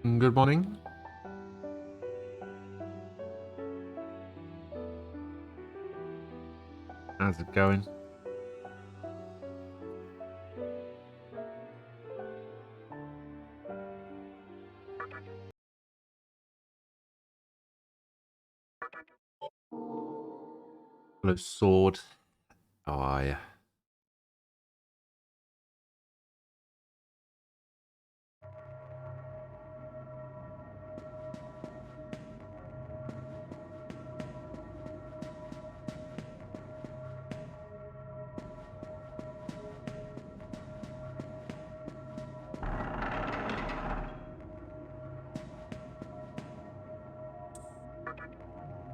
Good morning. How's it going? Hello, sword. How are you?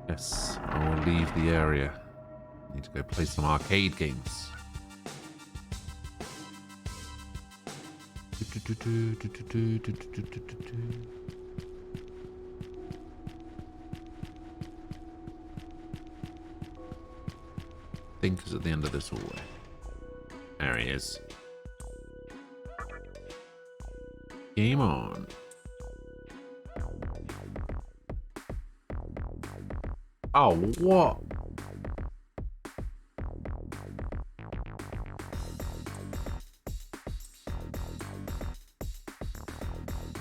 Yes, I will leave the area. Need to go play some arcade games. Think is at the end of this hallway. There he is. Game on. Oh, what?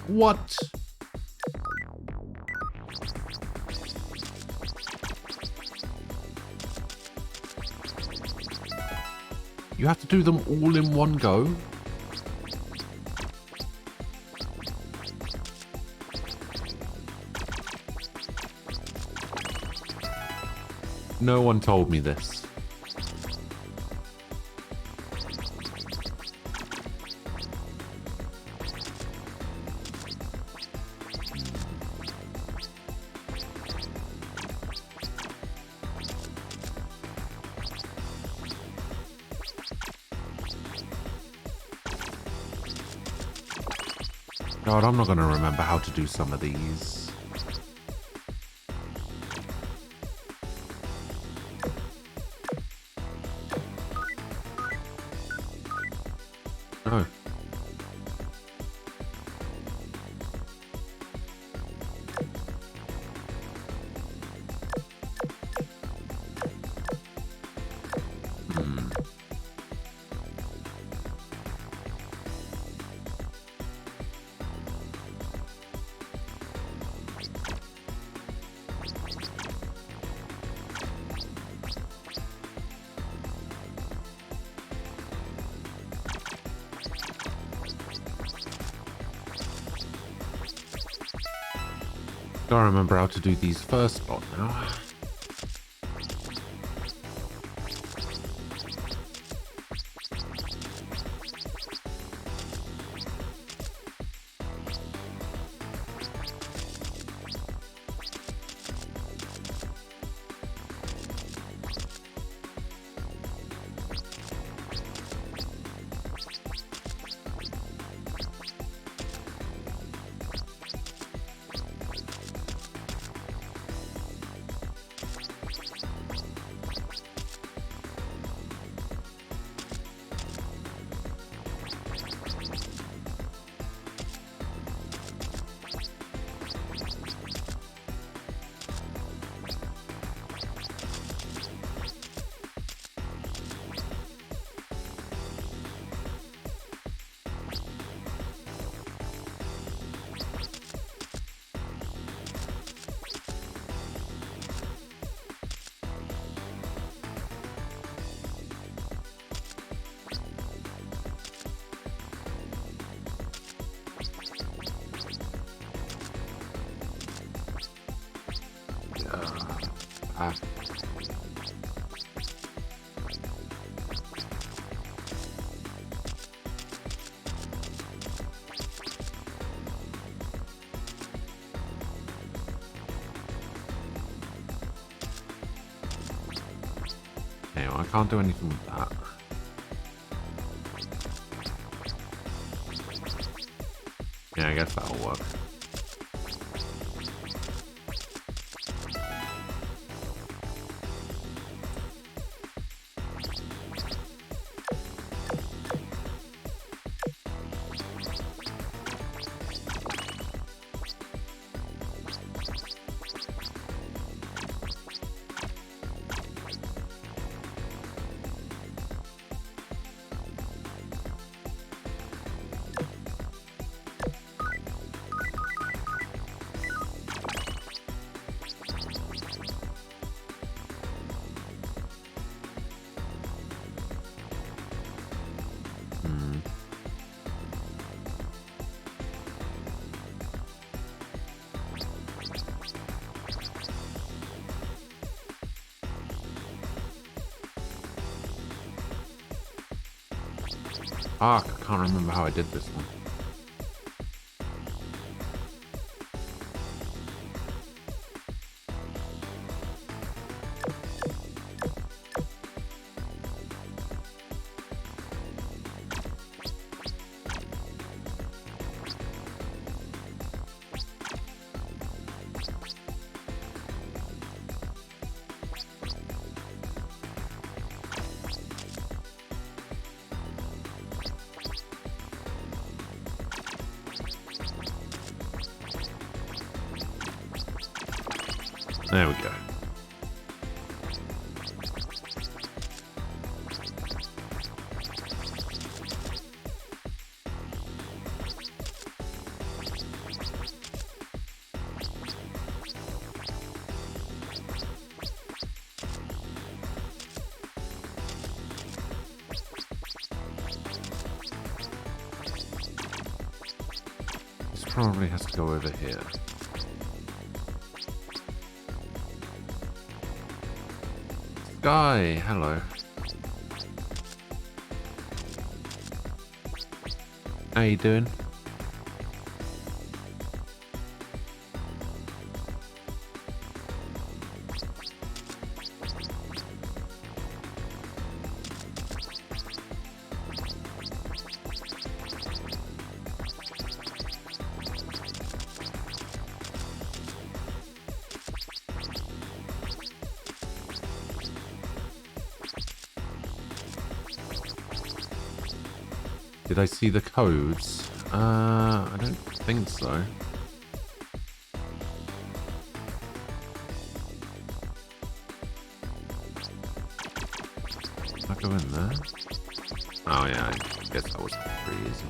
What? You have to do them all in one go? No one told me this. God, I'm not going to remember how to do some of these. No. Gotta remember how to do these first lot now. Okay, well, I can't do anything with that. Yeah, I guess that'll work. Fuck, I can't remember how I did this one. There we go. This probably has to go over here. Guy, hello. How you doing? Did I see the codes? I don't think so. Can I go in there? Oh yeah, I guess that was pretty easy.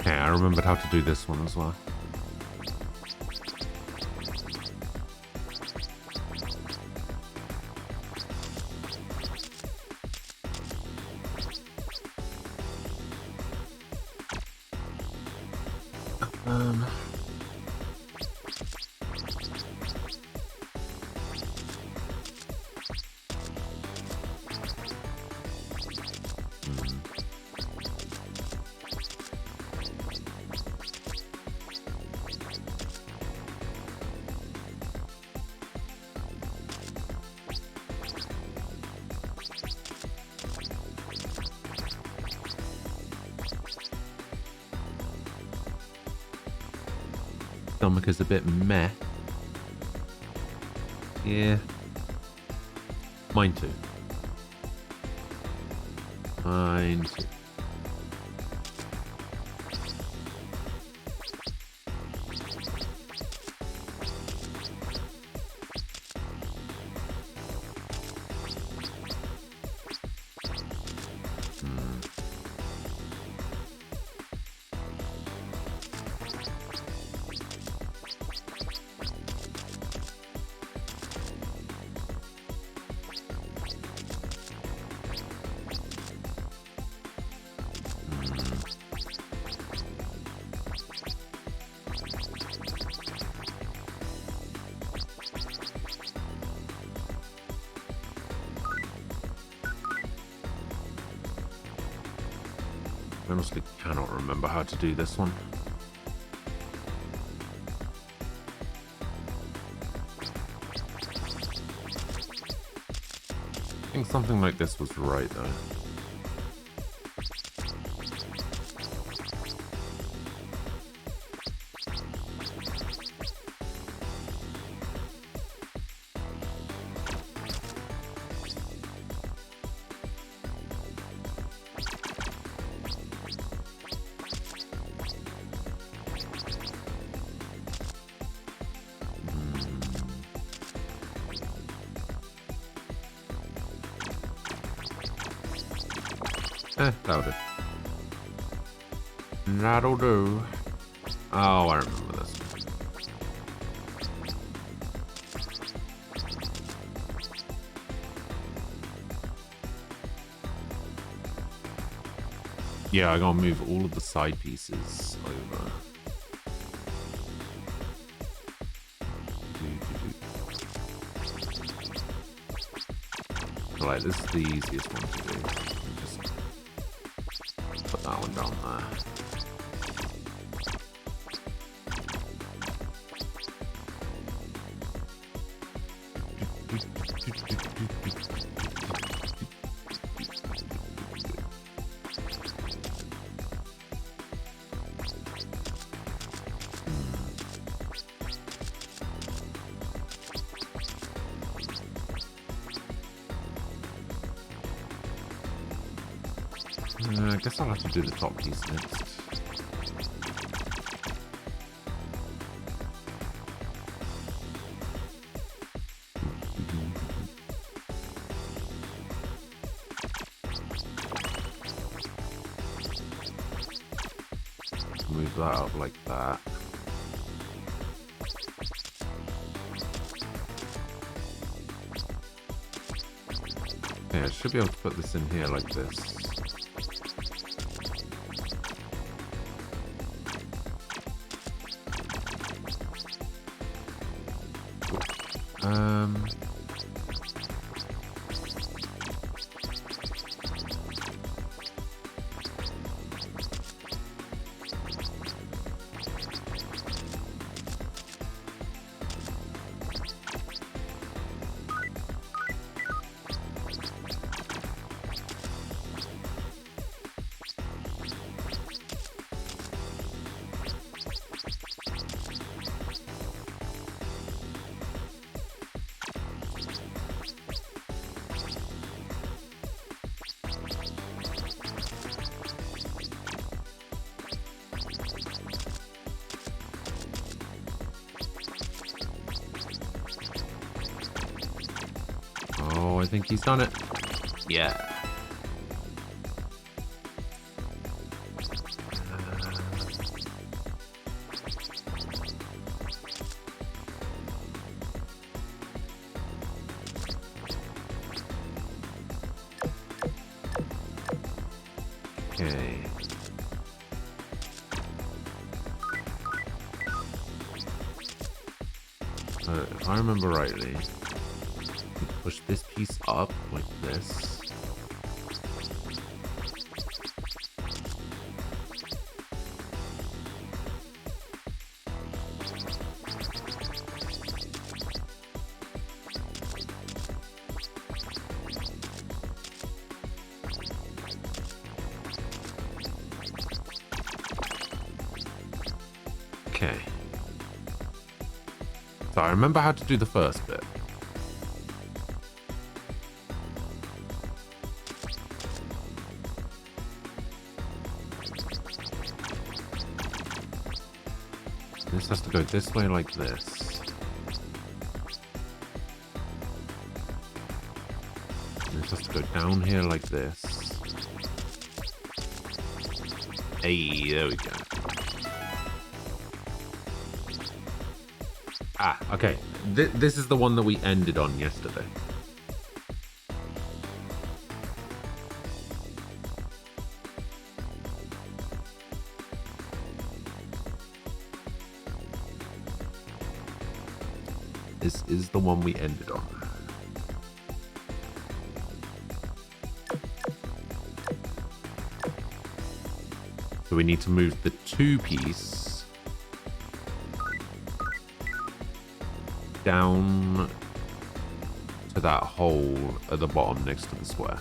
Okay, I remembered how to do this one as well. Stomach is a bit meh. Yeah. Mine too. Mine too. I honestly cannot remember how to do this one. think something like this was right, though. That'll do. That'll do. Oh, I remember this. Yeah, I gotta move all of the side pieces over. Right, this is the easiest one to do. Just put that one down there. I guess I'll have to do the top piece next. Move that up like that. Yeah, I should be able to put this in here like this. Oh, I think he's done it. Yeah. Okay. So, if I remember rightly, push this piece up like this. Okay. So I remember how to do the first bit. This has to go this way like this. This has to go down here like this. Hey, there we go. Ah, okay. This is the one that we ended on yesterday. This is the one we ended on. So we need to move the 2-piece down to to that hole at the bottom next to the square.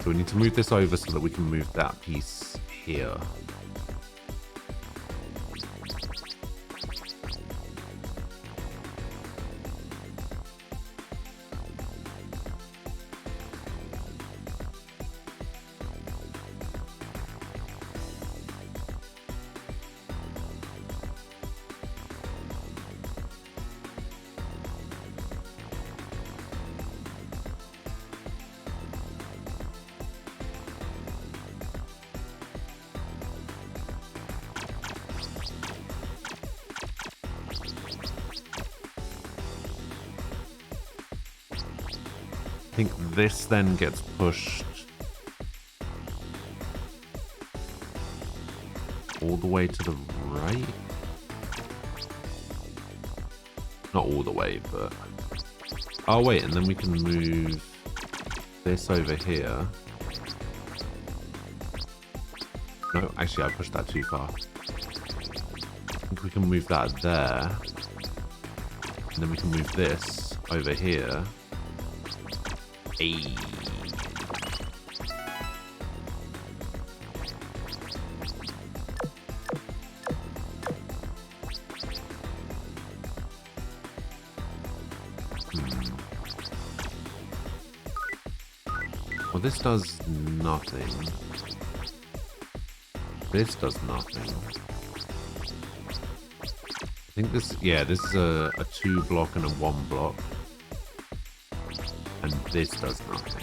So we need to move this over so that we can move that piece here. I think this then gets pushed all the way to the right. Not all the way, but... Oh, wait, and then we can move this over here. No, actually, I pushed that too far. I think we can move that there. And then we can move this over here. Hey. Well, this does nothing. This does nothing. I think this, yeah, this is a 2 block and a 1 block. And this does nothing.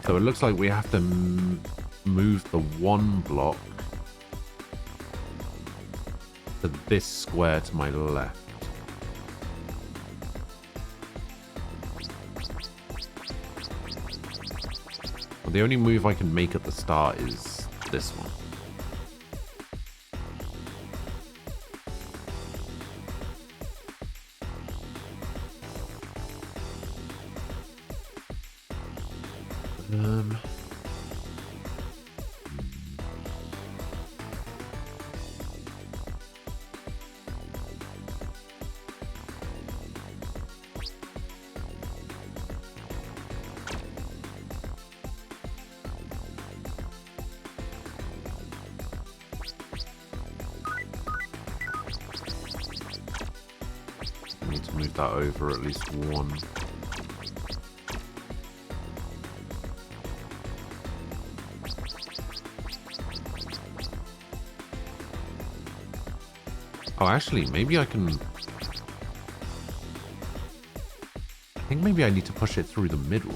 So it looks like we have to move the 1 block to this square to my left. Well, the only move I can make at the start is this one. Move that over at least 1. Oh, actually, maybe I can... I think maybe I need to push it through the middle.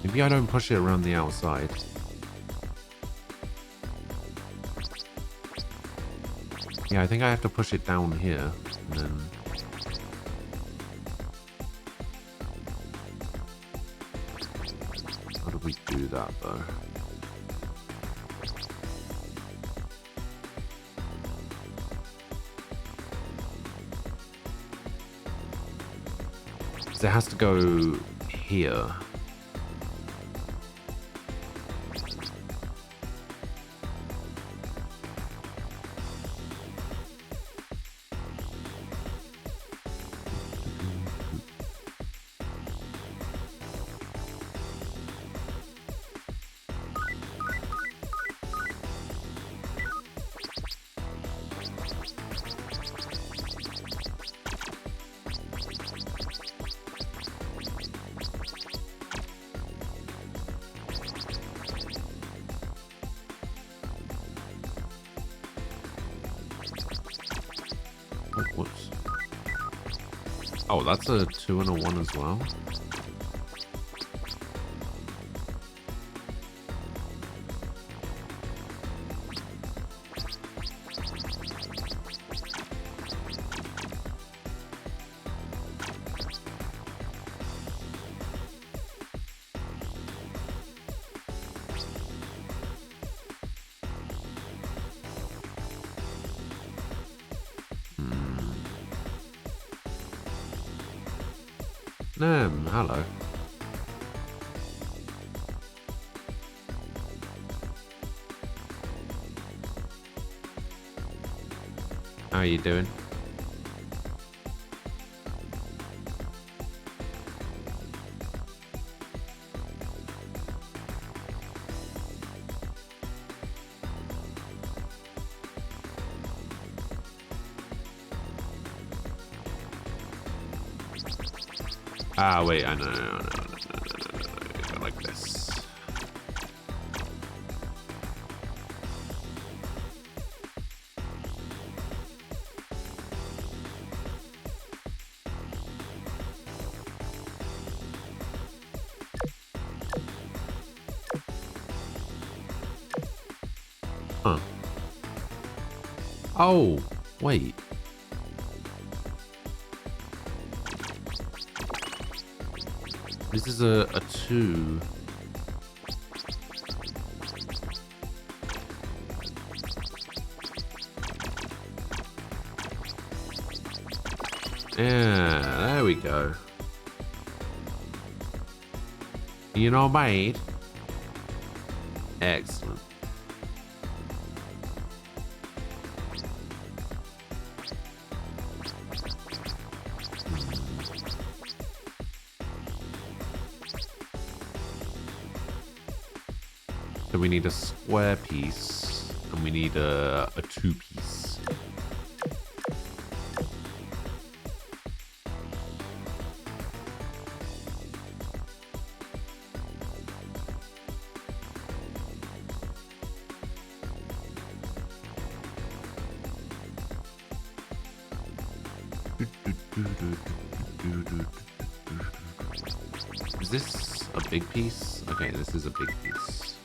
Maybe I don't push it around the outside. Yeah, I think I have to push it down here, and then... How do we do that, though? So it has to go here. Oh, that's a 2 and a 1 as well. Hello. How are you doing? Ah, wait, I know, no, like this. Huh. Oh, wait. This is a 2. Yeah, there we go. You know, mate. Excellent. So we need a square piece, and we need a 2 piece. Is this a big piece? Okay, this is a big piece.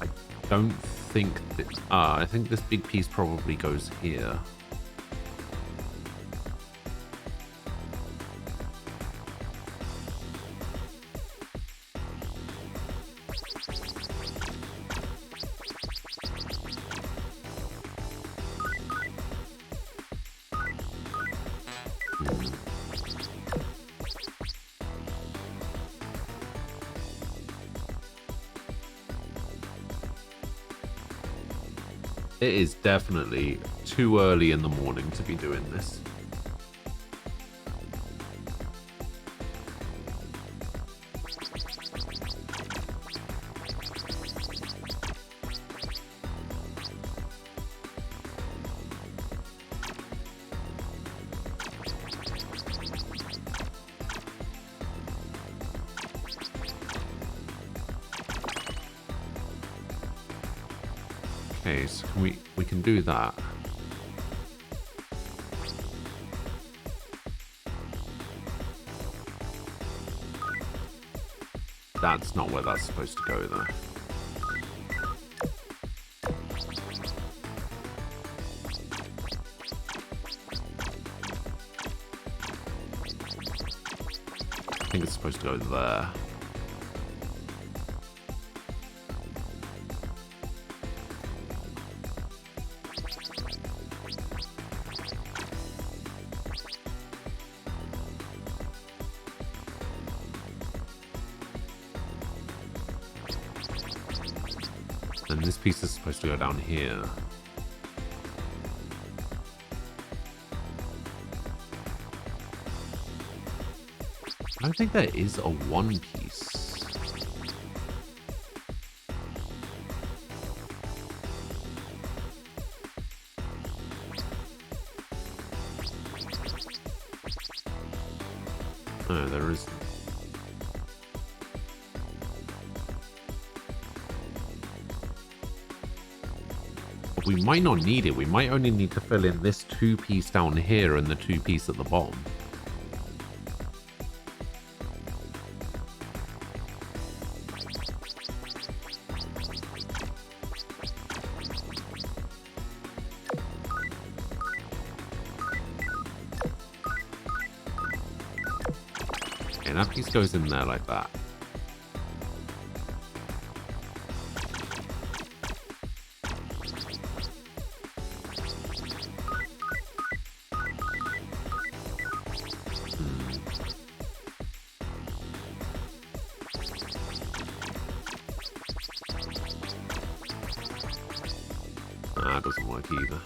I don't think that... I think this big piece probably goes here. It is definitely too early in the morning to be doing this. Okay, so we can do that. That's not where that's supposed to go, though. I think it's supposed to go there. And this piece is supposed to go down here. I don't think there is a 1 piece. No, there isn't. We might not need it. We might only need to fill in this 2-piece down here and the 2-piece at the bottom. Okay, that piece goes in there like that. Doesn't work either.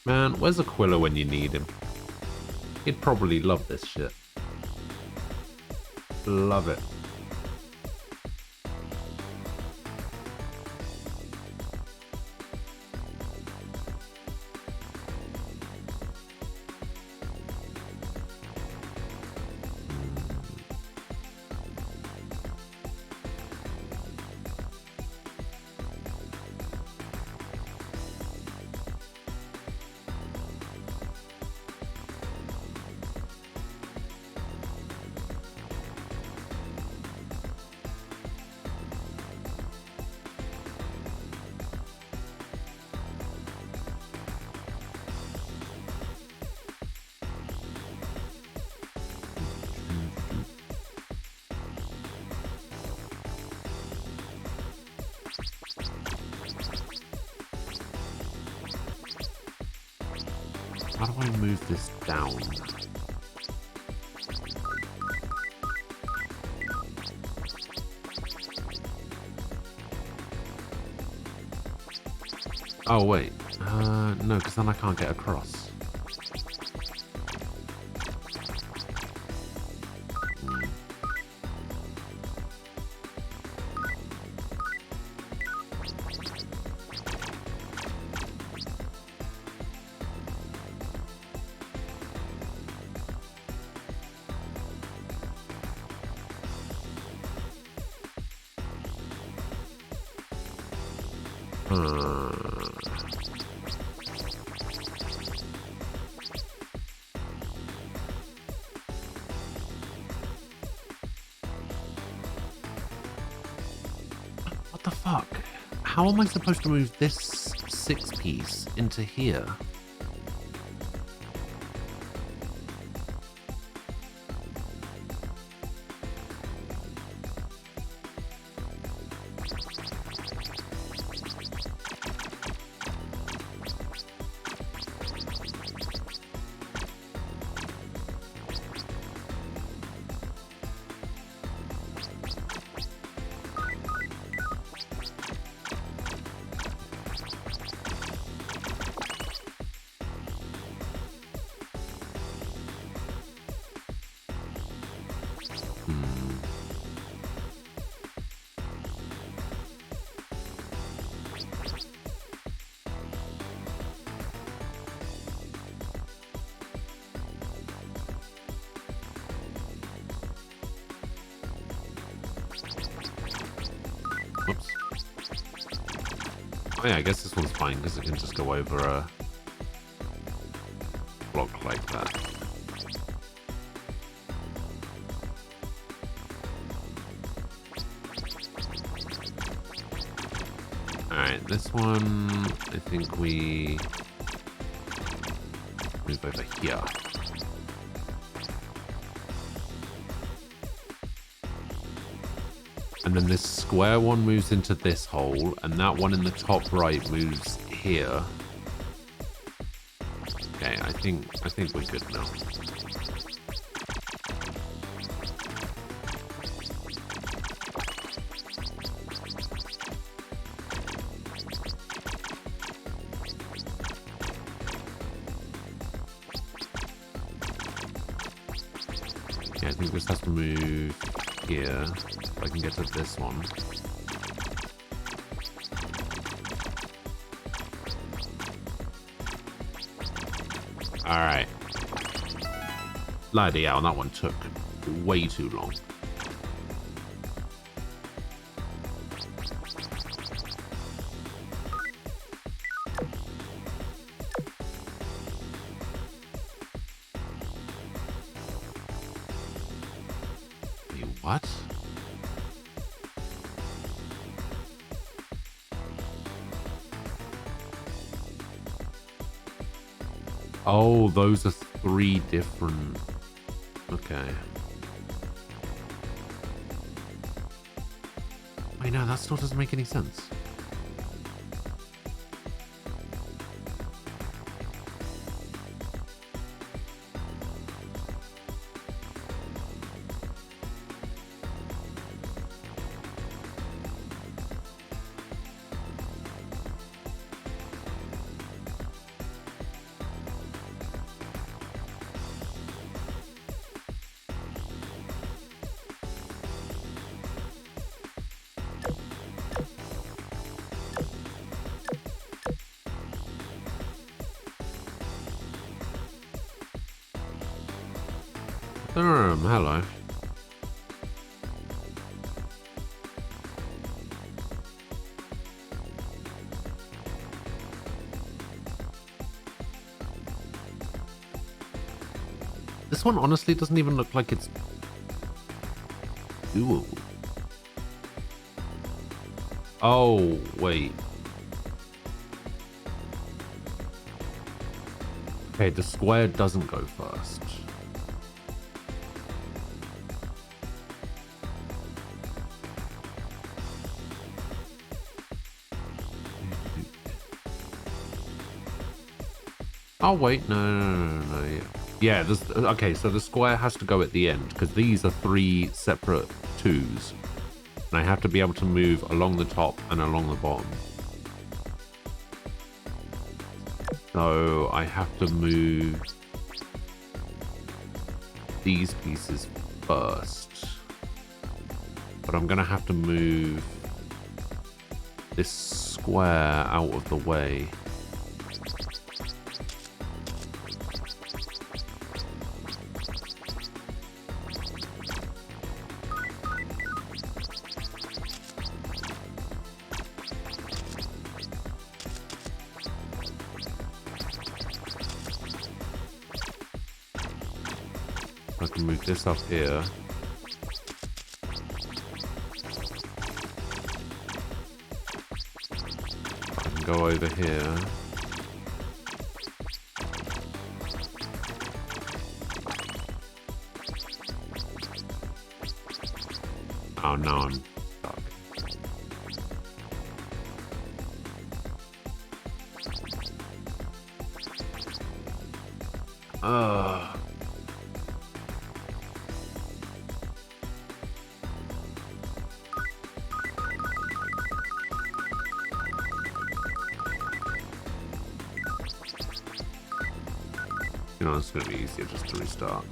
Man, where's Aquila when you need him? He'd probably love this shit. Love it. How do I move this down? Oh, wait. No, because then I can't get across. What the fuck? How am I supposed to move this 6-piece into here? Whoops. Oh yeah, I guess this one's fine because it can just go over a block like that. Alright, this one, I think we move over here. And then this square one moves into this hole, and that one in the top right moves here. Okay, I think we're good now. Yeah, I think this has to move here so I can get to this one. Alright. Bloody hell, that one took way too long. Wait, what? Oh, those are 3 different... Okay. Wait, no, that still doesn't make any sense. Hello. This one honestly doesn't even look like it's doable. Oh, wait. Okay, the square doesn't go first. Oh, wait, no. Yeah, okay, so the square has to go at the end, because these are 3 separate 2s. And I have to be able to move along the top and along the bottom. So I have to move these pieces first. But I'm going to have to move this square out of the way. I can move this up here. I can go over here. Oh no, I'm stuck. You know, it's going to be easier just to restart.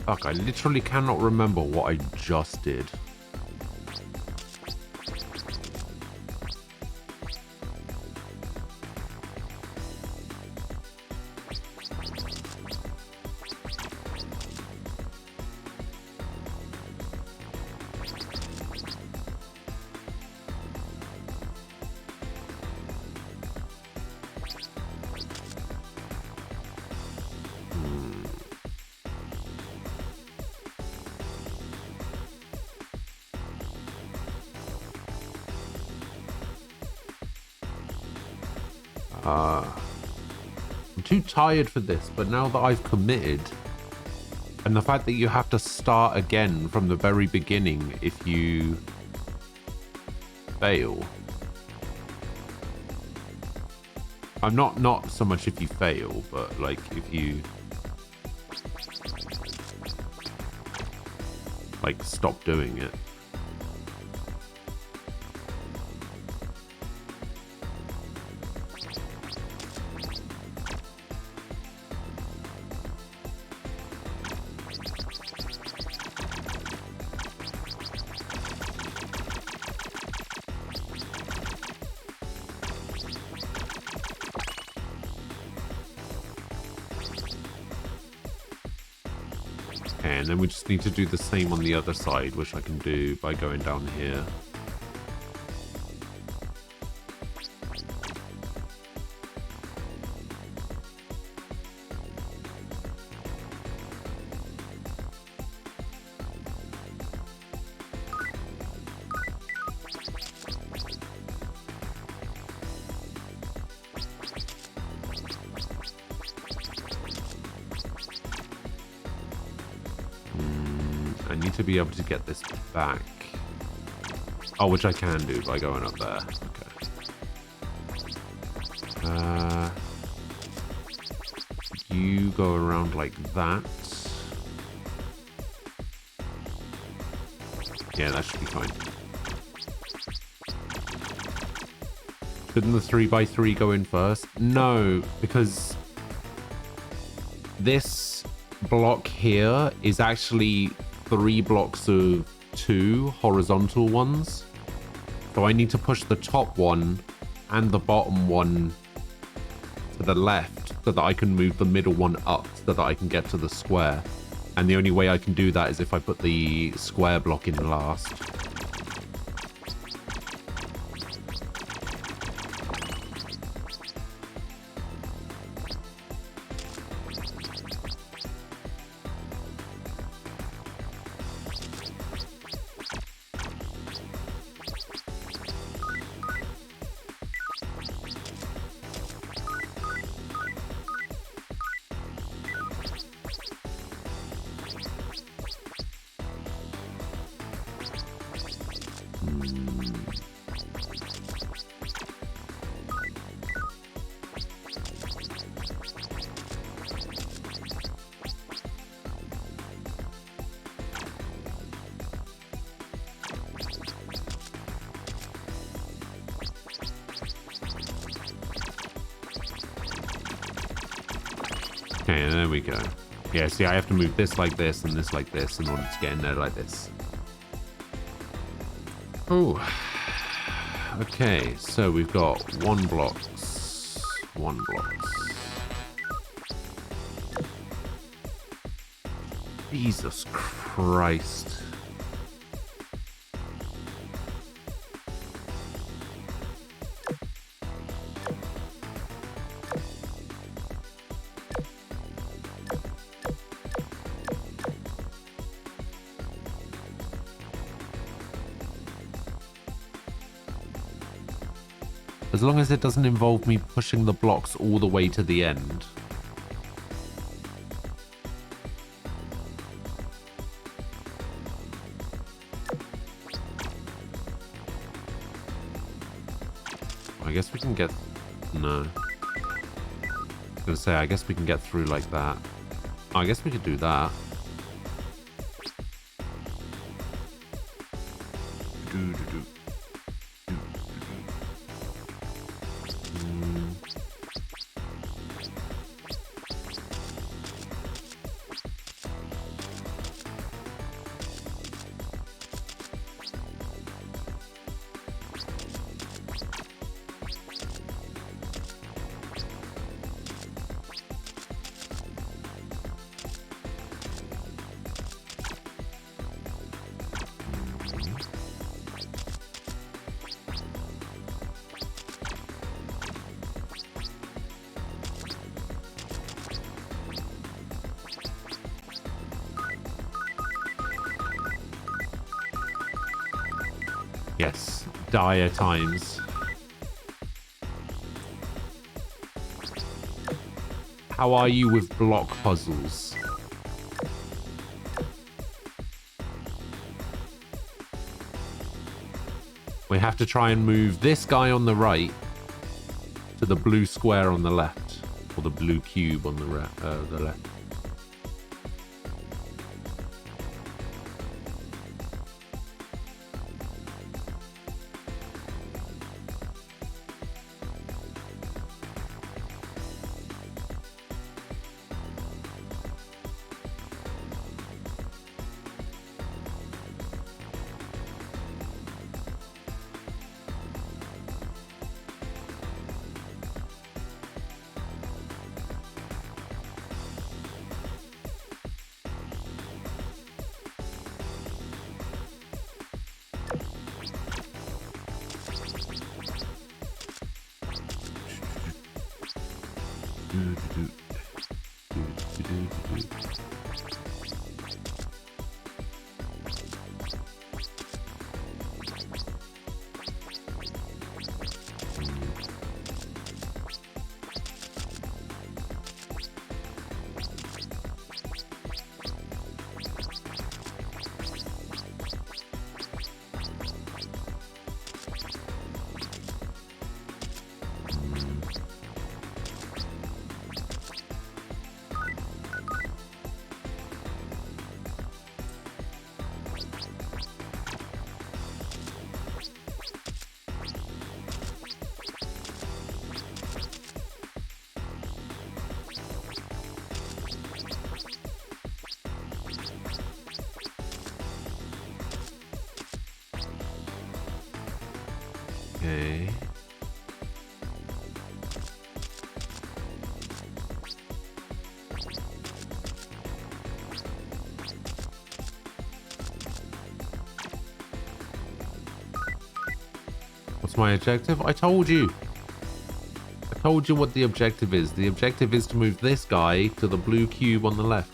Fuck, I literally cannot remember what I just did. I'm too tired for this, but now that I've committed, I And the fact that you have to start again from the very beginning if you fail. I'm not so much if you fail, but like if you like stop doing it. And then we just need to do the same on the other side, which I can do by going down here. To be able to get this back. Oh, which I can do by going up there. Okay. You go around like that. Yeah, that should be fine. Couldn't the 3x3 go in first? No, because this block here is actually 3 blocks of 2 horizontal ones. So I need to push the top one and the bottom one to the left so that I can move the middle one up so that I can get to the square. And the only way I can do that is if I put the square block in last. Okay, there we go. Yeah, see, I have to move this like this and this like this in order to get in there like this. Oh. Okay, so we've got 1 blocks. 1 blocks. Jesus Christ. As long as it doesn't involve me pushing the blocks all the way to the end. I guess we can get... No. I was gonna say, I guess we can get through like that. Oh, I guess we could do that. Yes, dire times. How are you with block puzzles? We have to try and move this guy on the right to the blue square on the left. Or the blue cube on the left. Okay. What's my objective? I told you. I told you what the objective is. The objective is to move this guy to the blue cube on the left.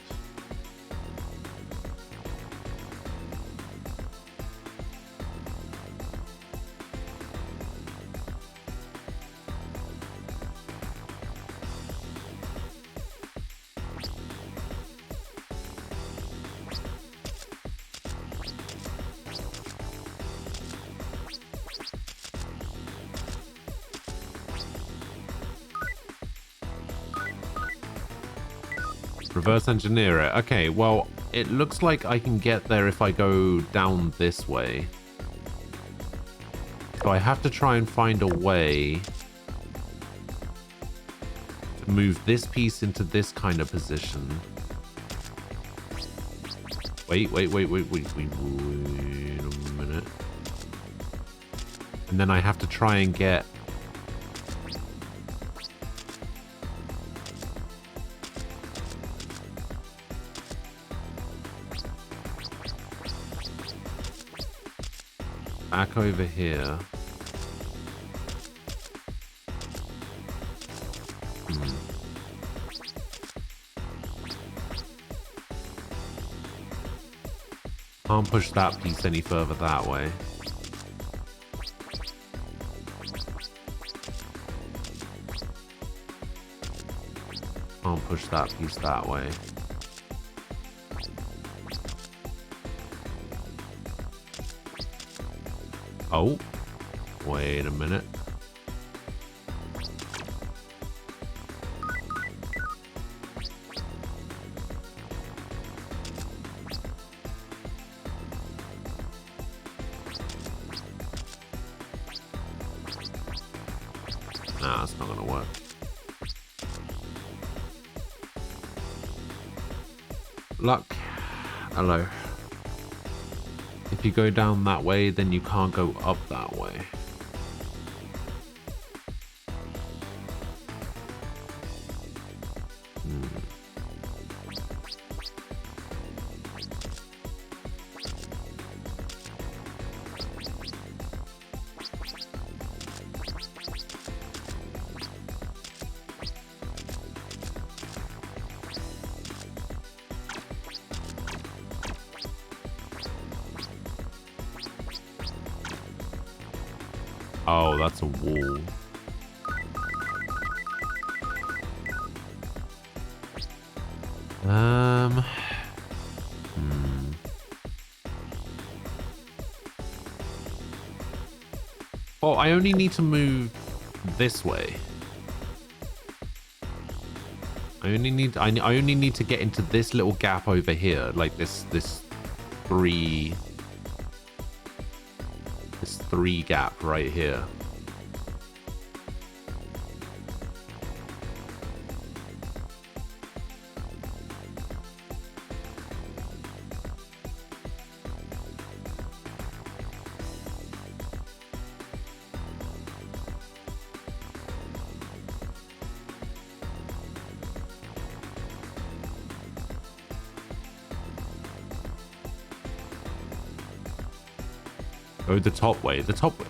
Reverse engineer it. Okay, well, it looks like I can get there if I go down this way. So I have to try and find a way to move this piece into this kind of position. Wait a minute. And then I have to try and get... back over here. Can't push that piece any further that way. Can't push that piece that way. Oh, wait a minute. Nah, that's not gonna work. Luck. Hello. If you go down that way, then you can't go up that way. Oh, that's a wall. Oh, I only need to move this way. I only need to get into this little gap over here, like this three gap right here. Oh, the top way. The top way.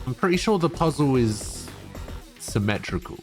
I'm pretty sure the puzzle is symmetrical.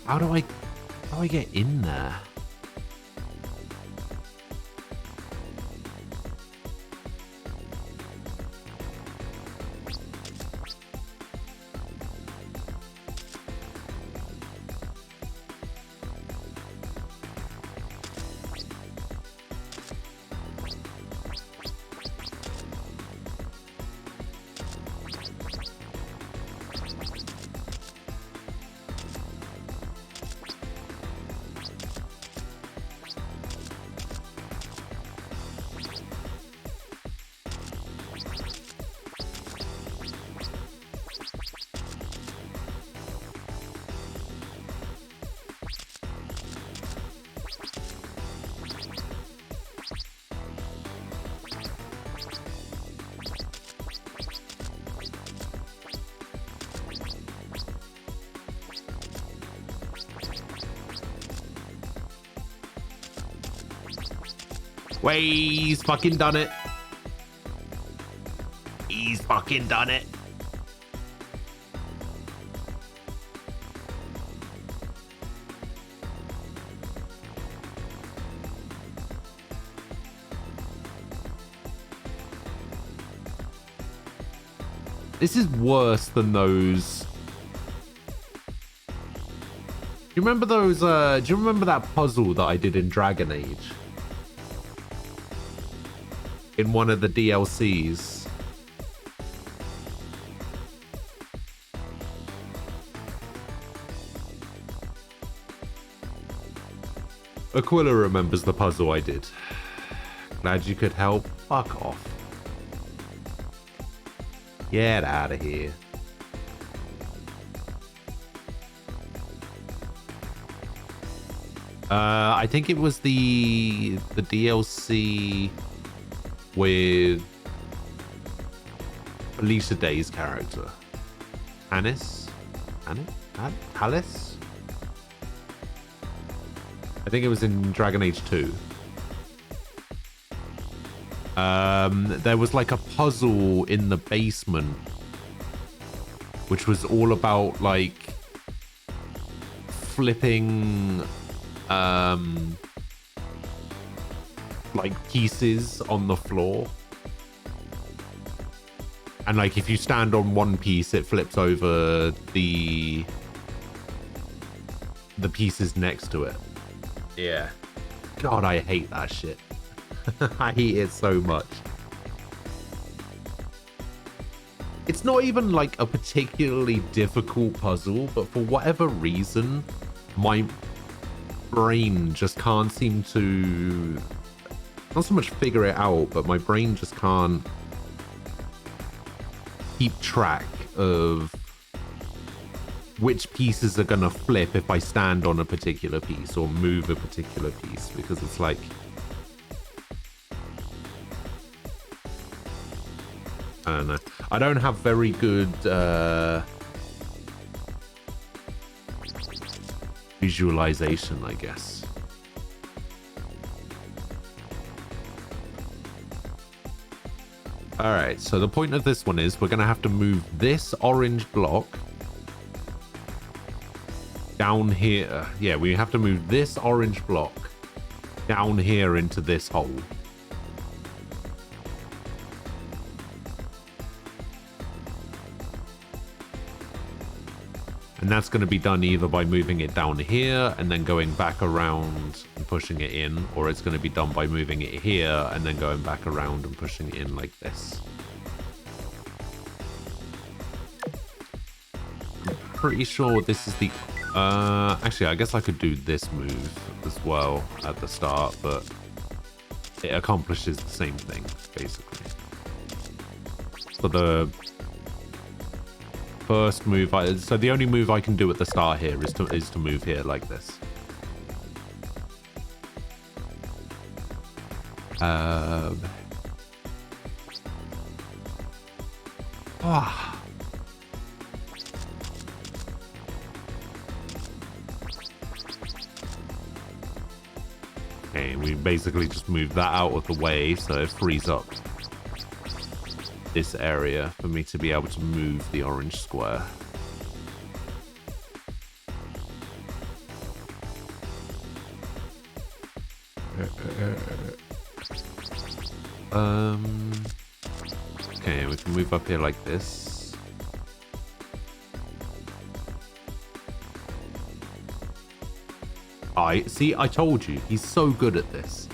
How do I get in there? Wait, he's fucking done it. He's fucking done it. This is worse than those. Do you remember those? Do you remember that puzzle that I did in Dragon Age? In one of the DLCs. Aquila remembers the puzzle I did. Glad you could help. Fuck off. Get out of here. I think it was the DLC with Lisa Day's character. Hannes? Hallis? I think it was in Dragon Age 2. There was like a puzzle in the basement which was all about like flipping like pieces on the floor, and like if you stand on one piece it flips over the pieces next to it. Yeah, God, I hate that shit. I hate it so much. It's not even like a particularly difficult puzzle, but for whatever reason my brain just can't seem to not so much figure it out, but my brain just can't keep track of which pieces are gonna flip if I stand on a particular piece or move a particular piece, because it's like, I don't know. I don't have very good visualization, I guess. All right, so the point of this one is we're gonna have to move this orange block down here. Yeah, we have to move this orange block down here into this hole. And that's going to be done either by moving it down here and then going back around and pushing it in, or it's going to be done by moving it here and then going back around and pushing it in like this. I'm pretty sure this is the... actually, I guess I could do this move as well at the start, but it accomplishes the same thing, basically. So the first move, so the only move I can do at the start here is to move here like this. Okay, we basically just move that out of the way so it frees up this area for me to be able to move the orange square. Okay, we can move up here like this. See, I told you, he's so good at this.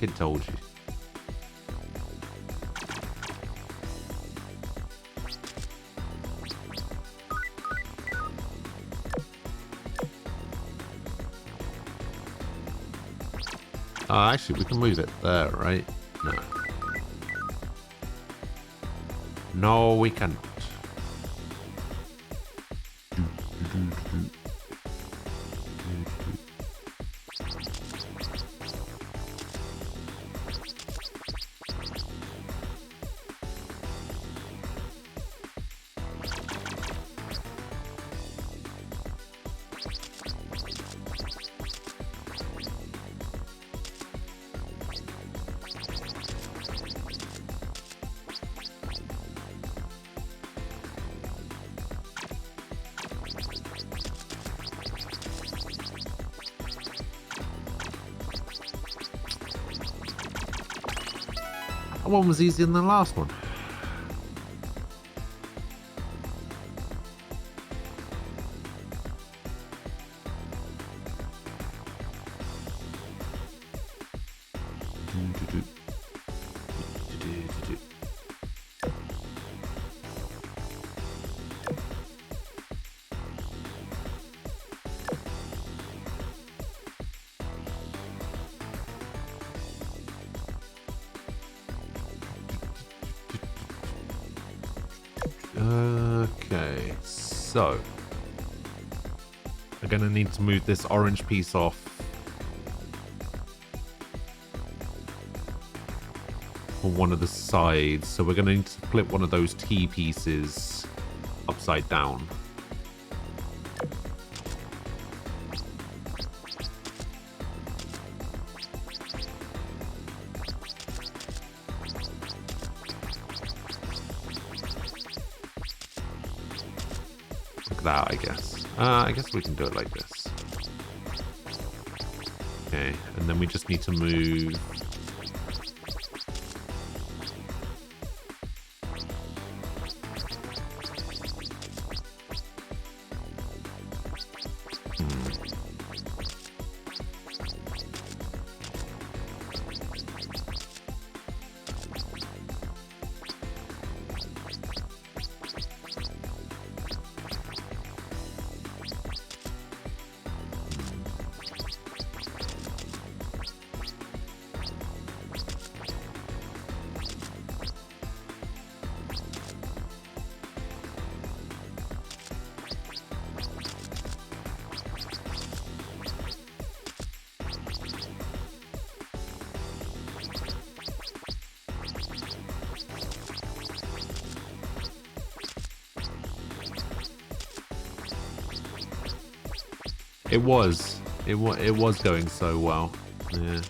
I told you. Actually, we can move it there, right? No. No, we can't. That one was easier than the last one. Okay, so we're gonna need to move this orange piece off on one of the sides. So we're gonna need to flip one of those T pieces upside down. That, I guess we can do it like this. Okay, and then we just need to move It was. It was going so well. Yeah.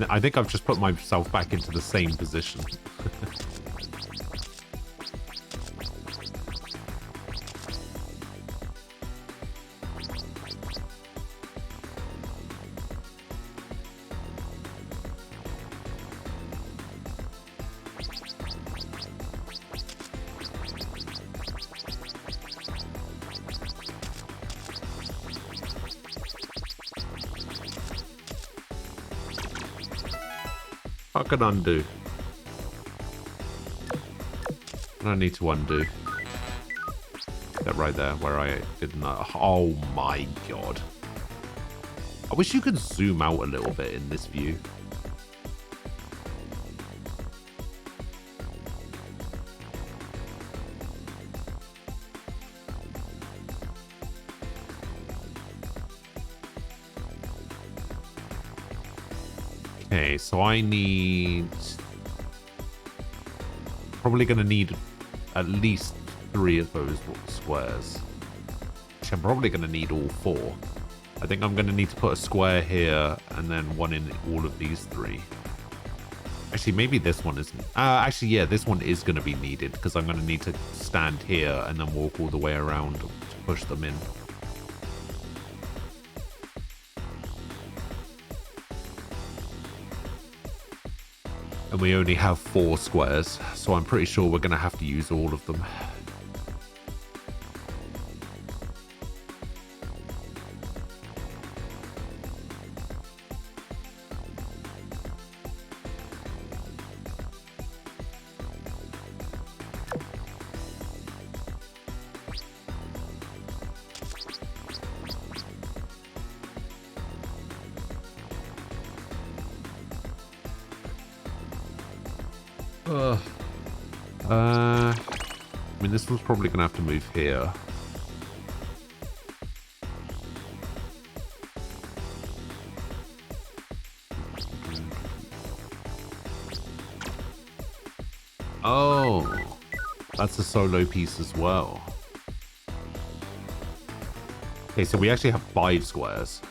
I think I've just put myself back into the same position. I can undo. I don't need to undo. That right there where I didn't. Oh my god. I wish you could zoom out a little bit in this view. Okay, so I need... Probably going to need at least 3 of those squares. Which I'm probably going to need all 4. I think I'm going to need to put a square here and then one in all of these 3. Actually, maybe this one isn't. Actually, yeah, this one is going to be needed because I'm going to need to stand here and then walk all the way around to push them in. And we only have 4 squares, so I'm pretty sure we're going to have to use all of them. I mean, this one's probably going to have to move here. Oh, that's a solo piece as well. Okay, so we actually have 5 squares.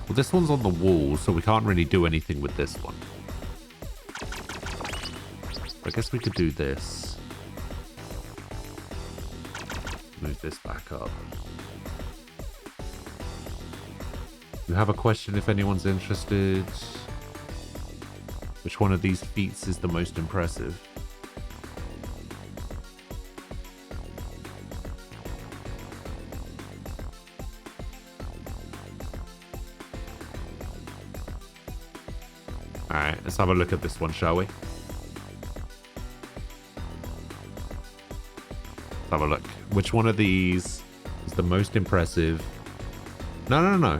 This one's on the wall, so we can't really do anything with this one. I guess we could do this. Move this back up. You have a question if anyone's interested. Which one of these feats is the most impressive? Alright, let's have a look at this one, shall we? Let's have a look. Which one of these is the most impressive? No.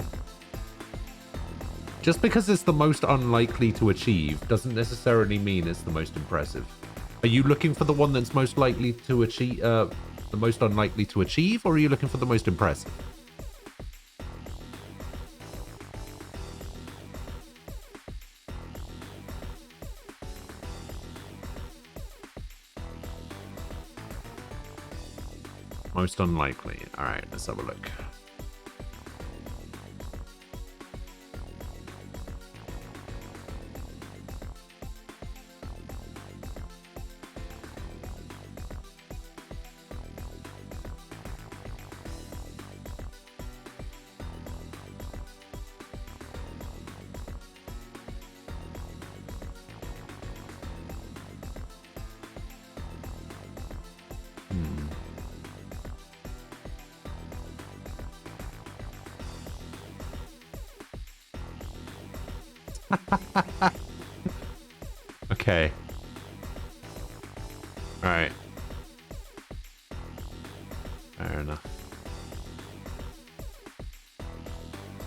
Just because it's the most unlikely to achieve doesn't necessarily mean it's the most impressive. Are you looking for the one that's most likely to achieve, the most unlikely to achieve, or are you looking for the most impressive? Most unlikely. All right, let's have a look. Okay. Alright. Fair enough.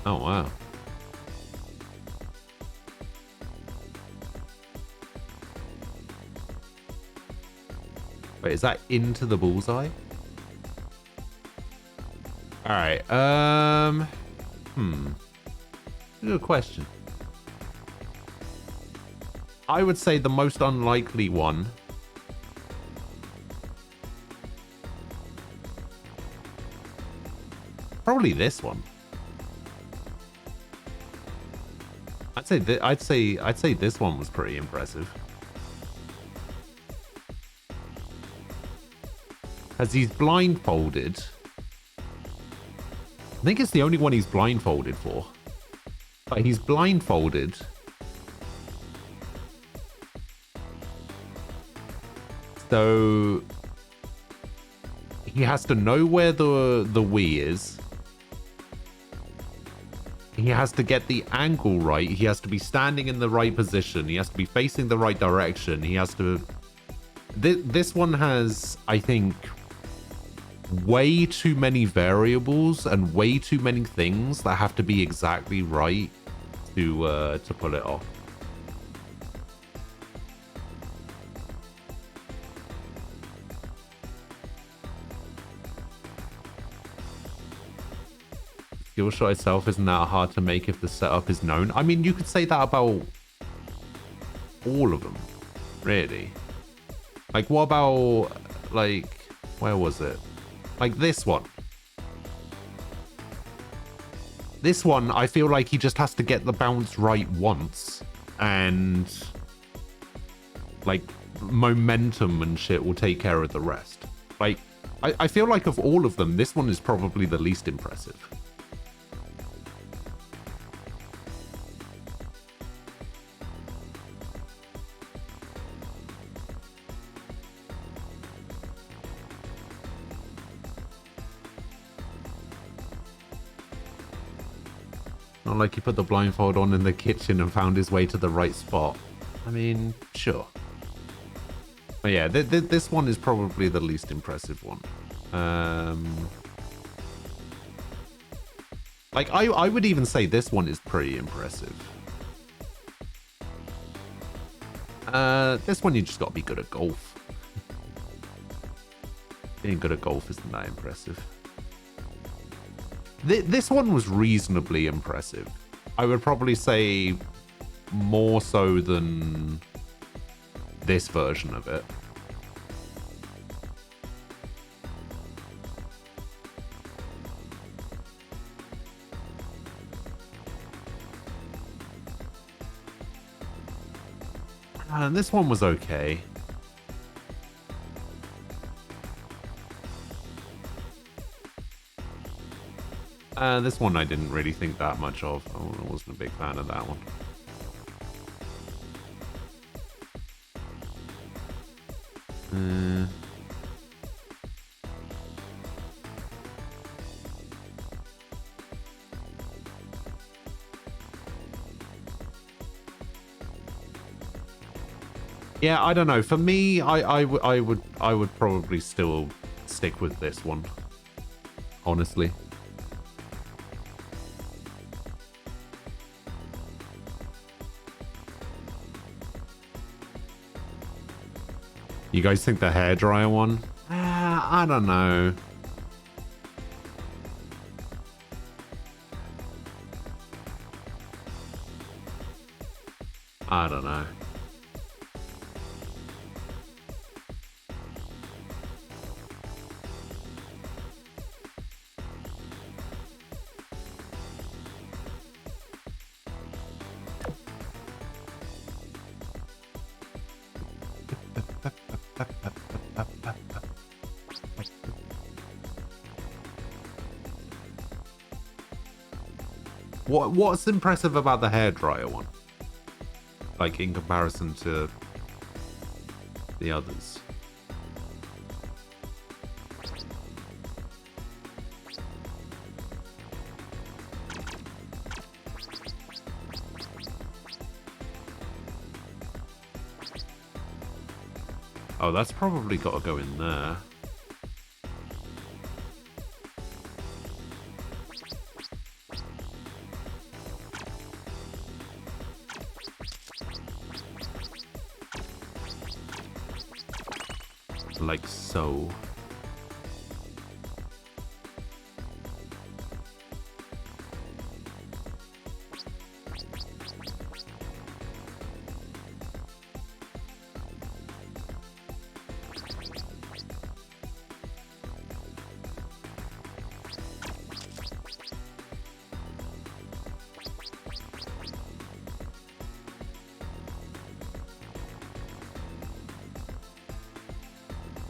Oh, wow. Wait, is that into the bullseye? Alright, good question. I would say the most unlikely one probably this one. I'd say this one was pretty impressive. As he's blindfolded. I think it's the only one he's blindfolded for. But he's blindfolded. So he has to know where the Wii is. He has to get the angle right. He has to be standing in the right position. He has to be facing the right direction. He has to... This one has, I think, way too many variables and way too many things that have to be exactly right to pull it off. Skill shot itself isn't that hard to make if the setup is known. I mean, you could say that about all of them, really. Like, what about, like, where was it? Like this one. This one, I feel like he just has to get the bounce right once. And, like, momentum and shit will take care of the rest. Like, I feel like of all of them, this one is probably the least impressive. Not like he put the blindfold on in the kitchen and found his way to the right spot. I mean, sure. But yeah, this one is probably the least impressive one. Like, I would even say this one is pretty impressive. This one you just got to be good at golf. Being good at golf isn't that impressive. This one was reasonably impressive. I would probably say more so than this version of it. And this one was okay. This one I didn't really think that much of. I wasn't a big fan of that one. Yeah, I don't know. For me, I would probably still stick with this one. Honestly. You guys think the hairdryer one? I don't know. I don't know. What's impressive about the hairdryer one? Like, in comparison to the others? Oh, that's probably got to go in there. Like so.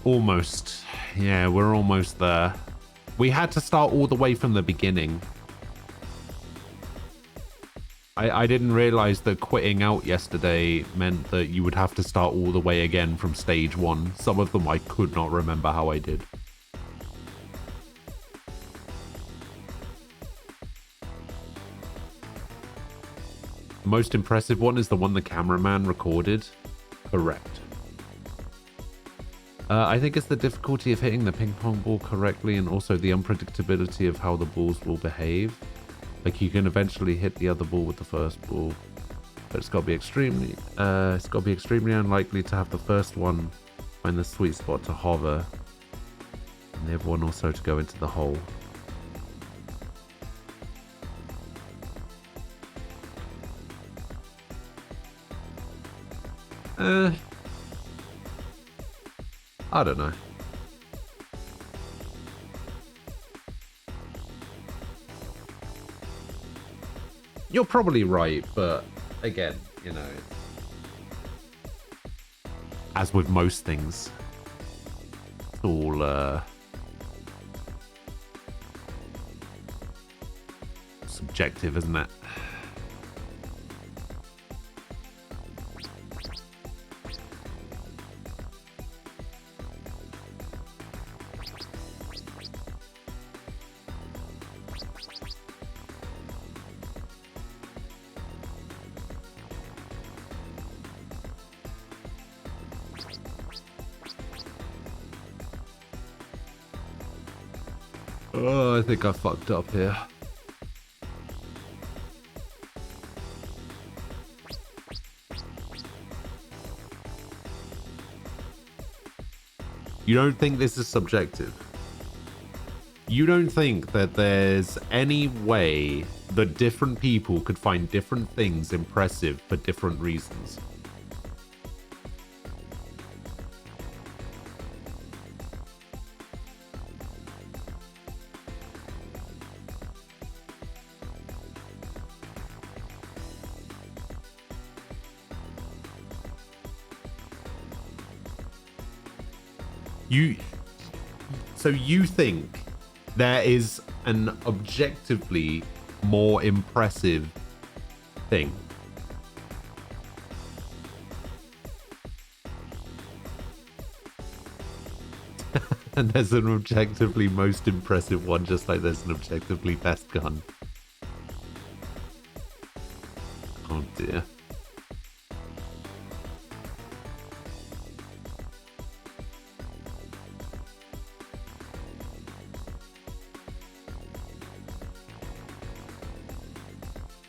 Almost. Yeah, we're almost there. We had to start all the way from the beginning. I didn't realize that quitting out yesterday meant that you would have to start all the way again from stage 1. Some of them I could not remember how I did. The most impressive one is the one the cameraman recorded. Correct. I think it's the difficulty of hitting the ping pong ball correctly and also the unpredictability of how the balls will behave. Like you can eventually hit the other ball with the first ball, but it's got to be extremely unlikely to have the first one find the sweet spot to hover and the other one also to go into the hole. I don't know. You're probably right, but again, you know, as with most things, it's all subjective, isn't it? Oh, I think I fucked up here. You don't think this is subjective? You don't think that there's any way that different people could find different things impressive for different reasons? So you think there is an objectively more impressive thing? And there's an objectively most impressive one, just like there's an objectively best gun. Oh dear.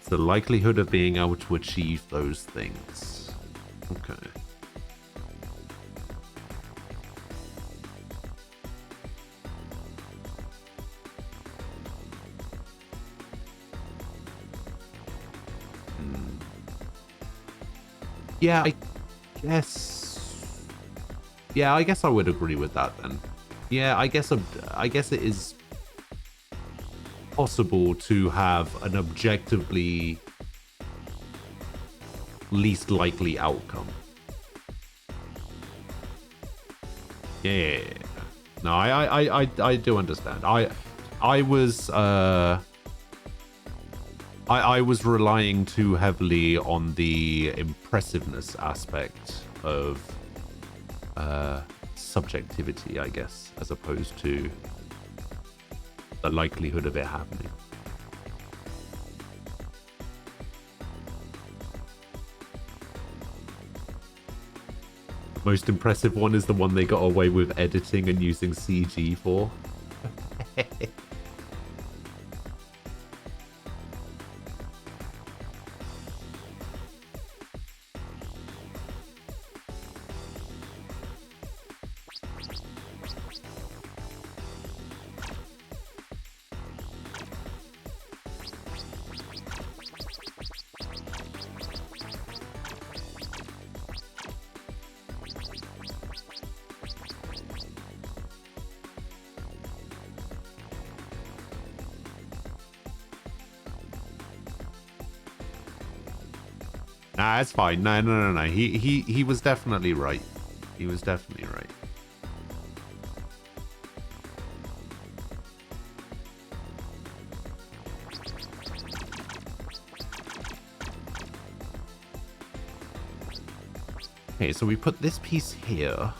The likelihood of being able to achieve those things. Okay. Yeah, I guess. Yeah, I guess I would agree with that then. Yeah, I guess it is possible to have an objectively least likely outcome. Yeah. No, I do understand. I was relying too heavily on the impressiveness aspect of subjectivity, I guess, as opposed to the likelihood of it happening. Most impressive one is the one they got away with editing and using CG for. Nah, it's fine. No. He was definitely right. He was definitely right. Okay, so we put this piece here.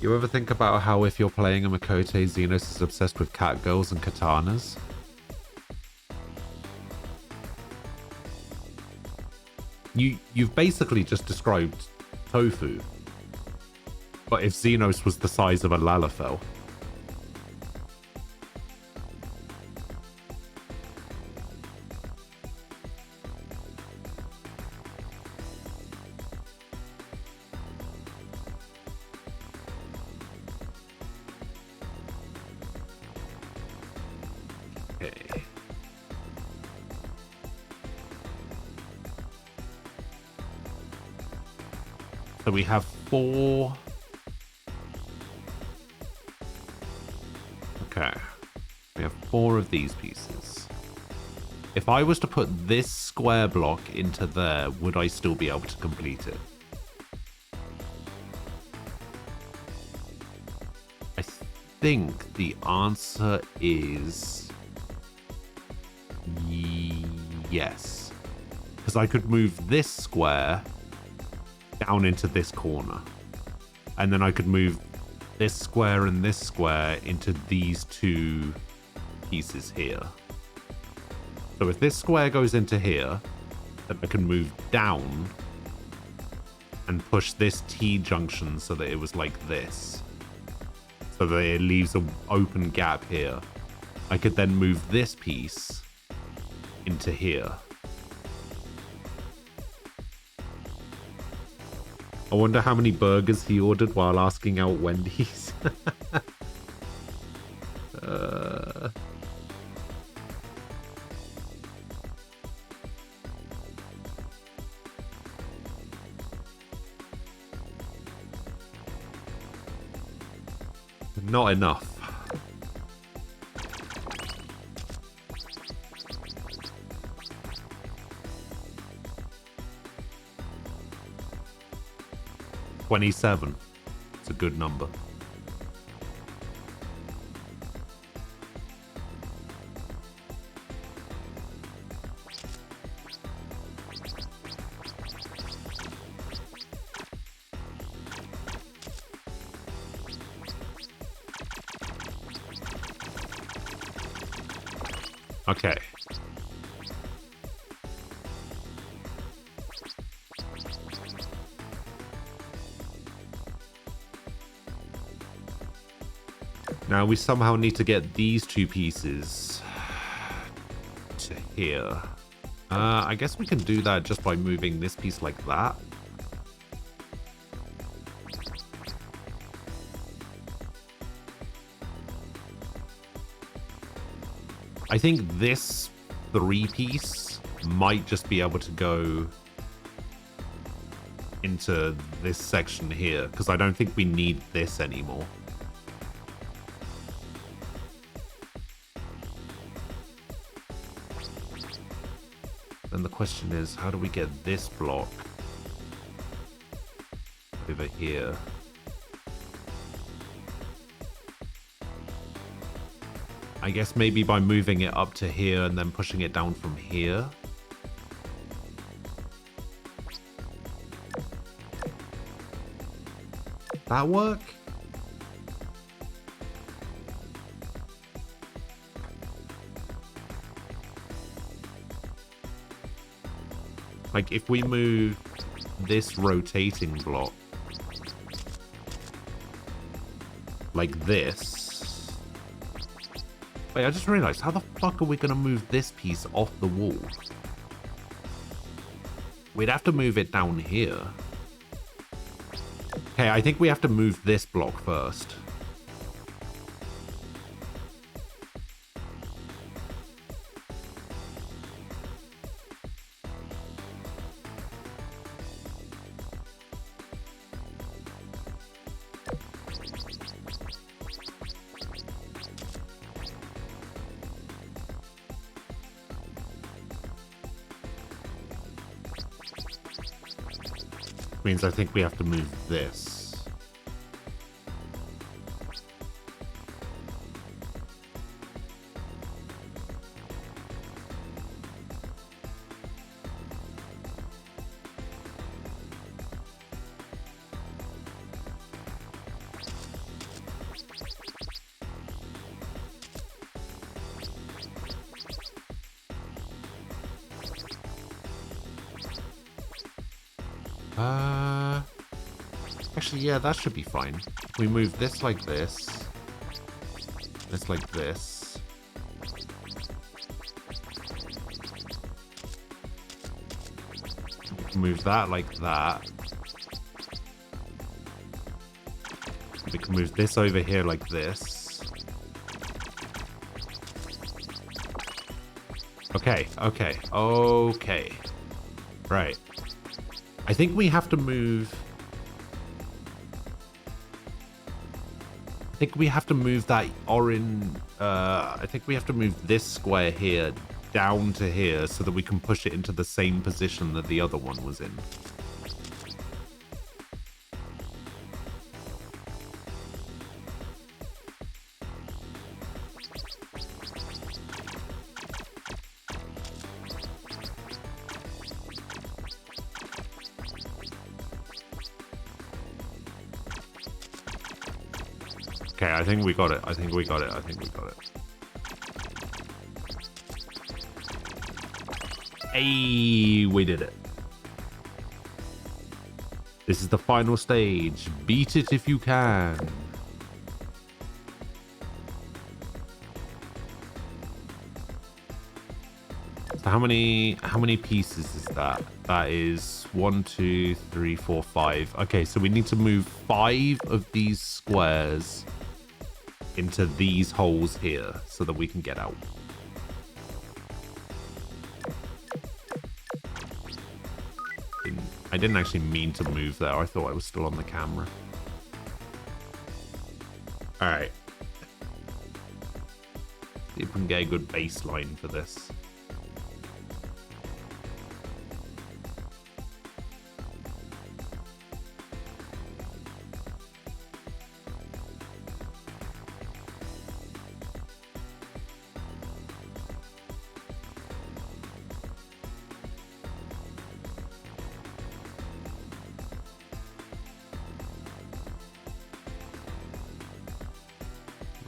You ever think about how if you're playing a Makote, Xenos is obsessed with cat girls and katanas? You've basically just described tofu. But if Xenos was the size of a lalafell. So we have 4. Okay. We have 4 of these pieces. If I was to put this square block into there, would I still be able to complete it? I think the answer is yes. Because I could move this square down into this corner. And then I could move this square and this square into these 2 pieces here. So if this square goes into here, then I can move down and push this T-junction so that it was like this. So that it leaves an open gap here. I could then move this piece into here. I wonder how many burgers he ordered while asking out Wendy's. Not enough. $27. It's a good number. Okay. Now we somehow need to get these 2 pieces to here. I guess we can do that just by moving this piece like that. I think this 3-piece might just be able to go into this section here, because I don't think we need this anymore. Then the question is, how do we get this block over here? I guess maybe by moving it up to here and then pushing it down from here. That work? Like, if we move this rotating block like this. Wait, I just realized, how the fuck are we going to move this piece off the wall? We'd have to move it down here. Okay, I think we have to move this block first. Means I think we have to move this. Actually, yeah, that should be fine. We move this like this. This like this. We can move that like that. We can move this over here like this. Okay, okay, okay. Right. I think we have to move... I think we have to move that orange... I think we have to move this square here down to here so that we can push it into the same position that the other one was in. Okay, I think we got it. I think we got it. I think we got it. Hey, we did it. This is the final stage. Beat it if you can. So how many pieces is that? That is 1, 2, 3, 4, 5. Okay, so we need to move 5 of these squares into these holes here so that we can get out. I didn't actually mean to move there. I thought I was still on the camera. All right. See if we can get a good baseline for this.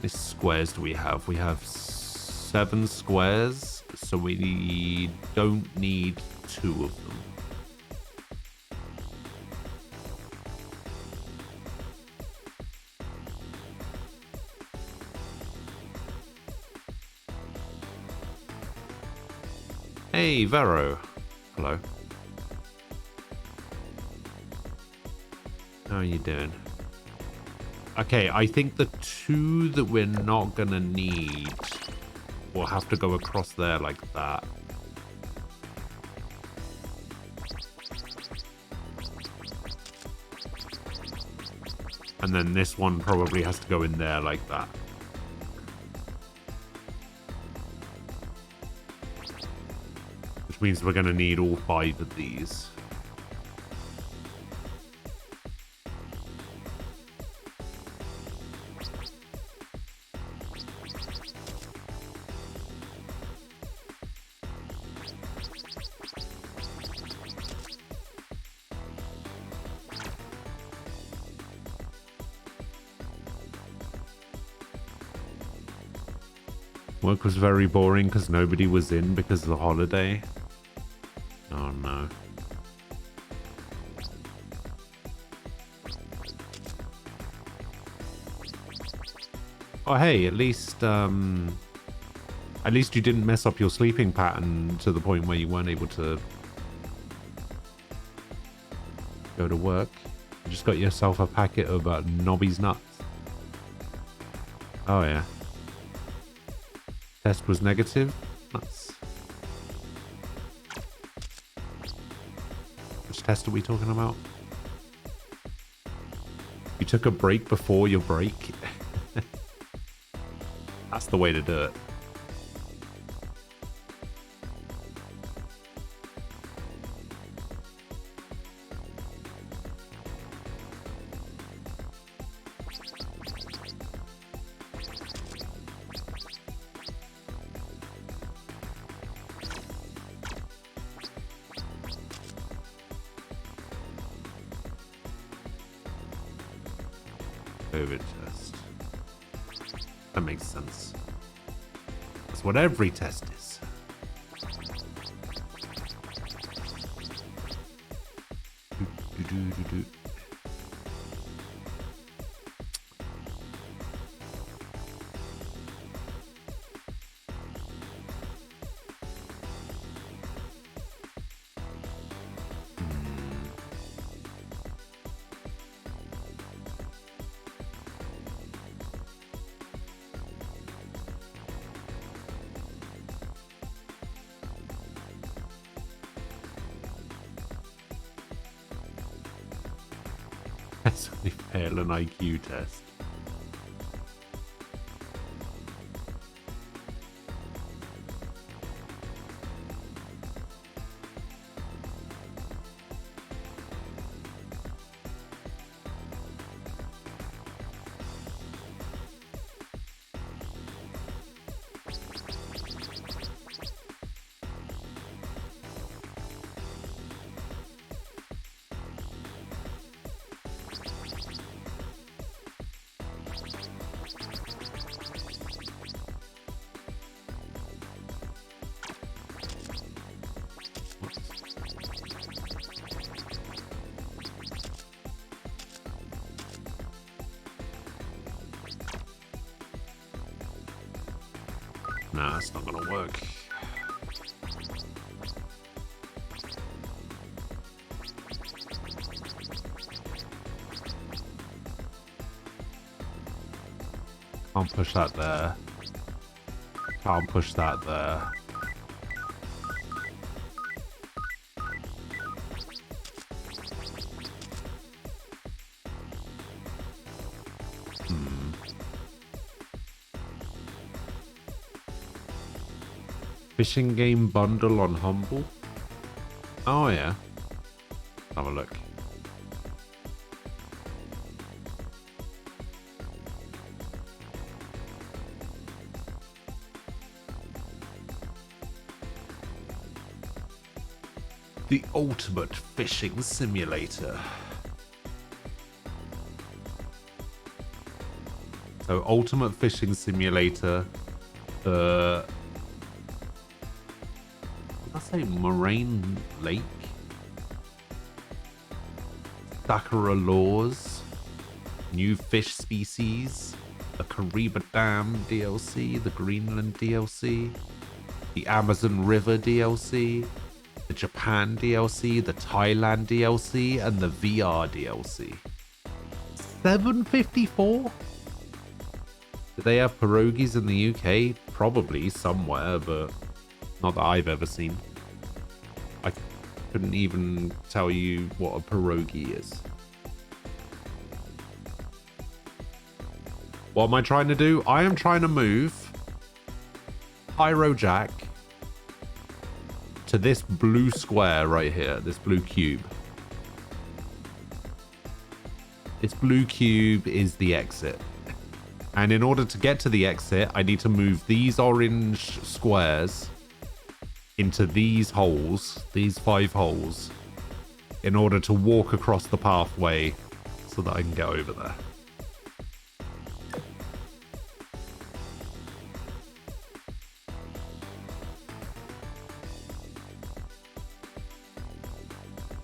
Squares do we have? We have 7 squares, so we don't need 2 of them. Hey, Vero. Hello. How are you doing? Okay, I think the 2 that we're not gonna need will have to go across there like that. And then this one probably has to go in there like that. Which means we're gonna need all 5 of these. Work was very boring because nobody was in because of the holiday. Oh no. Oh, hey, at least you didn't mess up your sleeping pattern to the point where you weren't able to go to work. You just got yourself a packet of Nobby's nuts. Oh, yeah. Test was negative. Nuts. Which test are we talking about? You took a break before your break. That's the way to do it. COVID test. That makes sense. That's what every test is. That's only fail an IQ test. Nah, it's not gonna work. Can't push that there. Can't push that there. Fishing game bundle on Humble? Oh yeah. Have a look. The ultimate fishing simulator. So ultimate fishing simulator. Say Moraine Lake, Sakura Laws, new fish species, the Kariba Dam DLC, the Greenland DLC, the Amazon River DLC, the Japan DLC, the Thailand DLC, and the VR DLC. $7.54? Do they have pierogies in the UK? Probably somewhere, but not that I've ever seen. I couldn't even tell you what a pierogi is. What am I trying to do? I am trying to move Pyro Jack to this blue square right here, this blue cube. This blue cube is the exit. And in order to get to the exit, I need to move these orange squares into these holes, these 5 holes, in order to walk across the pathway so that I can get over there.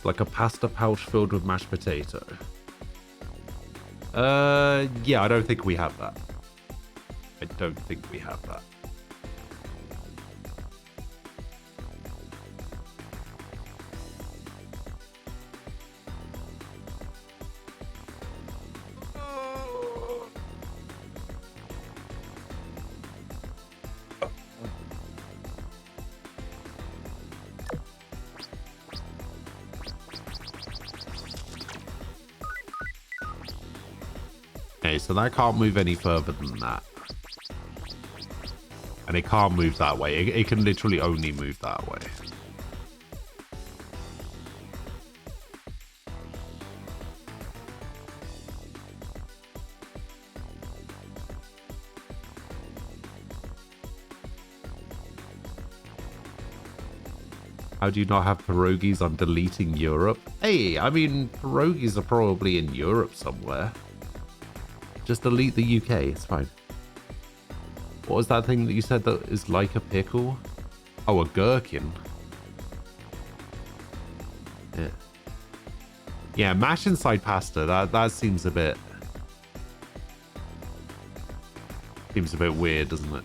Like a pasta pouch filled with mashed potato. Yeah, I don't think we have that. I don't think we have that. Okay, so that can't move any further than that. And it can't move that way. It can literally only move that way. How do you not have pierogies on deleting Europe? Hey, I mean, pierogies are probably in Europe somewhere. Just delete the UK, it's fine. What was that thing that you said that is like a pickle? Oh, a gherkin. Yeah. Yeah, mash inside pasta, that seems a bit... Seems a bit weird, doesn't it?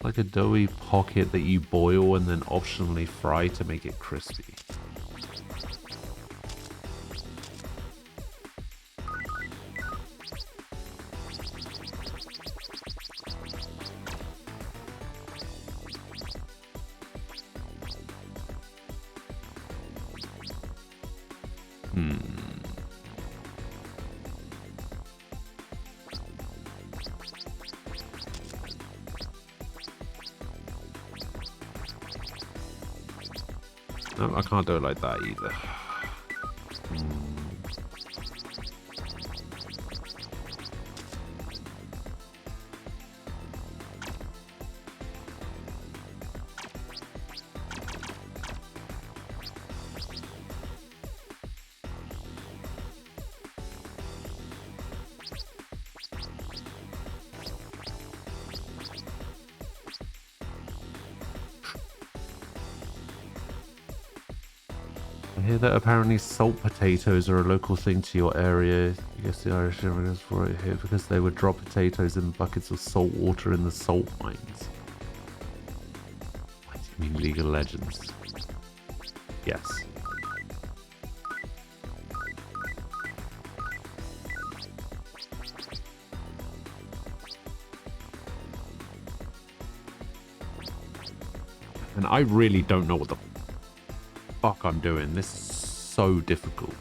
Like a doughy pocket that you boil and then optionally fry to make it crispy. No, I can't do it like that either. I hear that apparently salt potatoes are a local thing to your area. I guess the Irish immigrants brought it here because they would drop potatoes in buckets of salt water in the salt mines. What do you mean, League of Legends? Yes. And I really don't know what the fuck I'm doing. This is so difficult.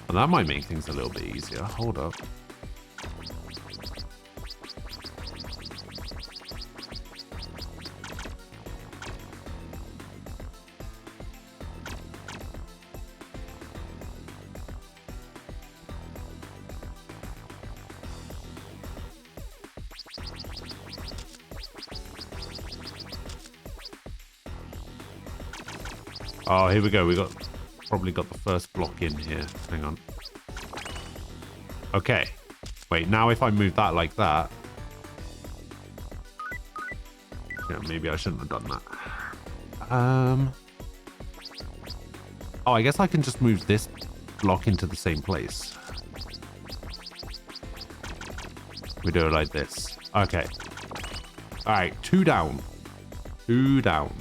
That might make things a little bit easier. Hold up. Oh, here we go. We probably got the first block in here. Hang on. Okay. Wait, now if I move that like that. Yeah, maybe I shouldn't have done that. Oh, I guess I can just move this block into the same place. We do it like this. Okay. All right, 2 down. 2 down.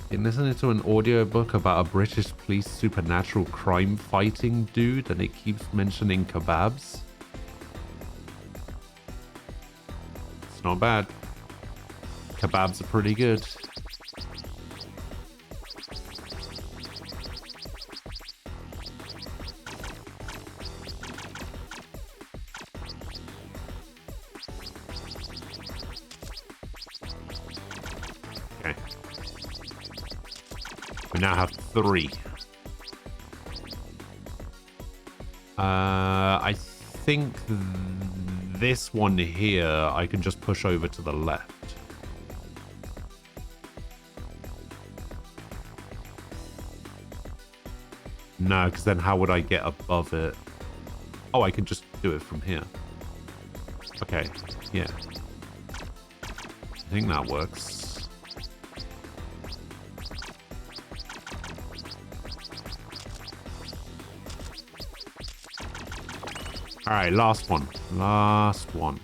Been listening to an audiobook about a British police supernatural crime fighting dude, and it keeps mentioning kebabs. It's not bad. Kebabs are pretty good. Okay. We now have 3. I think this one here I can just push over to the left. No, because then how would I get above it? Oh, I can just do it from here. Okay, yeah. I think that works. All right, last one. Last one.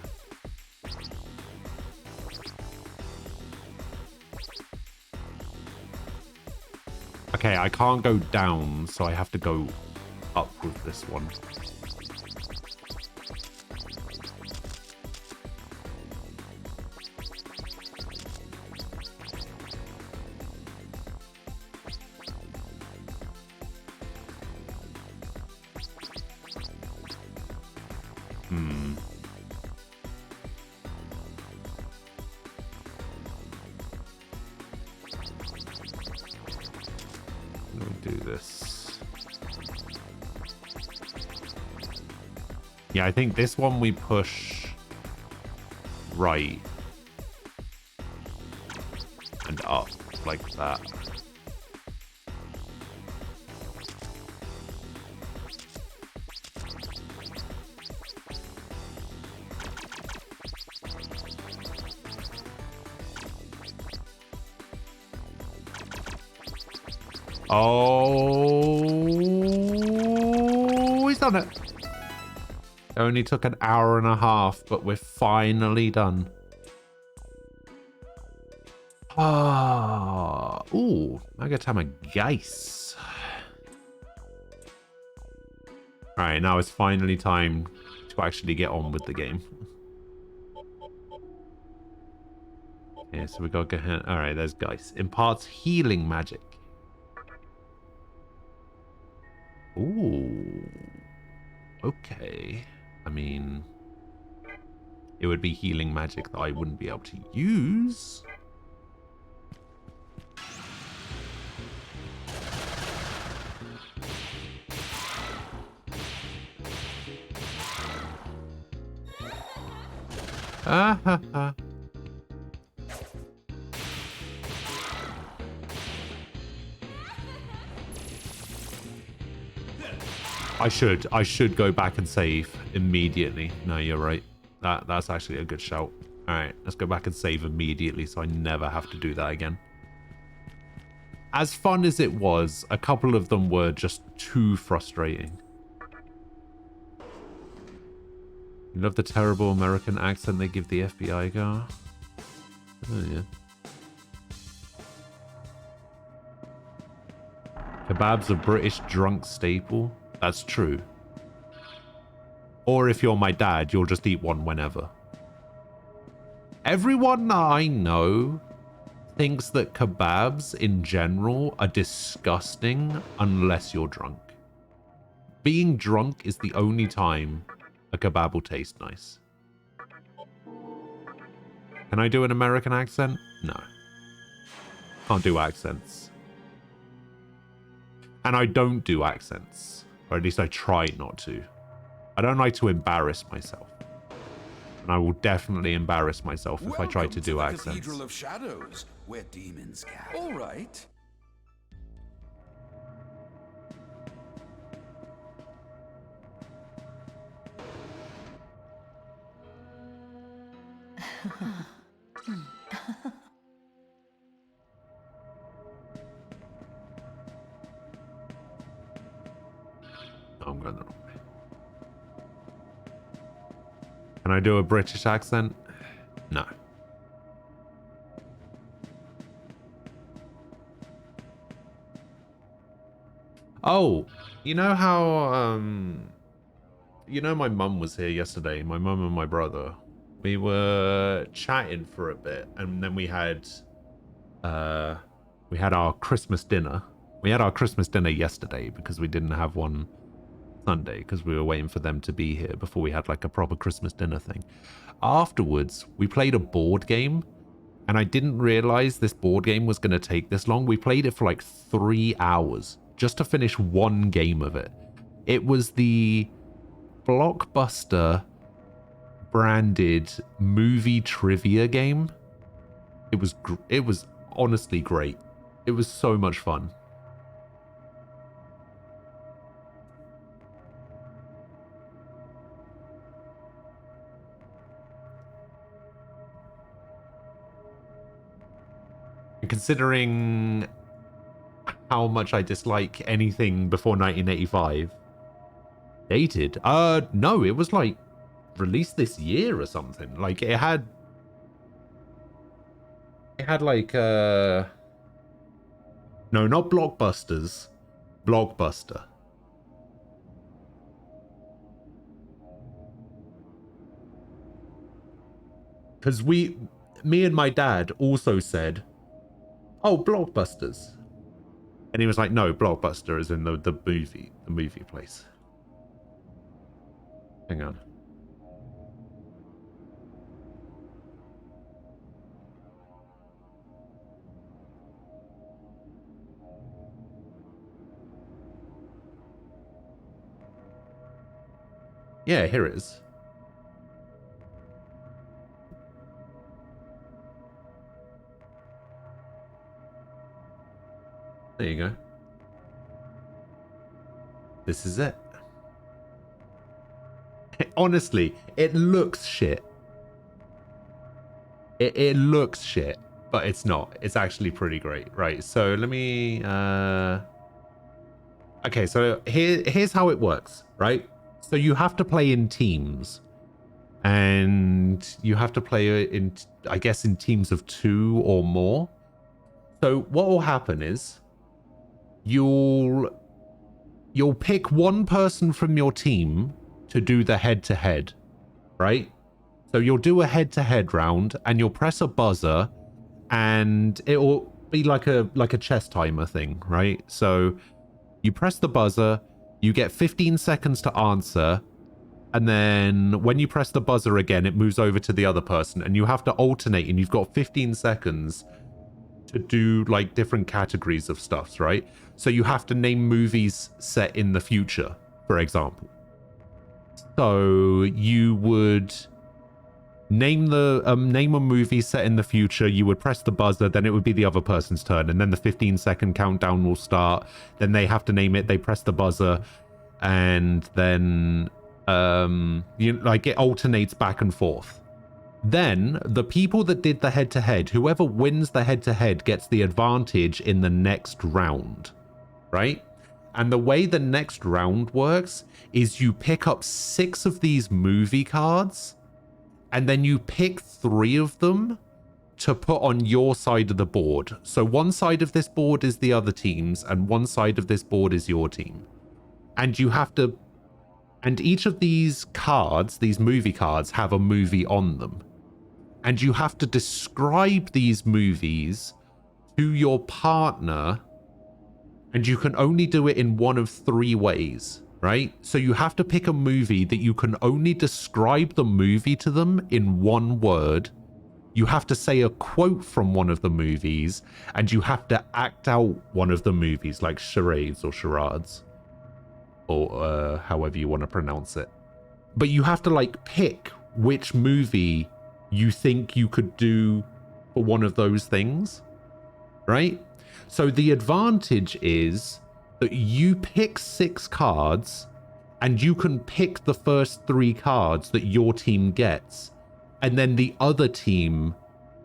Okay, I can't go down, so I have to go up with this one. Yeah, I think this one we push right and up like that. Oh, he's done it. It only took an hour and a half, but we're finally done. Ah, ooh, Magatama Geis. All right, now it's finally time to actually get on with the game. Yeah, so we got to go. All right, there's Geis. Imparts healing magic. Ooh, okay. I mean, it would be healing magic that I wouldn't be able to use. Ah ha ha. I should go back and save immediately. No, you're right. That's actually a good shout. All right, let's go back and save immediately so I never have to do that again. As fun as it was, a couple of them were just too frustrating. You love the terrible American accent they give the FBI guy? Oh, yeah. Kebab's a British drunk staple. That's true. Or if you're my dad, you'll just eat one whenever. Everyone I know thinks that kebabs in general are disgusting unless you're drunk. Being drunk is the only time a kebab will taste nice. Can I do an American accent? No. Can't do accents. And I don't do accents. Or at least I try not to. I don't like to embarrass myself. And I will definitely embarrass myself if I try to do accents. Cathedral of Shadows, where demons gather. All right. I'm going the wrong way. Can I do a British accent? No. Oh, you know how, you know my mum was here yesterday, my mum and my brother. We were chatting for a bit, and then we had our Christmas dinner. We had our Christmas dinner yesterday because we didn't have one Sunday because we were waiting for them to be here before we had like a proper Christmas dinner thing. Afterwards, we played a board game, and I didn't realize this board game was going to take this long. We played it for like 3 hours just to finish one game of it. It was the Blockbuster branded movie trivia game. It was honestly great. It was so much fun. Considering how much I dislike anything before 1985. Dated? No, it was like released this year or something. Like it had like no, not Blockbusters. Blockbuster. Because me and my dad also said, oh, Blockbusters. And he was like, no, Blockbuster is in the movie place. Hang on. Yeah, here it is. There you go. This is it. Honestly, it looks shit. It looks shit, but it's not. It's actually pretty great. Right, so let me... Okay, so here's how it works, right? So you have to play in teams. And you have to play in, I guess, in teams of 2 or more. So what will happen is you'll pick one person from your team to do the head-to-head, right? So you'll do a head-to-head round, and you'll press a buzzer, and it will be like a chess timer thing, right? So you press the buzzer, you get 15 seconds to answer, and then when you press the buzzer again, it moves over to the other person, and you have to alternate, and you've got 15 seconds to do like different categories of stuff, right? So you have to name movies set in the future, for example. So you would name a movie set in the future, you would press the buzzer, then it would be the other person's turn, and then the 15-second countdown will start. Then they have to name it, they press the buzzer, and then it alternates back and forth. Then the people that did the head-to-head, whoever wins the head-to-head gets the advantage in the next round, right? And the way the next round works is you pick up 6 of these movie cards, and then you pick 3 of them to put on your side of the board. So one side of this board is the other team's, and one side of this board is your team. And you have to... And each of these cards, these movie cards, have a movie on them. And you have to describe these movies to your partner, and you can only do it in one of 3 ways, right? So you have to pick a movie that you can only describe the movie to them in 1 word. You have to say a quote from one of the movies, and you have to act out one of the movies, like charades or charades, or however you want to pronounce it. But you have to like pick which movie you think you could do for one of those things, right? So the advantage is that you pick 6 cards, and you can pick the first 3 cards that your team gets. and then the other team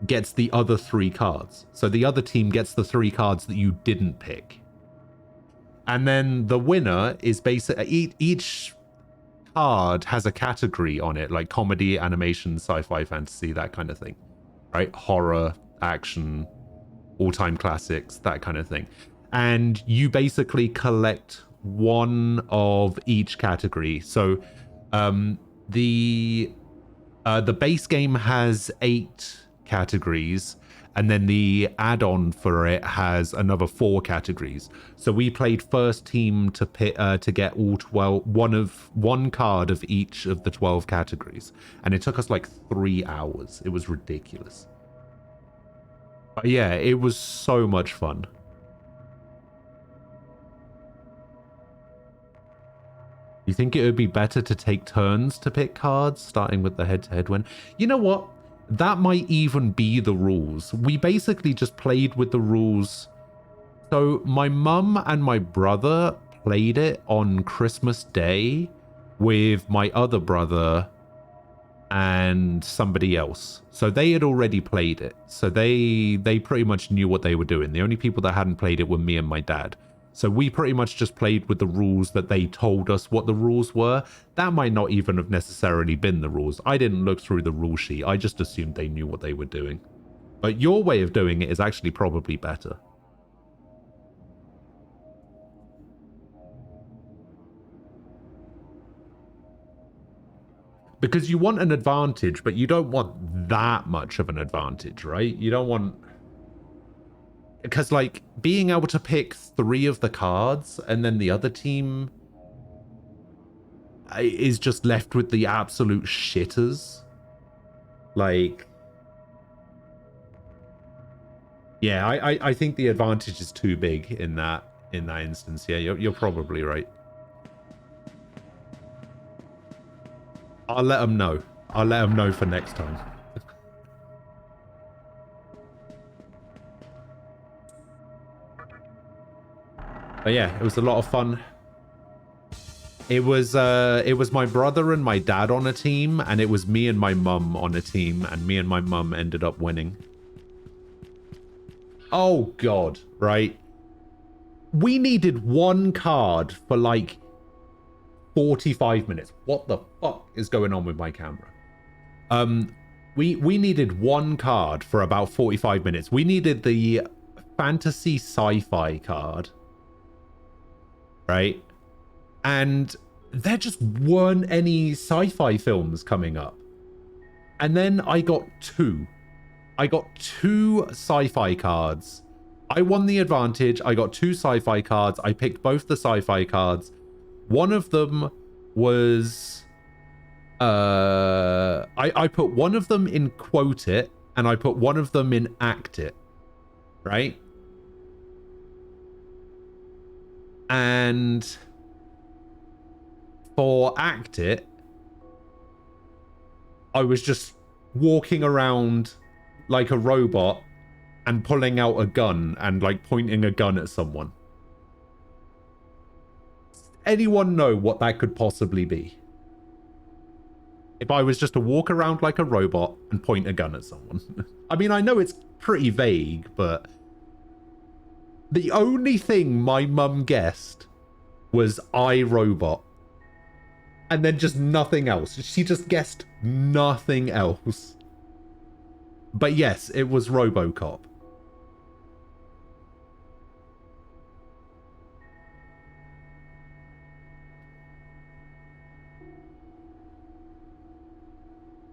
gets the other 3 cards. So the other team gets the 3 cards that you didn't pick. And then the winner is basically each card has a category on it, like comedy, animation, sci-fi, fantasy, that kind of thing, right? Horror, action, all-time classics, that kind of thing. And you basically collect one of each category. So the base game has 8 categories, and then the add-on for it has another 4 categories. So we played first team to get all 12, one card of each of the 12 categories, and it took us like 3 hours. It was ridiculous. But yeah, it was so much fun. You think it would be better to take turns to pick cards, starting with the head-to-head win? You know what? That might even be the rules. We basically just played with the rules. So my mum and my brother played it on Christmas Day with my other brother and somebody else. So they had already played it. So they pretty much knew what they were doing. The only people that hadn't played it were me and my dad. So we pretty much just played with the rules that they told us what the rules were. That might not even have necessarily been the rules. I didn't look through the rule sheet. I just assumed they knew what they were doing. But your way of doing it is actually probably better. Because you want an advantage, but you don't want that much of an advantage, right? You don't want... Because, like, being able to pick 3 of the cards and then the other team is just left with the absolute shitters. Like... Yeah, I think the advantage is too big in that instance. Yeah, you're probably right. I'll let them know. I'll let them know for next time. But yeah, it was a lot of fun. It was my brother and my dad on a team, and it was me and my mum on a team, and me and my mum ended up winning. Oh god, right? We needed 1 card for like 45 minutes. What the fuck is going on with my camera? We needed 1 card for about 45 minutes. We needed the fantasy sci-fi card. Right? And there just weren't any sci-fi films coming up. And then I got 2. I got 2 sci-fi cards. I won the advantage. I got 2 sci-fi cards. I picked both the sci-fi cards. One of them was... I put one of them in quote it, and I put one of them in act it. Right? And for act it, I was just walking around like a robot and pulling out a gun and like pointing a gun at someone. Anyone know what that could possibly be? If I was just to walk around like a robot and point a gun at someone. I mean, I know it's pretty vague, but the only thing my mum guessed was iRobot. And then just nothing else. She just guessed nothing else. But yes, it was RoboCop.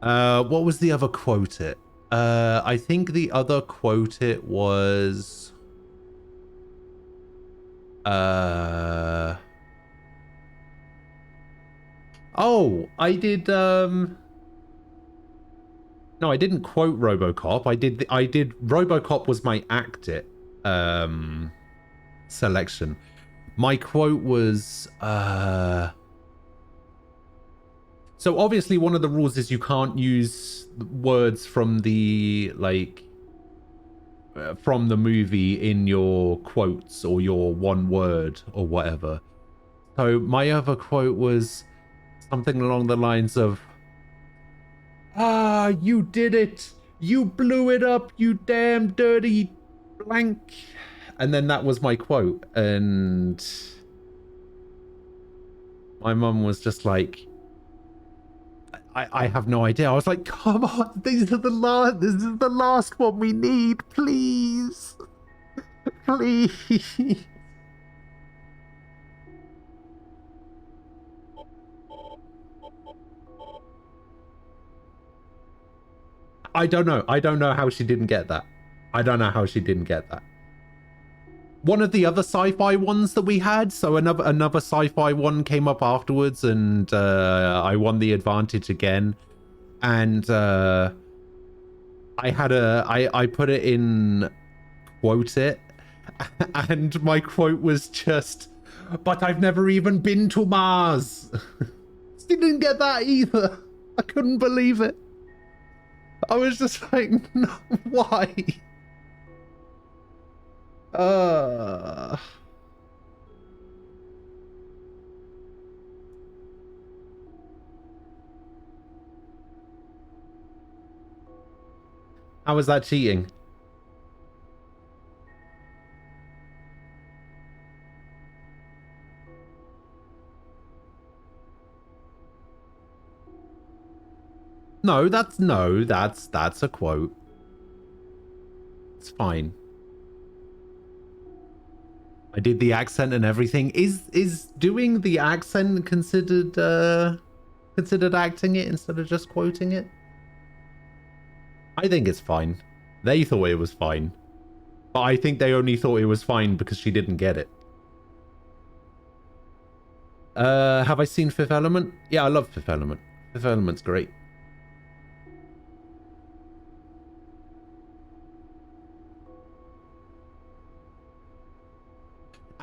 What was the other quote it? I think the other quote it was... Oh, I did, No, I didn't quote RoboCop. I did RoboCop was my act it, selection. My quote was, So obviously one of the rules is you can't use words from the, like, from the movie in your quotes or your one word or whatever. So my other quote was something along the lines of, Ah, you did it. You blew it up, you damn dirty blank. And then that was my quote. And my mum was just like, I have no idea. I was like, come on, this is the last one we need, please. Please. I don't know. I don't know how she didn't get that. I don't know how she didn't get that. One of the other sci-fi ones that we had, so another sci-fi one came up afterwards, and I won the advantage again. And I put it in quote it, and my quote was just, "But I've never even been to Mars." She didn't get that either. I couldn't believe it. I was just like, no, why? How was that cheating? No, that's a quote. It's fine. I did the accent and everything. Is doing the accent considered acting it instead of just quoting it? I think it's fine. They thought it was fine. But I think they only thought it was fine because she didn't get it. Have I seen Fifth Element? Yeah, I love Fifth Element. Fifth Element's great.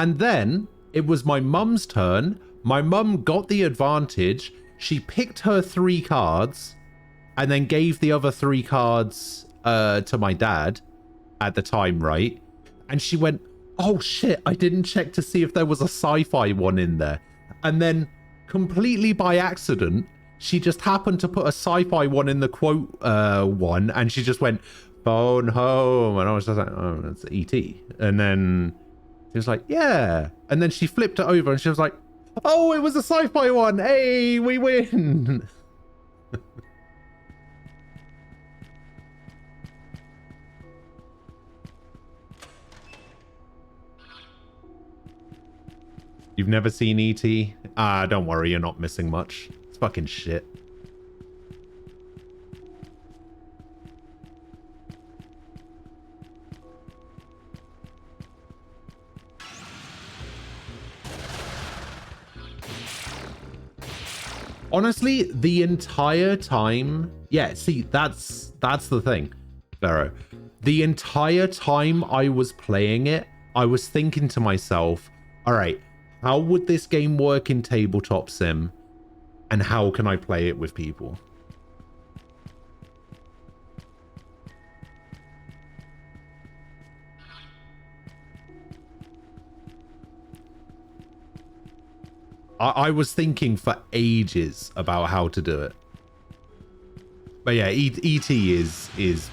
And then it was my mum's turn. My mum got the advantage. She picked her 3 cards and then gave the other 3 cards to my dad at the time, right? And she went, oh shit, I didn't check to see if there was a sci-fi one in there. And then completely by accident, she just happened to put a sci-fi one in the quote one, and she just went, phone home. And I was just like, oh, that's E.T. And then she was like, yeah. And then she flipped it over and she was like, oh, it was a sci-fi one. Hey, we win. You've never seen E.T.? Ah, don't worry, you're not missing much. It's fucking shit. Honestly, the entire time... Yeah, see, that's the thing, Vero. The entire time I was playing it, I was thinking to myself, all right, how would this game work in tabletop sim? And how can I play it with people? I was thinking for ages about how to do it. But yeah, E.T. is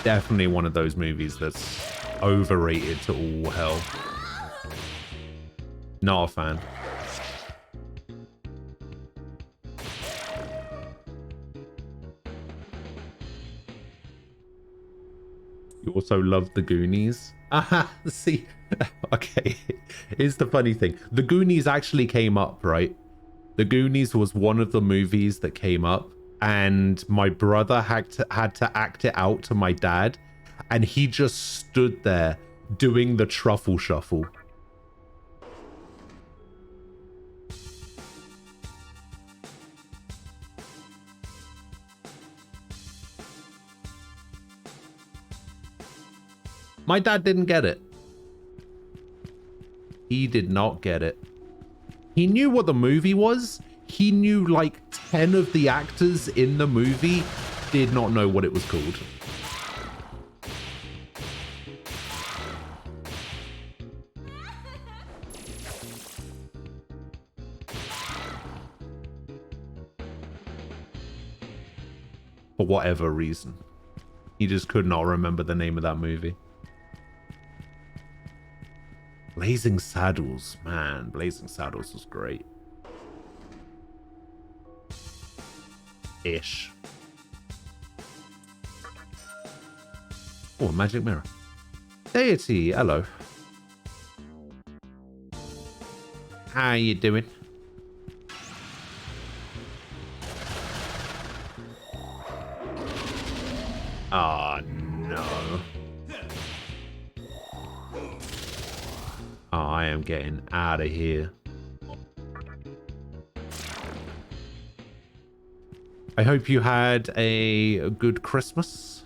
definitely one of those movies that's overrated to all hell. Not a fan. You also love The Goonies? Aha, see, okay, here's the funny thing. The Goonies actually came up, right? The Goonies was one of the movies that came up, and my brother had to act it out to my dad, and he just stood there doing the truffle shuffle. My dad didn't get it. He did not get it. He knew what the movie was. He knew like 10 of the actors in the movie did not know what it was called. For whatever reason. He just could not remember the name of that movie. Blazing Saddles. Man, Blazing Saddles was great. Ish. Oh, a magic mirror. Deity, hello. How you doing? Oh, no. Oh, I am getting out of here. I hope you had a good Christmas.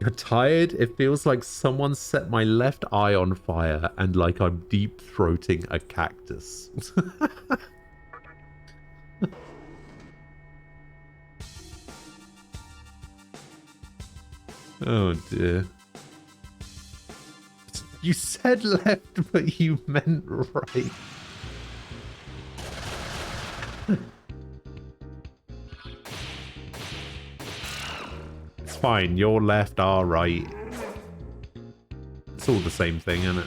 You're tired? It feels like someone set my left eye on fire and like I'm deep-throating a cactus. Oh dear. You said left, but you meant right. It's fine. Your left, our right. It's all the same thing, isn't it?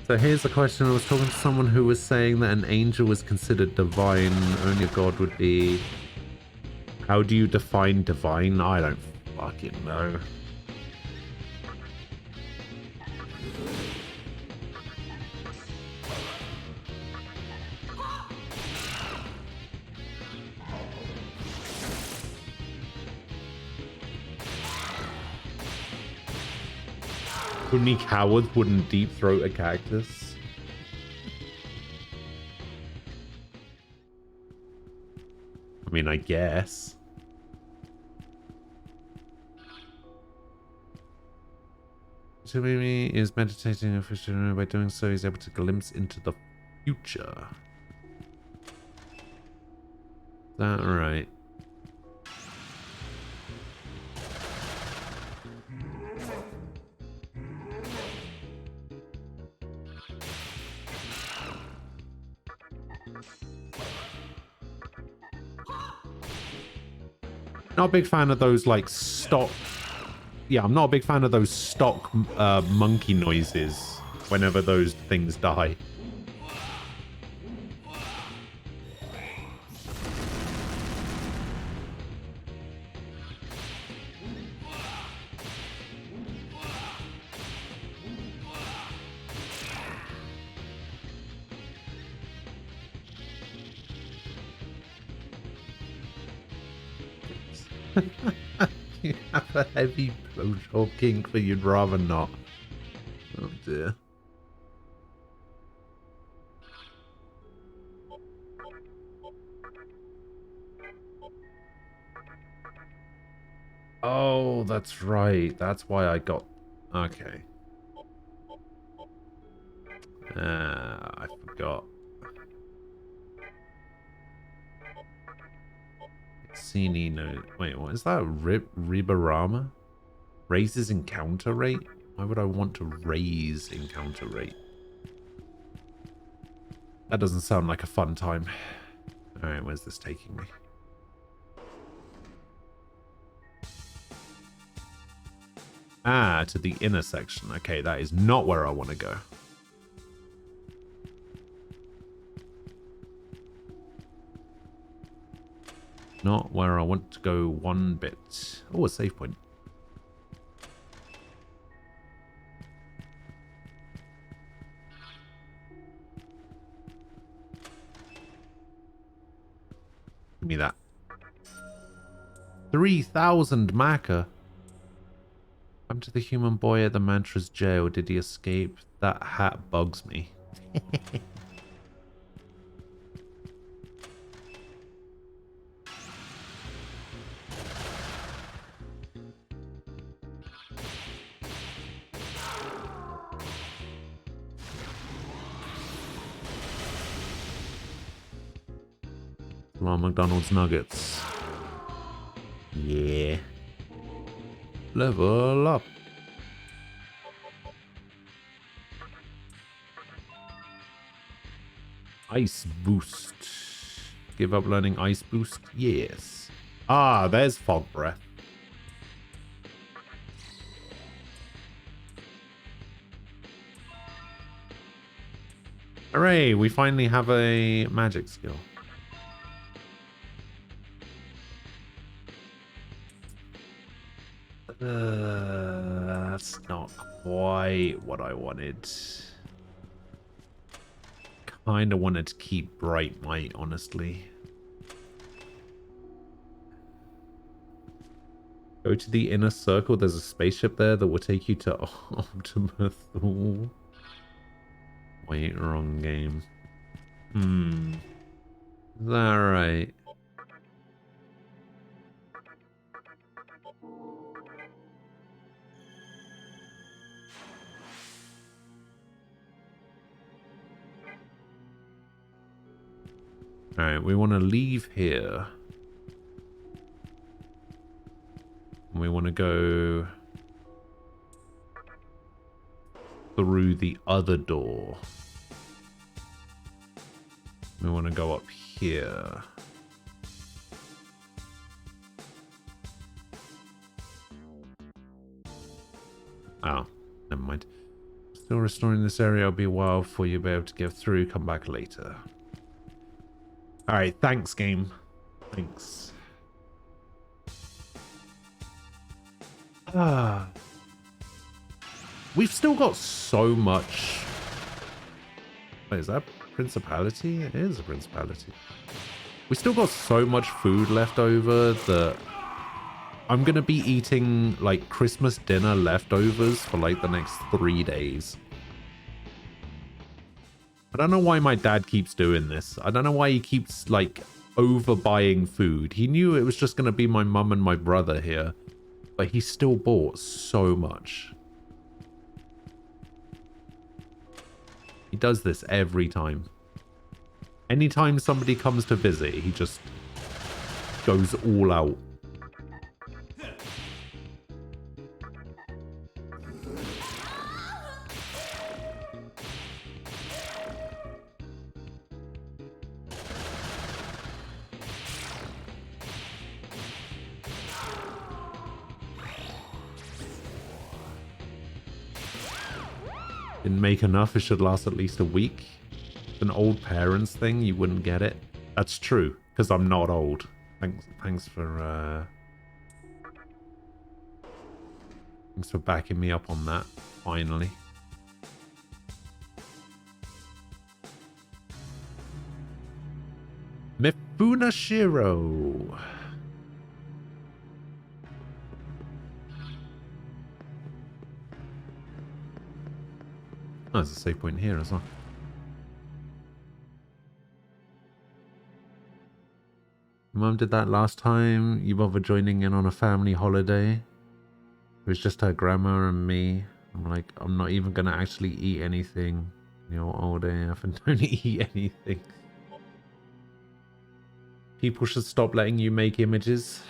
So here's the question. I was talking to someone who was saying that an angel was considered divine. Only a god would be. How do you define divine? I don't fucking know. Only cowards wouldn't deep throat a cactus. I mean, I guess. Megami is meditating officially. By doing so, he's able to glimpse into the future. Is that right? Not a big fan of those, like, stock... Yeah, I'm not a big fan of those stock monkey noises whenever those things die. You have a heavy blowjob kink, but you'd rather not. Oh dear. Oh, that's right. That's why I got... Okay. I forgot. Cini no. Wait, what is that? Ribarama? Raises encounter rate? Why would I want to raise encounter rate? That doesn't sound like a fun time. Alright, where's this taking me? Ah, to the inner section. Okay, that is not where I want to go. Not where I want to go one bit. Oh, a save point. Give me that. 3,000 Maka. Come to the human boy at the Mantra's jail. Did he escape? That hat bugs me. Come on, McDonald's nuggets. Yeah. Level up. Ice boost. Give up learning ice boost? Yes. Ah, there's fog breath. Hooray, we finally have a magic skill. That's not quite what I wanted. Kinda wanted to keep Bright Might, honestly. Go to the inner circle. There's a spaceship there that will take you to Optima Thor. Wait, wrong game. Is that right? Alright, we want to leave here. We want to go through the other door. We want to go up here. Oh, never mind. Still restoring this area. It'll be a while before you'll be able to get through. Come back later. Alright, thanks, game. Thanks. We've still got so much. Wait, is that principality? It is a principality. We still got so much food left over that I'm gonna be eating like Christmas dinner leftovers for like the next 3 days. I don't know why my dad keeps doing this. I don't know why he keeps like overbuying food. He knew it was just gonna be my mum and my brother here, but he still bought so much. He does this every time. Anytime somebody comes to visit, he just goes all out. Didn't make enough, it should last at least a week. An old parents thing, you wouldn't get it. That's true, because I'm not old. Thanks for backing me up on that, finally. Mifuna Shiro. Oh, there's a save point here as well. Mum did that last time. You bothered joining in on a family holiday. It was just her grandma and me. I'm like, I'm not even going to actually eat anything. You're old AF and don't eat anything. People should stop letting you make images.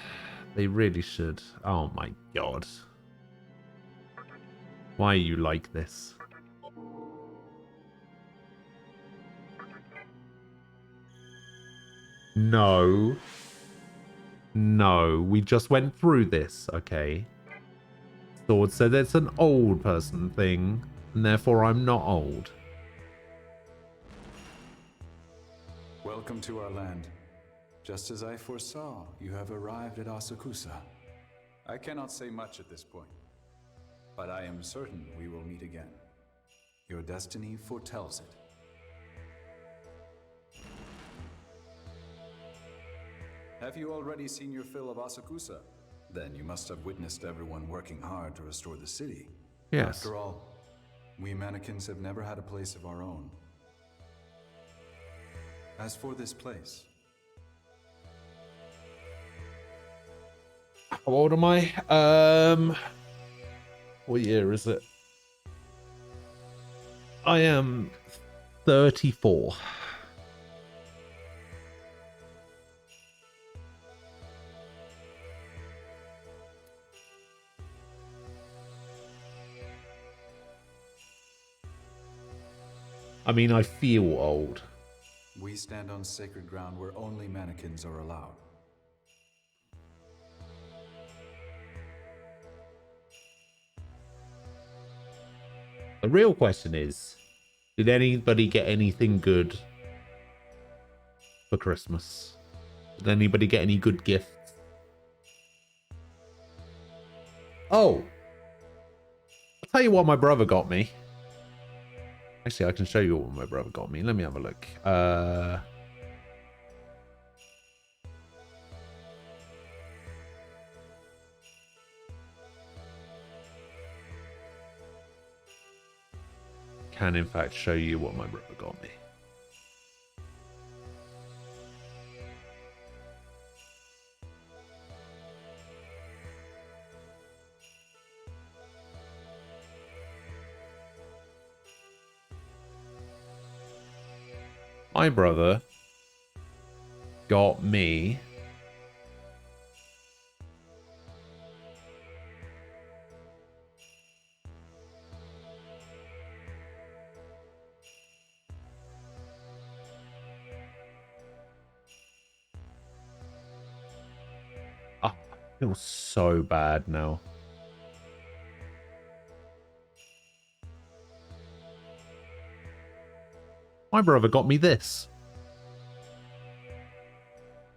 They really should. Oh my god. Why are you like this? No. No, we just went through this, okay? Sword said it's an old person thing, and therefore I'm not old. Welcome to our land. Just as I foresaw, you have arrived at Asakusa. I cannot say much at this point, but I am certain we will meet again. Your destiny foretells it. Have you already seen your fill of Asakusa? Then you must have witnessed everyone working hard to restore the city. Yes. After all, we mannequins have never had a place of our own. As for this place... How old am I? What year is it? I am 34. I mean, I feel old. We stand on sacred ground where only mannequins are allowed. The real question is, did anybody get anything good for Christmas? Did anybody get any good gifts? Oh, I'll tell you what my brother got me. Actually, I can show you what my brother got me. Let me have a look. Can in fact show you what my brother got me. My brother got me I feel so bad now. My brother got me this.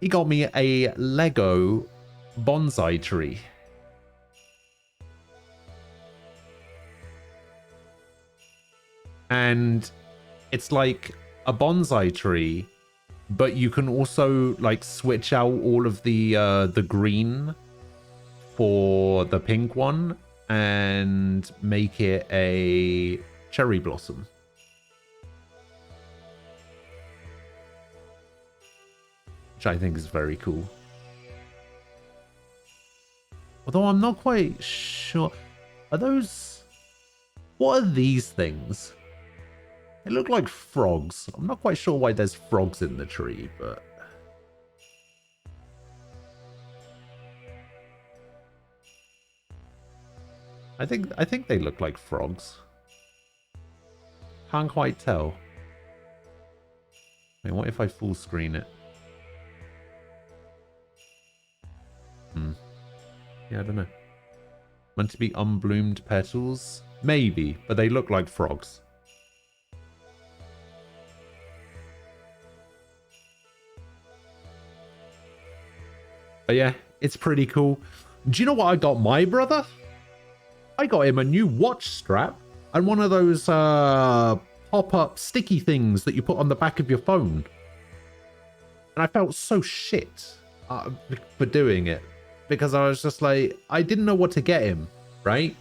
He got me a Lego bonsai tree. And it's like a bonsai tree, but you can also like switch out all of the green for the pink one and make it a cherry blossom. Which I think is very cool. Although I'm not quite sure. Are those... What are these things? They look like frogs. I'm not quite sure why there's frogs in the tree, but... I think they look like frogs. Can't quite tell. I mean, what if I full screen it? Yeah, I don't know. Meant to be unbloomed petals? Maybe, but they look like frogs. But yeah, it's pretty cool. Do you know what I got my brother? I got him a new watch strap and one of those pop-up sticky things that you put on the back of your phone. And I felt so shit for doing it. Because I was just like, I didn't know what to get him, right?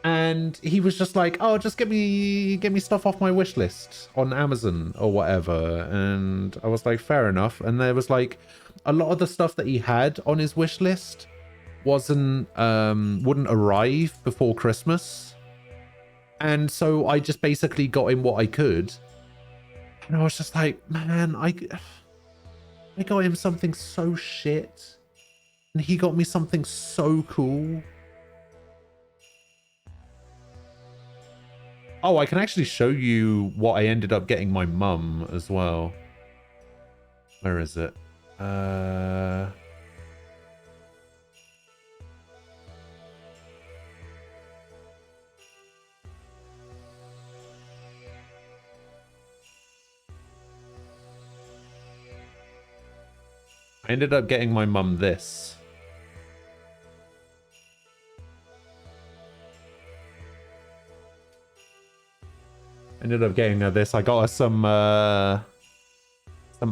And he was just like, oh, just get me stuff off my wish list on Amazon or whatever. And I was like, fair enough. And there was like a lot of the stuff that he had on his wish list wouldn't arrive before Christmas. And so I just basically got him what I could. And I was just like, man, I got him something so shit. And he got me something so cool. Oh, I can actually show you what I ended up getting my mum as well. Where is it? I ended up getting my mum this. Ended up getting her this. I got her some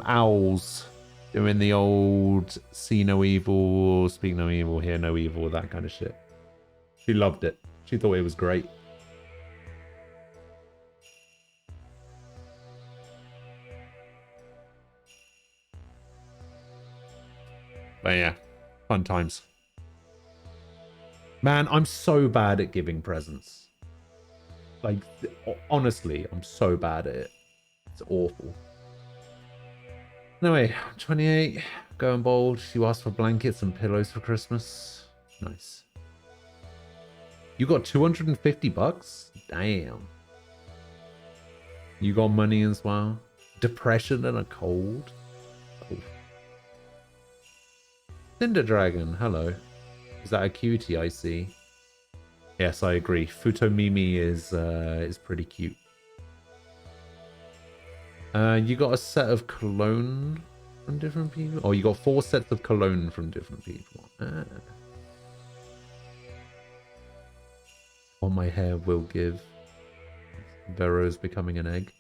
owls doing the old see no evil, speak no evil, hear no evil, that kind of shit. She loved it. She thought it was great. But yeah, fun times. Man, I'm so bad at giving presents. Like, honestly, I'm so bad at it. It's awful. Anyway, 28, going bold. You asked for blankets and pillows for Christmas. Nice. You got 250 bucks? Damn. You got money as well? Depression and a cold? Oh. Cinder Dragon, hello. Is that a cutie I see? Yes, I agree. Futomimi is pretty cute. You got a set of cologne from different people? Oh, you got 4 sets of cologne from different people. What my hair will give. Vero's becoming an egg.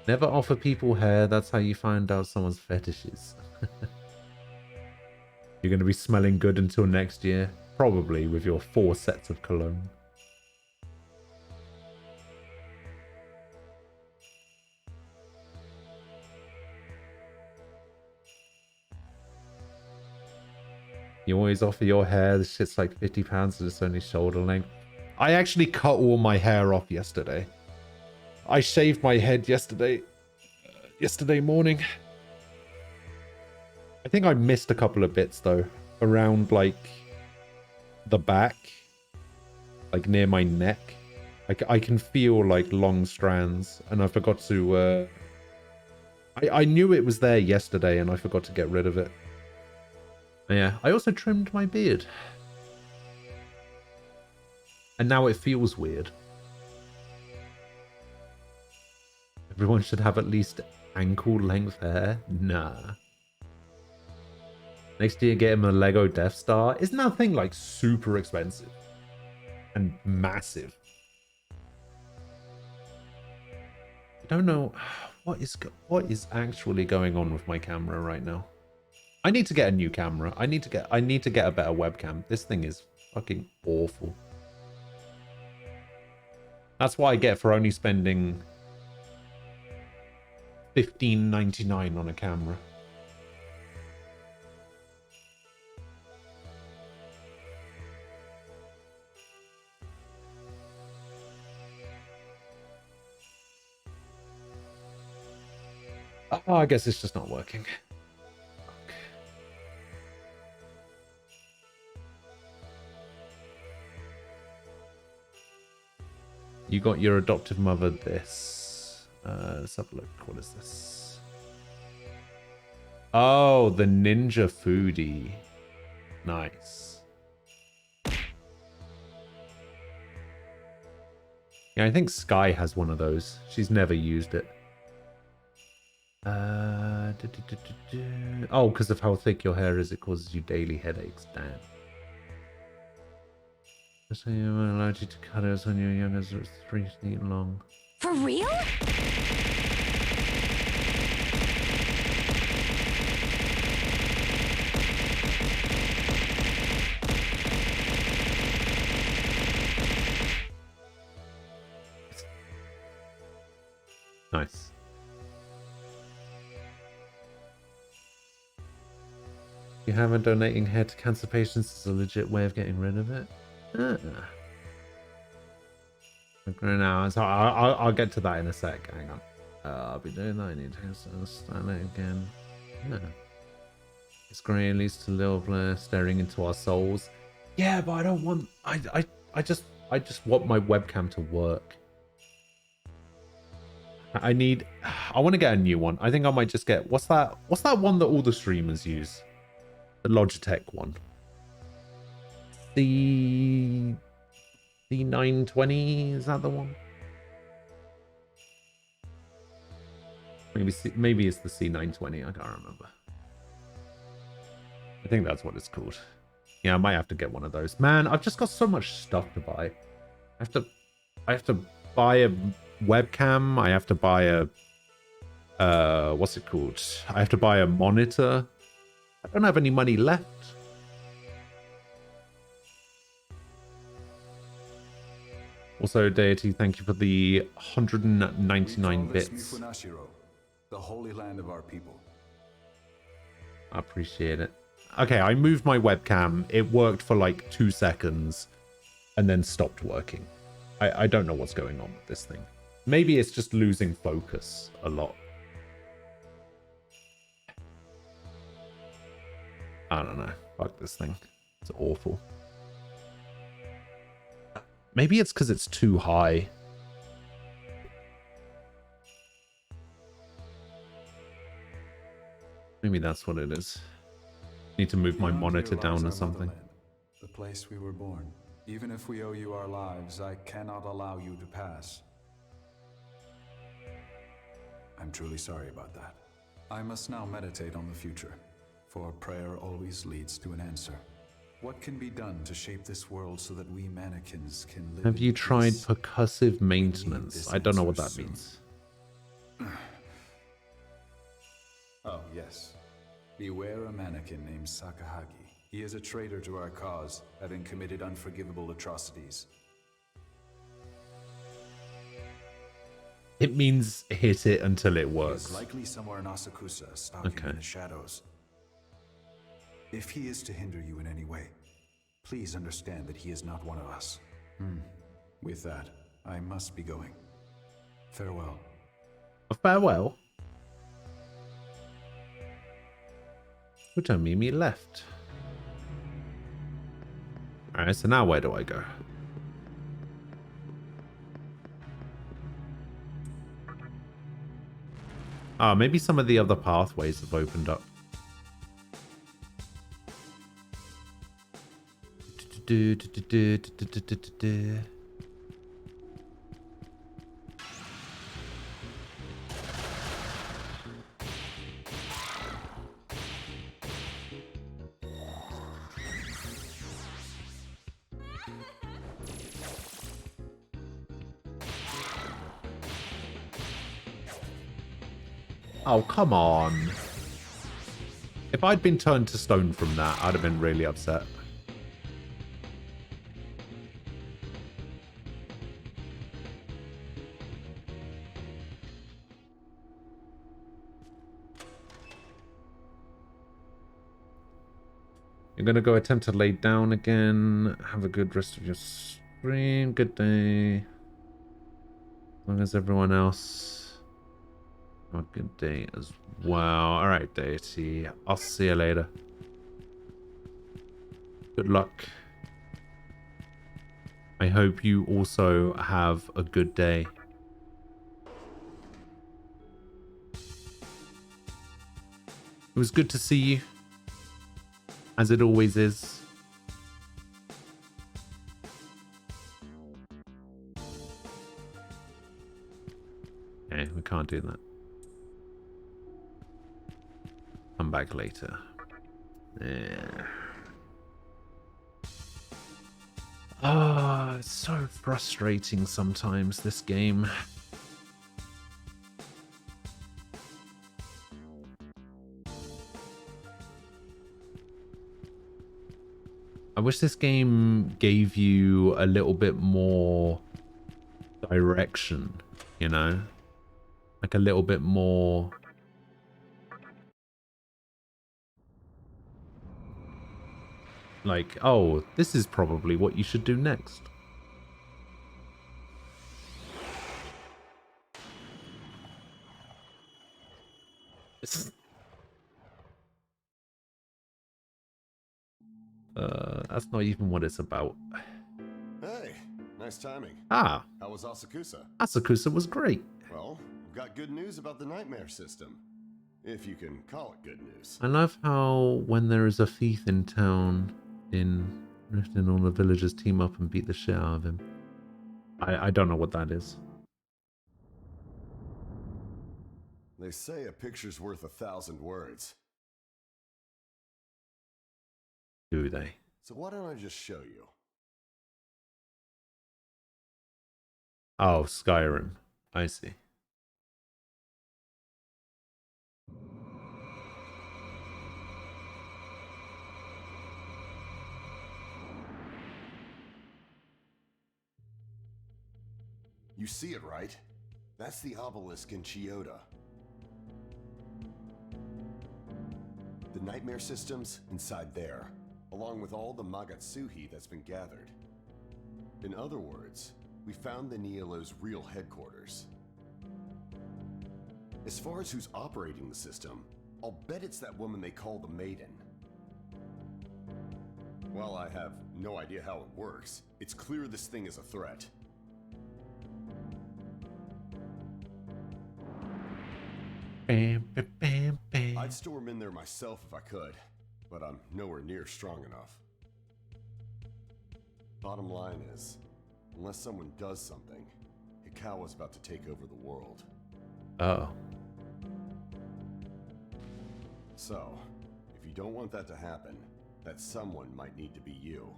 Never offer people hair. That's how you find out someone's fetishes. You're going to be smelling good until next year. Probably with your 4 sets of cologne. You always offer your hair. This shit's like £50 and it's only shoulder length. I actually cut all my hair off yesterday. I shaved my head yesterday morning. I think I missed a couple of bits though. Around like the back. Like near my neck. I can feel like long strands. And I forgot to... I knew it was there yesterday and I forgot to get rid of it. Yeah, I also trimmed my beard. And now it feels weird. Everyone should have at least ankle-length hair? Nah. Next year, get him a Lego Death Star. Isn't that thing, like, super expensive? And massive. I don't know... What is actually going on with my camera right now? I need to get a new camera. I need to get a better webcam. This thing is fucking awful. That's what I get for only spending $15.99 on a camera. Oh, I guess it's just not working. You got your adoptive mother this. Let's have a look. What is this? Oh, the Ninja Foodie. Nice. Yeah, I think Sky has one of those. She's never used it. Oh, because of how thick your hair is, it causes you daily headaches. Damn. So you were allowed you to cut it when you were young as it was 3 feet long. For real? Nice. You haven't donating hair to cancer patients is a legit way of getting rid of it. Now, so I'll get to that in a sec. Hang on. I'll be doing that. I need to start it again. Yeah. It's great, at least a little blur staring into our souls. Yeah, but I don't want. I just want my webcam to work. I want to get a new one. I think I might just get. What's that one that all the streamers use? The Logitech one. The C920, is that the one? Maybe it's the C920, I can't remember. I think that's what it's called. Yeah, I might have to get one of those. Man, I've just got so much stuff to buy. I have to buy a webcam, I have to buy a what's it called? I have to buy a monitor. I don't have any money left. Also, Deity, thank you for the 199 bits. The holy land of our people. I appreciate it. Okay, I moved my webcam. It worked for like 2 seconds and then stopped working. I don't know what's going on with this thing. Maybe it's just losing focus a lot. I don't know. Fuck this thing. It's awful. Maybe it's because it's too high. Maybe that's what it is. Need to move my Beyond monitor here down lies or our something. motherland, the place we were born. Even if we owe you our lives, I cannot allow you to pass. I'm truly sorry about that. I must now meditate on the future, for prayer always leads to an answer. What can be done to shape this world so that we mannequins can live Have in you tried peace? percussive We need maintenance? this I don't know what answer that soon. means. Oh, yes. Beware a mannequin named Sakahagi. He is a traitor to our cause, having committed unforgivable atrocities. It means hit it until it He works. is likely somewhere in Asakusa, stalking in the shadows. If he is to hinder you in any way, please understand that he is not one of us. With that, I must be going. Farewell. A farewell? What time Mimi left? Alright, so now where do I go? Ah, maybe some of the other pathways have opened up. Oh, come on. If I'd been turned to stone from that, I'd have been really upset. You're going to go attempt to lay down again. Have a good rest of your stream. Good day. As long as everyone else. Have a good day as well. Alright, Deity. I'll see you later. Good luck. I hope you also have a good day. It was good to see you. As it always is. Okay, we can't do that. Come back later. Yeah. Ah, it's so frustrating sometimes, this game. I wish this game gave you a little bit more direction, you know? Like a little bit more... Like, oh, this is probably what you should do next. That's not even what it's about. Hey, nice timing. Ah, How was Asakusa? Asakusa was great. Well, we've got good news about the nightmare system. If you can call it good news. I love how when there is a thief in town, often all the villagers team up and beat the shit out of him. I don't know what that is. They say a picture's worth 1,000 words. Do they? So why don't I just show you? Oh, Skyrim. I see. You see it, right? That's the obelisk in Chiyoda. The nightmare system's inside there, along with all the Magatsuhi that's been gathered. In other words, we found the Nihilo's real headquarters. As far as who's operating the system, I'll bet it's that woman they call the Maiden. While I have no idea how it works, it's clear this thing is a threat. Bam, bam, bam, bam. I I'd storm in there myself if I could, but I'm nowhere near strong enough. Bottom line is, unless someone does something, Hikawa's about to take over the world. Oh. So, if you don't want that to happen, that someone might need to be you.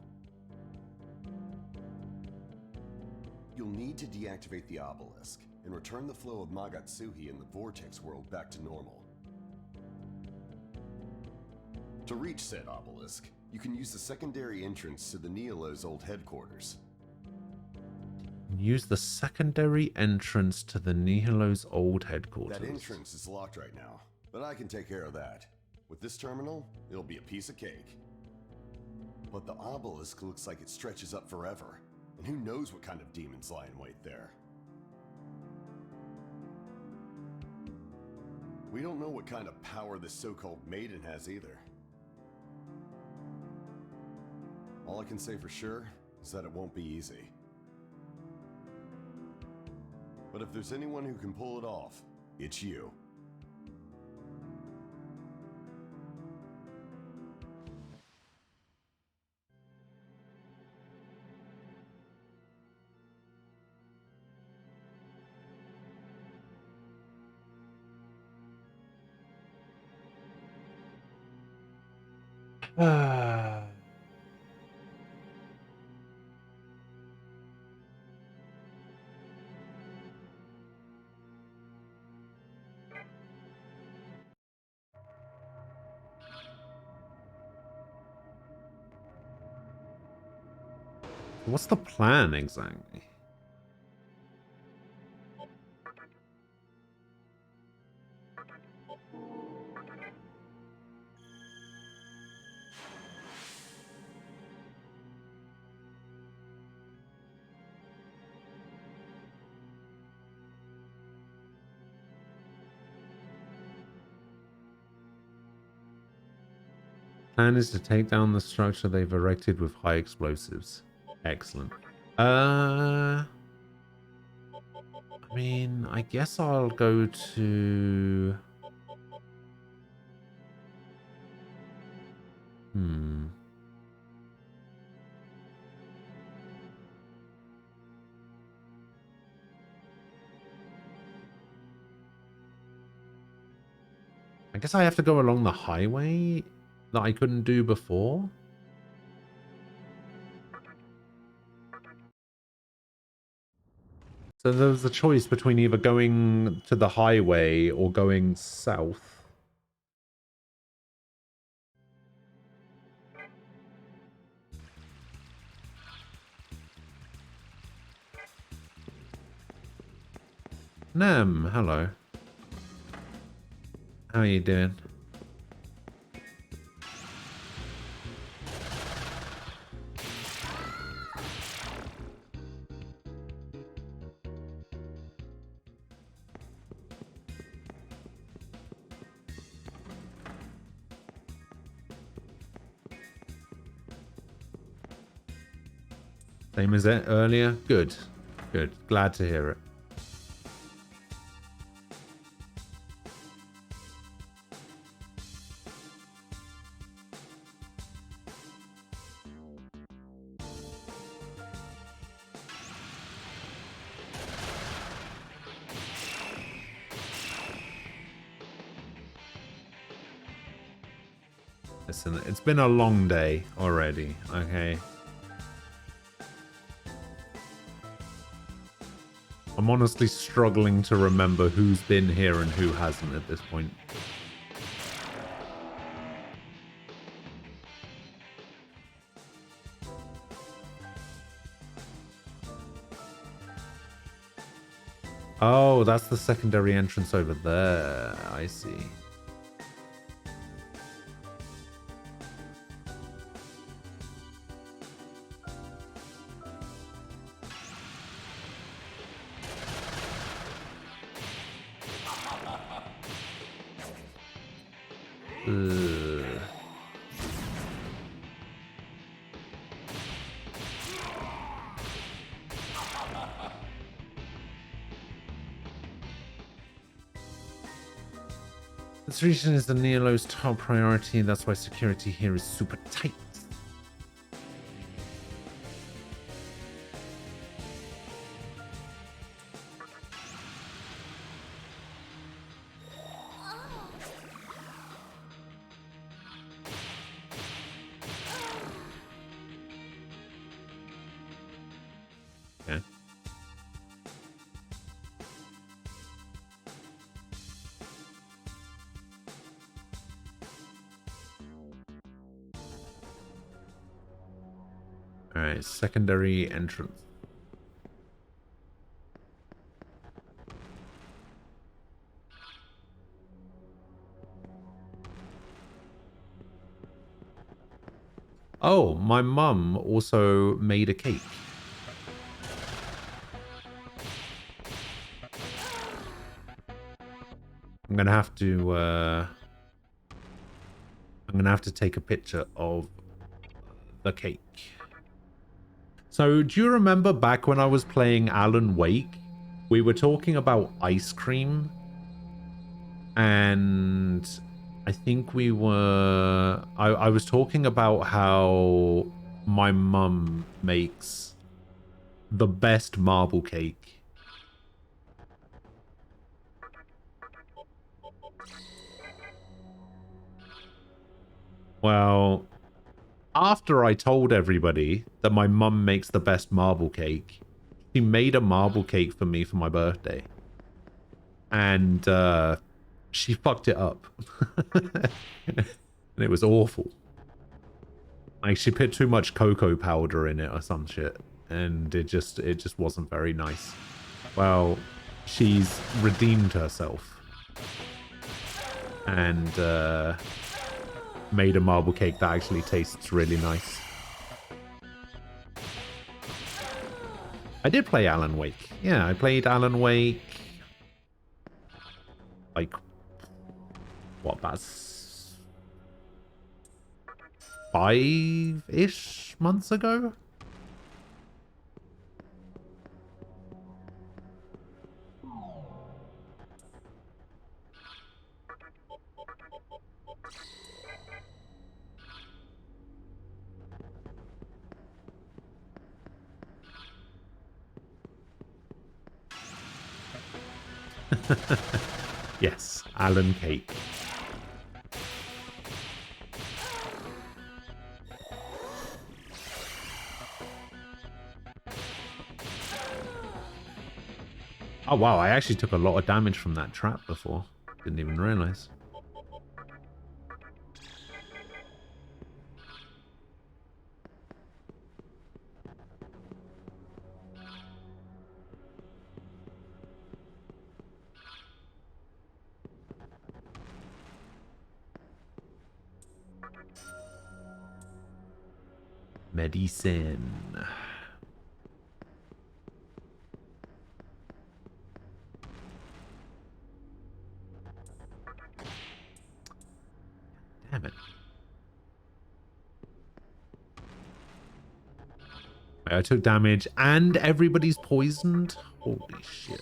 You'll need to deactivate the obelisk and return the flow of Magatsuhi in the Vortex world back to normal. To reach said obelisk, you can use the secondary entrance to the Nihilo's old headquarters. Use the secondary entrance to the Nihilo's old headquarters. That entrance is locked right now, but I can take care of that. With this terminal, it'll be a piece of cake. But the obelisk looks like it stretches up forever, and who knows what kind of demons lie in wait there. We don't know what kind of power this so-called maiden has either. All I can say for sure is that it won't be easy. But if there's anyone who can pull it off, it's you. What's the plan exactly? Plan is to take down the structure they've erected with high explosives. Excellent. I mean, I guess I'll go to... I guess I have to go along the highway that I couldn't do before. So there was a choice between either going to the highway or going south. Nem, hello. How are you doing? Same as it earlier? Good. Good. Glad to hear it. Listen, it's been a long day already, okay? I'm honestly struggling to remember who's been here and who hasn't at this point. Oh, that's the secondary entrance over there. I see. This region is the Neolo's top priority, that's why security here is super tight. Okay. Alright, secondary entrance. Oh, my mum also made a cake. I'm gonna have to take a picture of the cake. So, do you remember back when I was playing Alan Wake? We were talking about ice cream. And I think we were... I was talking about how my mum makes the best marble cake. Well, after I told everybody that my mum makes the best marble cake, she made a marble cake for me for my birthday. And she fucked it up. And it was awful. Like, she put too much cocoa powder in it or some shit. And it just wasn't very nice. Well, she's redeemed herself. And made a marble cake that actually tastes really nice. I did play Alan Wake. Yeah, I played Alan Wake. Like, what, that's 5-ish months ago? Yes, Alan Cake. Oh wow, I actually took a lot of damage from that trap before. Didn't even realize. Medicine. Damn it. I took damage and everybody's poisoned? Holy shit.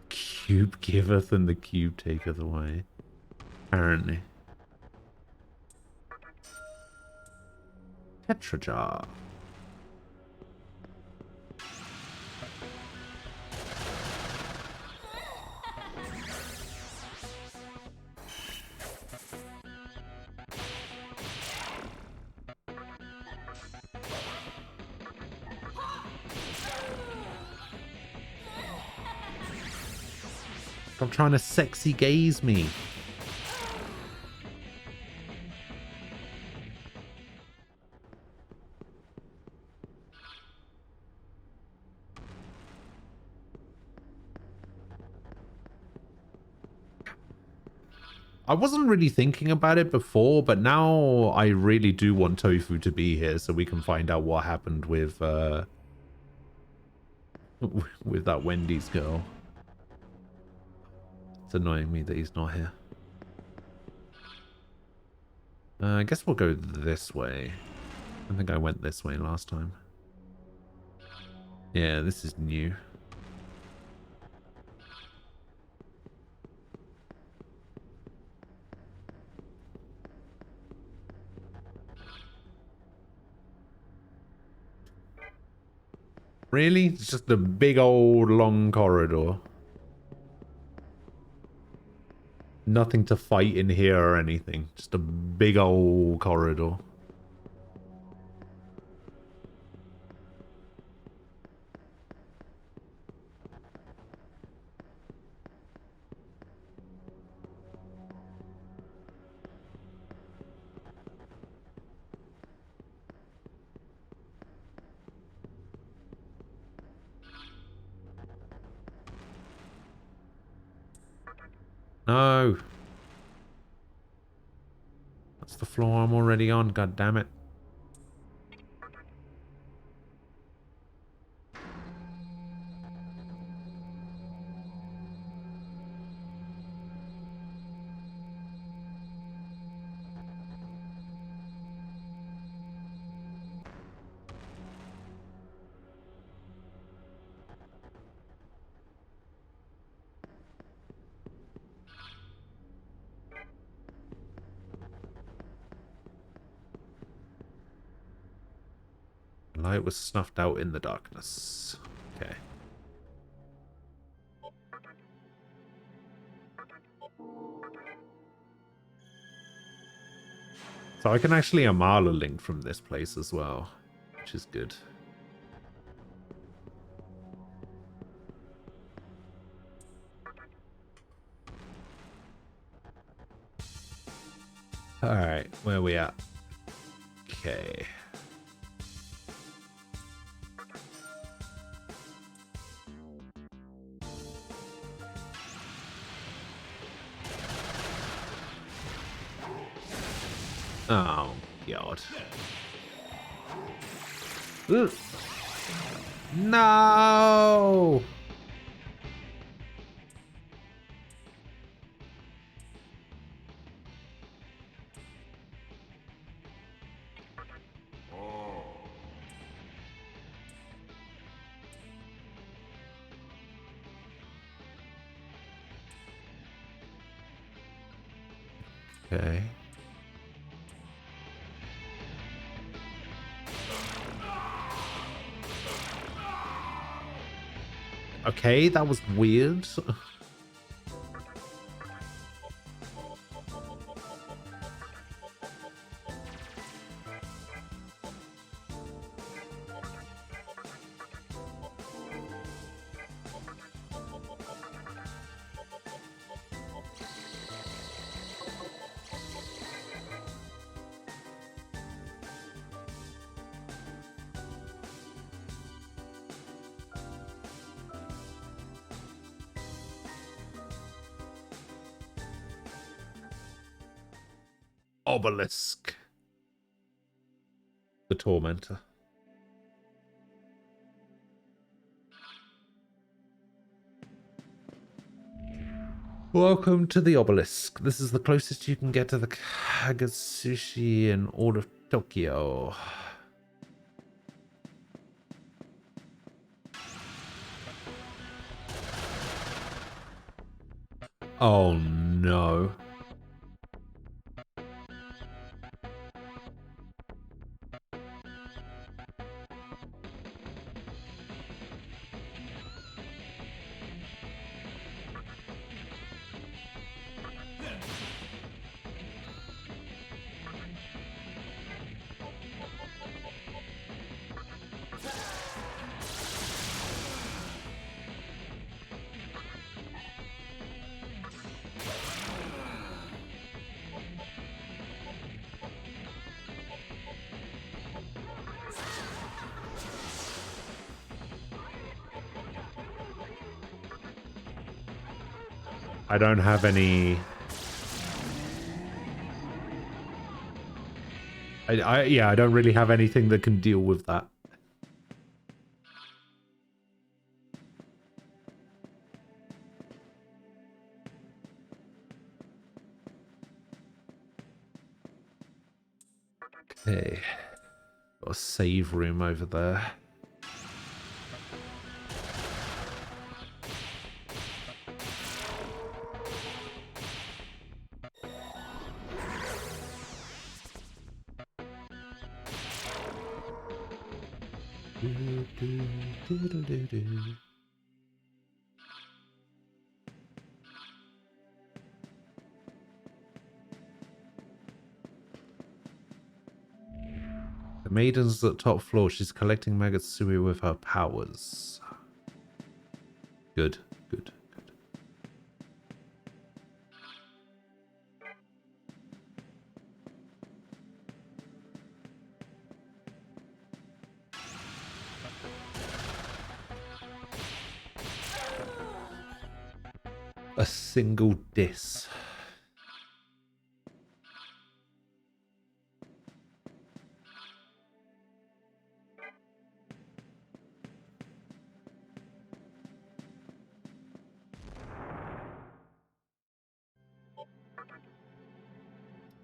Cube giveth and the cube taketh away. Apparently. Tetrajar. Stop trying to sexy gaze me. I wasn't really thinking about it before, but now I really do want Tofu to be here so we can find out what happened with that Wendy's girl. It's annoying me that he's not here. I guess we'll go this way. I think I went this way last time. Yeah, this is new. Really? It's just a big old long corridor. Nothing to fight in here or anything. Just a big old corridor. No. That's the floor I'm already on, god damn it. Light was snuffed out in the darkness. Okay. So I can actually Amala link from this place as well, which is good. Alright, where are we at? Okay. Oh, God. Ugh. No! Okay. Okay, that was weird. Obelisk. The Tormentor. Welcome to the Obelisk. This is the closest you can get to the Kagasushi in all of Tokyo. Oh no. I don't have any Yeah, I don't really have anything that can deal with that. Okay. Got a save room over there. The maiden's at top floor. She's collecting Magatsui with her powers. Good, good, good. A single diss.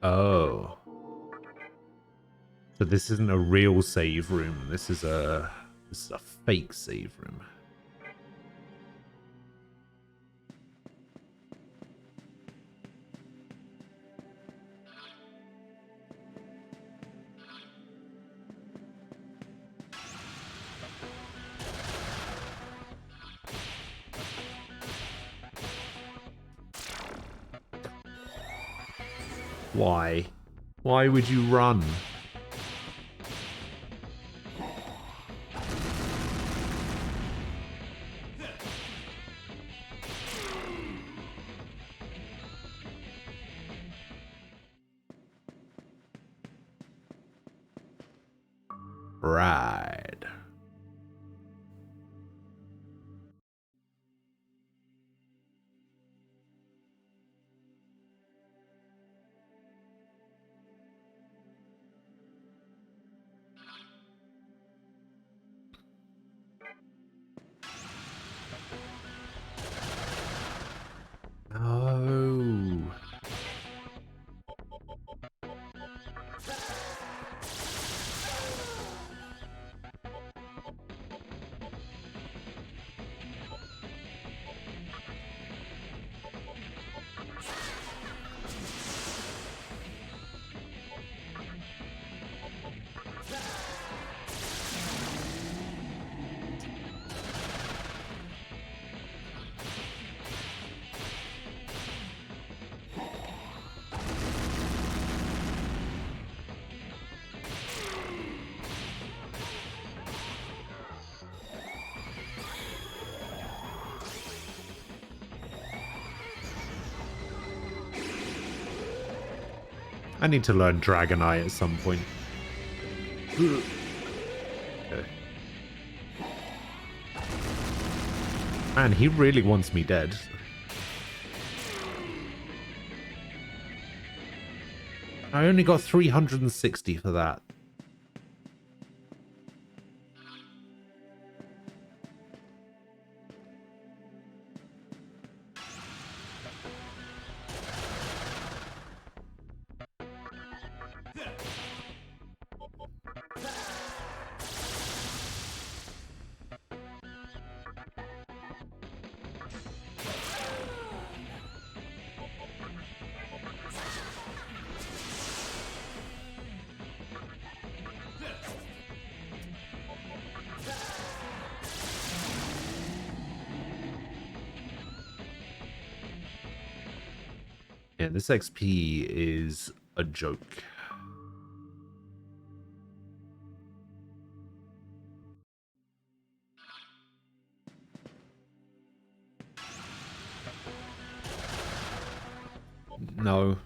Oh. So this isn't a real save room. This is a fake save room. Why? Why would you run? Right. Oh. I need to learn Dragon Eye at some point. Okay. Man, he really wants me dead. I only got 360 for that. Yeah, this XP is a joke. No.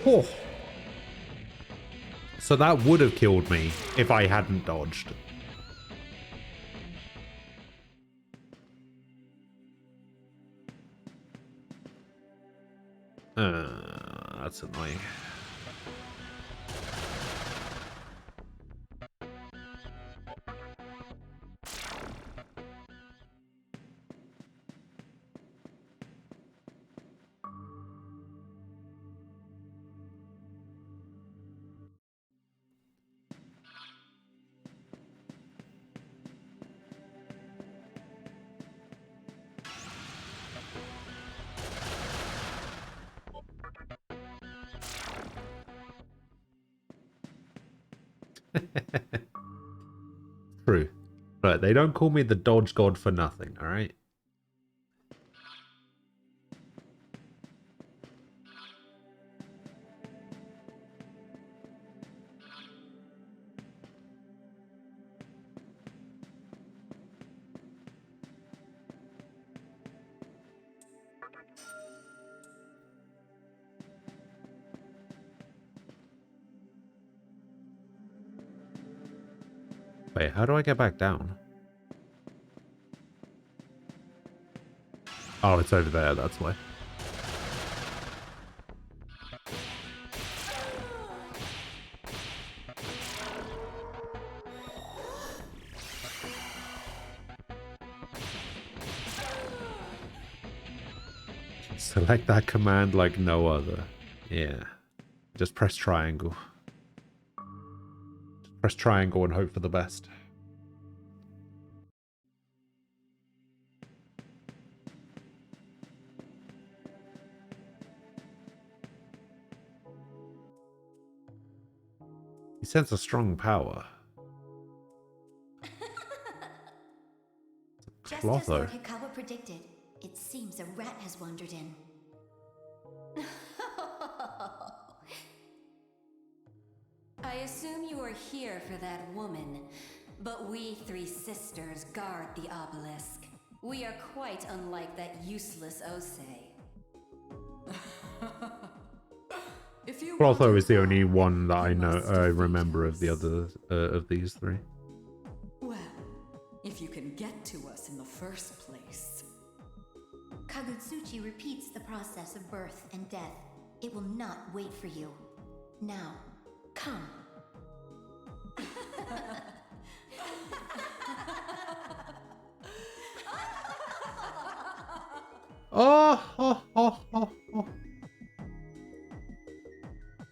Oh. So that would have killed me if I hadn't dodged. That's annoying. True. But they don't call me the dodge god for nothing, alright? Wait, how do I get back down? Oh, it's over there, that's why. Select that command like no other. Yeah. Just press triangle. Just press triangle and hope for the best. He senses a strong power. Just Clotho. as Lord Hikawa predicted, it seems a rat has wandered in. I assume you are here for that woman, but we three sisters guard the obelisk. We are quite unlike that useless Osei. Clotho is the only one that I know, I remember of the other, of these three. Well, if you can get to us in the first place. Kagutsuchi repeats the process of birth and death. It will not wait for you. Now, come. Oh.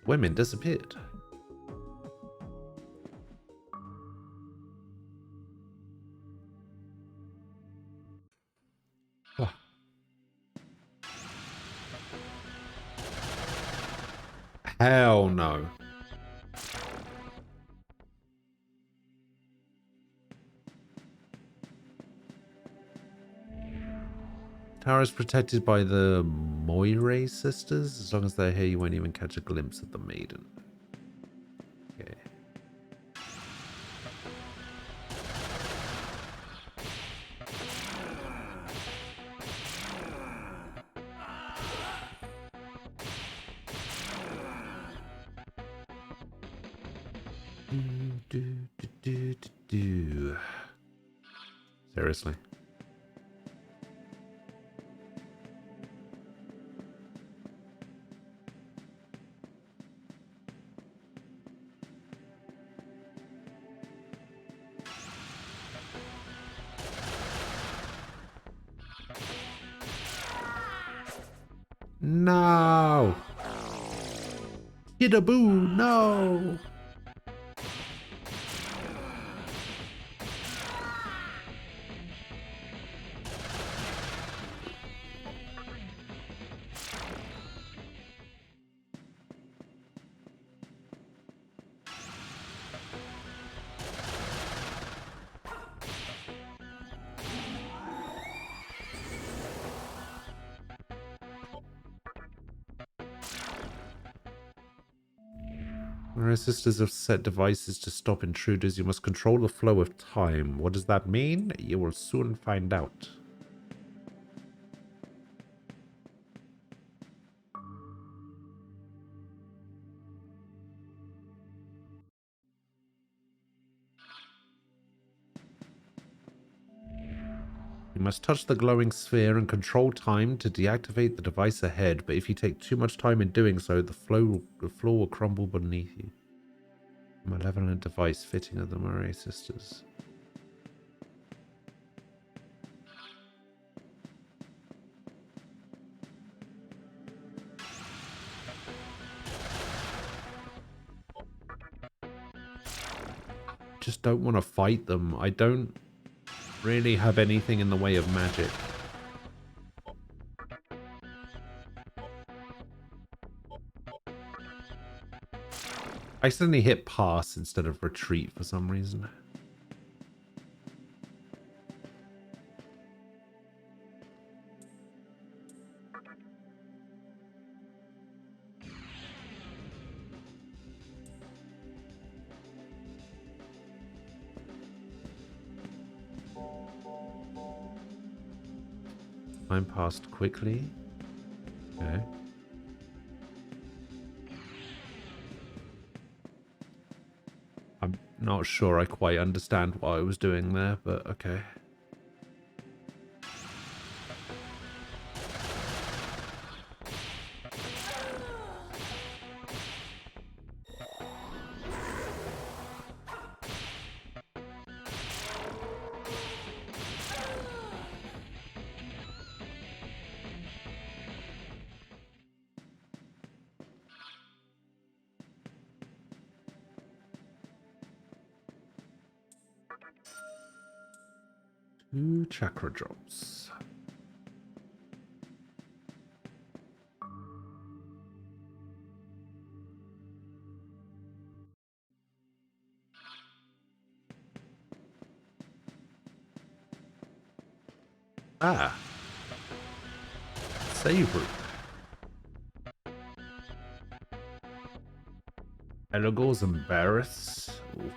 Women disappeared. Oh. Hell no. Tower is protected by the Moire sisters. As long as they're here, you won't even catch a glimpse of the maiden. Okay. Seriously. No! Hidaboo, no! Our sisters have set devices to stop intruders. You must control the flow of time. What does that mean? You will soon find out. You must touch the glowing sphere and control time to deactivate the device ahead, but if you take too much time in doing so, the floor will crumble beneath you. A malevolent device fitting of the Murray sisters. Just don't want to fight them. I don't really have anything in the way of magic. I accidentally hit pass instead of retreat for some reason. Time passed quickly. Okay. I'm not sure I quite understand what I was doing there, but okay. Two chakra drops. Ah. Save room. Elagors and Barris. Ooh.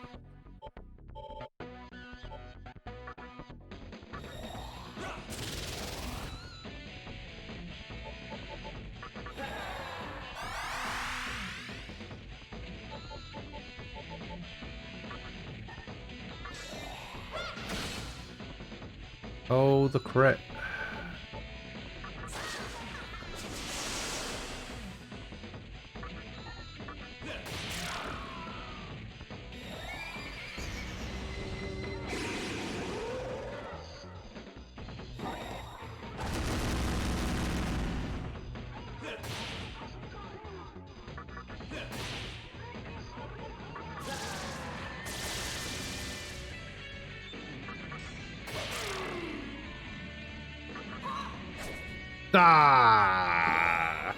Oh, the crit. Ah!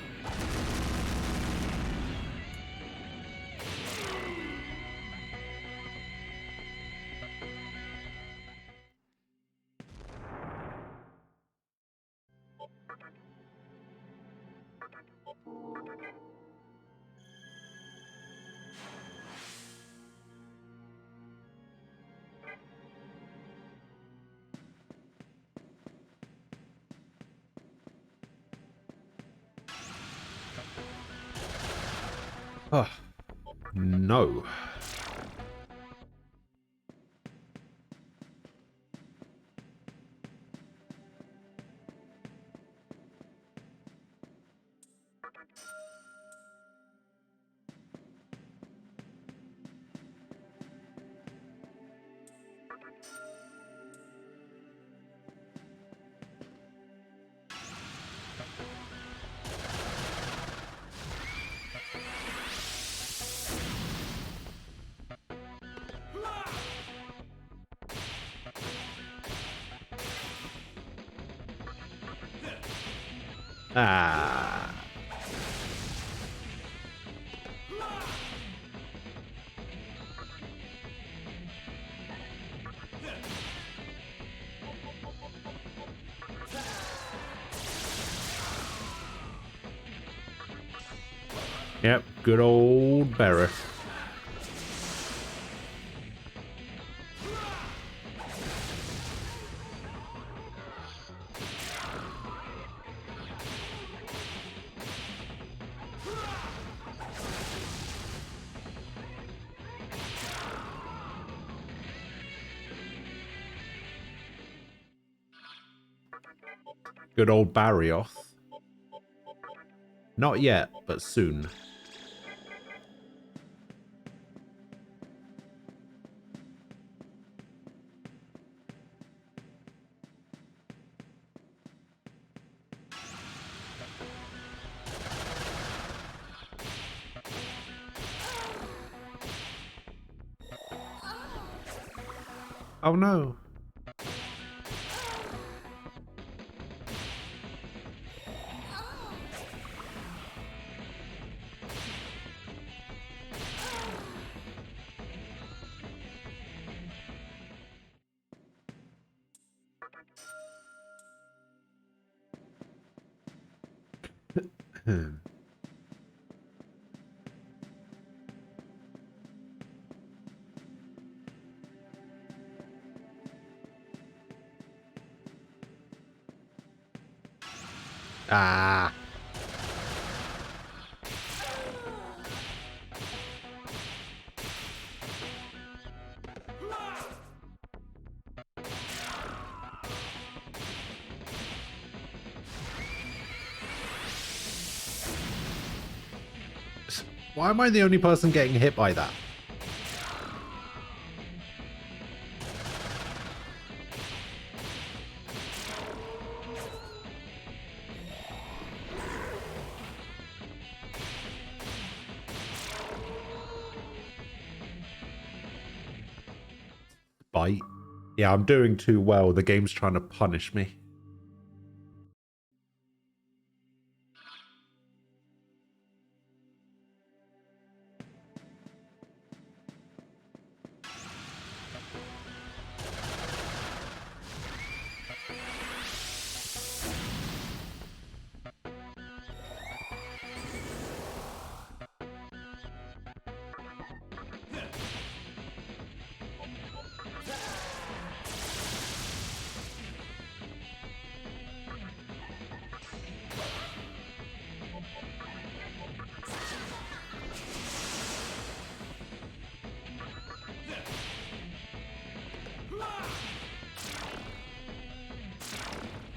Oh, no. Ah. Yep, good old Barrett. Good old Barrioth. Not yet, but soon. Oh no. Ah. Why am I the only person getting hit by that? Bite. Yeah, I'm doing too well. The game's trying to punish me.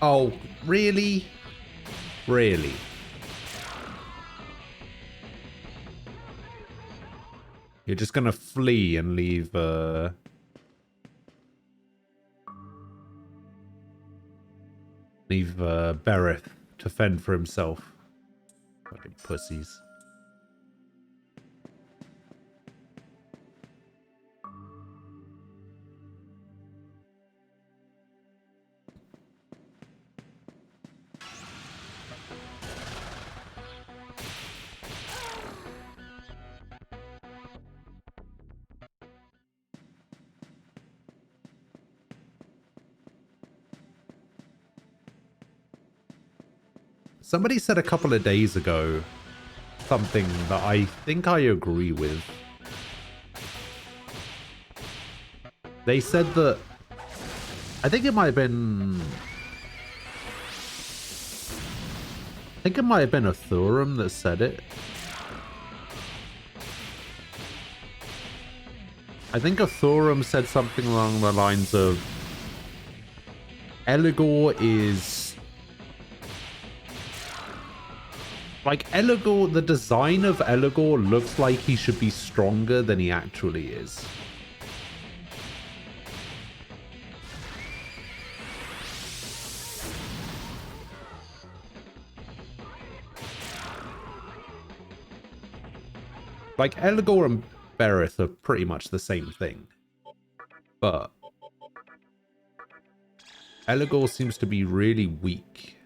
Oh, really? Really? You're just gonna flee and leave, Bereth to fend for himself. Fucking pussies. Somebody said a couple of days ago something that I think I agree with. They said that, I think it might have been a Thurum that said it. I think a Thurum said something along the lines of Eligor is like Eligor, the design of Eligor looks like he should be stronger than he actually is. Like, Eligor and Bereth are pretty much the same thing. But Eligor seems to be really weak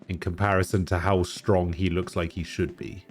in comparison to how strong he looks like he should be.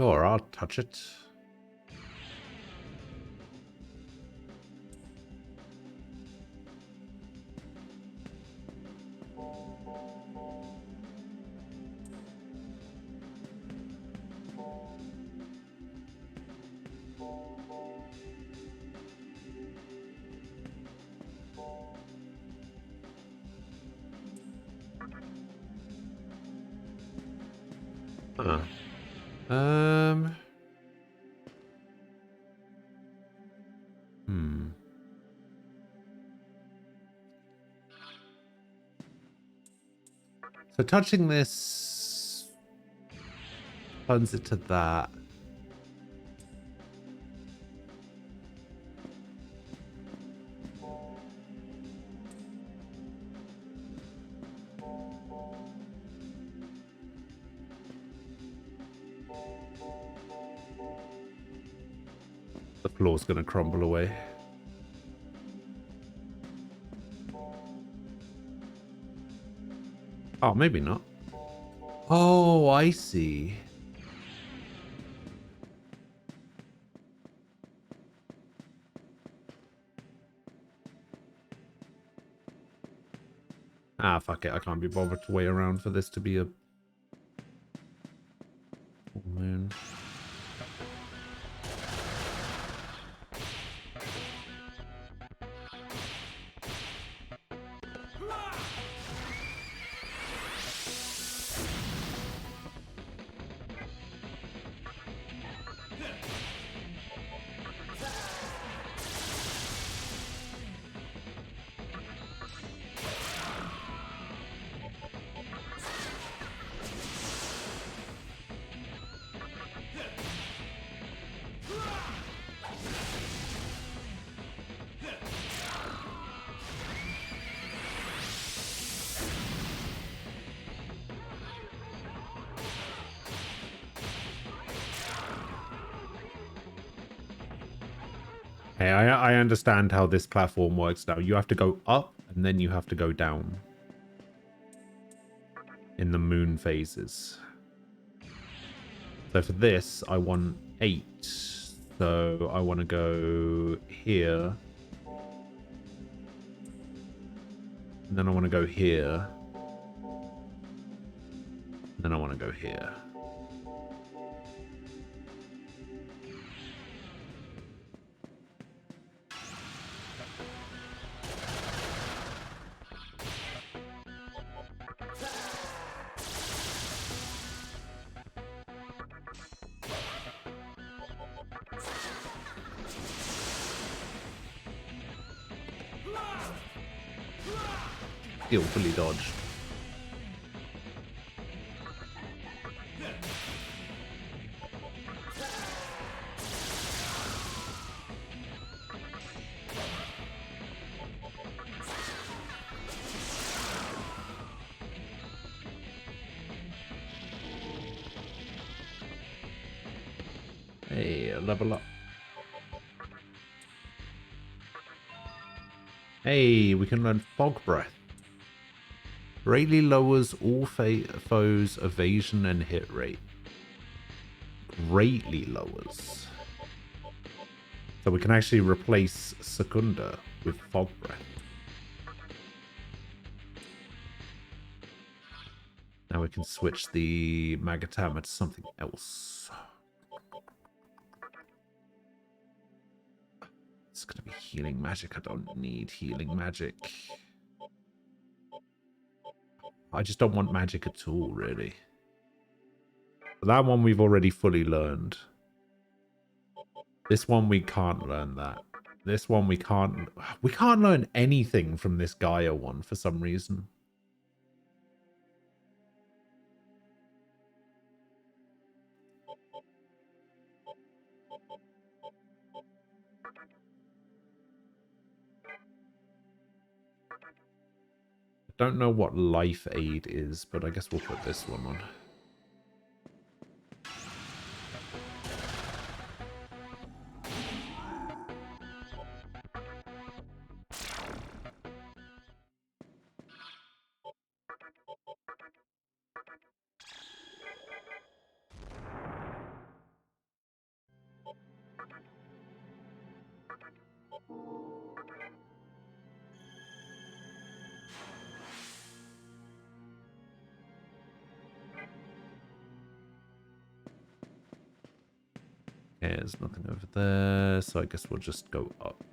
Sure, I'll touch it. Huh. Hmm. So touching this turns it to that. The floor's gonna crumble away. Oh, maybe not. Oh, I see. Ah, fuck it. I can't be bothered to wait around for this to be a full moon. Hey, I understand how this platform works now. You have to go up and then you have to go down in the moon phases. So for this, I want 8. So I want to go here. And then I want to go here. And then I want to go here. Skillfully dodged. Hey, level up. Hey, we can learn Fog Breath. Greatly lowers all foes' evasion and hit rate. Greatly lowers. So we can actually replace Secunda with Fog Breath. Now we can switch the Magatama to something else. It's going to be healing magic. I don't need healing magic. I just don't want magic at all, really. But that one we've already fully learned. This one we can't learn that. This one we can't learn anything from this Gaia one for some reason. Don't know what life aid is, but I guess we'll put this one on. Okay, there's nothing over there, so I guess we'll just go up.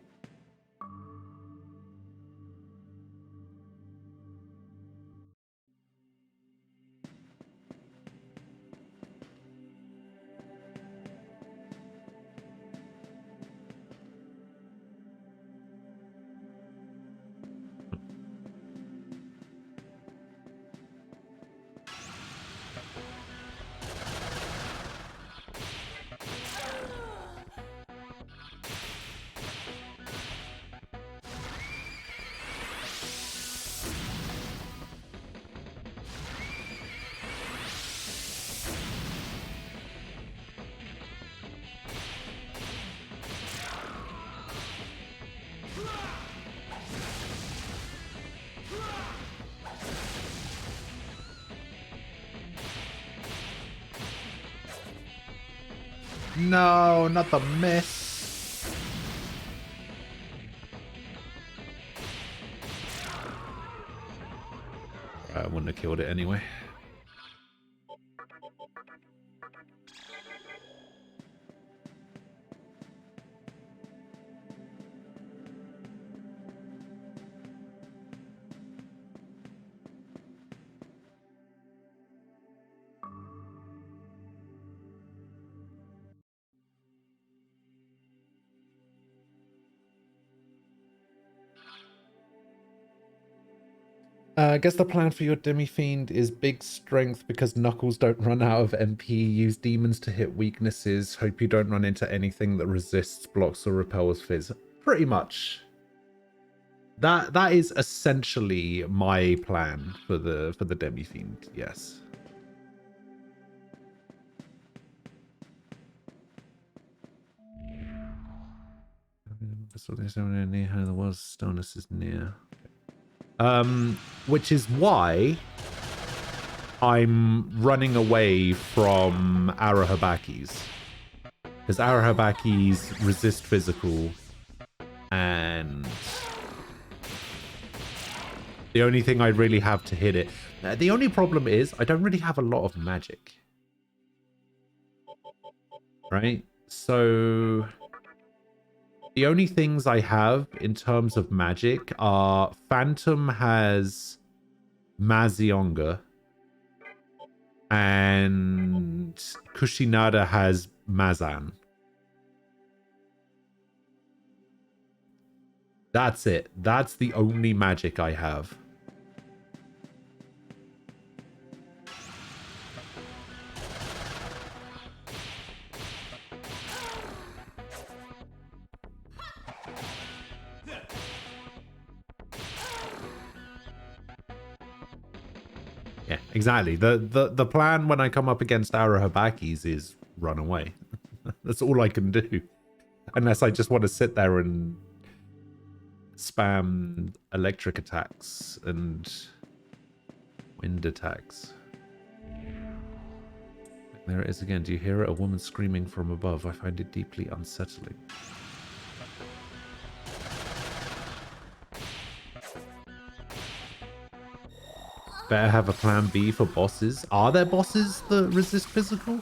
No, not the miss. I wouldn't have killed it anyway. I guess the plan for your demi-fiend is big strength because Knuckles don't run out of MP. Use demons to hit weaknesses. Hope you don't run into anything that resists, blocks, or repels fizz. Pretty much. That is essentially my plan for the demi-fiend. Yes. Near the was stillness is near. Which is why I'm running away from Arahabakis. Because Arahabakis resist physical, and the only thing I really have to hit it. The only problem is I don't really have a lot of magic. Right? So the only things I have in terms of magic are Phantom has Mazionga and Kushinada has Mazan. That's it. That's the only magic I have. Yeah, exactly. The plan when I come up against Arahabakis is run away. That's all I can do. Unless I just want to sit there and spam electric attacks and wind attacks. There it is again. Do you hear it? A woman screaming from above. I find it deeply unsettling. Better have a plan B for bosses. Are there bosses that resist physical?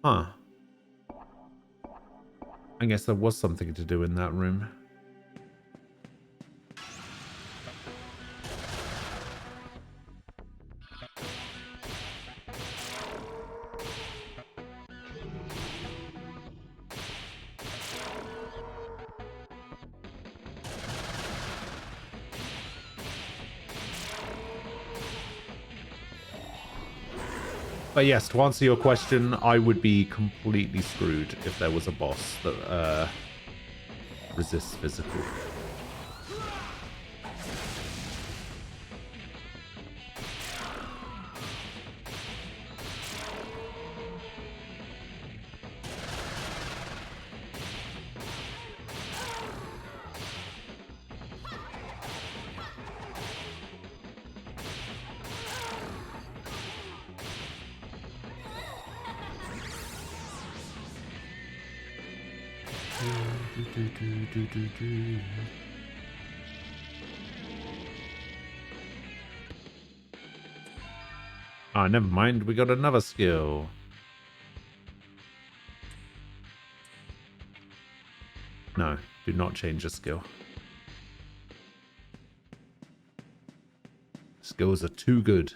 Huh. I guess there was something to do in that room. But yes, to answer your question, I would be completely screwed if there was a boss that Resist physical. Oh, never mind. We got another skill. No, do not change the skill. Skills are too good.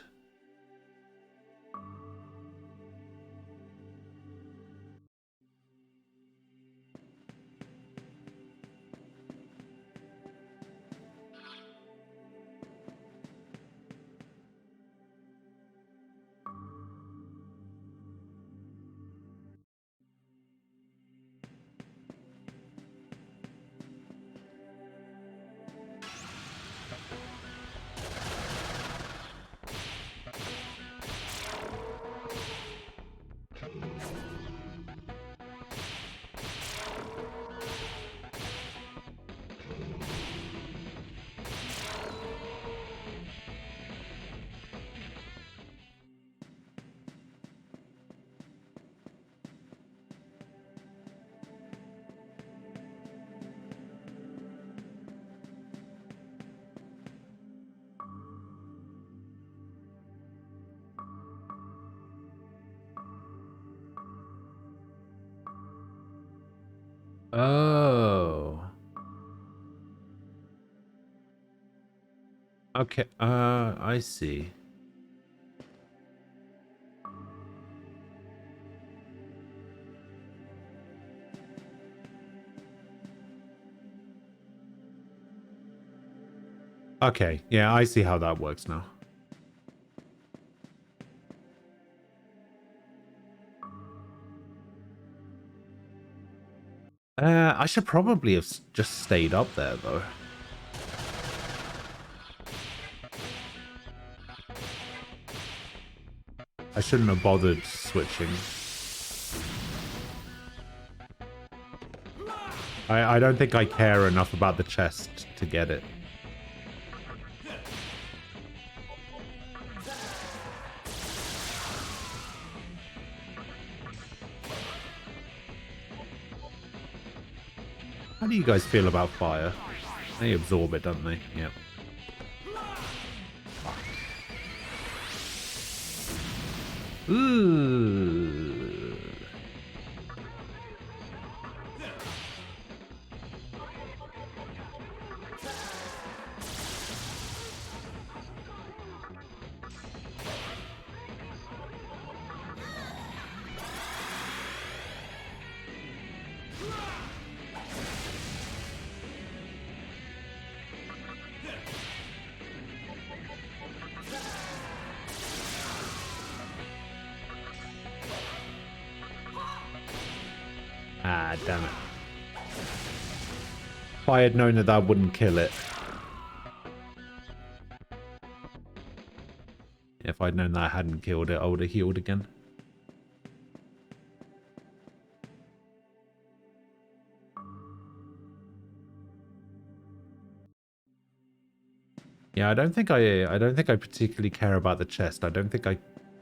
Oh. Okay, I see. Okay, yeah, I see how that works now. I should probably have just stayed up there, though. I shouldn't have bothered switching. I don't think I care enough about the chest to get it. How do you guys feel about fire? They absorb it, don't they? Yep. Ooh. Ah, damn it. If I had known that that wouldn't kill it. If I'd known that I hadn't killed it, I would have healed again. Yeah, I don't think I particularly care about the chest. I don't think I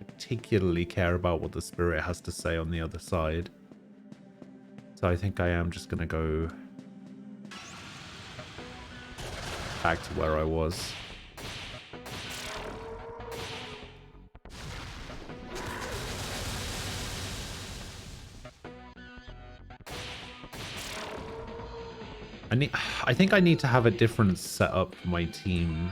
particularly care about what the spirit has to say on the other side. So I think I am just gonna go back to where I was. I think I need to have a different setup for my team.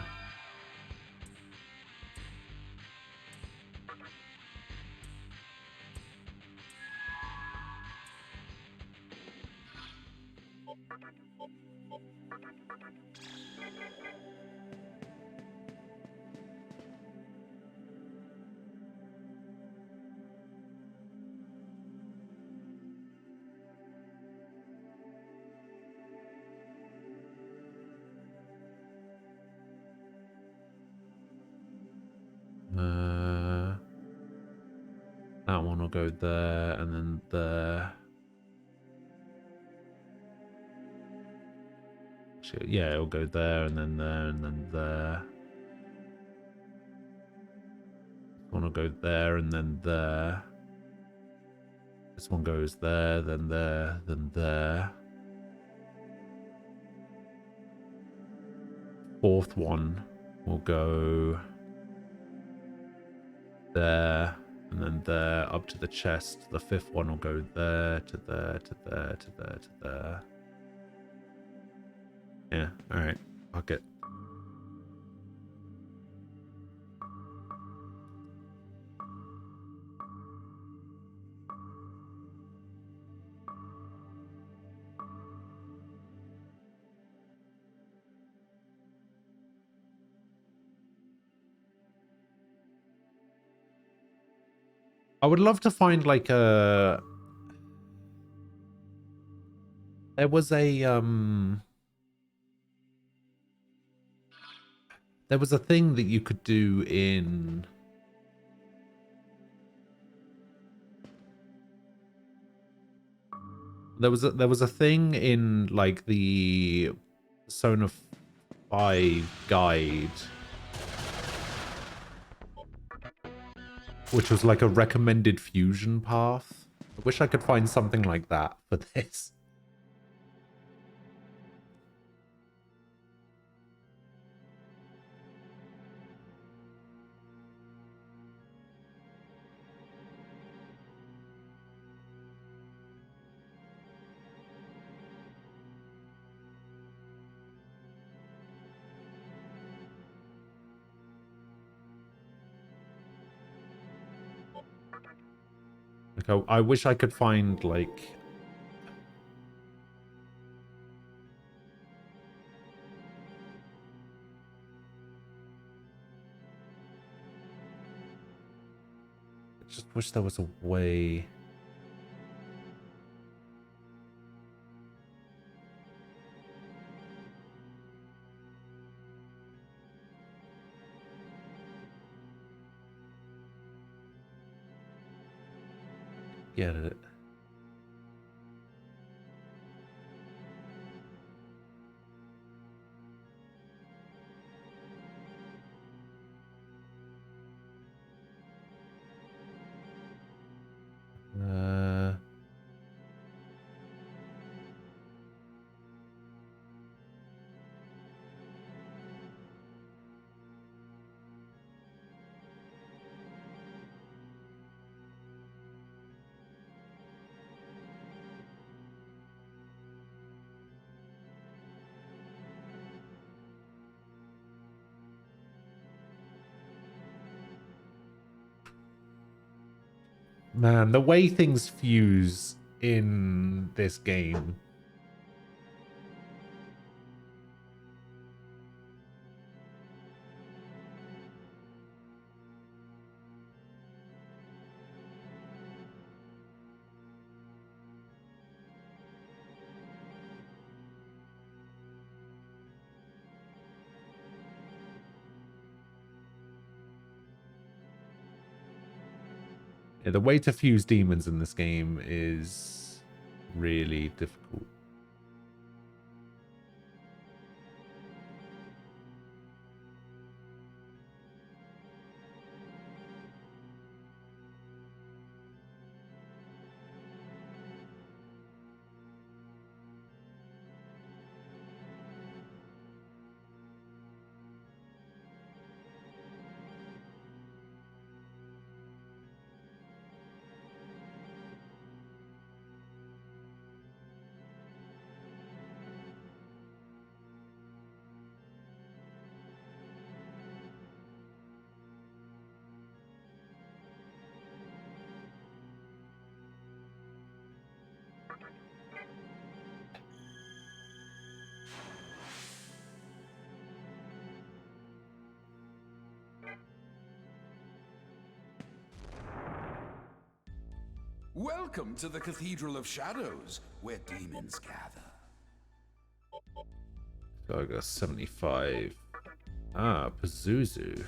That one will go there, and then there. Actually, yeah, it'll go there, and then there, and then there. This one will go there, and then there. This one goes there, then there, then there. Fourth one will go there, and then there, up to the chest. The fifth one will go there, to there, to there, to there, to there. Yeah, alright. Fuck it. I would love to find like a... There was a there was a thing that you could do in... There was a thing in like the Persona 5 guide, which was like a recommended fusion path. I wish I could find something like that for this. Like, I wish I could find like... I just wish there was a way... Get it. Man, the way things fuse in this game. Yeah, the way to fuse demons in this game is really difficult. Welcome to the Cathedral of Shadows, where demons gather. So I got 75. Ah, Pazuzu.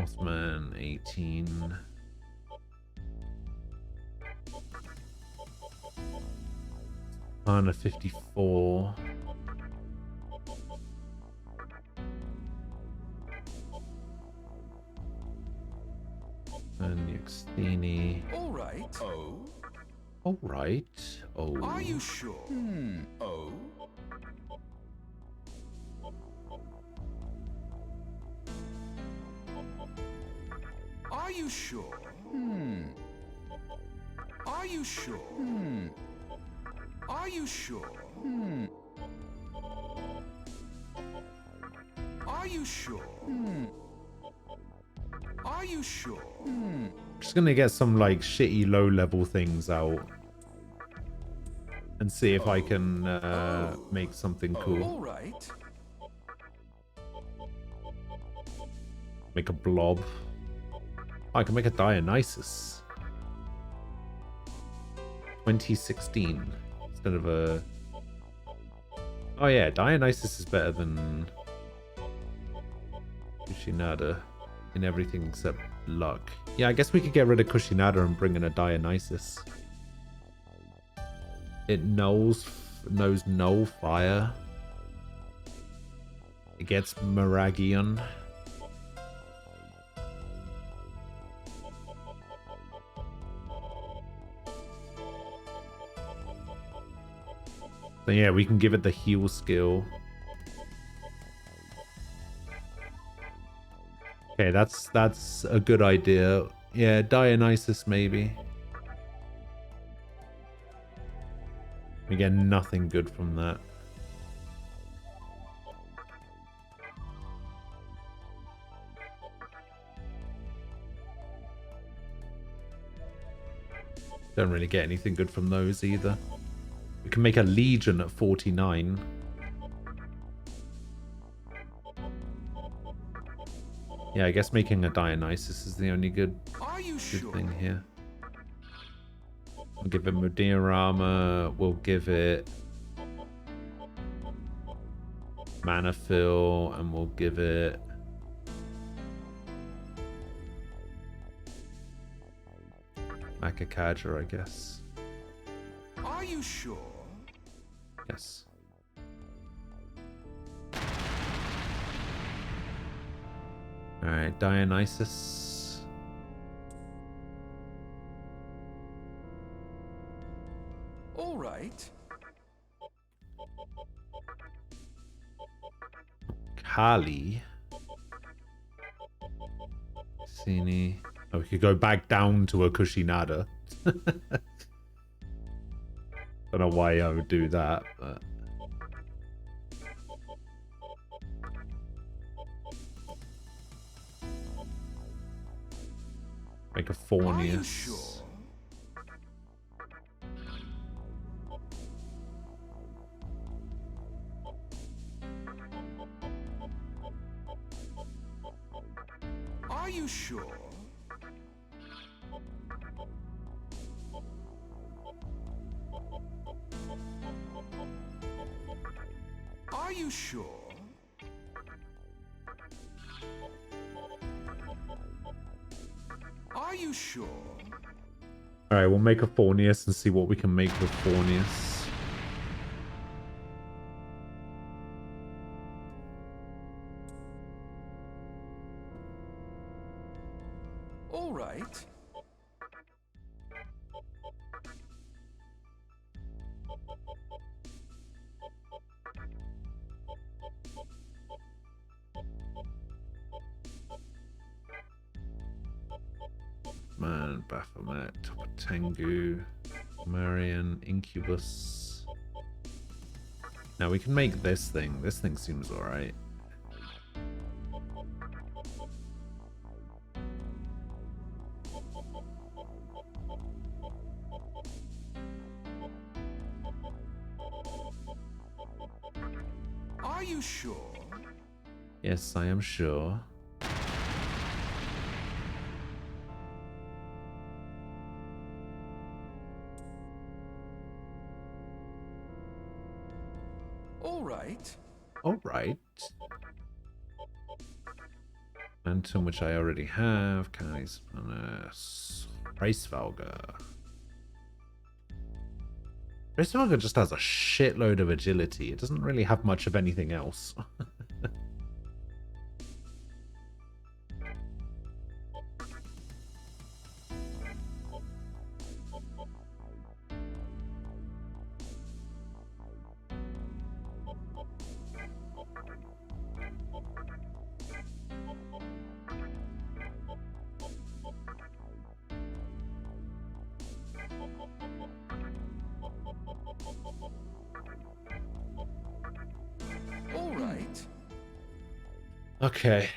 Northman 18. Anna 54. And Yaxtini. All right. Oh. All right. Oh. Are you sure? Oh. Are you sure? Are you sure? Are you sure? Are you sure? Are you sure? Just gonna get some like shitty low level things out and see if I can make something cool. All right. Make a blob. I can make a Dionysus. 2016 instead of a. Oh yeah, Dionysus is better than Kushinada in everything except luck. Yeah, I guess we could get rid of Kushinada and bring in a Dionysus. It knows null fire. It gets Meragion. So yeah, we can give it the heal skill. Okay, that's a good idea. Yeah, Dionysus maybe. We get nothing good from that. Don't really get anything good from those either. We can make a Legion at 49. Yeah, I guess making a Dionysus is the only good thing here. We'll give it Mudirama. We'll give it Mana Fill, and we'll give it Makakaja, I guess. Are you sure? Yes. Alright, Dionysus. All right. Kali. Sini. Oh, we could go back down to a Kushinada. Don't know why I would do that, but make a Fornius. Are you sure? Are you sure? Are you sure? Are you sure? Alright, we'll make a Fornius and see what we can make with Fornius. All right. Man, Baphomet, Tengu, Marion, Incubus. Now we can make this thing. This thing seems alright. Are you sure? Yes, I am sure. All right. Alright. Phantom, which I already have. Guys, Racevalga. Racevalga just has a shitload of agility. It doesn't really have much of anything else. All right. Okay.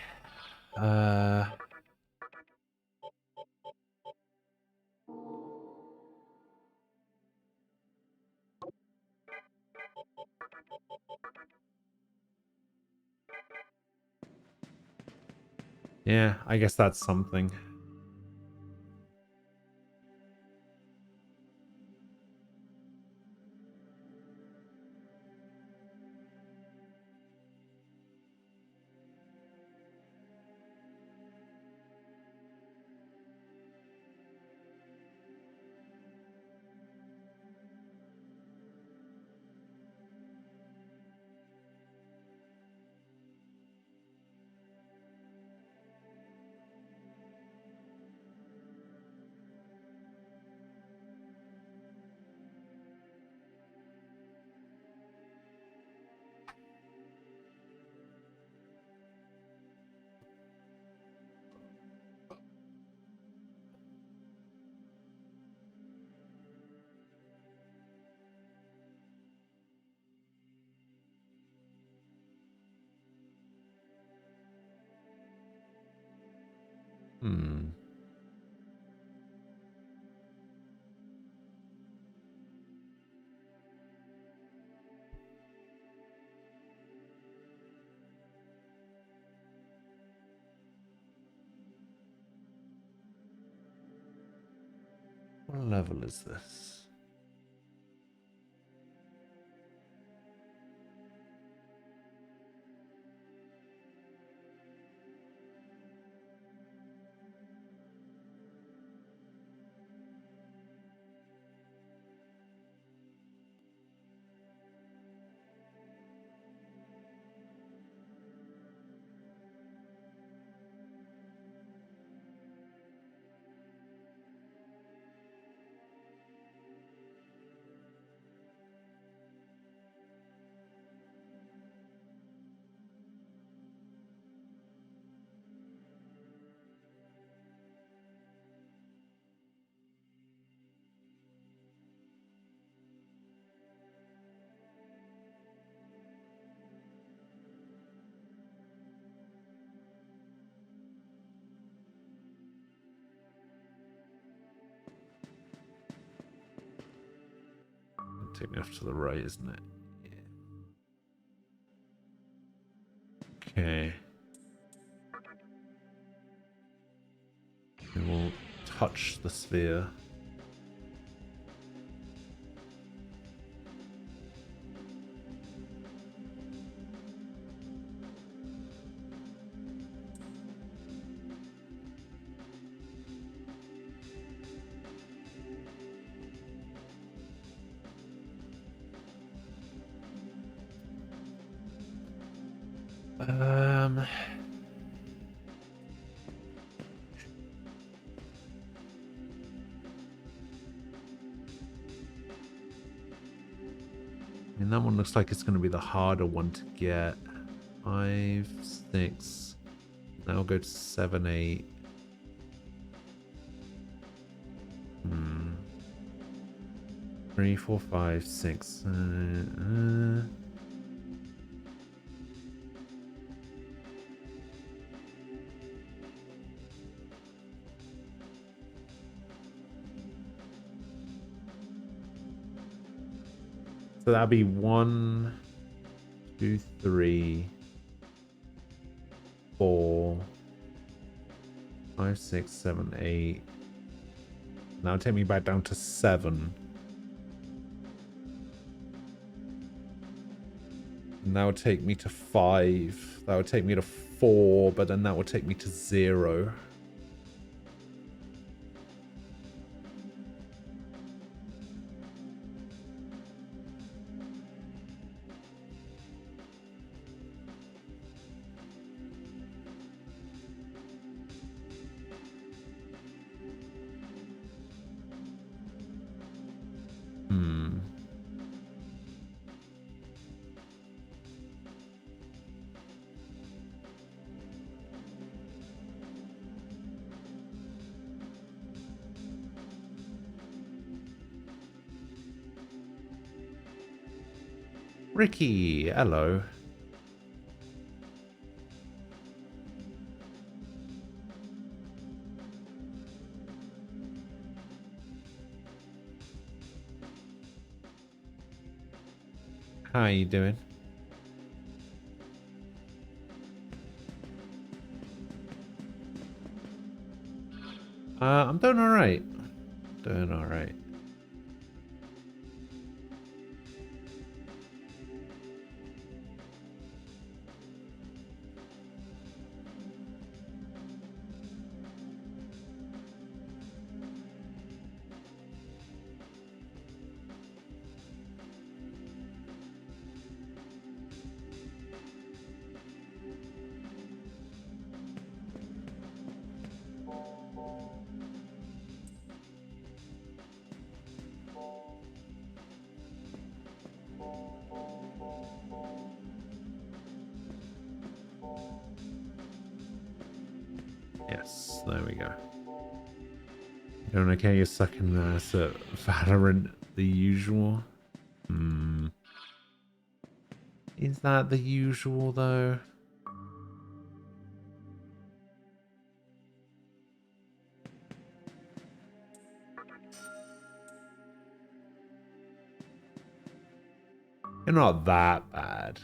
Yeah, I guess that's something. Hmm. What level is this? Take me off to the right, isn't it? Yeah. Okay. We will touch the sphere. And that one looks like it's going to be the harder one to get. 5, 6. Now we'll go to 7, 8. 3, 4, 5, 6. So that'll be 1, 2, 3, 4, 5, 6, 7, 8. Now take me back down to 7. And that would take me to 5. That would take me to 4, but then that would take me to 0. Ricky, hello. How are you doing? I'm doing alright. Doing alright. Yes, there we go. Doing okay, you're sucking ass at Valorant, the usual. Is that the usual, though? You're not that bad.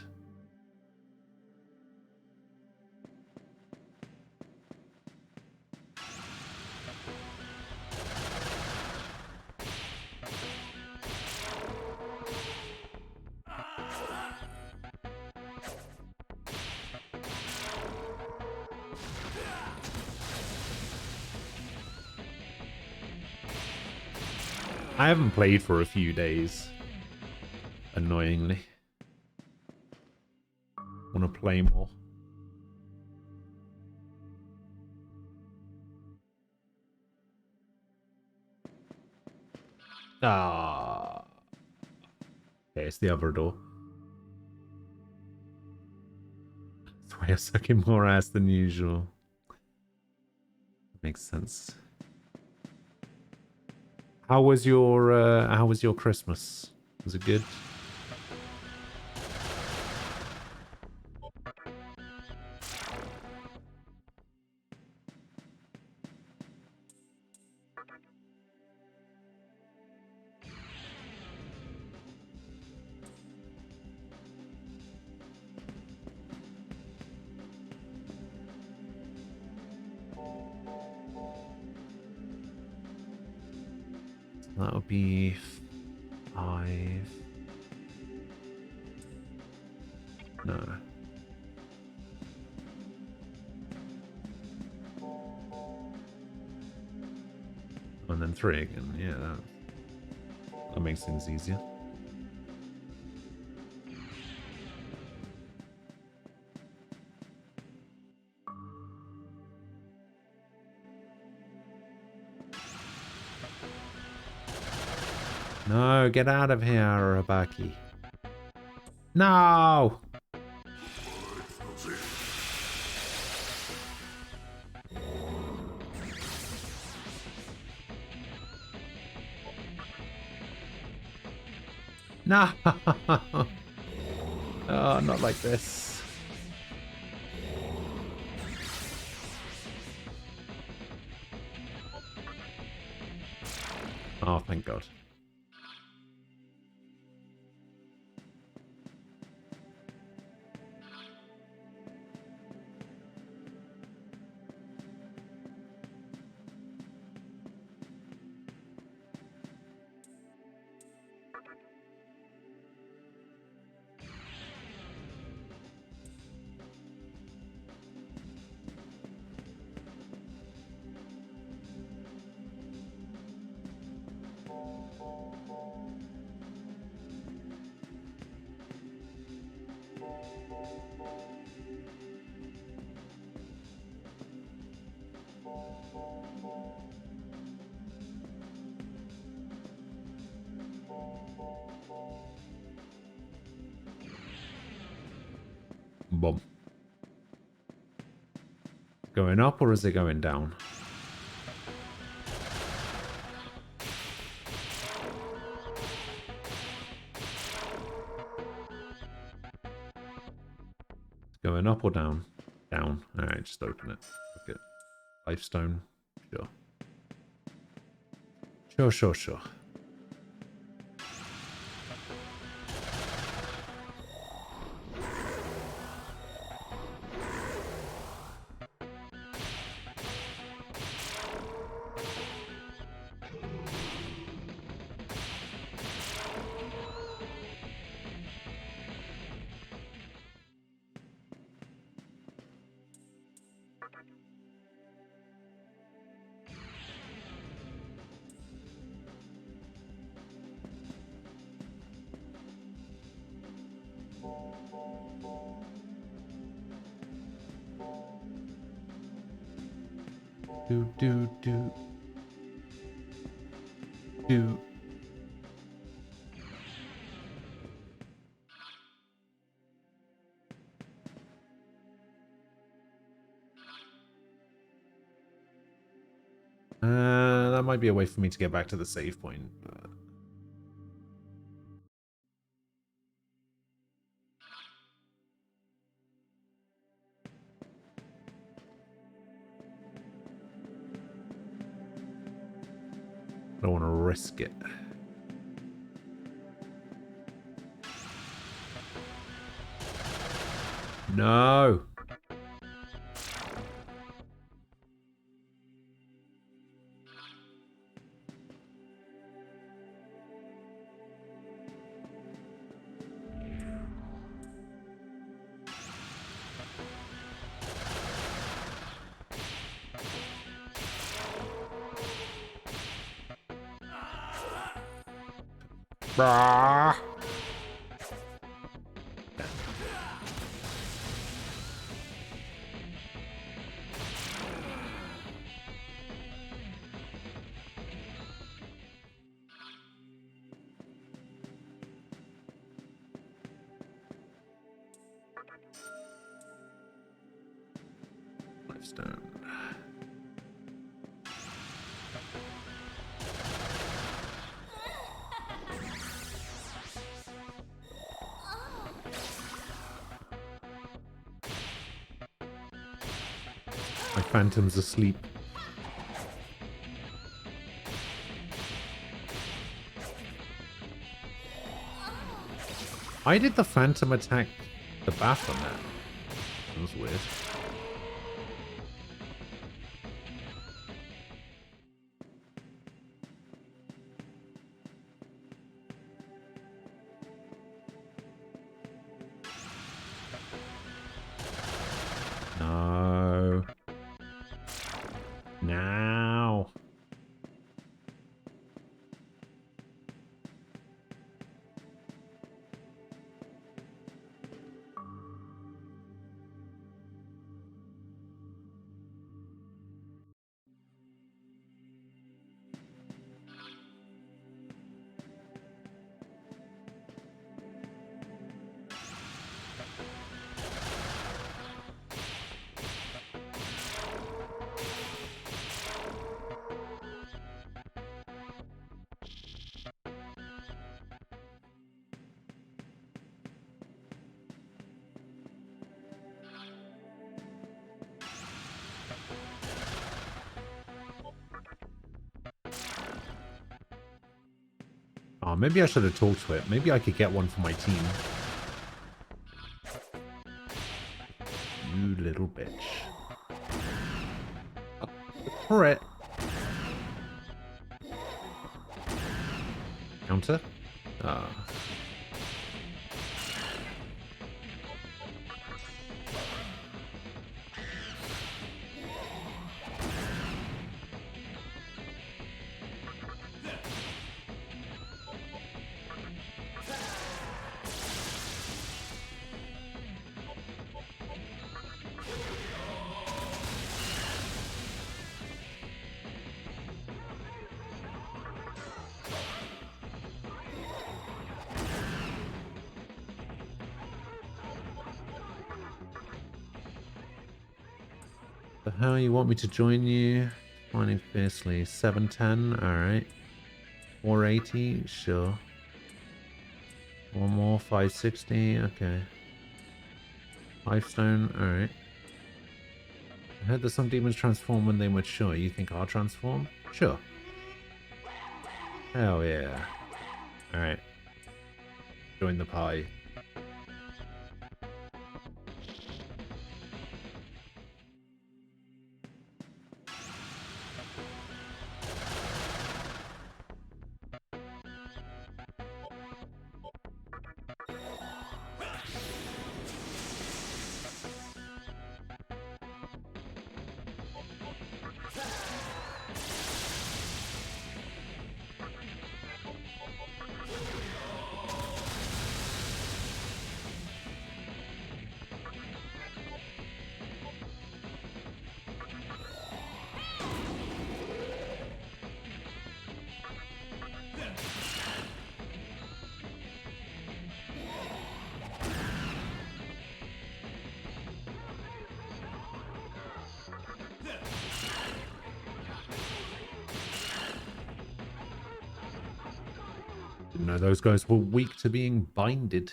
I haven't played for a few days. Annoyingly. Want to play more. Ah. Okay, it's the other door. That's why you're sucking more ass than usual. Makes sense. How was your Christmas? Was it good? That would be 5. No. And then 3 again. Yeah, that makes things easier. No, get out of here, Arabaki. No! No! Oh, not like this. Oh, thank God. bomb. Going up or is it going down? Going up or down? Down. Alright, just open it. Okay. Lifestone. Sure. Sure. Do. That might be a way for me to get back to the save point. But... I don't want to risk it. No! Brah. Lifestone. My phantom's asleep. Why did the phantom attack the Baphomet? That was weird. No. Now. Oh, maybe I should have talked to it. Maybe I could get one for my team. You little bitch. Crit. Counter? The hell you want me to join you? Mining fiercely. 710, alright. 480, sure. One more, 560, okay. 5 stone, alright. I heard that some demons transform when they mature. You think I'll transform? Sure. Hell yeah. Alright. Join the party. Didn't know those guys were weak to being binded.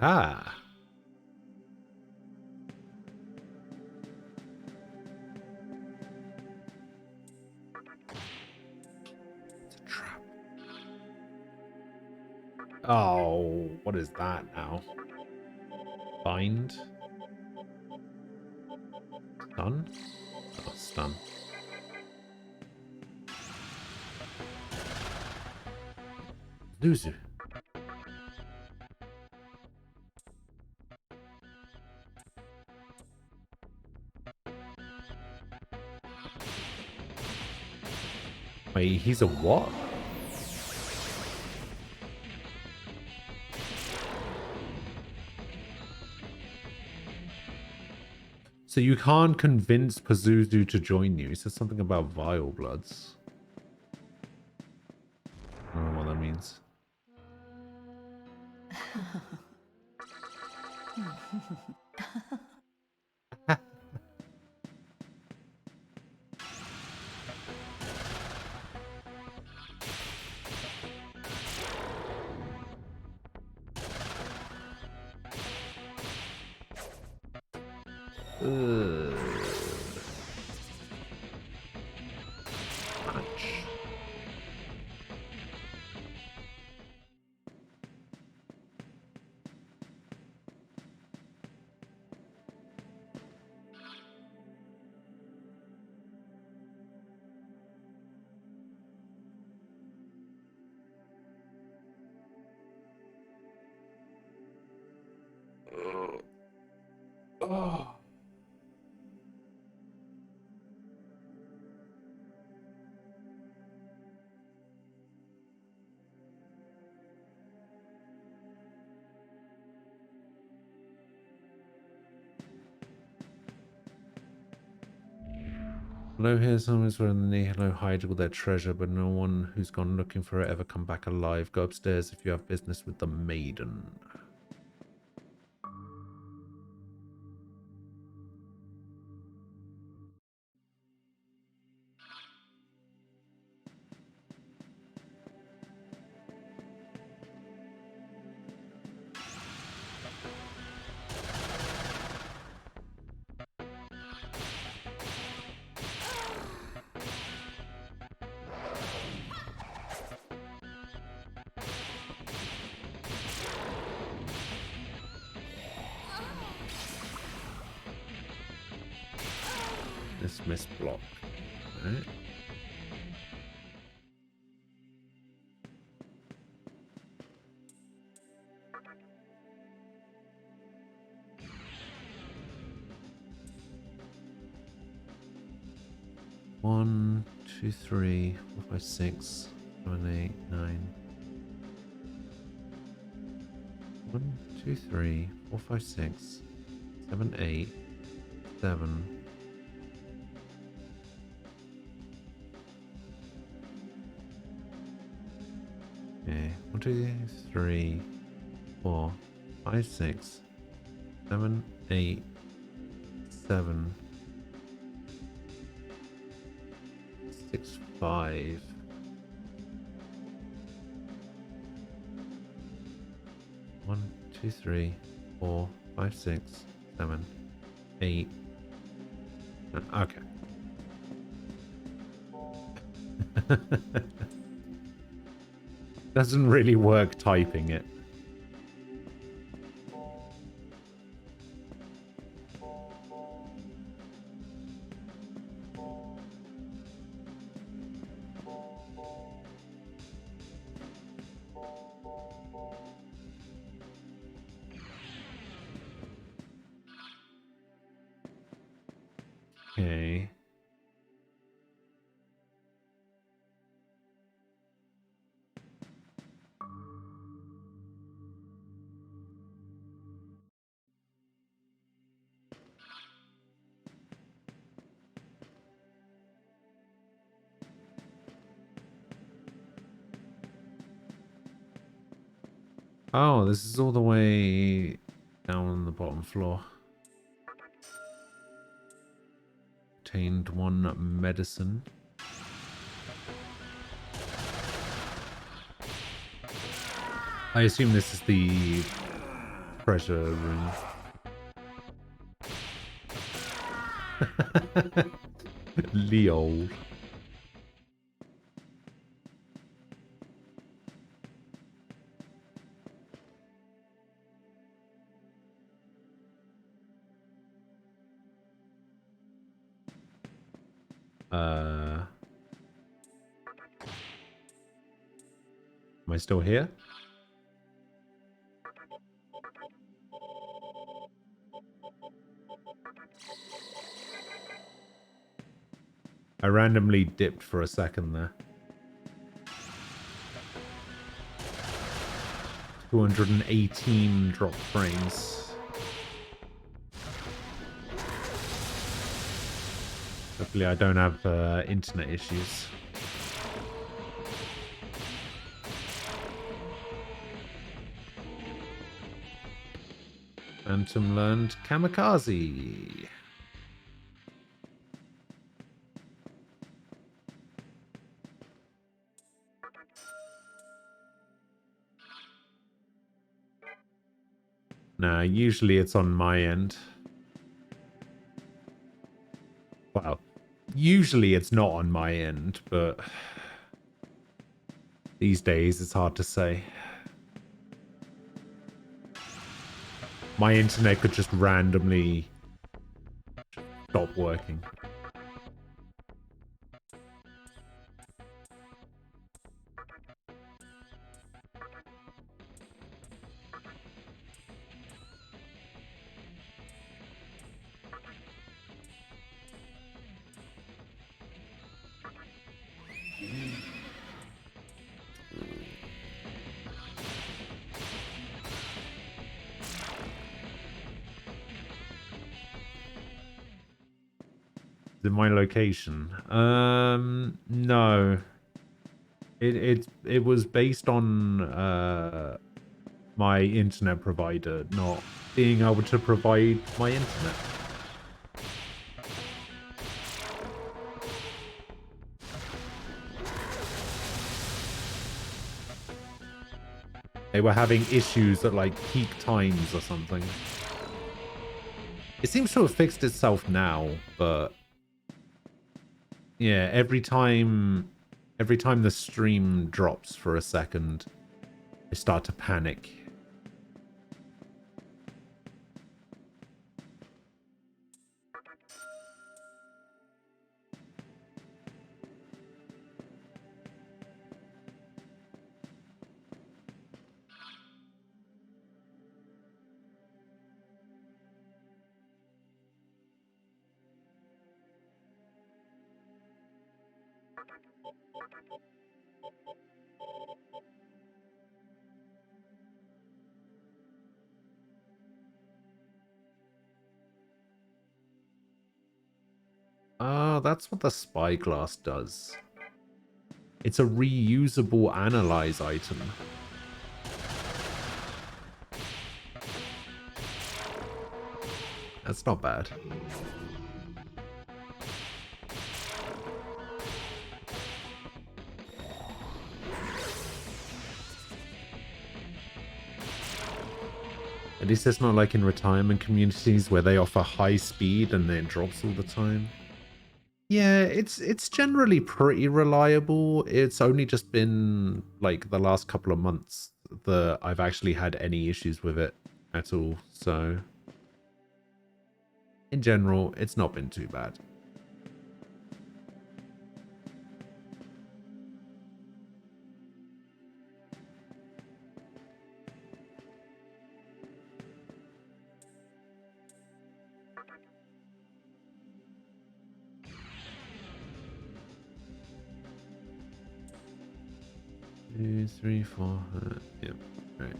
Ah. It's a trap. Oh, what is that now? Bind? Stun? Oh, stun. Loser. Wait, he's a what? So you can't convince Pazuzu to join you. He said something about Vile Bloods. I don't know what that means. Ouch. Oh. Hello, here's someone who's in the Nihilo hide all their treasure, but no one who's gone looking for it ever come back alive. Go upstairs if you have business with the maiden. Dismiss block. Right. One, two, three, 4, 5, 6, 7, 8, 9. 1, 2, 3, 4, 5, 6. 7, 8, 7. Okay, 1, 2, 3, 4, 5, 6, 7, 8, 7, 6, 5. One, 2, 3, 4, 5, 6, 7, 8. Okay. Doesn't really work typing it. Okay. Oh, this is all the way down on the bottom floor. Obtained 1 medicine. I assume this is the treasure room. Leo. Am I still here? I randomly dipped for a second there. 218 drop frames. Hopefully I don't have internet issues. Phantom learned Kamikaze. Nah, usually it's on my end. Well, usually it's not on my end, but these days it's hard to say. My internet could just randomly stop working. In my location? No. It was based on my internet provider not being able to provide my internet. They were having issues at like peak times or something. It seems to have fixed itself now, but yeah, every time the stream drops for a second, I start to panic. Ah, that's what the spyglass does. It's a reusable analyze item. That's not bad. At least it's not like in retirement communities where they offer high speed and then it drops all the time. Yeah, it's generally pretty reliable. It's only just been like the last couple of months that I've actually had any issues with it at all. So in general, it's not been too bad. Two, three, four. Yep. Right.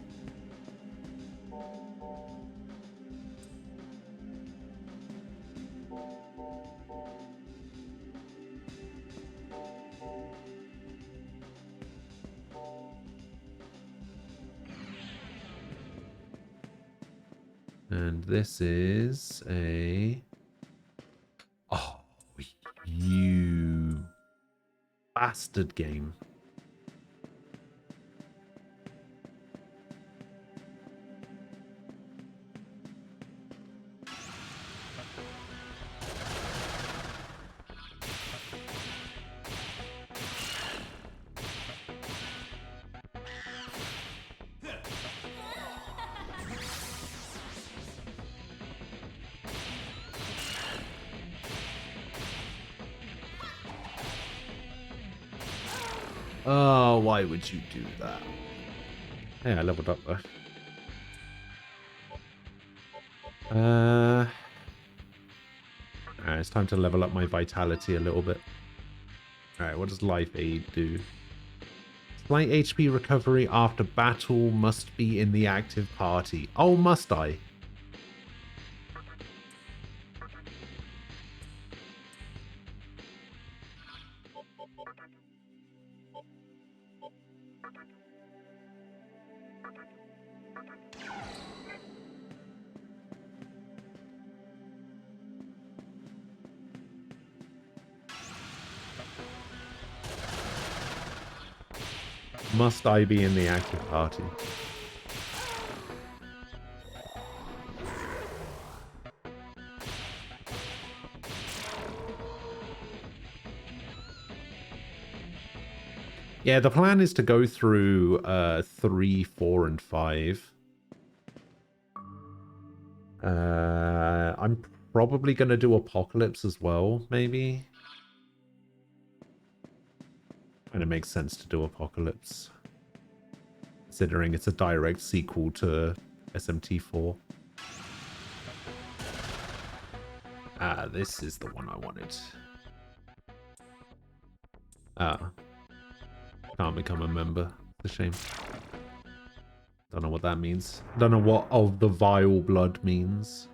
And this is a... Oh, you bastard game. Oh, why would you do that? Hey, I leveled up though. Alright, it's time to level up my vitality a little bit. Alright, what does Life Aid do? Slight HP recovery after battle must be in the active party. Oh, must I? Must I be in the active party? Yeah, the plan is to go through 3, 4, and 5. I'm probably going to do Apocalypse as well, maybe. And it makes sense to do Apocalypse, considering it's a direct sequel to SMT4. Ah, this is the one I wanted. Ah. Can't become a member. It's a shame. Don't know what that means. Don't know what of the vile blood means.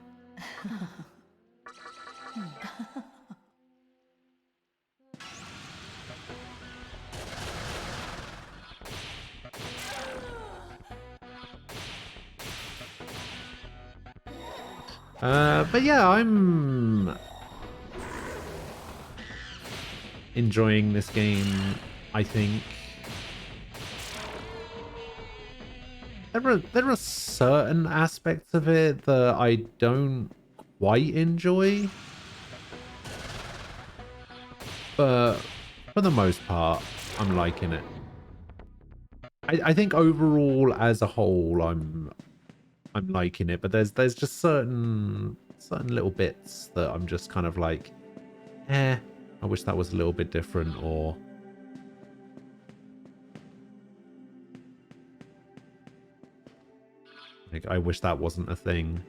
But yeah, I'm enjoying this game, I think. There are certain aspects of it that I don't quite enjoy. But for the most part, I'm liking it. I think overall as a whole I'm liking it, but there's just certain little bits that I'm just kind of like, I wish that was a little bit different, or like I wish that wasn't a thing.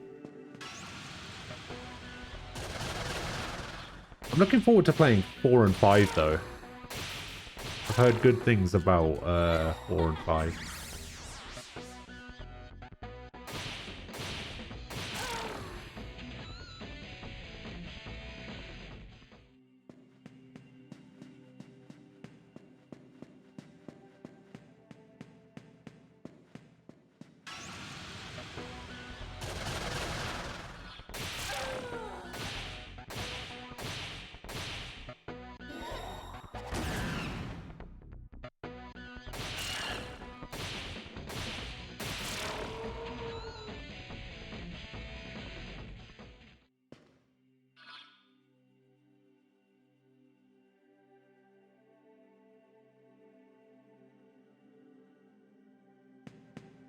I'm looking forward to playing 4 and 5 though. I've heard good things about 4 and 5.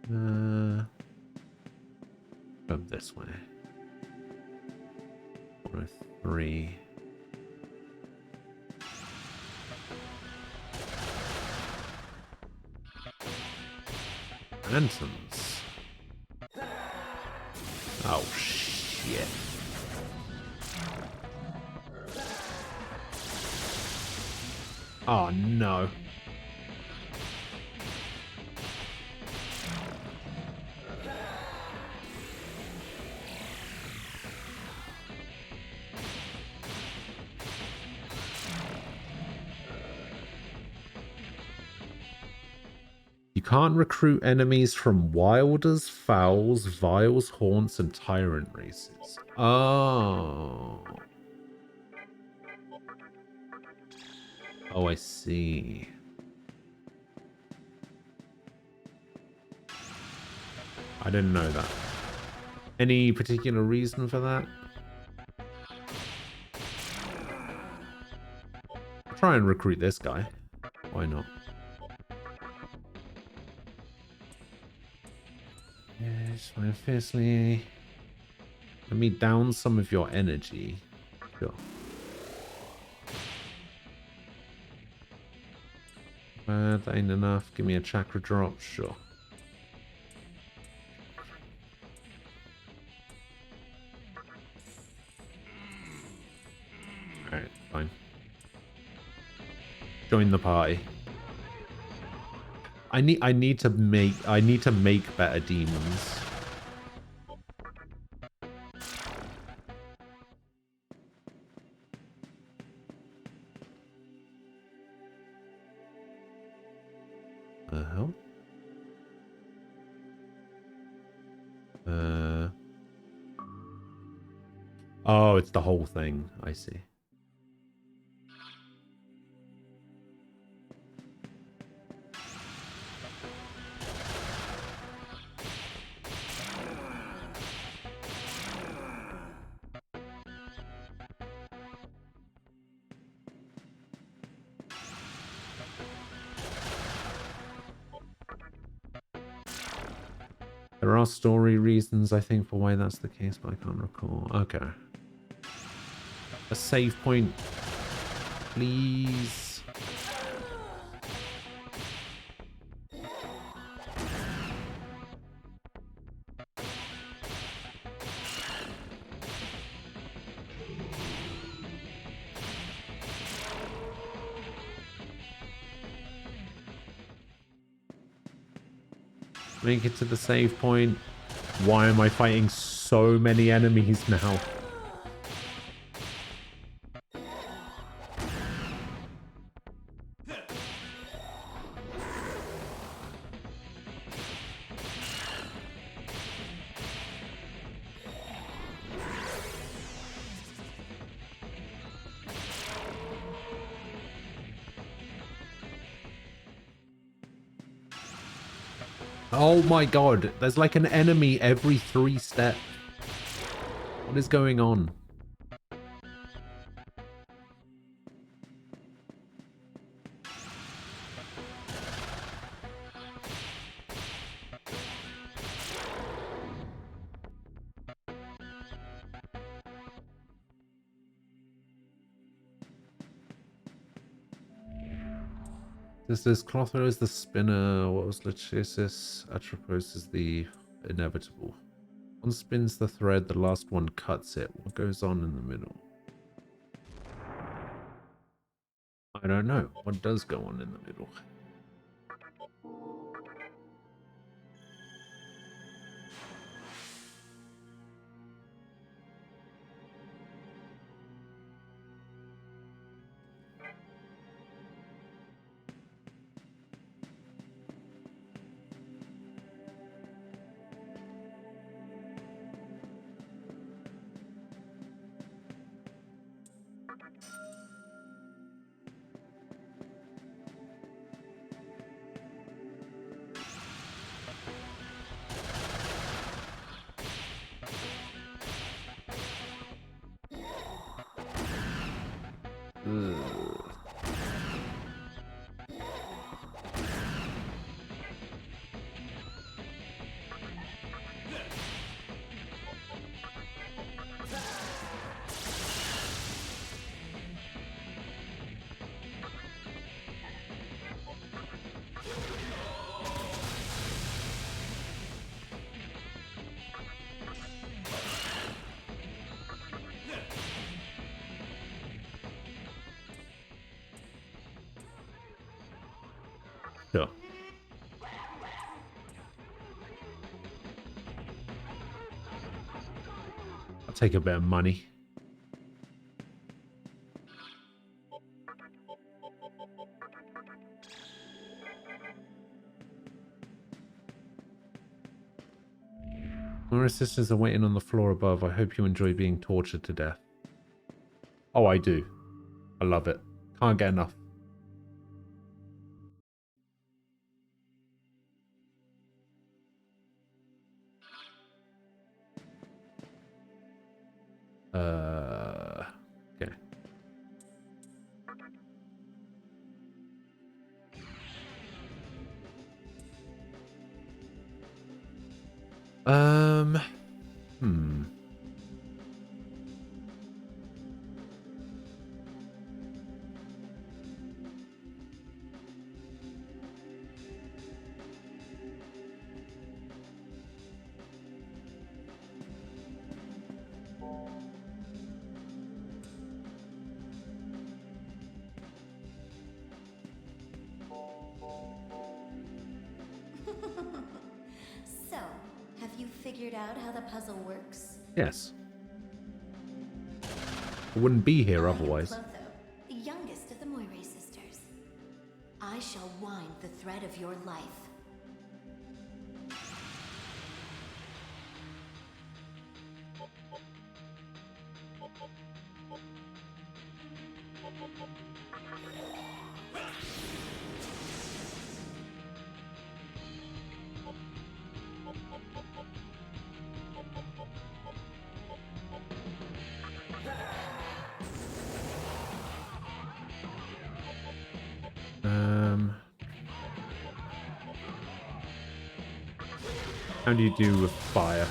Go this way. 103. Lanterns. Oh shit. Oh no. You can't recruit enemies from wilders, fowls, vials, haunts, and tyrant races. Oh. Oh, I see. I didn't know that. Any particular reason for that? I'll try and recruit this guy. Why not? Yes, fine, fiercely. Let me down some of your energy. Sure. That ain't enough. Give me a chakra drop. Sure. Alright, fine. Join the party. I need to make better demons. The hell? Oh, it's the whole thing. I see. There are story reasons, I think, for why that's the case, but I can't recall. Okay. A save point, please. Make it to the save point. Why am I fighting so many enemies now? Oh my god, there's like an enemy every 3 steps. What is going on? This Clotho is the spinner. What was Lachesis? Atropos is the inevitable. One spins the thread, the last one cuts it. What goes on in the middle? I don't know. What does go on in the middle? I'll take a bit of money. More assistants are waiting on the floor above. I hope you enjoy being tortured to death. Oh, I do. I love it. Can't get enough. Okay. Hmm. So, have you figured out how the puzzle works? Yes. I wouldn't be here I am otherwise. Clotho, the youngest of the Moire sisters. I shall wind the thread of your life. How do you do with fire?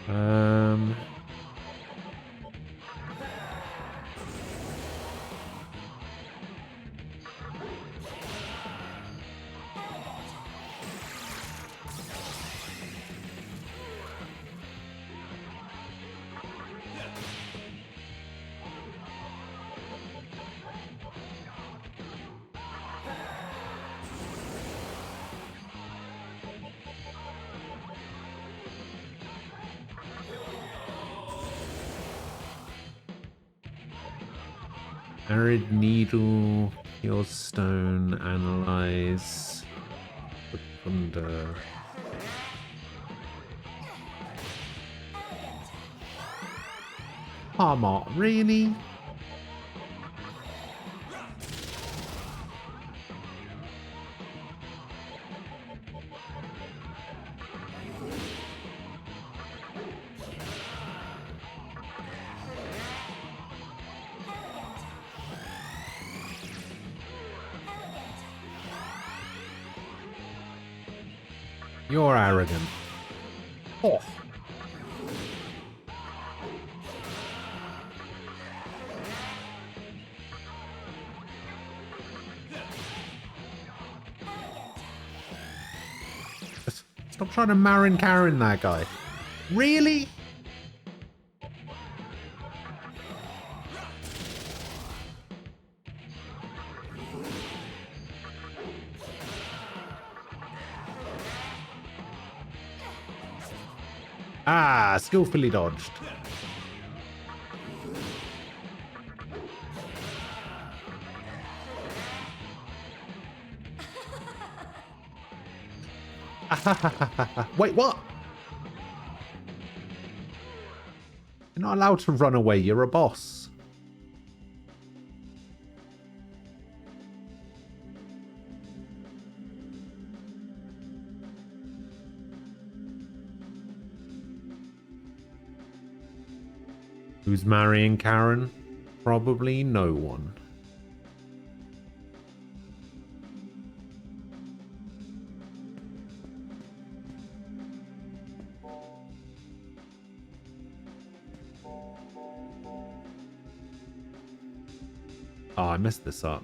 Um. Arid needle, your stone, analyze, put under. Come on, really? You're arrogant. Oh. Stop trying to Marin Karen that guy. Really? Ah, skillfully dodged. Wait, what? You're not allowed to run away. You're a boss. Who's marrying Karen? Probably no one. Oh, I messed this up.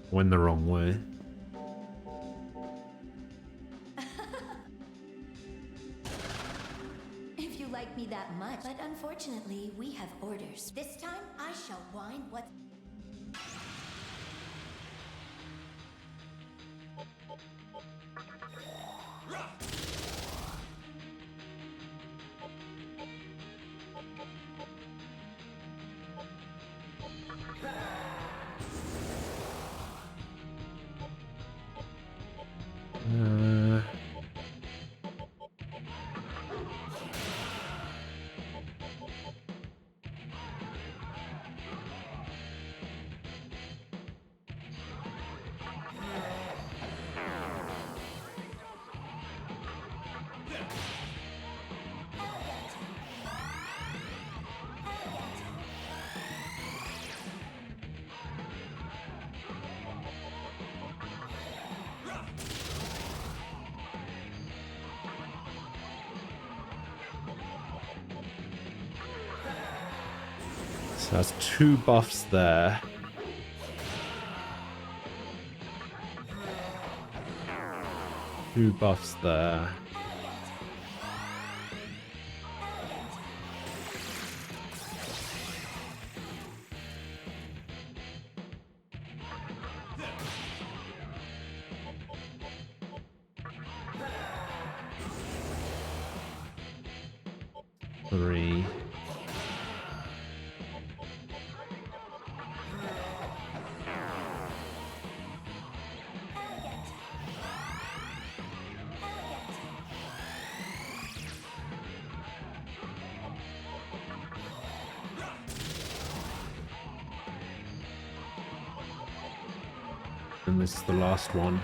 Went the wrong way. If you like me that much, but unfortunately, we have orders. This time, I shall whine what. So that's 2 buffs there. Two buffs there. Three. And this is the last one.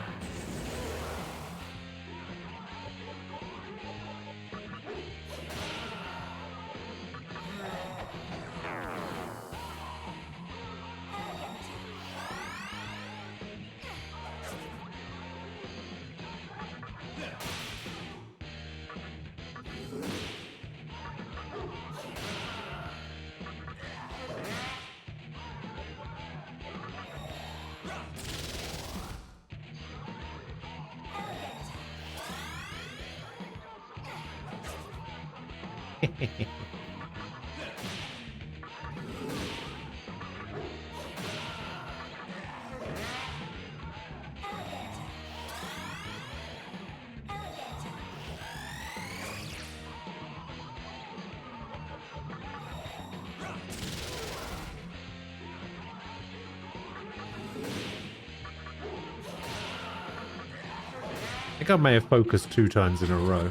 I think I may have focused 2 times in a row.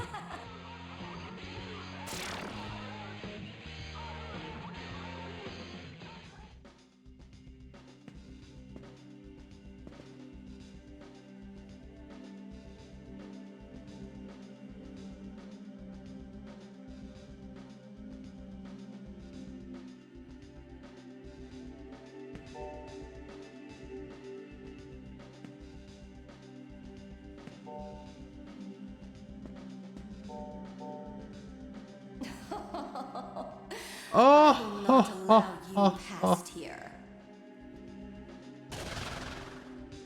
Past here.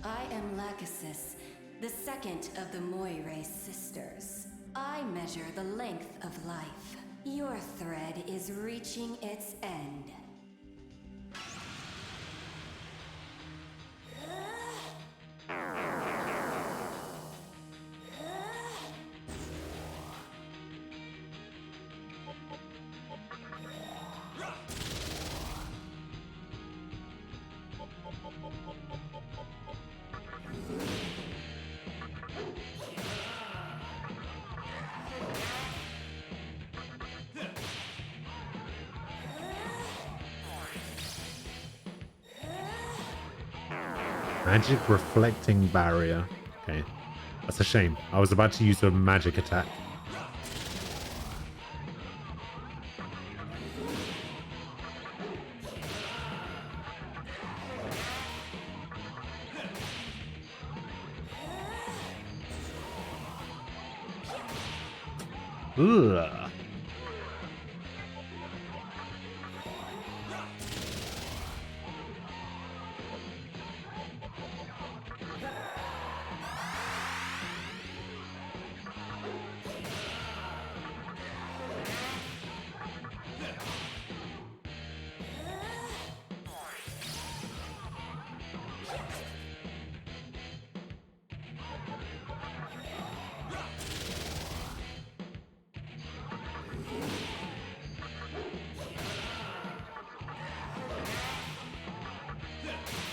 I am Lachesis, the second of the Moire sisters. I measure the length of life. Your thread is reaching its end. Magic reflecting barrier. Okay. That's a shame. I was about to use a magic attack. Ugh.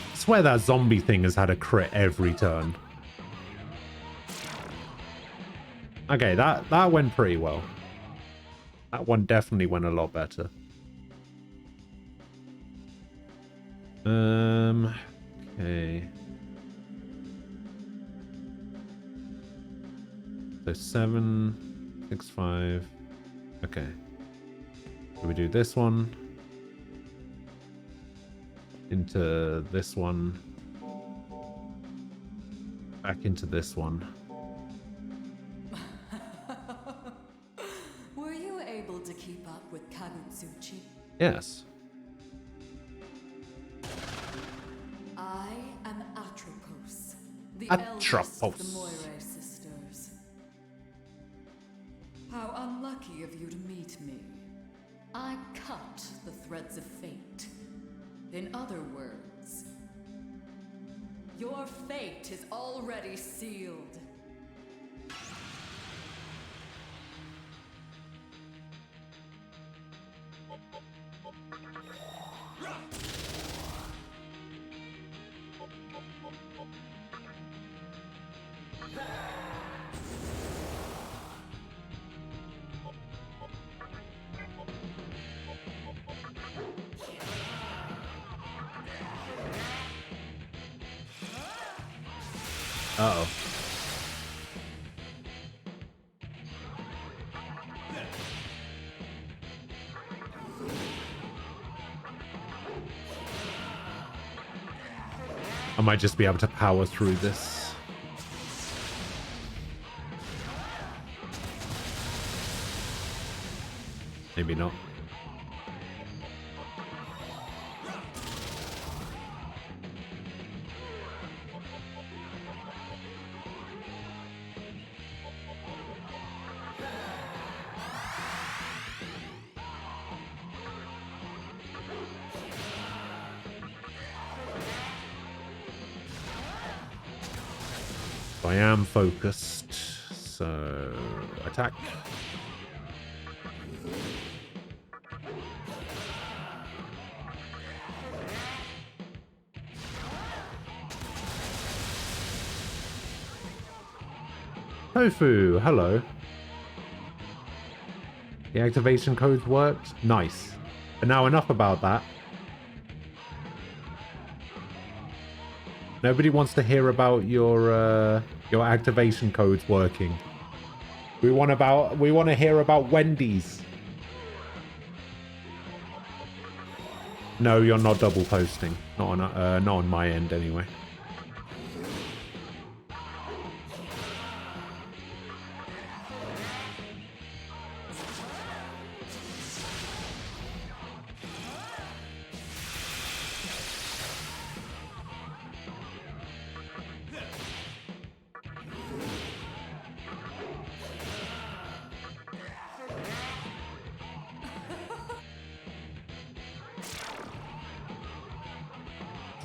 I swear that zombie thing has had a crit every turn. Okay, that went pretty well. That one definitely went a lot better. Okay. So 7, 6, 5. Okay. So we do this one. Into this one. Back into this one. Were you able to keep up with Kagutsuchi? Yes. I am Atropos, the eldest of the Moire sisters. How unlucky of you to meet me. I cut the threads of fate. In other words, your fate is already sealed. Uh-oh. I might just be able to power through this. Maybe not. I am focused, so attack. Tofu, hello. The activation codes worked? Nice. But now enough about that. Nobody wants to hear about your activation codes working. We want to hear about Wendy's. No, you're not double posting. Not on my end anyway.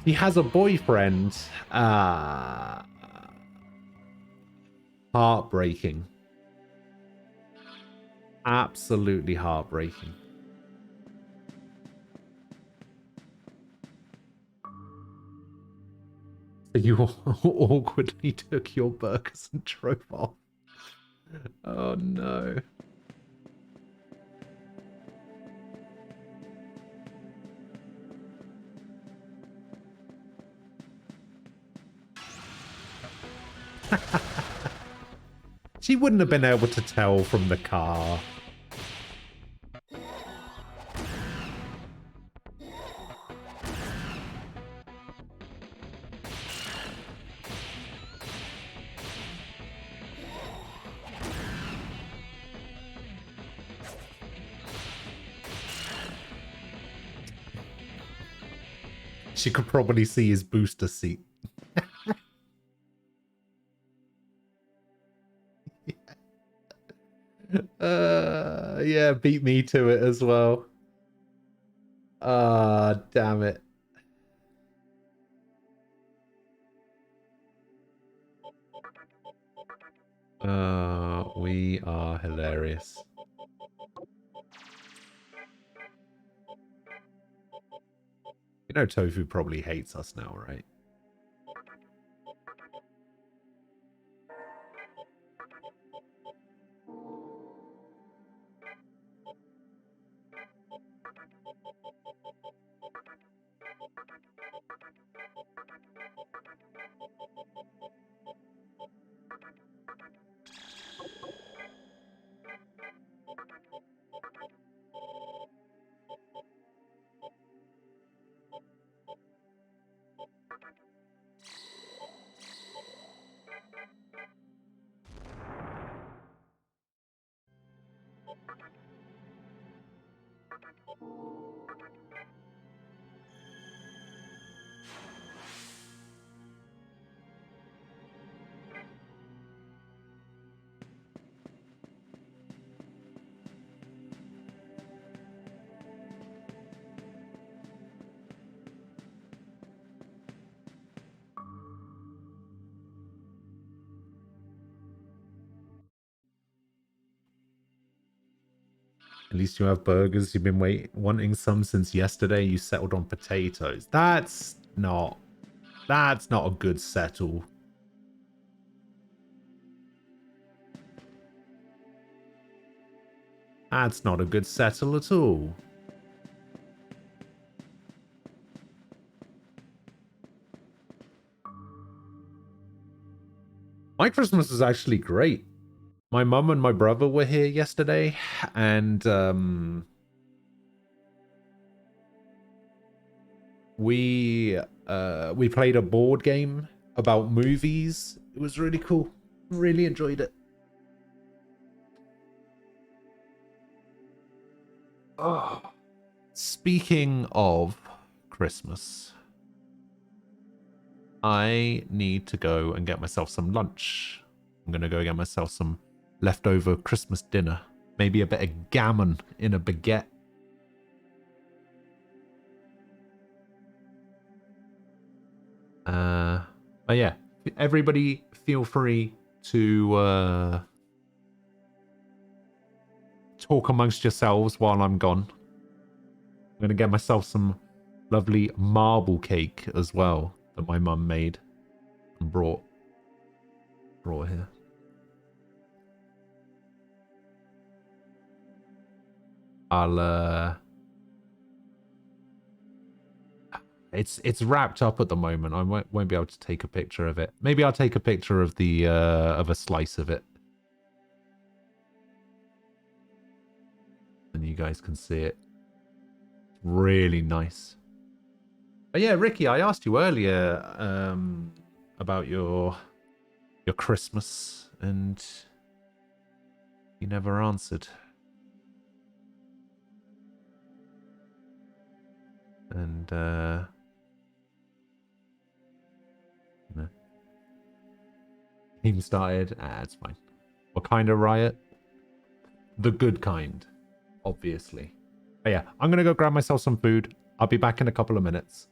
He has a boyfriend. Heartbreaking. Absolutely heartbreaking. So you awkwardly took your burgers and drove off. Oh no. She wouldn't have been able to tell from the car. She could probably see his booster seat. Yeah, beat me to it as well. Ah, damn it. We are hilarious. You know Tofu probably hates us now, right? At least you have burgers. You've been wanting some since yesterday. You settled on potatoes. That's not a good settle. That's not a good settle at all. My Christmas was actually great. My mum and my brother were here yesterday, and we played a board game about movies. It was really cool. Really enjoyed it. Oh. Speaking of Christmas, I need to go and get myself some lunch. I'm gonna go get myself some leftover Christmas dinner. Maybe a bit of gammon in a baguette. But yeah, everybody feel free to talk amongst yourselves while I'm gone. I'm gonna get myself some lovely marble cake as well that my mum made and brought here. I'll it's wrapped up at the moment. I won't be able to take a picture of it. Maybe I'll take a picture of the of a slice of it, and you guys can see it. Really nice. But yeah, Ricky, I asked you earlier about your Christmas, and you never answered. And no. Team started. It's fine. What kind of riot? The good kind, obviously. But yeah, I'm gonna go grab myself some food. I'll be back in a couple of minutes.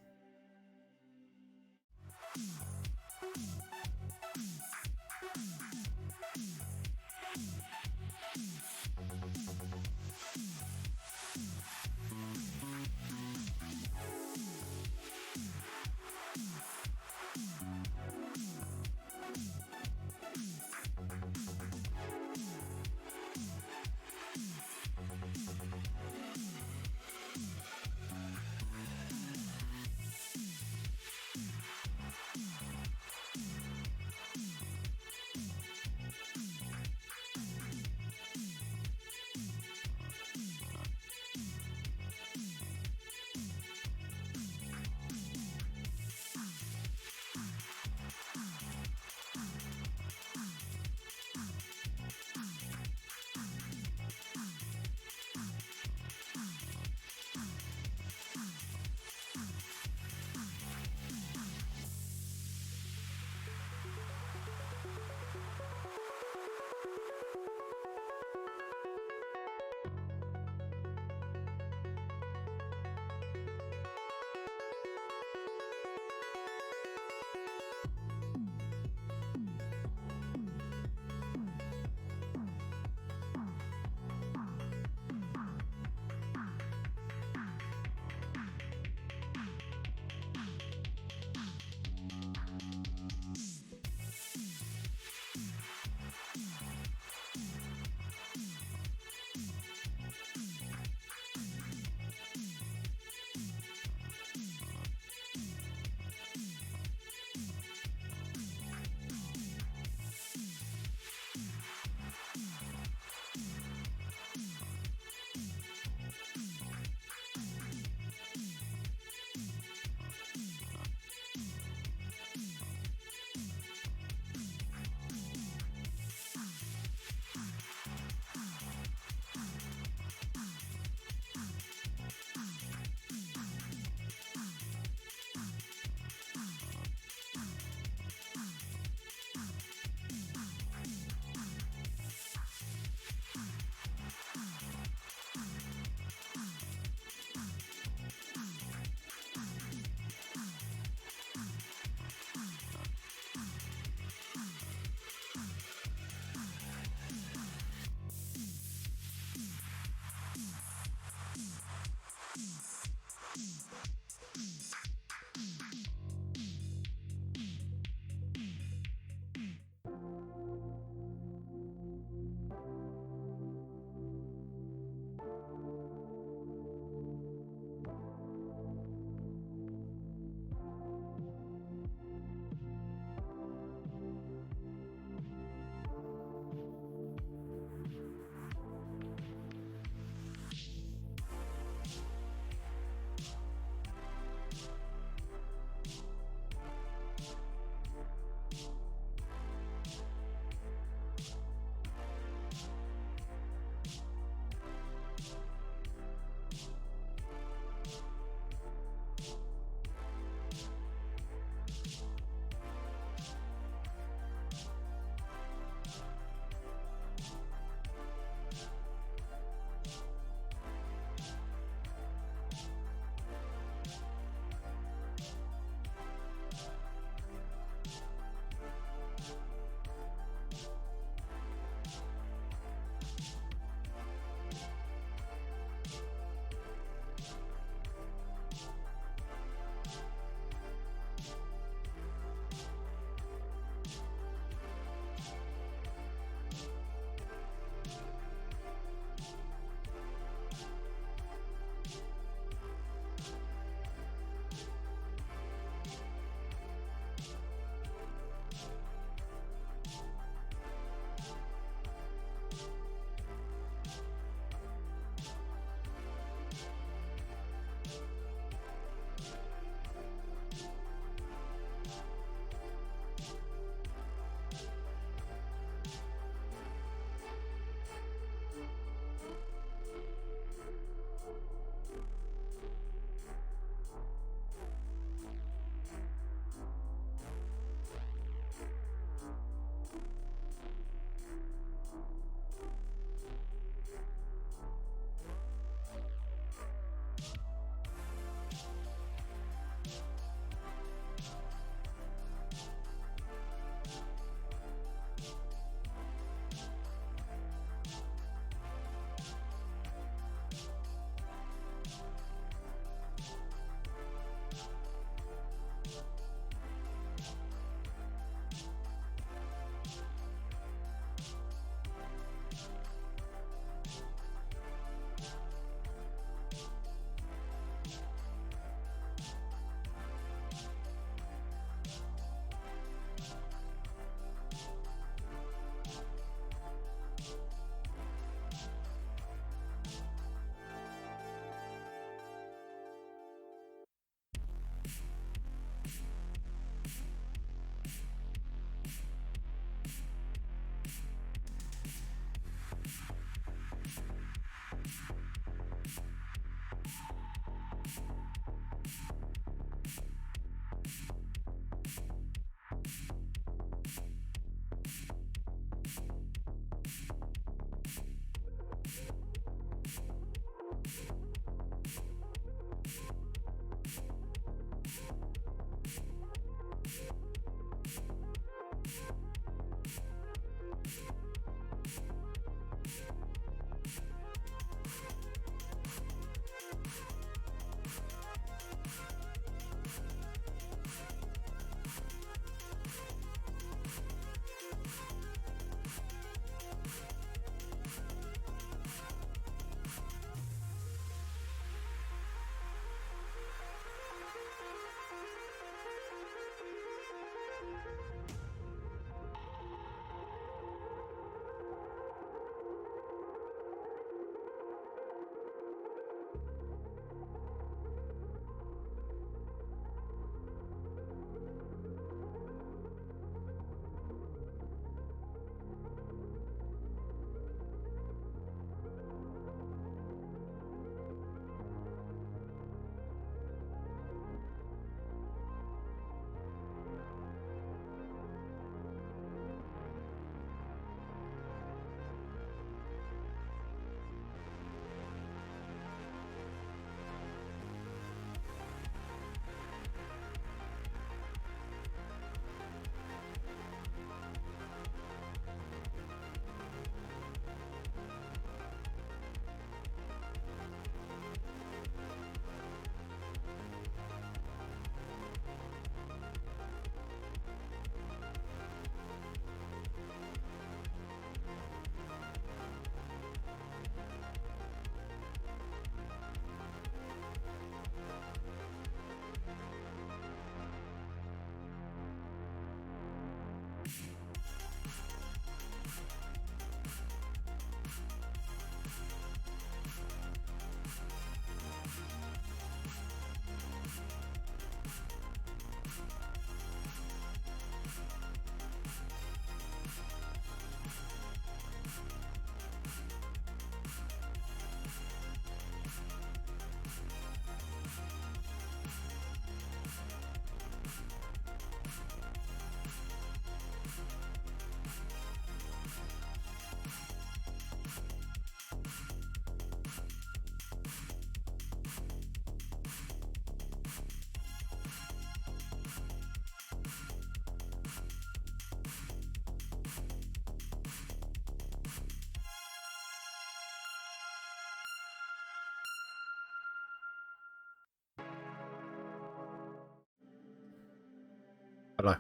Hello.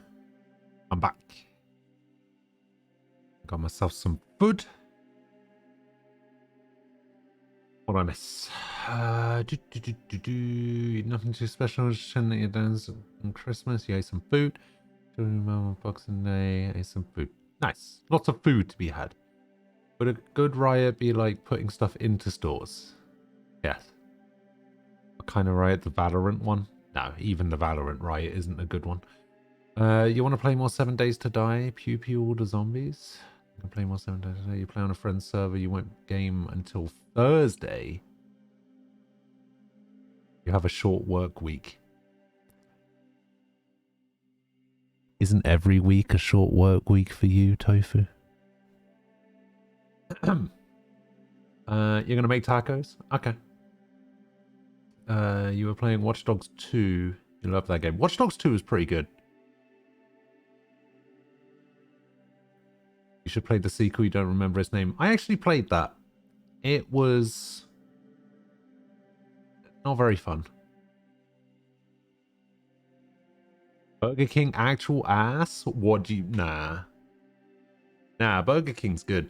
I'm back. Got myself some food. What did I miss? Nothing too special. Shin that you done on Christmas. You ate some food. Boxing Day. Ate some food. Nice. Lots of food to be had. Would a good riot be like putting stuff into stores? Yes. What kind of riot? The Valorant one? No, even the Valorant riot isn't a good one. You want to play more 7 Days to Die? Pew pew all the zombies. You can play more 7 Days to Die. You play on a friend's server. You won't game until Thursday. You have a short work week. Isn't every week a short work week for you, Tofu? You're gonna make tacos? Okay. You were playing Watch Dogs 2. You love that game. Watch Dogs 2 is pretty good. You should play the sequel. You don't remember its name. I actually played that. It was not very fun. Burger King actual ass? What do you... Nah. Nah, Burger King's good.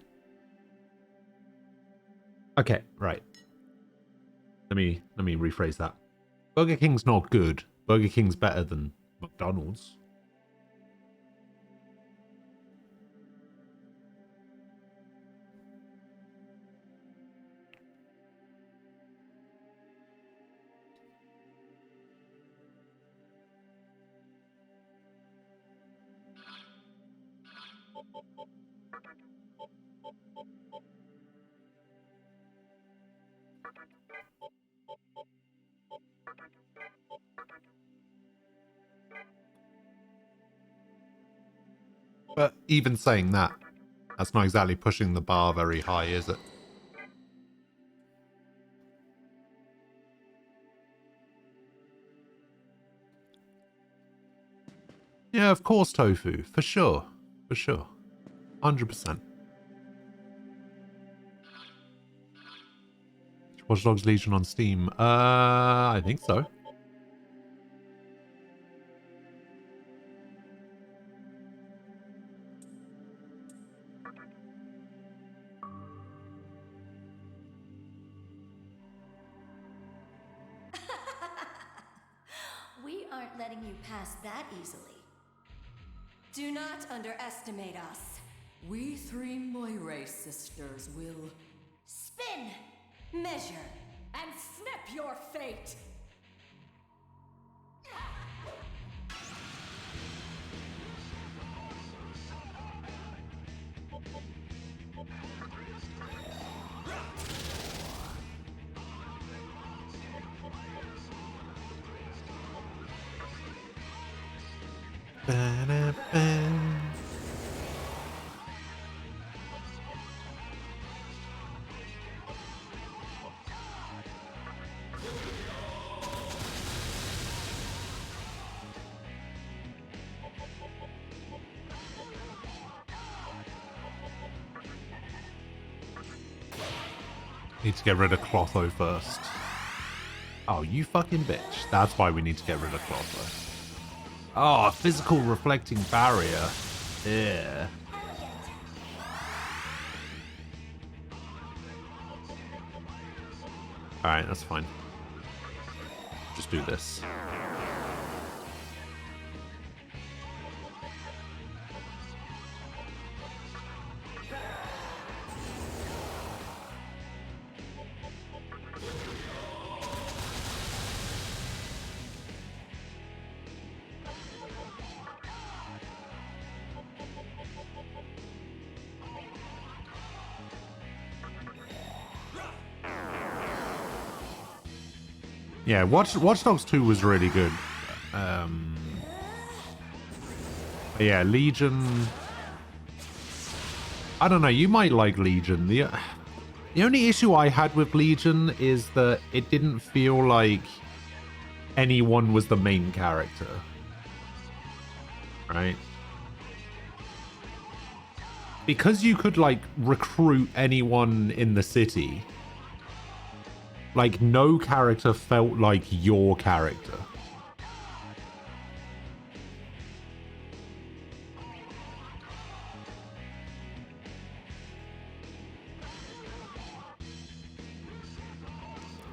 Okay, right. Let me rephrase that. Burger King's not good. Burger King's better than McDonald's. But even saying that, that's not exactly pushing the bar very high, is it? Yeah, of course, Tofu. For sure. For sure. 100%. Watch Dogs Legion on Steam. I think so. We aren't letting you pass that easily. Do not underestimate us. We three Moire sisters will Spin, measure, and snip your fate. Need to get rid of Clotho first. Oh, you fucking bitch. That's why we need to get rid of Clotho. Oh, a physical reflecting barrier. Yeah. Alright, that's fine. Just do this. Yeah, Watch Dogs 2 was really good. Yeah, Legion... I don't know, you might like Legion. The only issue I had with Legion is that it didn't feel like anyone was the main character. Right? Because you could, like, recruit anyone in the city... Like, no character felt like your character.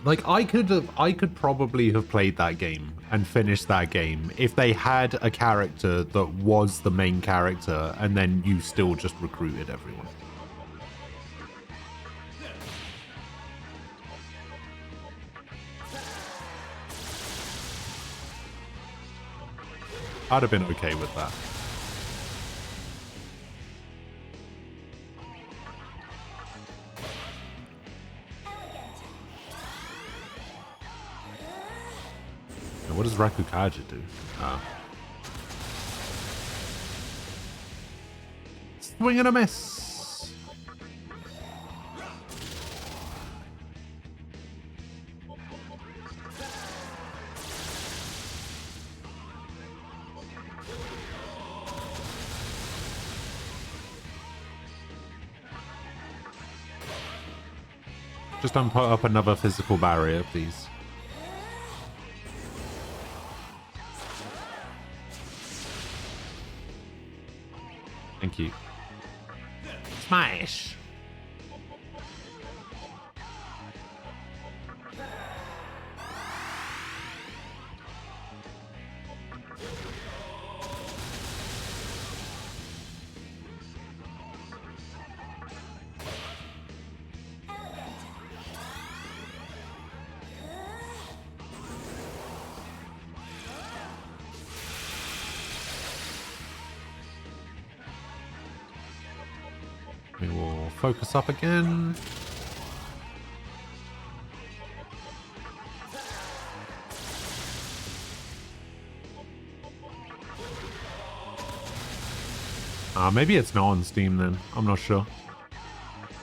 Like, I could probably have played that game and finished that game if they had a character that was the main character and then you still just recruited everyone. I'd have been okay with that. Now, what does Rakukaja do? Swing and a miss. Just don't put up another physical barrier, please. Thank you. Smash! We will focus up again. Maybe it's not on Steam then. I'm not sure.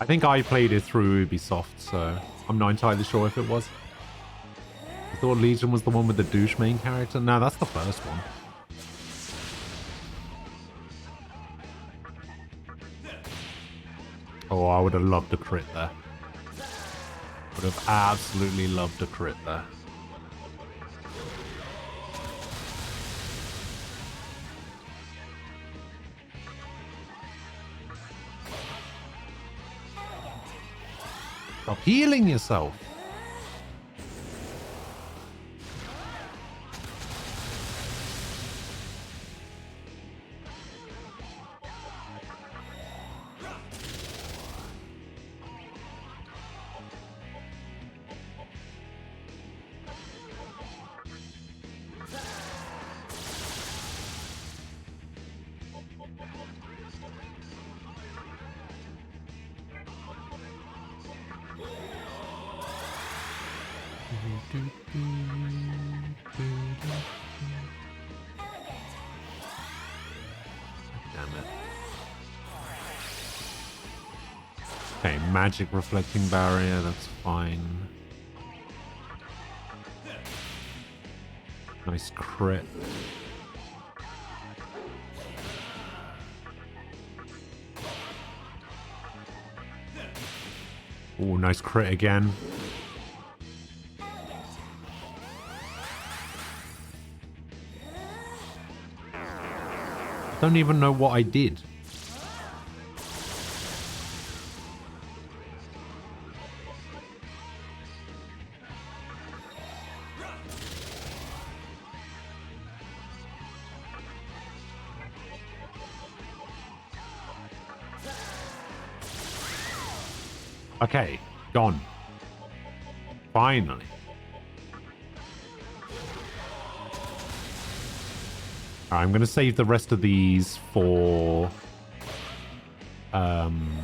I think I played it through Ubisoft, so I'm not entirely sure if it was. I thought Legion was the one with the douche main character. No, that's the first one. Oh, I would have loved a crit there. Would have absolutely loved a crit there. Stop healing yourself. Okay, magic reflecting barrier, that's fine. Nice crit. Oh, nice crit again. Don't even know what I did. Okay, gone. Finally. Alright, I'm going to save the rest of these for... I'm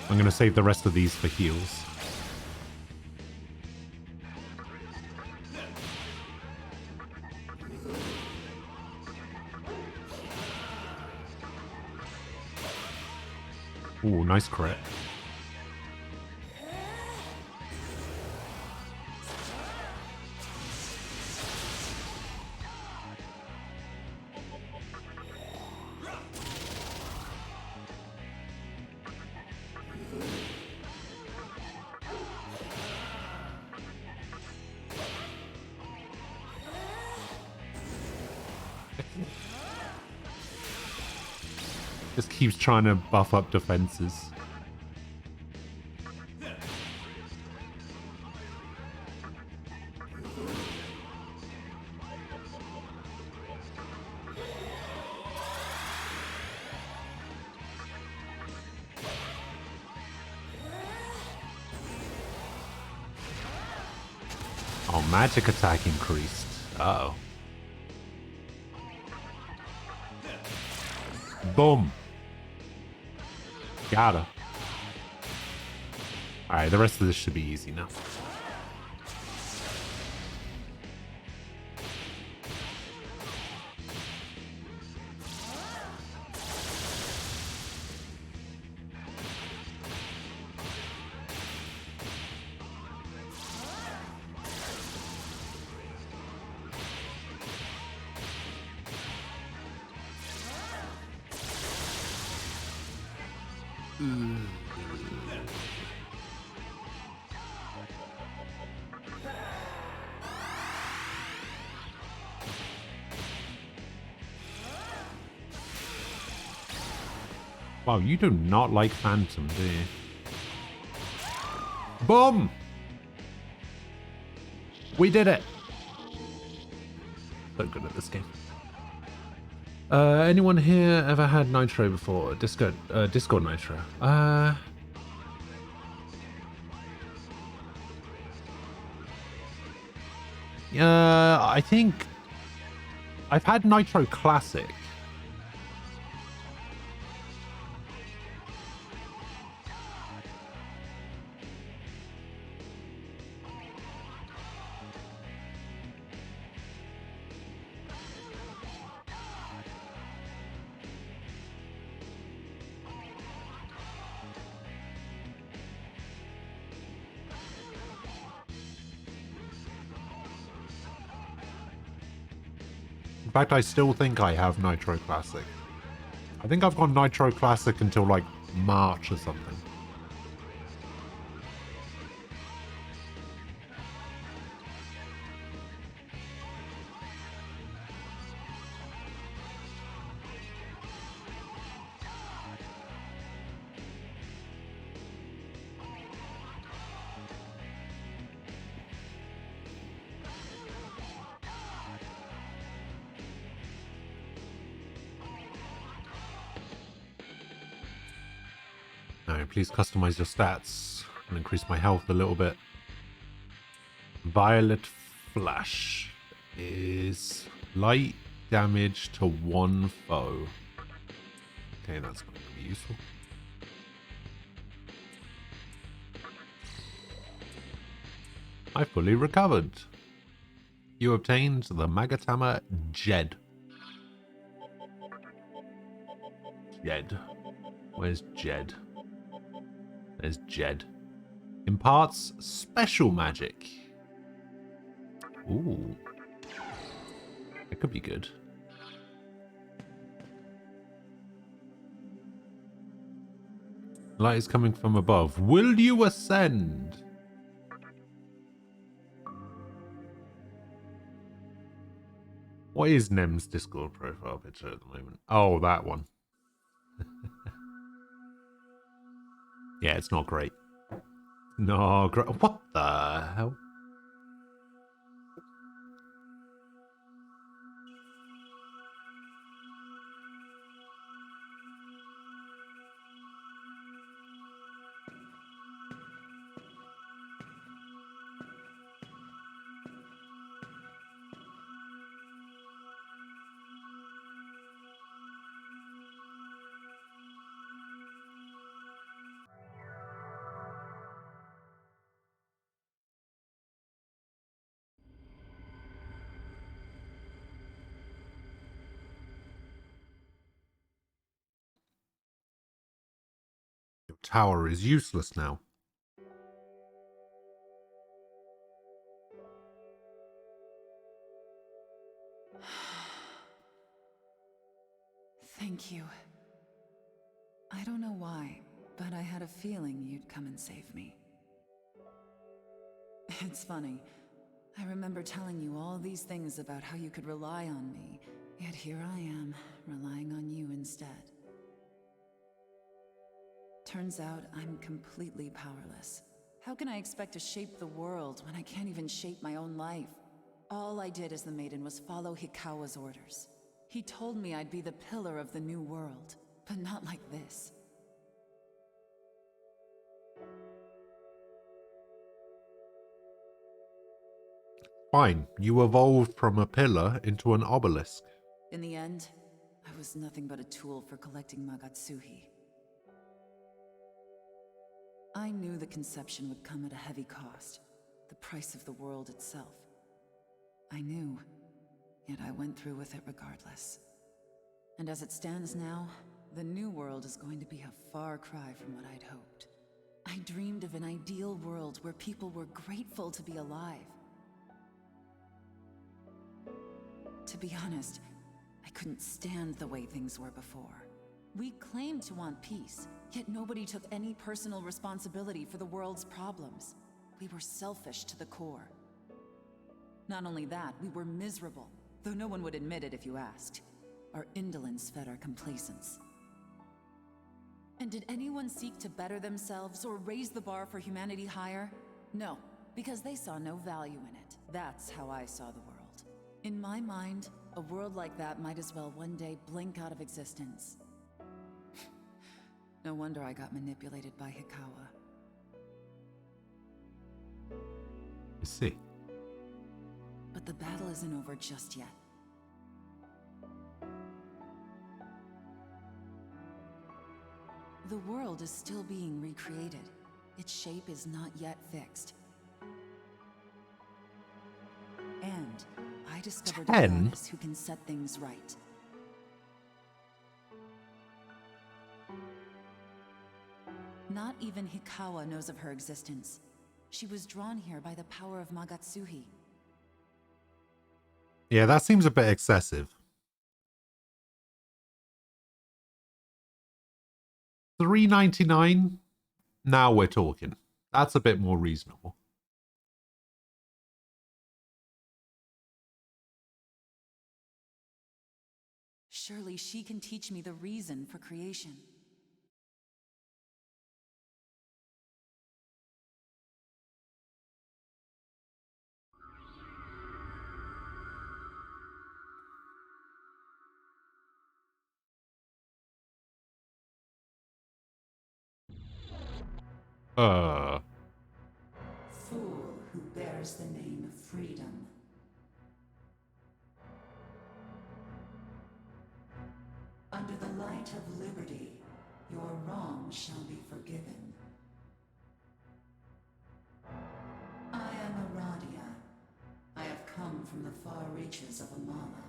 going to save the rest of these for heals. Ooh, nice crit. Just keeps trying to buff up defenses. Oh, magic attack increased. Uh-oh. Boom. Got her. Alright, the rest of this should be easy now. Wow, you do not like Phantom, do you? Boom! We did it! So good at this game. Anyone here ever had Nitro before? Discord Nitro. I think I've had Nitro Classic. In fact, I still think I have Nitro Classic. I think I've got Nitro Classic until like March or something. Please customize your stats and increase my health a little bit. Violet Flash is light damage to one foe. Okay, that's going to be useful. I fully recovered. You obtained the Magatama Jed. Jed. Where's Jed? There's Jed. Imparts special magic. Ooh. That could be good. Light is coming from above. Will you ascend? What is Nem's Discord profile picture at the moment? Oh, that one. Yeah, it's not great. No, great. What the hell? Tower is useless now. Thank you. I don't know why, but I had a feeling you'd come and save me. It's funny. I remember telling you all these things about how you could rely on me, yet here I am, relying on you instead. Turns out I'm completely powerless. How can I expect to shape the world when I can't even shape my own life? All I did as the maiden was follow Hikawa's orders. He told me I'd be the pillar of the new world, but not like this. Fine, you evolved from a pillar into an obelisk. In the end, I was nothing but a tool for collecting Magatsuhi. I knew the conception would come at a heavy cost, the price of the world itself. I knew, yet I went through with it regardless. And as it stands now, the new world is going to be a far cry from what I'd hoped. I dreamed of an ideal world where people were grateful to be alive. To be honest, I couldn't stand the way things were before. We claimed to want peace, yet nobody took any personal responsibility for the world's problems. We were selfish to the core. Not only that, we were miserable, though no one would admit it if you asked. Our indolence fed our complacence. And did anyone seek to better themselves or raise the bar for humanity higher? No, because they saw no value in it. That's how I saw the world. In my mind, a world like that might as well one day blink out of existence. No wonder I got manipulated by Hikawa. I see. But the battle isn't over just yet. The world is still being recreated. Its shape is not yet fixed. And I discovered a goddess who can set things right. Not even Hikawa knows of her existence. She was drawn here by the power of Magatsuhi. Yeah, that seems a bit excessive. $3.99. Now we're talking. That's a bit more reasonable. Surely she can teach me the reason for creation. Fool who bears the name of freedom. Under the light of liberty, your wrongs shall be forgiven. I am Aradia. I have come from the far reaches of Amala.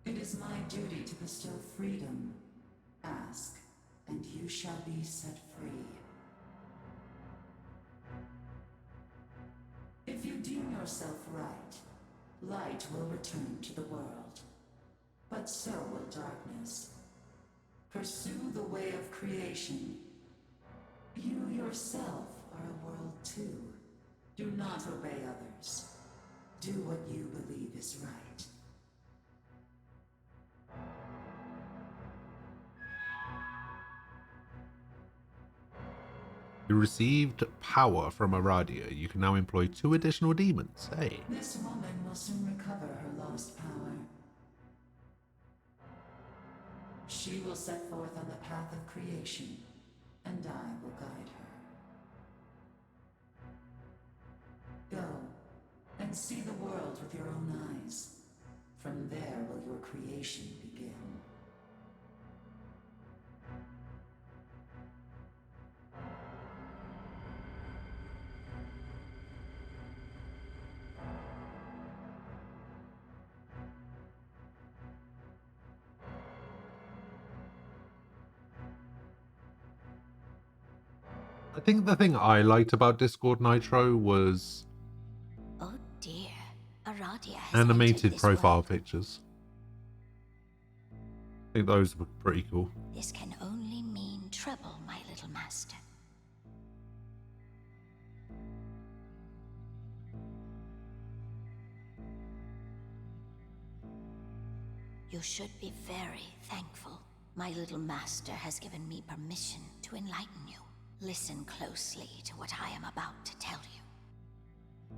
It is my duty to bestow freedom. Ask, and you shall be set free. If you deem yourself right, light will return to the world. But so will darkness. Pursue the way of creation. You yourself are a world too. Do not obey others. Do what you believe is right. You received power from Aradia. You can now employ 2 additional demons. Hey. This woman will soon recover her lost power. She will set forth on the path of creation, and I will guide her. Go, and see the world with your own eyes. From there will your creation begin. I think the thing I liked about Discord Nitro was Oh dear, Aradia has animated entered this profile world. pictures. I think those were pretty cool. This can only mean trouble, my little master. You should be very thankful. My little master has given me permission to enlighten you. Listen closely to what I am about to tell you.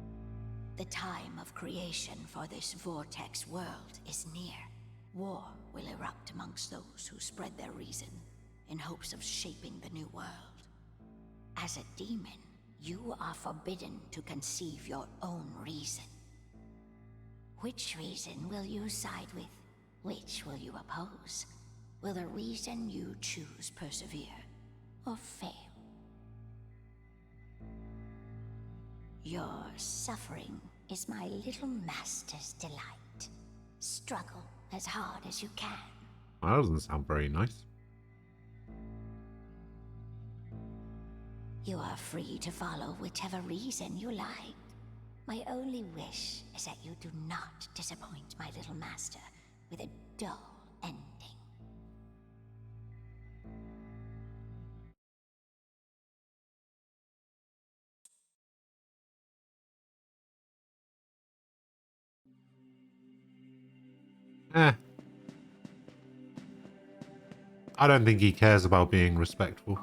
The time of creation for this vortex world is near. War will erupt amongst those who spread their reason in hopes of shaping the new world. As a demon, You are forbidden to conceive your own reason. Which reason will you side with? Which will you oppose? Will the reason you choose persevere or fail? Your suffering is my little master's delight. Struggle as hard as you can. That doesn't sound very nice. You are free to follow whichever reason you like. My only wish is that you do not disappoint my little master with a dull ending. I don't think he cares about being respectful.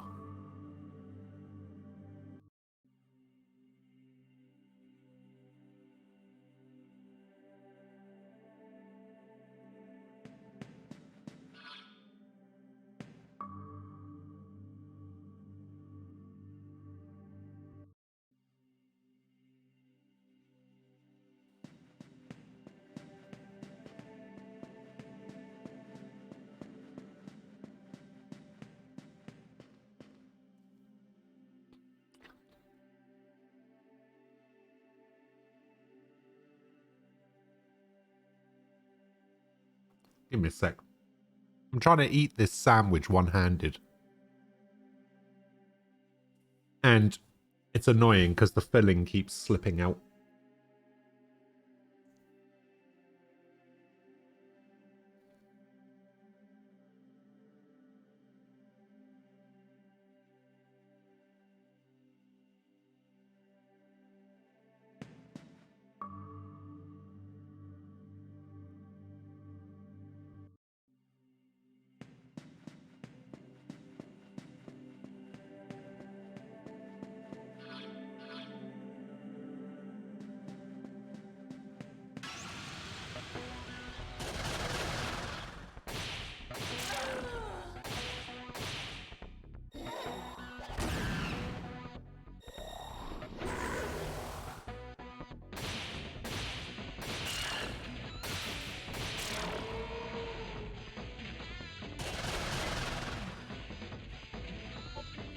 Give me a sec. I'm trying to eat this sandwich one-handed. And it's annoying because the filling keeps slipping out.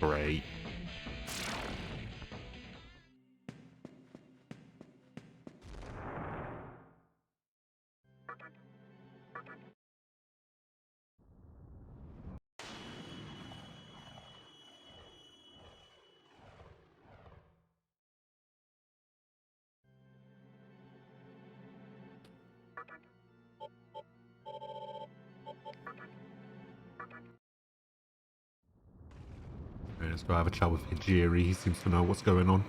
Great. Okay, let's go have a chat with Hijiri. He seems to know what's going on.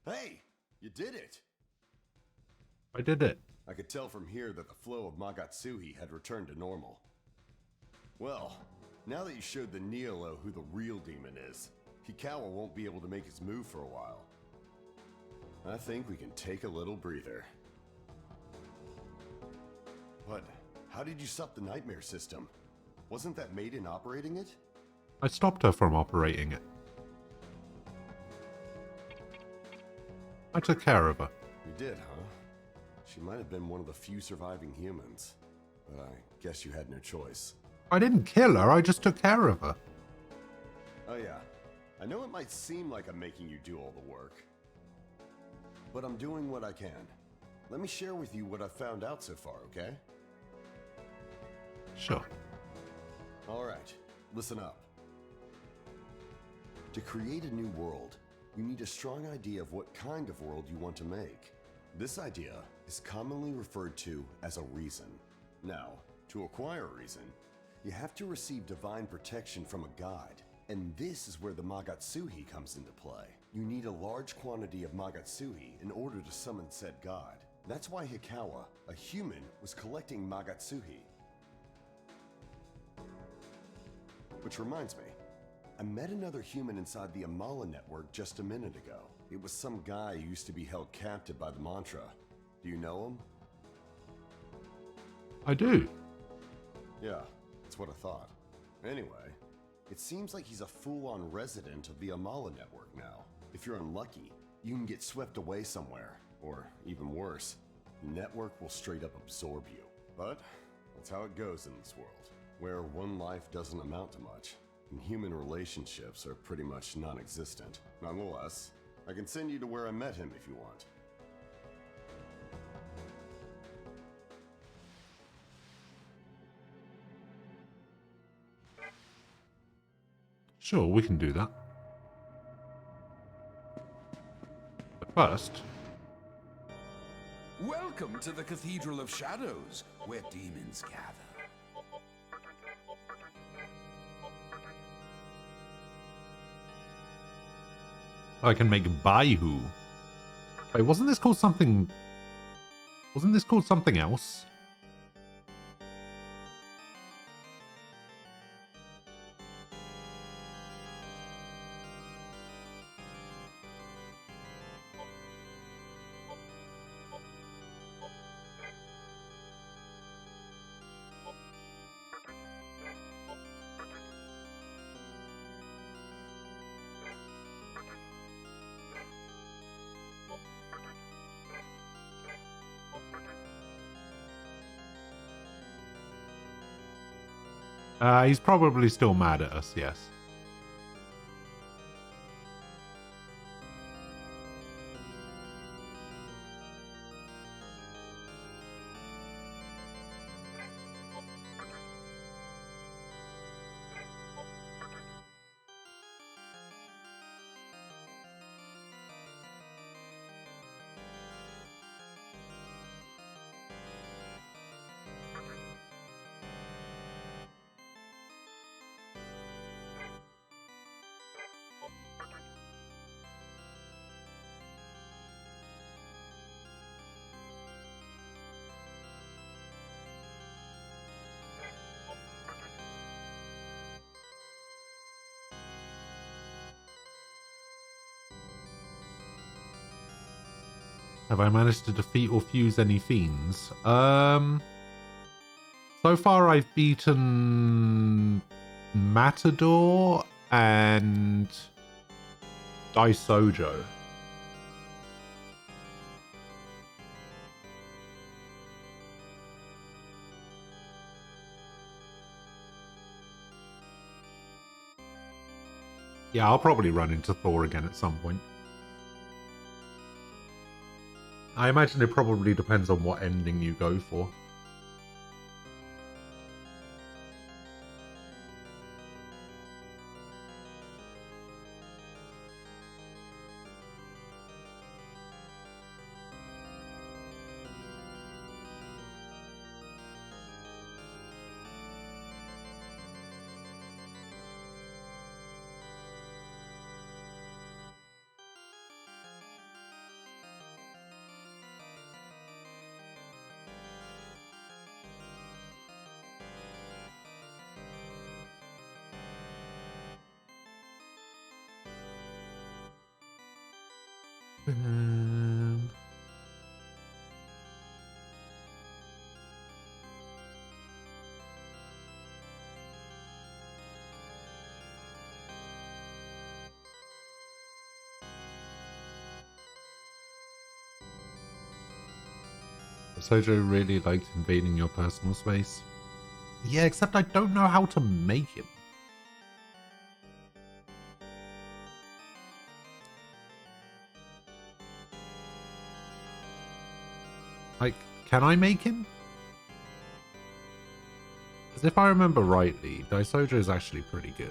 Hey, you did it! I did it. I could tell from here that the flow of Magatsuhi had returned to normal. Well, now that you showed the Neolo who the real demon is, Hikawa won't be able to make his move for a while. I think we can take a little breather. But how did you stop the nightmare system? Wasn't that Maiden operating it? I stopped her from operating it. I took care of her. You did, huh? She might have been one of the few surviving humans. But I guess you had no choice. I didn't kill her, I just took care of her. Oh yeah, I know it might seem like I'm making you do all the work. But I'm doing what I can. Let me share with you what I've found out so far, okay? Sure. Alright, listen up. To create a new world, you need a strong idea of what kind of world you want to make. This idea is commonly referred to as a reason. Now, to acquire a reason, you have to receive divine protection from a god. And this is where the Magatsuhi comes into play. You need a large quantity of Magatsuhi in order to summon said god. That's why Hikawa, a human, was collecting Magatsuhi. Which reminds me, I met another human inside the Amala network just a minute ago. It was some guy who used to be held captive by the mantra. Do you know him? I do. Yeah, that's what I thought. Anyway, it seems like he's a full-on resident of the Amala network now. If you're unlucky, you can get swept away somewhere. Or, even worse, the network will straight up absorb you. But, that's how it goes in this world, where one life doesn't amount to much, and human relationships are pretty much non-existent. Nonetheless, I can send you to where I met him if you want. Sure, we can do that. But first... Welcome to the Cathedral of Shadows, where demons gather. I can make Baihu. Wait, wasn't this called something... Wasn't this called something else? He's probably still mad at us, yes. Have I managed to defeat or fuse any fiends? So far I've beaten Matador and Daisojo. Yeah, I'll probably run into Thor again at some point. I imagine it probably depends on what ending you go for. Sojo really liked invading your personal space. Yeah, except I don't know how to make him. Like, can I make him? Because if I remember rightly, Daisojo is actually pretty good.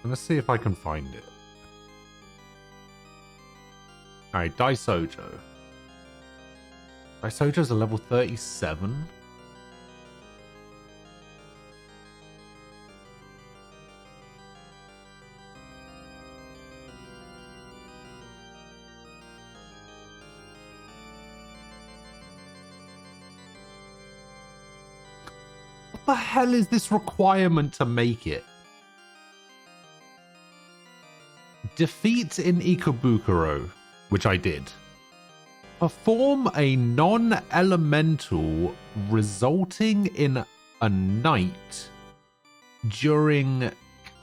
Let's see if I can find it. Alright, Daisojo. Daisojo's a level 37? What the hell is this requirement to make it? defeat in Ikebukuro, which I did. Perform a non-elemental resulting in a night during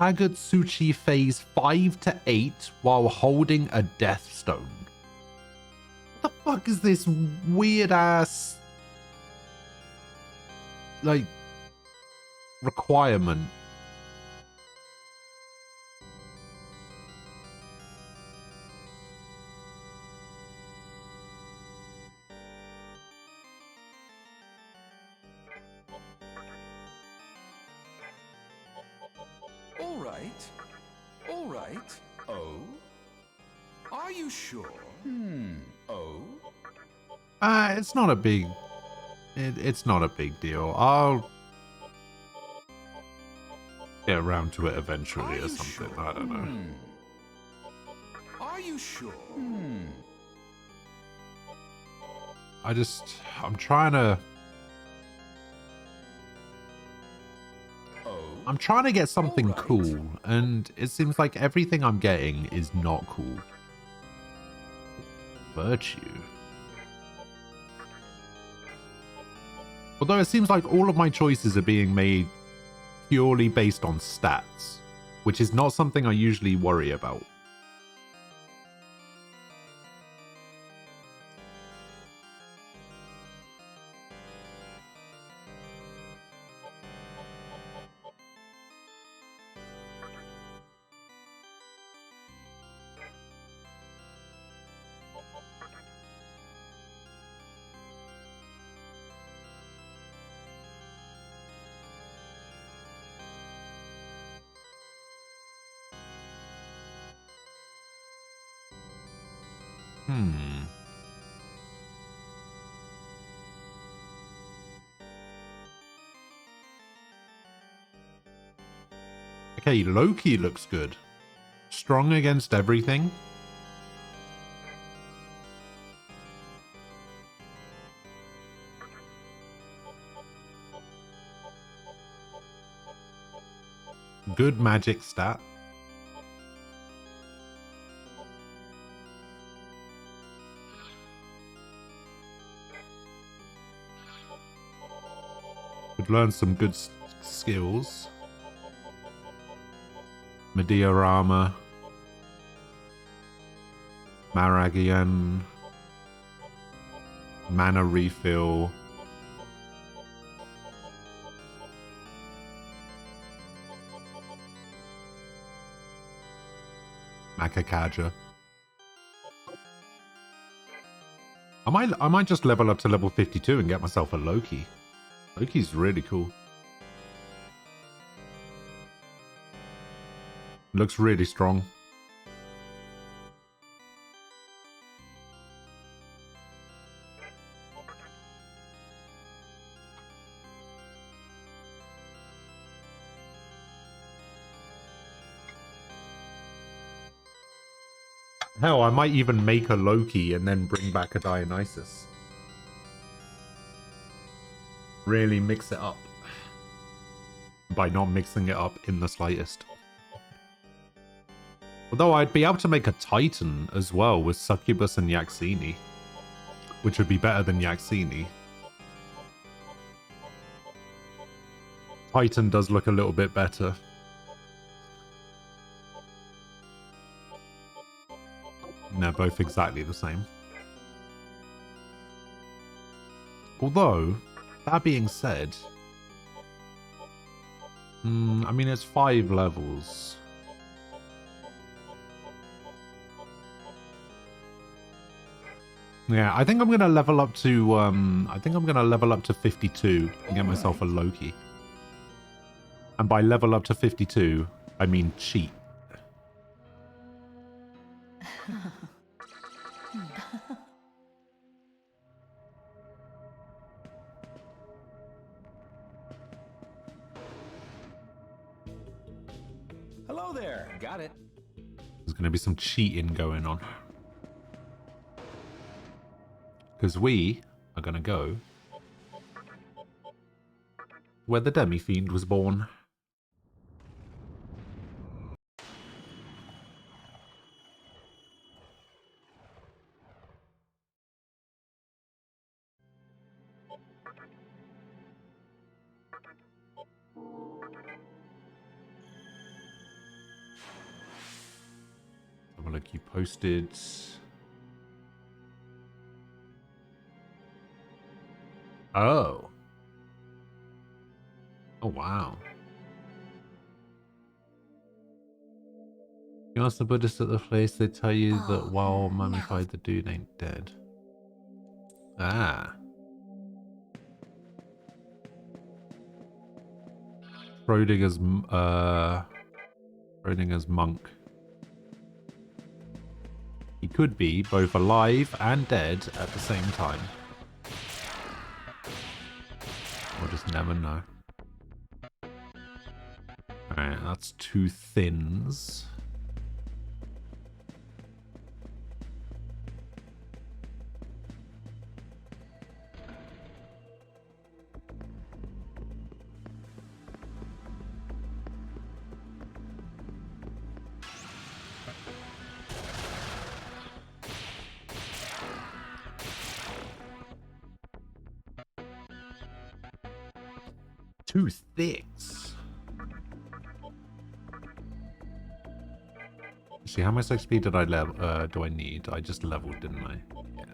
Kagutsuchi phase 5 to 8 while holding a death stone. What the fuck is this weird ass like requirement? All right. Oh? Are you sure? Oh? It's not a big... It's not a big deal. I'll get around to it eventually or something. Sure? I don't know. Are you sure? I'm trying to... I'm trying to get something cool, and it seems like everything I'm getting is not cool. Virtue. Although it seems like all of my choices are being made purely based on stats, which is not something I usually worry about. Okay, Loki looks good. Strong against everything. Good magic stat. Could learn some good skills. Mediarama, Maragian, Mana Refill, Makakaja. I might just level up to level 52 and get myself a Loki. Loki's really cool. Looks really strong. Hell, I might even make a Loki and then bring back a Dionysus. Really mix it up. By not mixing it up in the slightest. Although I'd be able to make a Titan as well with Succubus and Yaxini, which would be better than Yaxini. Titan does look a little bit better. They're both exactly the same. Although, that being said, I mean, it's 5 levels. Yeah, I think I'm gonna level up to I think I'm gonna level up to 52 and get myself a Loki. And by level up to 52, I mean cheat. Hello there. Got it. There's gonna be some cheating going on. Because we are going to go where the Demi-Fiend was born. You posted... Oh. Oh, wow. You ask the Buddhists at the place, they tell you that while mummified, the dude ain't dead. Ah. Schrodinger's monk. He could be both alive and dead at the same time. We'll just never know. Alright, that's 2 thins. Two thicks. See, how much XP did I level? Do I need? I just leveled, didn't I? Yeah.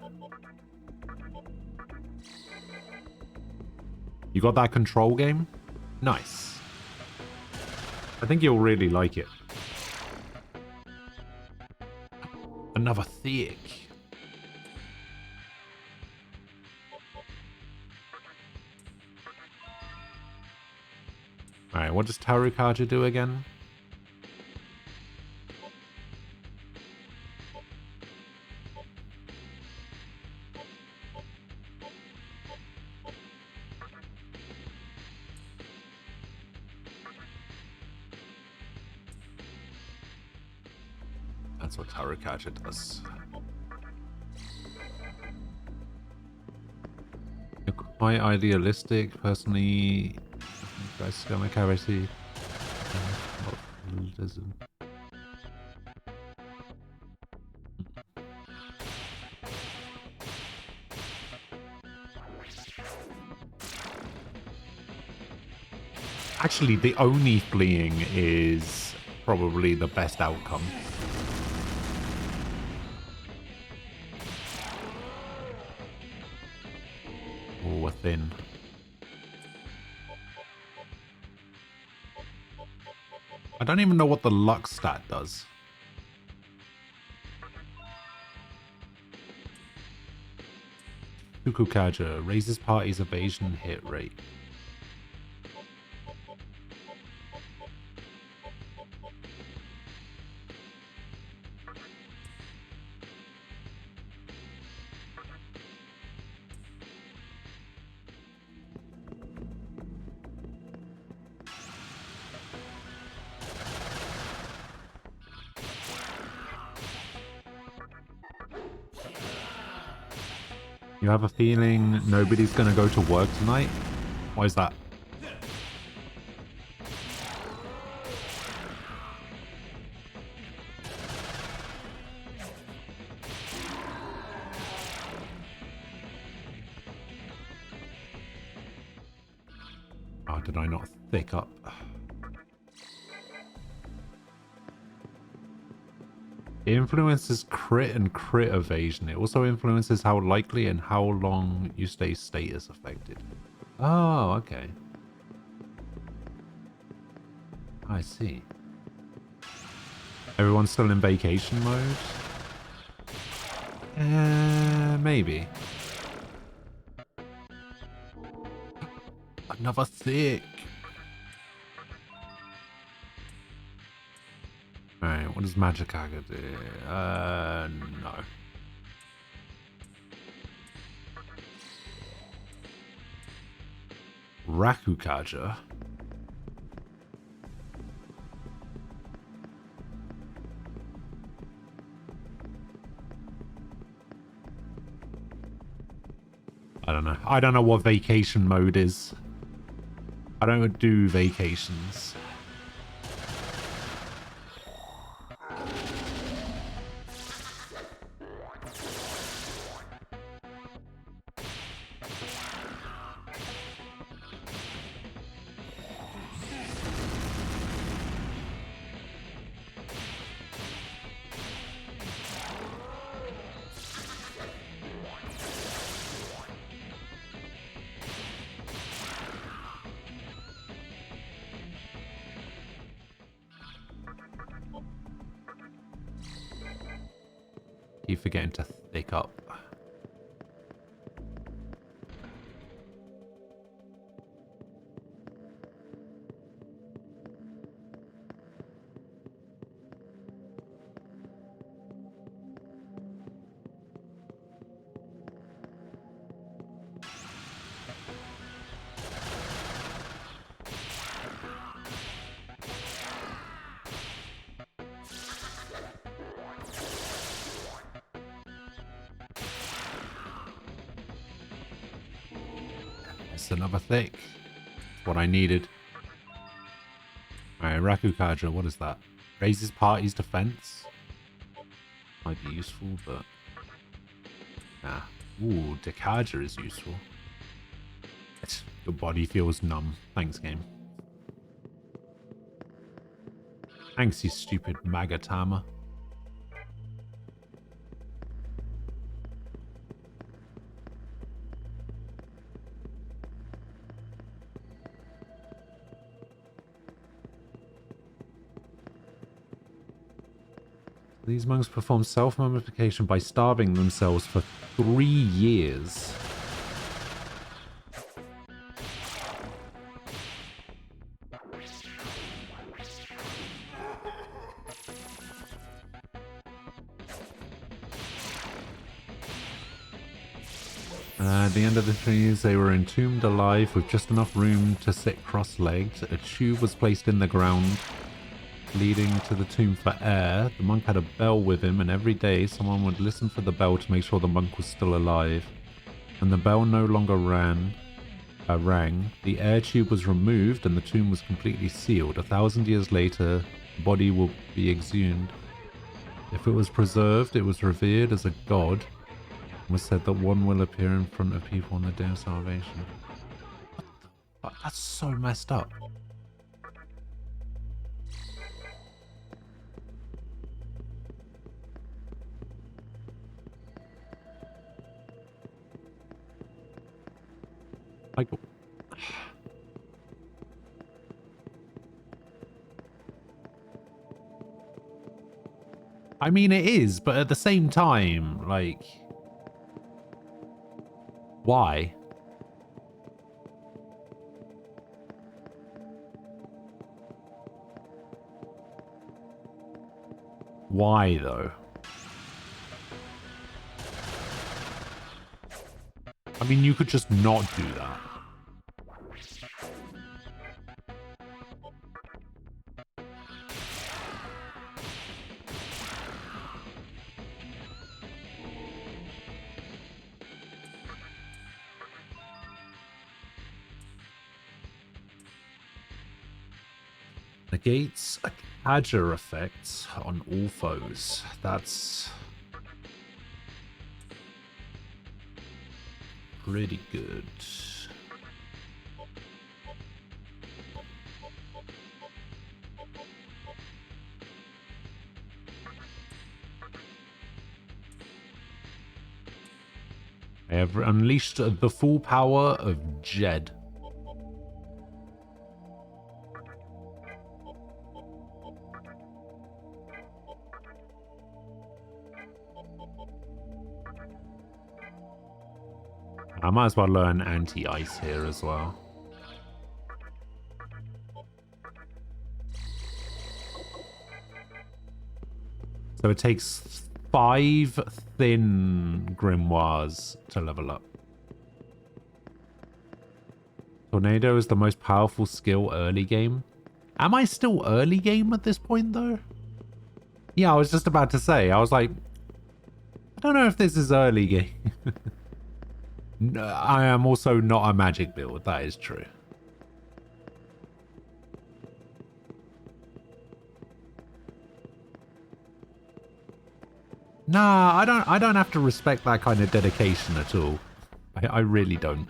You got that control game? Nice. I think you'll really like it. Another thick. Alright, what does Tarukaja do again? That's what Tarukaja does. You're quite idealistic, personally. Actually, the Oni fleeing is probably the best outcome. Oh, we're thin. I don't even know what the luck stat does. Fukukaja raises party's evasion hit rate. You have a feeling nobody's gonna go to work tonight? Why is that? Oh, did I not thick up? It influences crit and crit evasion. It also influences how likely and how long you stay status affected. Oh, okay. I see. Everyone's still in vacation mode? Maybe. Another thick. Alright, what does Magikaga do? No. Rakukaja. I don't know. I don't know what vacation mode is. I don't do vacations. Keep forgetting to thick up. Another thick. What I needed. Alright, Rakukaja, what is that? Raises party's defense. Might be useful, but... Nah. Ooh, Dekaja is useful. Your body feels numb. Thanks, game. Thanks, you stupid Magatama. These monks perform self-mummification by starving themselves for 3 years. At the end of the trees, they were entombed alive with just enough room to sit cross-legged. A tube was placed in the ground, leading to the tomb for air. The monk had a bell with him, and every day someone would listen for the bell to make sure the monk was still alive. When the bell no longer rang, the air tube was removed and the tomb was completely sealed. 1,000 years later, the body will be exhumed. If it was preserved, it was revered as a god, and was said that one will appear in front of people on the day of salvation. What the fuck? That's so messed up. Like, I mean, it is, but at the same time, like, why? Why, though? I mean, you could just not do that. Negates Adger effects on all foes. That's pretty good. I have unleashed the full power of Jed. I might as well learn anti-ice here as well. So it takes 5 thin grimoires to level up. Tornado is the most powerful skill early game. Am I still early game at this point, though? Yeah, I was just about to say. I was like, I don't know if this is early game. No, I am also not a magic build. That is true. Nah, I don't have to respect that kind of dedication at all. I really don't.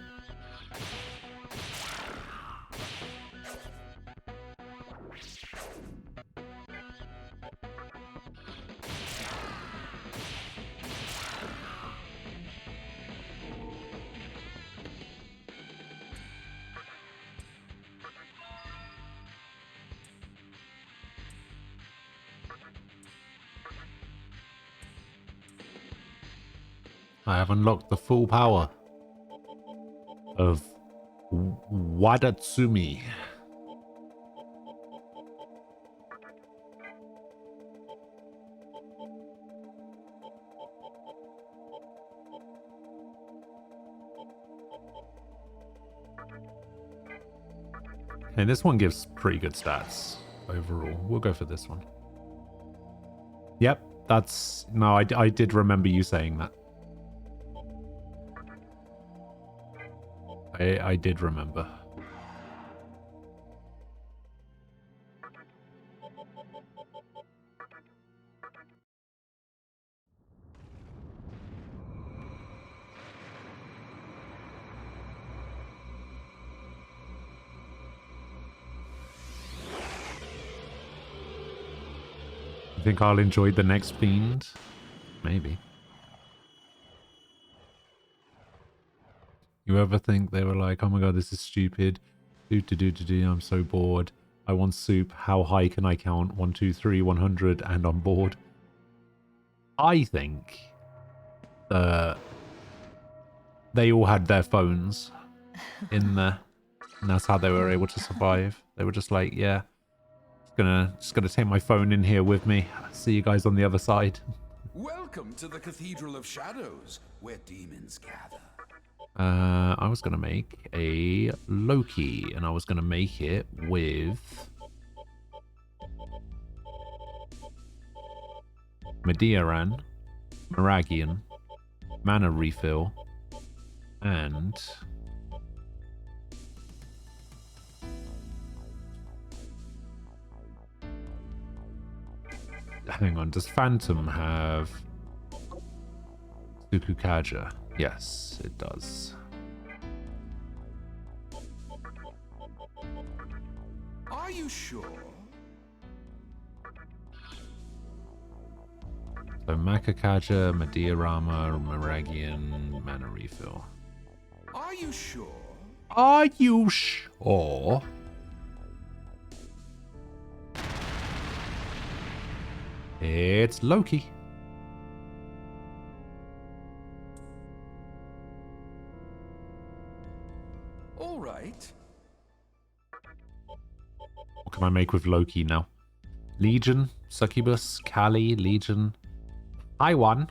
I have unlocked the full power of Wadatsumi. And this one gives pretty good stats overall. We'll go for this one. Yep, that's... No, I did remember you saying that. I did remember. You think I'll enjoy the next Fiend? Maybe. You ever think they were like, oh my god, this is stupid. I'm so bored. I want soup. How high can I count? 1, 2, 3, 100, and I'm bored. I think they all had their phones in there. And that's how they were able to survive. They were just like, yeah, just gonna take my phone in here with me. See you guys on the other side. Welcome to the Cathedral of Shadows, where demons gather. I was gonna make a Loki, and I was gonna make it with Medeiran, Meragian, Mana Refill, and hang on, does Phantom have Tsukukaja? Yes, it does. Are you sure? So Makakaja, Medeiarama, Meragian, Mana Refill. Are you sure? Are you sure? It's Loki. All right. What can I make with Loki now? Legion, Succubus, Kali, Legion. I won.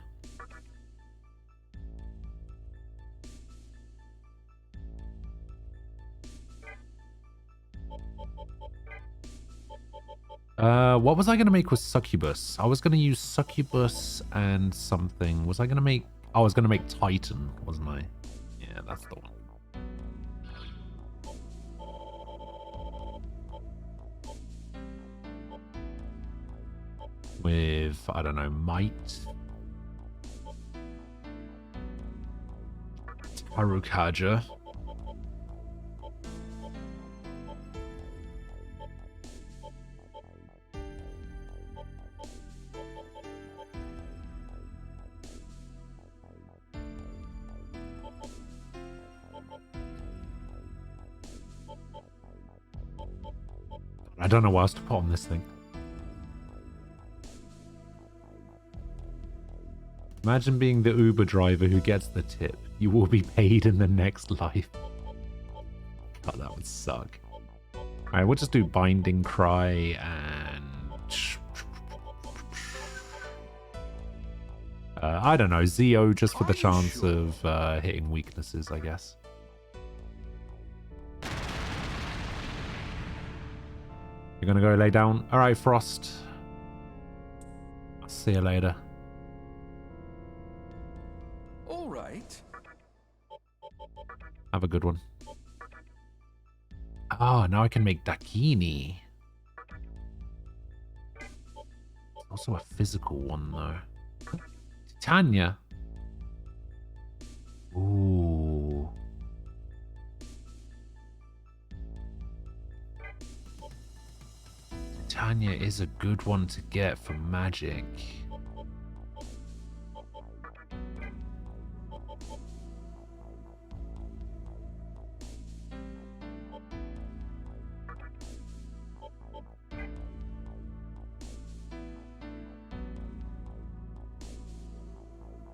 What was I going to make with Succubus? I was going to use Succubus and something. Was I going to make... Oh, I was going to make Titan, wasn't I? Yeah, that's the one. With, I don't know, Might. Harukaja. I don't know what else to put on this thing. Imagine being the Uber driver who gets the tip. You will be paid in the next life. God, that would suck. Alright, we'll just do Binding Cry and... I don't know, Zeo just for the chance of hitting weaknesses, I guess. You're gonna go lay down? Alright, Frost. I'll see you later. All right. Have a good one. Ah, now I can make Dakini. Also a physical one, though. Titania. Ooh. Titania is a good one to get for magic.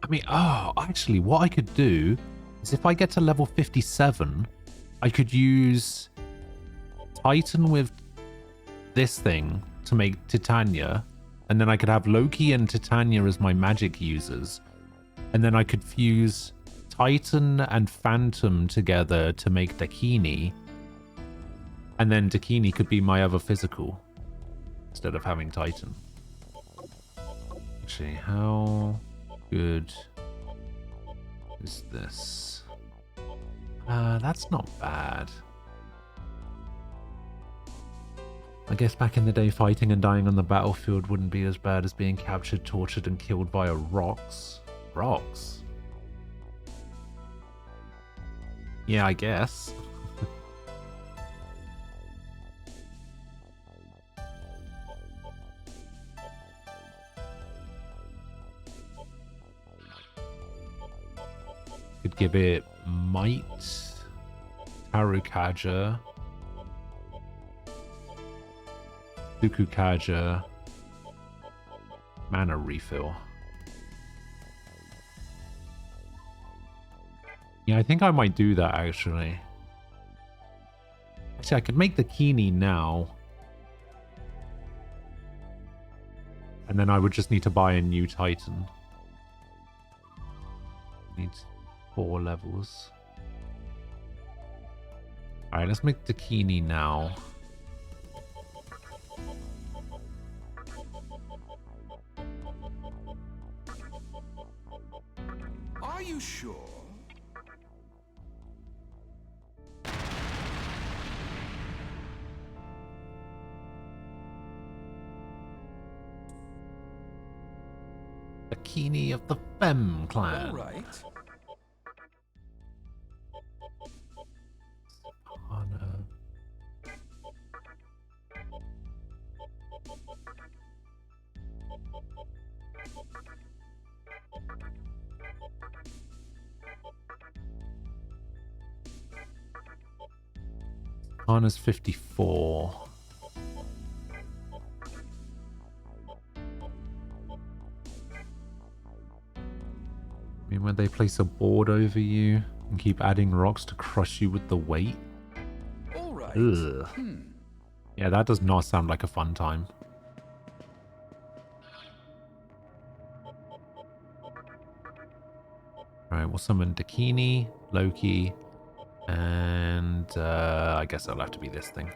I mean, oh, actually, what I could do is if I get to level 57, I could use Titan with this thing to make Titania, and then I could have Loki and Titania as my magic users, and then I could fuse Titan and Phantom together to make Dakini, and then Dakini could be my other physical instead of having Titan. Actually, how good is this? That's not bad. I guess back in the day, fighting and dying on the battlefield wouldn't be as bad as being captured, tortured, and killed by rocks. Rocks? Yeah, I guess. Could give it Might, Tarukaja, Sukukaja, Mana Refill. Yeah, I think I might do that, actually. Actually, I could make the Kini now. And then I would just need to buy a new Titan. Needs 4 levels. Alright, let's make the Kini now. Are you sure? The Kini of the Fem clan. All right. Hana's 54. I mean, when they place a board over you and keep adding rocks to crush you with the weight. All right. Ugh. Yeah, that does not sound like a fun time. Alright, we'll summon Dakini, Loki, and I guess it'll have to be this thing.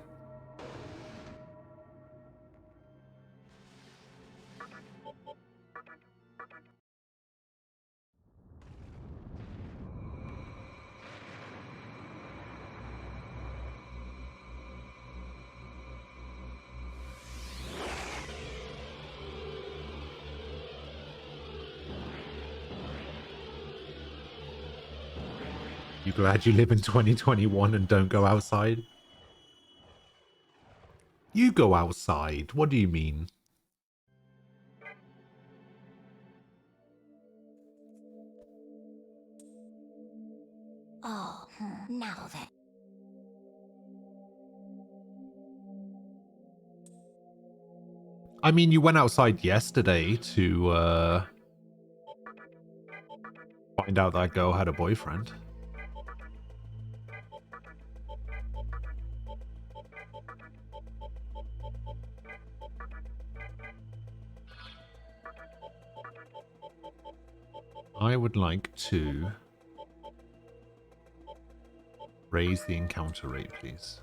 You glad you live in 2021 and don't go outside? You go outside. What do you mean? Oh, now then. I mean, you went outside yesterday to find out that girl had a boyfriend. I would like to raise the encounter rate, please.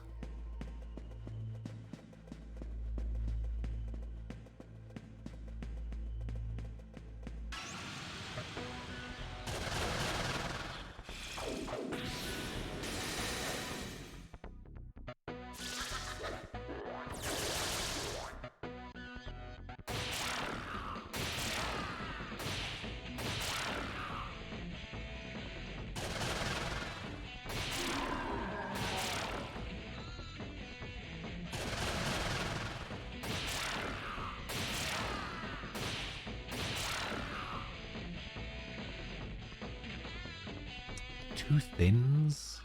Two thins?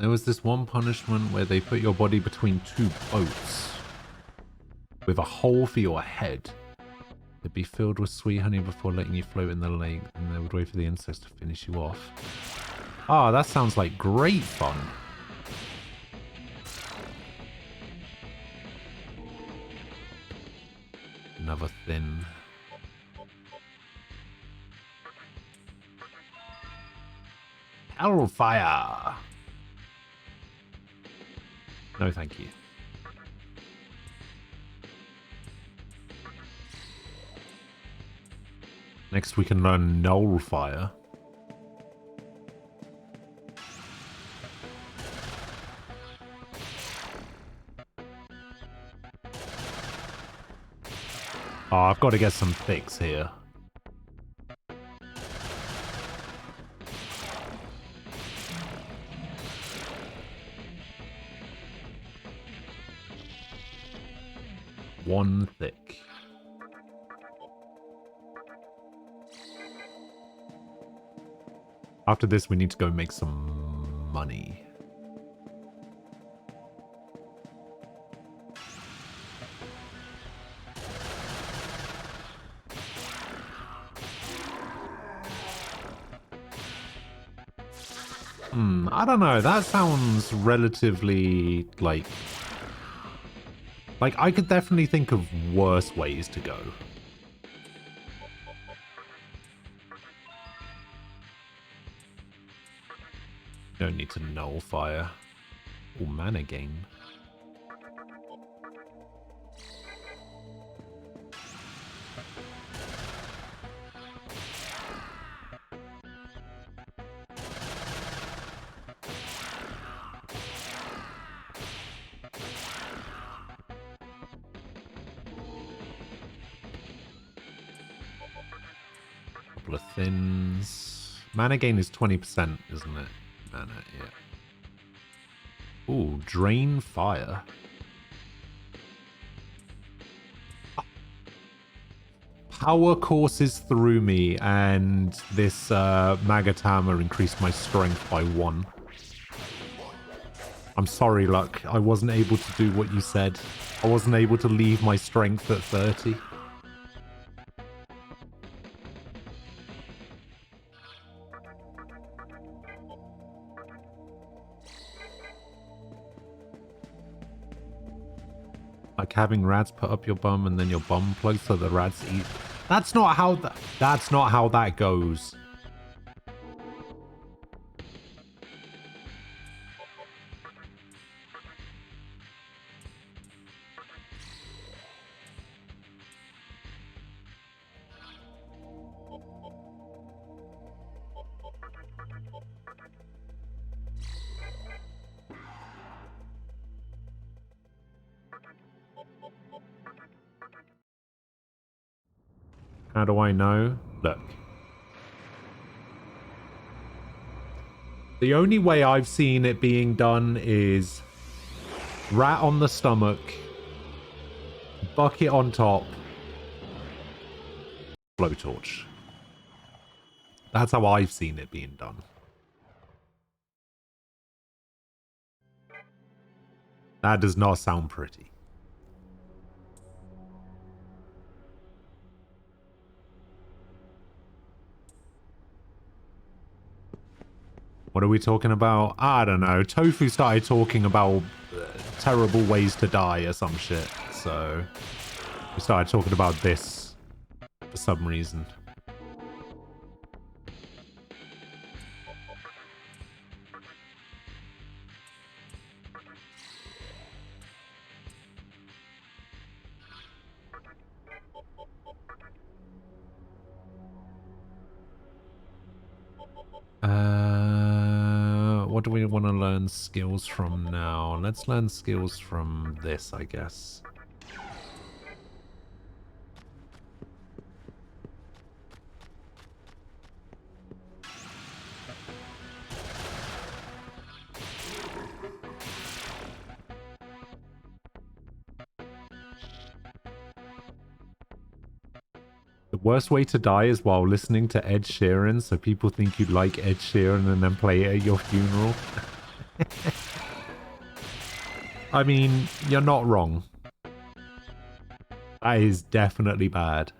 There was this one punishment where they put your body between two boats with a hole for your head. It'd be filled with sweet honey before letting you float in the lake, and they would wait for the insects to finish you off. Ah, that sounds like great fun. Another thin. Hellfire! No, thank you. Next we can learn Nullfire. Oh, I've got to get some fix here. One thick. After this, we need to go make some money. I don't know. That sounds relatively, like I could definitely think of worse ways to go. Don't need to nullfire. Or mana gain. Couple of thins. Mana gain is 20%, isn't it? Mana, yeah. Ooh, drain fire. Power courses through me, and this Magatama increased my strength by 1. I'm sorry, Luck. I wasn't able to do what you said. I wasn't able to leave my strength at 30. Like having rats put up your bum and then your bum plugs so the rats eat. That's not how that goes. How do I know? Look. The only way I've seen it being done is rat on the stomach, bucket on top, blowtorch. That's how I've seen it being done. That does not sound pretty. What are we talking about? I don't know. Tofu started talking about terrible ways to die or some shit. So we started talking about this for some reason. What do we want to learn skills from now? Let's learn skills from this, I guess. The worst way to die is while listening to Ed Sheeran, so people think you like Ed Sheeran and then play it at your funeral. I mean, you're not wrong. That is definitely bad.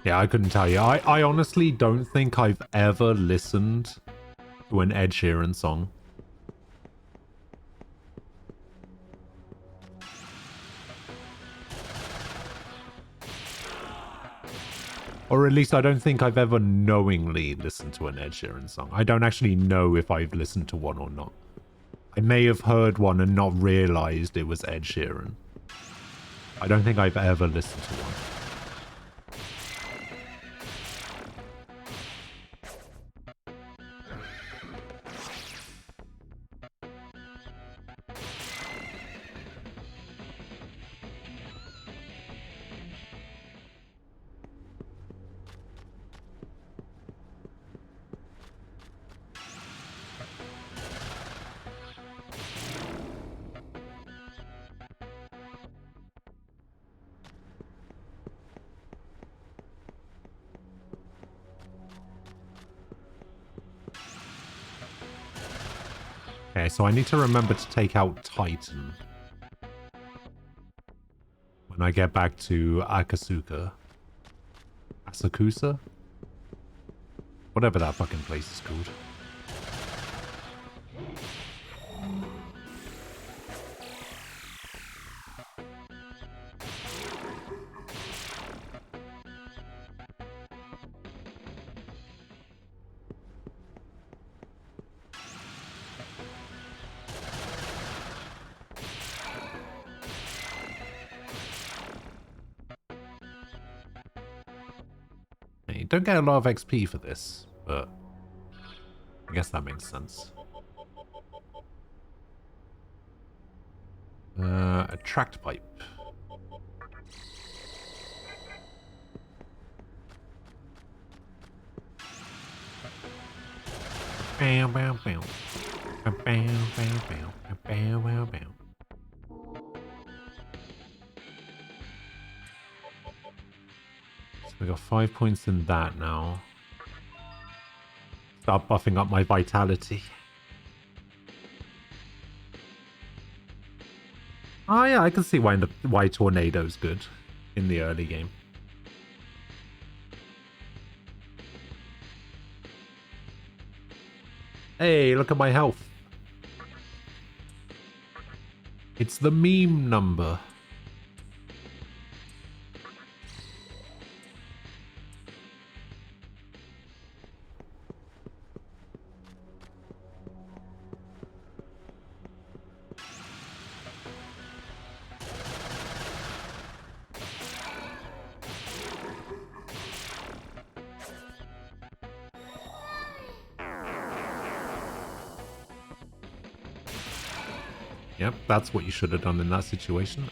Yeah, I couldn't tell you. I honestly don't think I've ever listened to an Ed Sheeran song. Or at least I don't think I've ever knowingly listened to an Ed Sheeran song. I don't actually know if I've listened to one or not. I may have heard one and not realized it was Ed Sheeran. I don't think I've ever listened to one. Okay, so I need to remember to take out Titan when I get back to Akasuka. Asakusa? Whatever that fucking place is called. You don't get a lot of XP for this, but I guess that makes sense. A tract pipe. Bow, bow, bow. Bow, bow, bow, bow, bow, bow. So we got 5 points in that now. Start buffing up my vitality. Oh yeah, I can see why Tornado's good in the early game. Hey, look at my health. It's the meme number. Yep, that's what you should have done in that situation.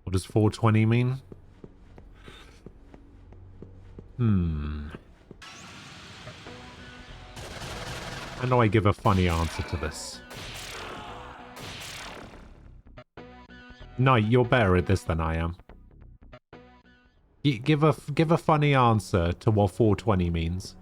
What does 420 mean? I know I give a funny answer to this. No, you're better at this than I am. Give a funny answer to what 420 means.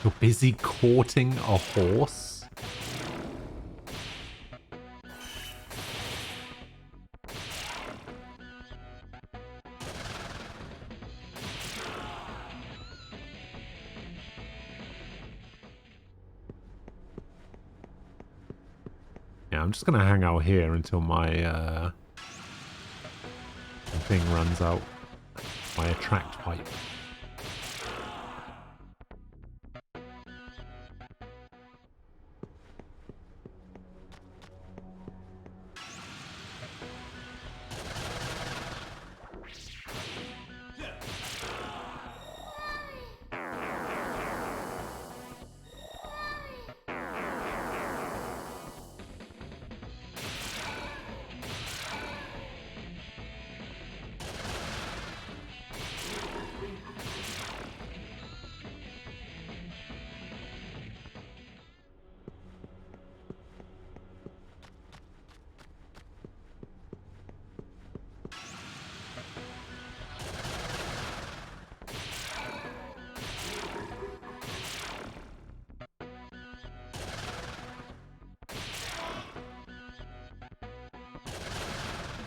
You're busy courting a horse? Yeah, I'm just gonna hang out here until my thing runs out. My attract pipe.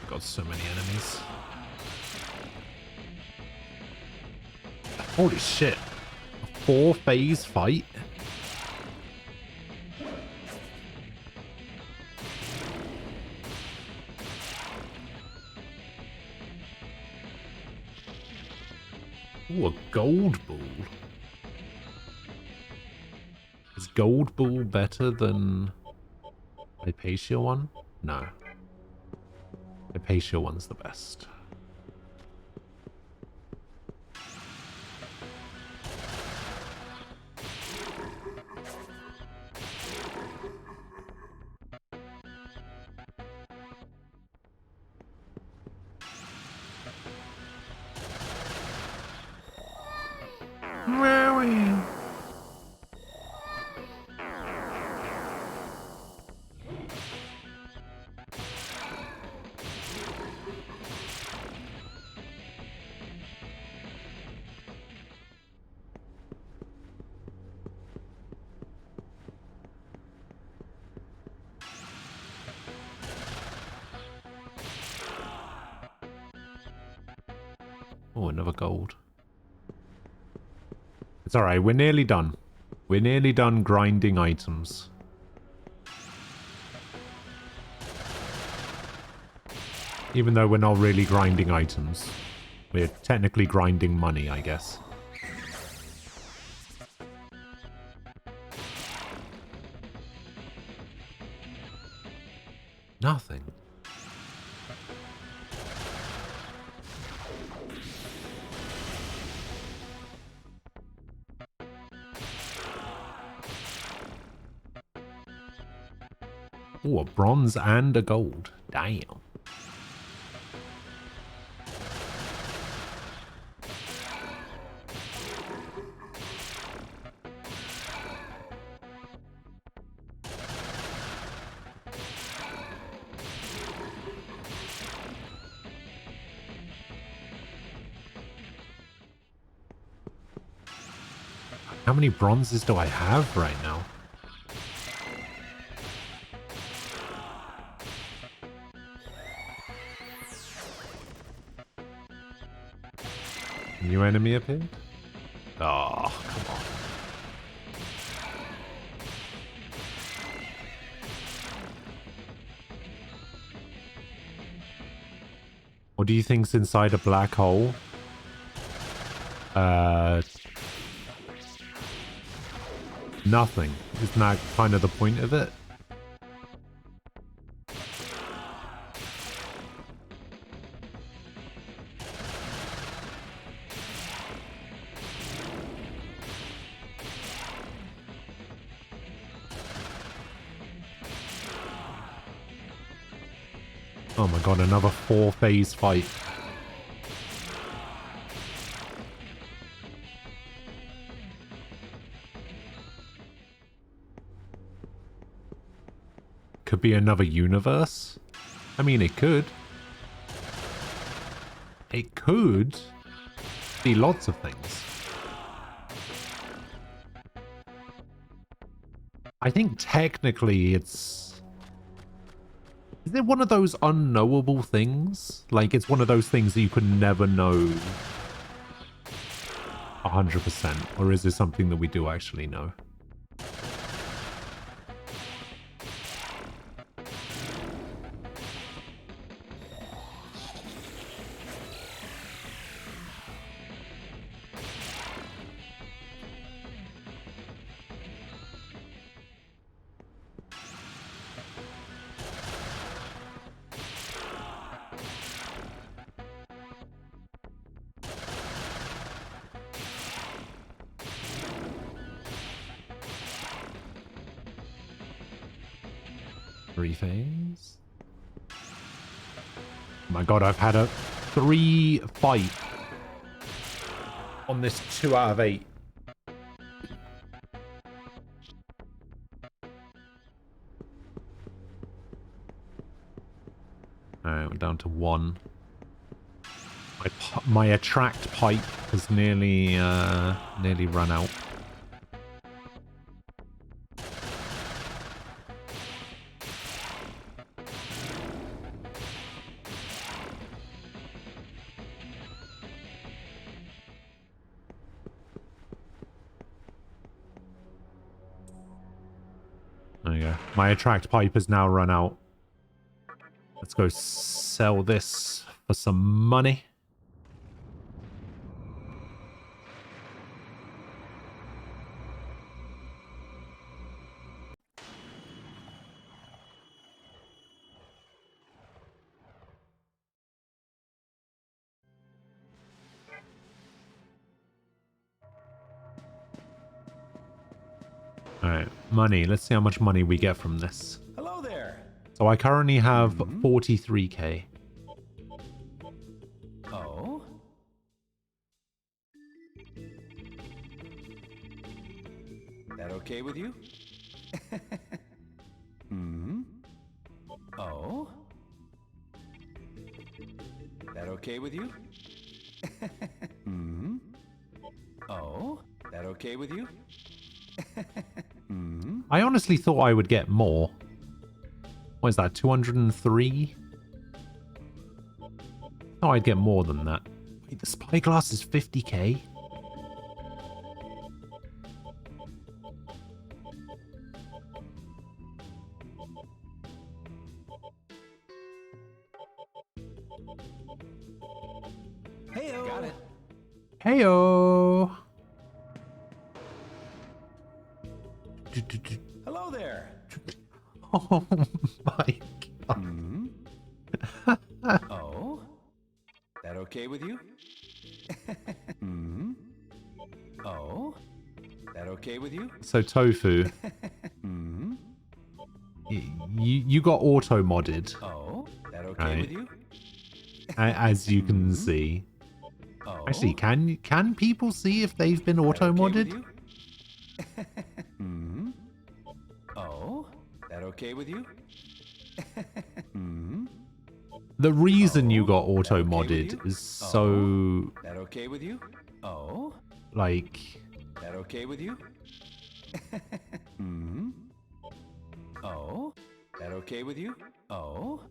Got so many enemies. Holy shit. A 4-phase fight? Ooh, a gold ball. Is gold ball better than Hypatia one? No. Hypatia one's the best. Oh, another gold. It's alright, we're nearly done. We're nearly done grinding items. Even though we're not really grinding items. We're technically grinding money, I guess. Nothing. Oh, a bronze and a gold. Damn. How many bronzes do I have right now? New enemy appeared? Oh, come on. What do you think's inside a black hole? Nothing. Isn't that kind of the point of it? Oh my god, another 4-phase fight. Could be another universe? I mean, it could. It could be lots of things. I think technically it's... Is it one of those unknowable things? Like, it's one of those things that you could never know 100%. Or is it something that we do actually know? Rephase. Oh my god, I've had a 3 fight on this 2 out of 8. Alright, we're down to 1. My attract pipe has nearly run out. There you go. My attract pipe has now run out. Let's go sell this for some money. Alright, money. Let's see how much money we get from this. Hello there. So I currently have 43k. Oh? That okay with you? Oh? That okay with you? Oh? That okay with you? I honestly thought I would get more. What is that, 203? Oh, I'd get more than that. Wait, the spyglass is 50k? Heyo. Got it. Heyo! Hello there. Oh my god. Oh? That okay with you? Oh? That okay with you? So Tofu, you got auto modded, Oh? That okay right? with you? As you can see. Oh? Actually, can people see if they've been That auto okay with modded? you? Oh? That okay with you? The reason you got auto okay with modded you? is so That okay with you? Oh? like That okay with you? Oh? That okay with you? Oh?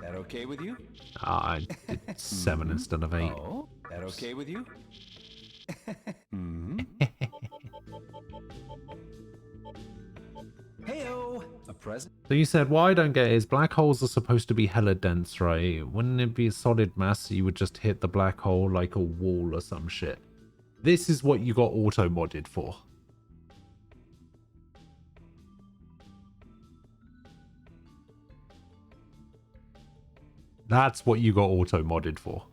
That okay with you? I did 7 instead of 8. Oh? That okay with you? Heyo! A present? So you said what I don't get is black holes are supposed to be hella dense, right? Wouldn't it be a solid mass? You would just hit the black hole like a wall or some shit. This is what you got auto modded for. That's what you got auto modded for.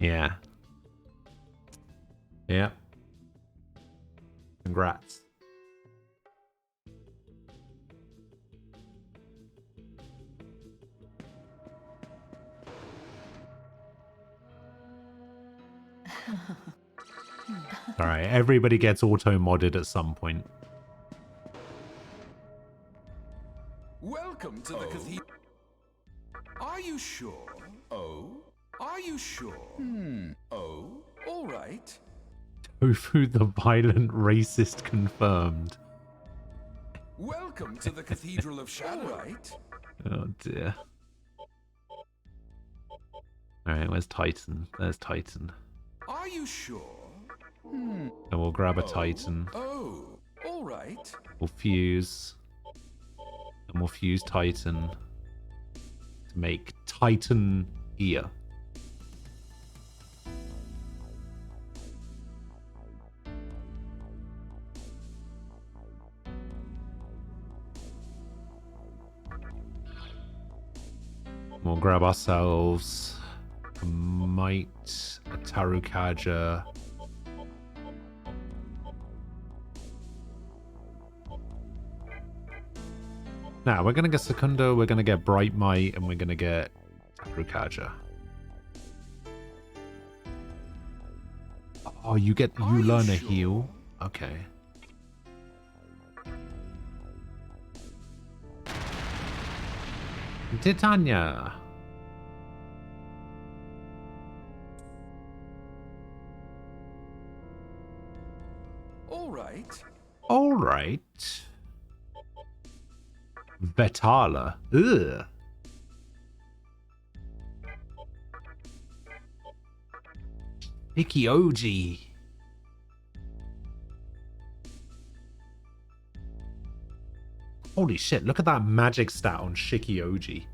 Yeah. Yeah. Congrats. Alright, everybody gets auto modded at some point. Welcome to the cathedral. Are you sure? Oh? Are you sure? Oh? All right. Tofu the violent racist confirmed. Welcome to the Cathedral of Shadow. Right. Oh dear. Alright, where's Titan? There's Titan. Are you sure? And we'll grab a Titan. Oh, all right. We'll fuse. And we'll fuse Titan to make Titan ear. We'll grab ourselves a Might, a Tarukaja. Now, we're going to get Secundo, we're going to get Bright Might, and we're going to get Tarukaja. Oh, you learn a heal? Okay. Titania. All right. All right. Vetala. Ugh. Ikioji. Holy shit, look at that magic stat on Shikioji.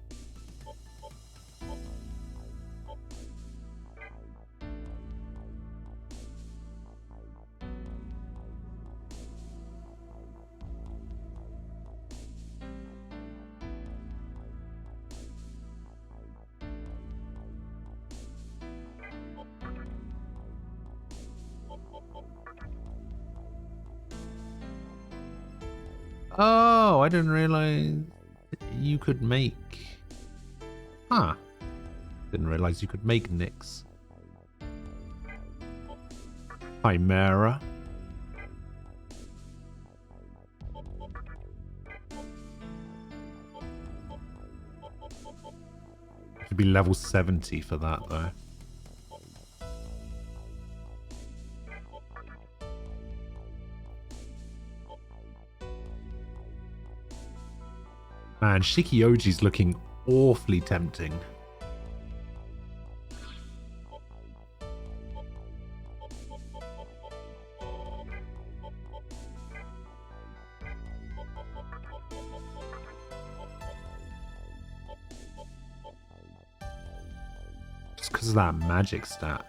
Oh, I didn't realize you could make... Huh. Didn't realize you could make Nyx. Chimera. Should be level 70 for that, though. Man, Shikioji's looking awfully tempting. Just because of that magic stat.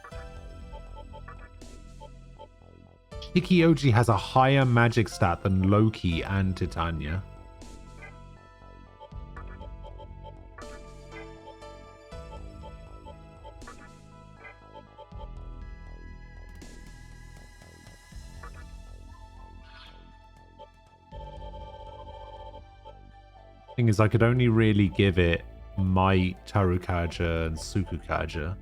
Shikioji has a higher magic stat than Loki and Titania. Thing is, I could only really give it my Tarukaja and Sukukaja.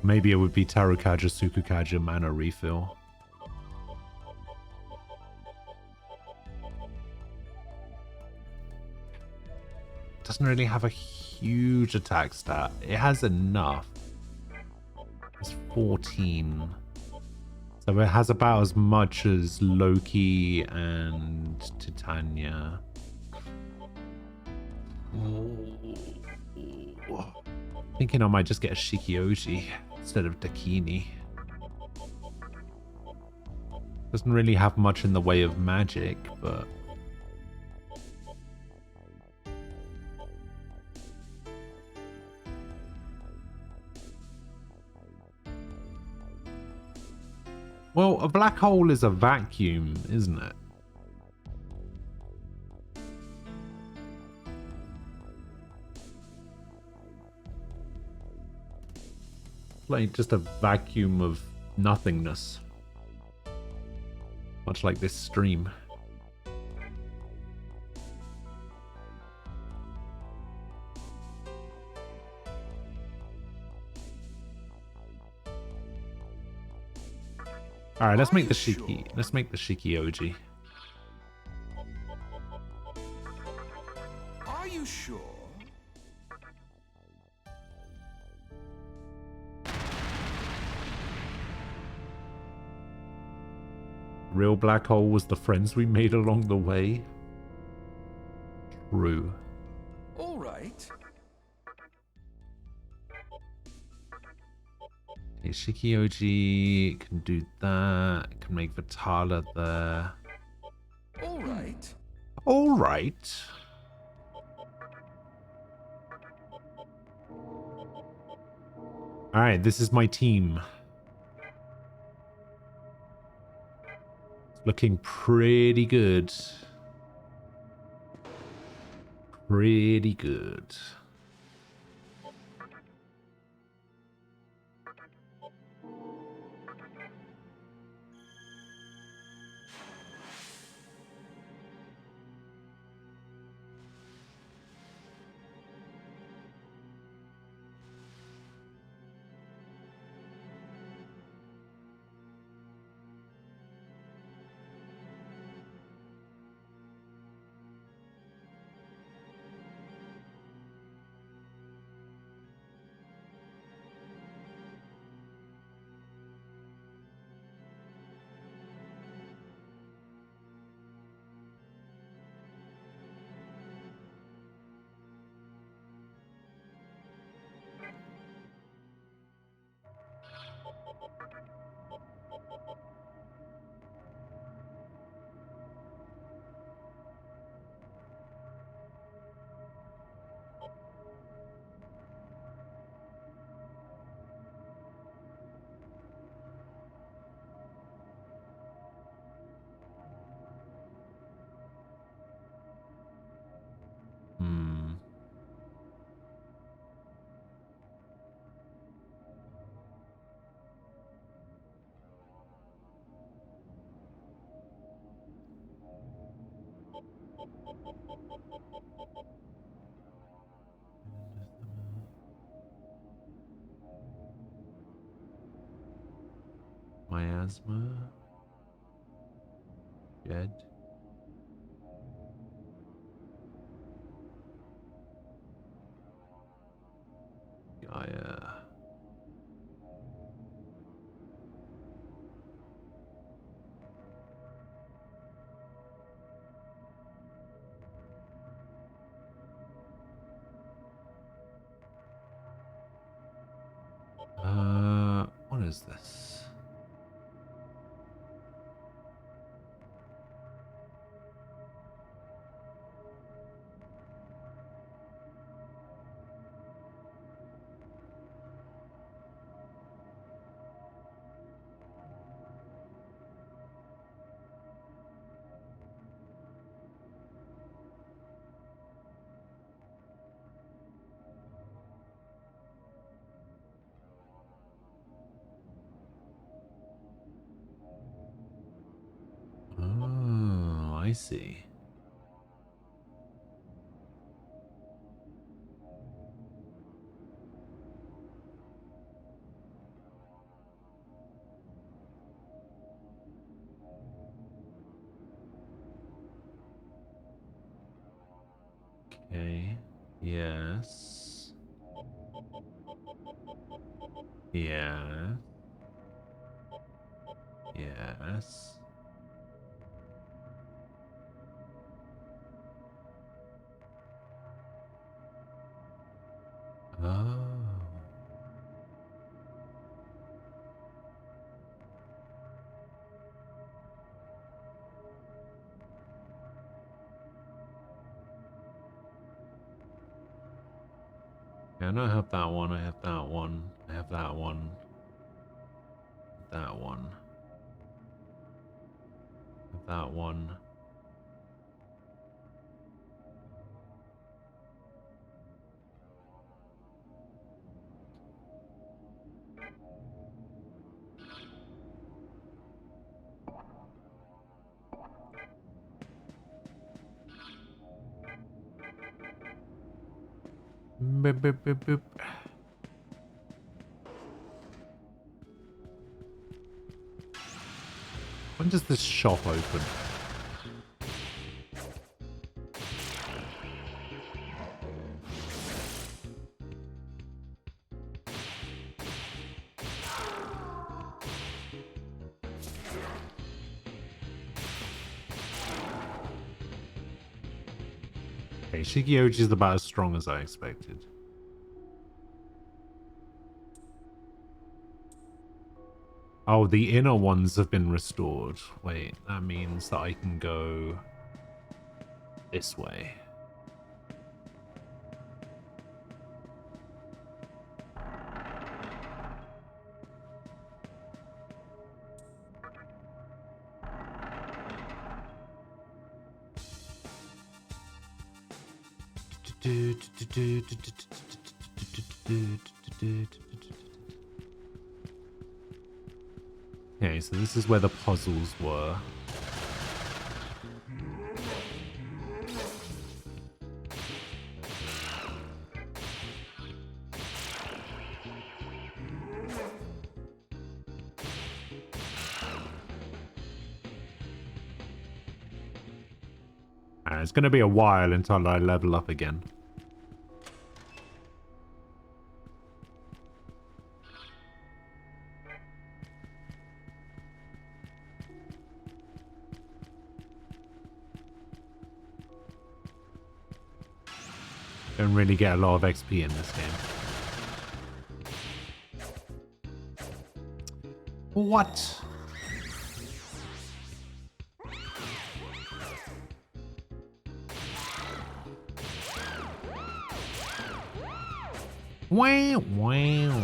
Maybe it would be Tarukaja, Sukukaja, mana refill. Doesn't really have a huge attack stat. It has enough. It's 14. So it has about as much as Loki and Titania. Thinking I might just get a Shikioji instead of Dakini. Doesn't really have much in the way of magic, but... Well, a black hole is a vacuum, isn't it? Like just a vacuum of nothingness. Much like this stream. Alright, let's make the Shiki. Let's make the Shikioji. Are you sure? Real black hole was the friends we made along the way. True. All right. Okay, Shikioji can do that. Can make Vitala there. All right. All right. All right, this is my team. Looking pretty good. Pretty good. Miasma. Jed. Gaia. What is this? Oh, I see. Okay. Yes. Yeah. Yes. Oh. Yeah, I know I have that one, I have that one, I have that one. That one. That one. Boop, boop, boop, boop. When does this shop open? Okay, Shikioji is about as strong as I expected. Oh, the inner ones have been restored. Wait, that means that I can go this way. Okay, so this is where the puzzles were. It's going to be a while until I level up again. Don't really get a lot of XP in this game. What? Wow, wow.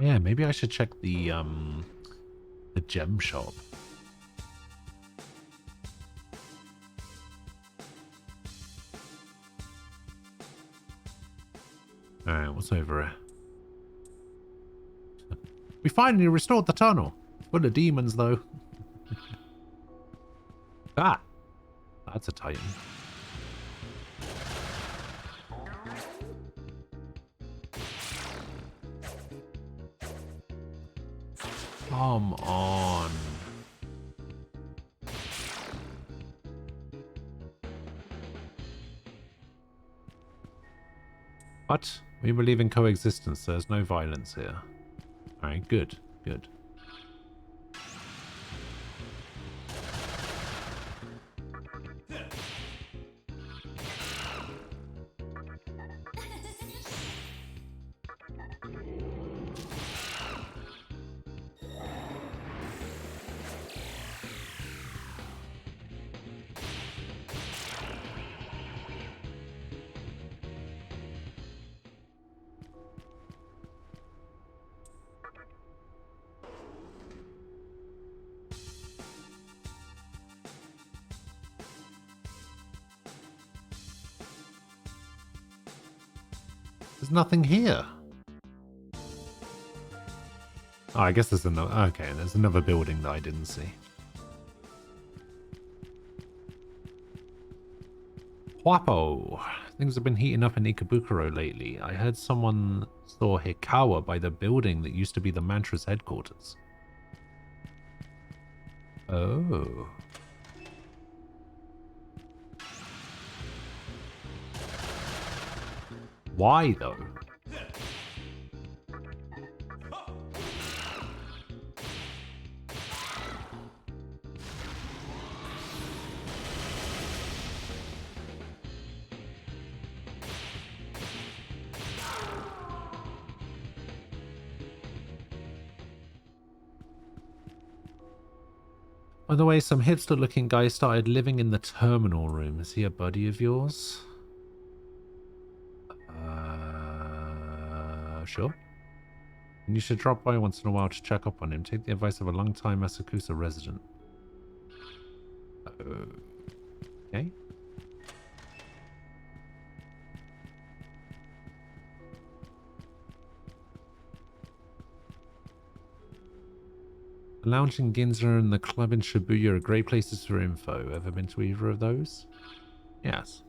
Yeah, maybe I should check the gem shop. Alright, what's over here? We finally restored the tunnel. Full of demons, though. Ah! That's a titan. Come on. What? We believe in coexistence. There's no violence here. Alright, good. Good. There's nothing here. Oh, I guess there's another... Okay, there's another building that I didn't see. Huapo. Things have been heating up in Ikebukuro lately. I heard someone saw Hikawa by the building that used to be the Mantra's headquarters. Oh. Why, though? By the way, some hipster-looking guy started living in the terminal room. Is he a buddy of yours? Sure. And you should drop by once in a while to check up on him. Take the advice of a long-time Asakusa resident. Okay. The lounge in Ginza and the club in Shibuya are great places for info. Ever been to either of those? Yes.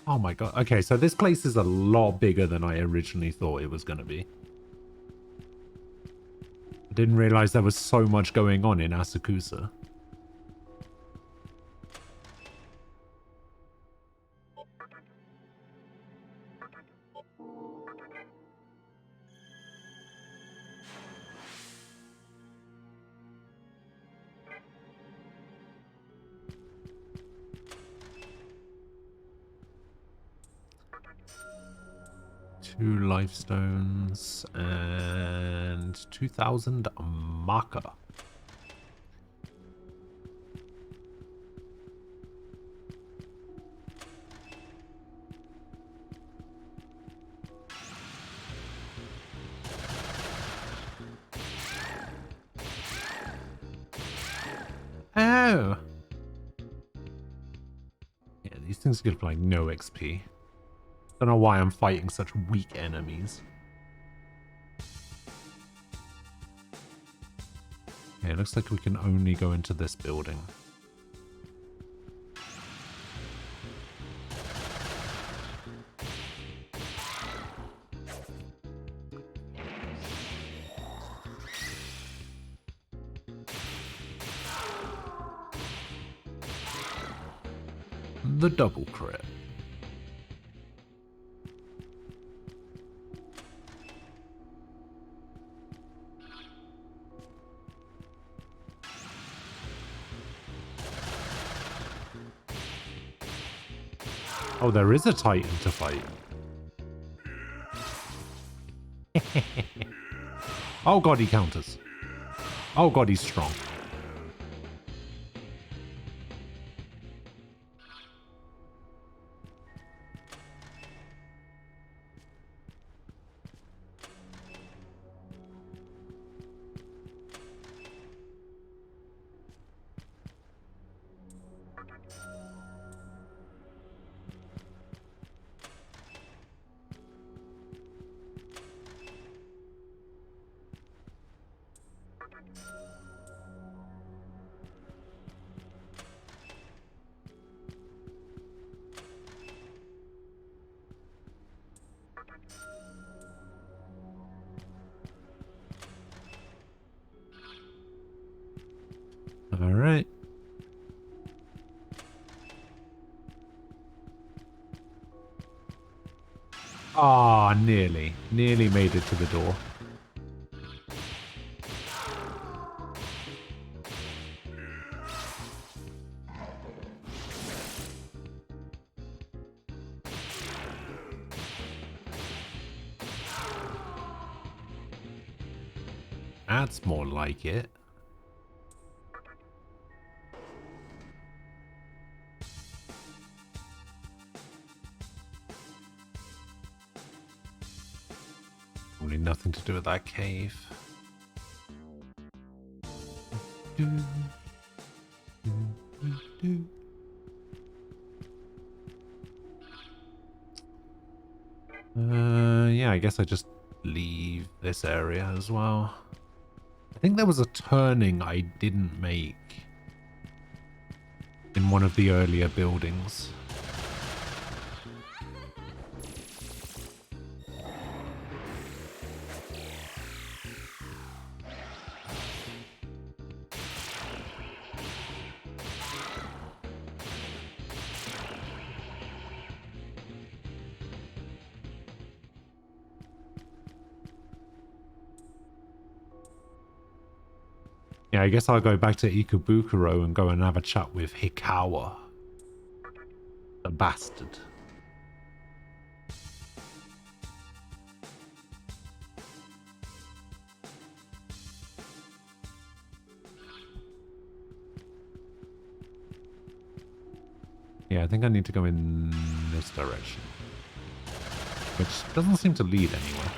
Oh my god. Okay, so this place is a lot bigger than I originally thought it was going to be. I didn't realize there was so much going on in Asakusa. Two lifestones and 2,000 Maka. Oh! Yeah, these things give like no XP. Don't know why I'm fighting such weak enemies. Okay, it looks like we can only go into this building. The double crit. Oh, there is a Titan to fight. Oh god, he counters. Oh god, he's strong. All right. Ah, nearly. Nearly made it to the door. That's more like it. Probably nothing to do with that cave. Yeah, I guess I just leave this area as well. I think there was a turning I didn't make in one of the earlier buildings. Yeah, I guess I'll go back to Ikebukuro and go and have a chat with Hikawa. The bastard. Yeah, I think I need to go in this direction. Which doesn't seem to lead anywhere.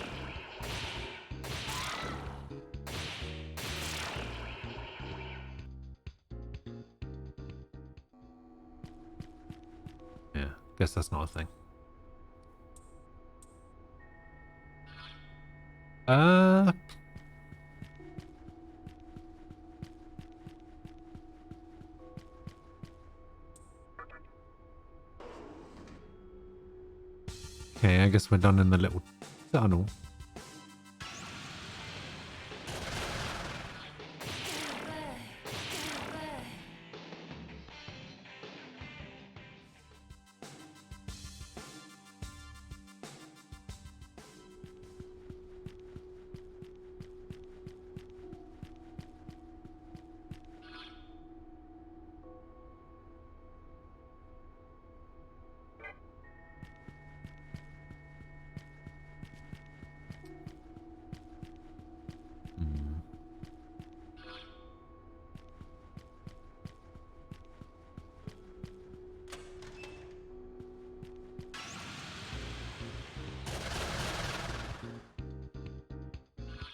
Yeah, guess that's not a thing. Okay, I guess we're done in the little tunnel.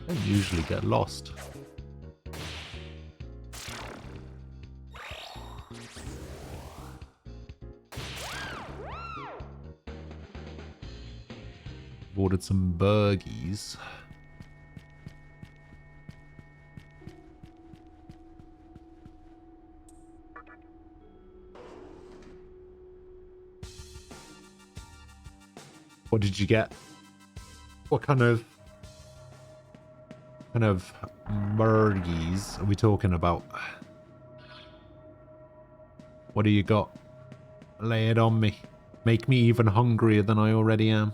I usually get lost. I've ordered some burgies. What did you get? What kind of burgies are we talking about? What do you got? Lay it on me. Make me even hungrier than I already am.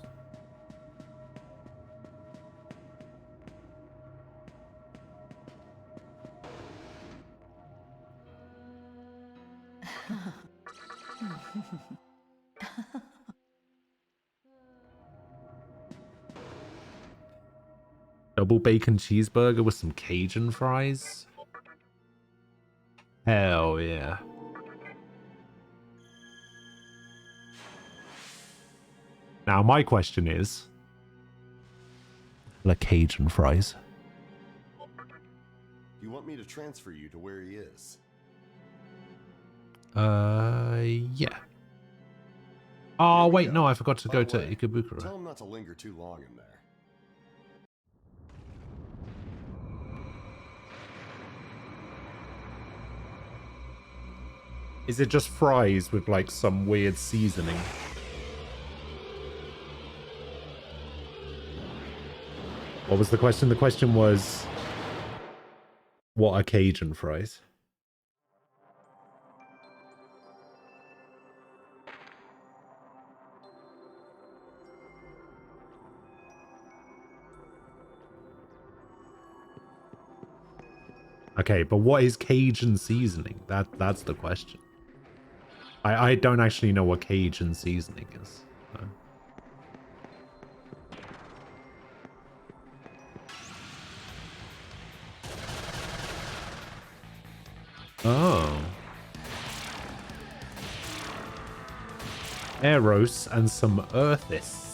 Double bacon cheeseburger with some Cajun fries? Hell yeah. Now my question is, the Cajun fries. You want me to transfer you to where he is? Yeah. Oh, wait, no, I forgot to go to Ikebukuro. Tell him not to linger too long in there. Is it just fries with like some weird seasoning? What was the question? The question was, what are Cajun fries? Okay, but what is Cajun seasoning? That's the question. I don't actually know what Cajun seasoning is. So. Oh. Eros and some Earthis.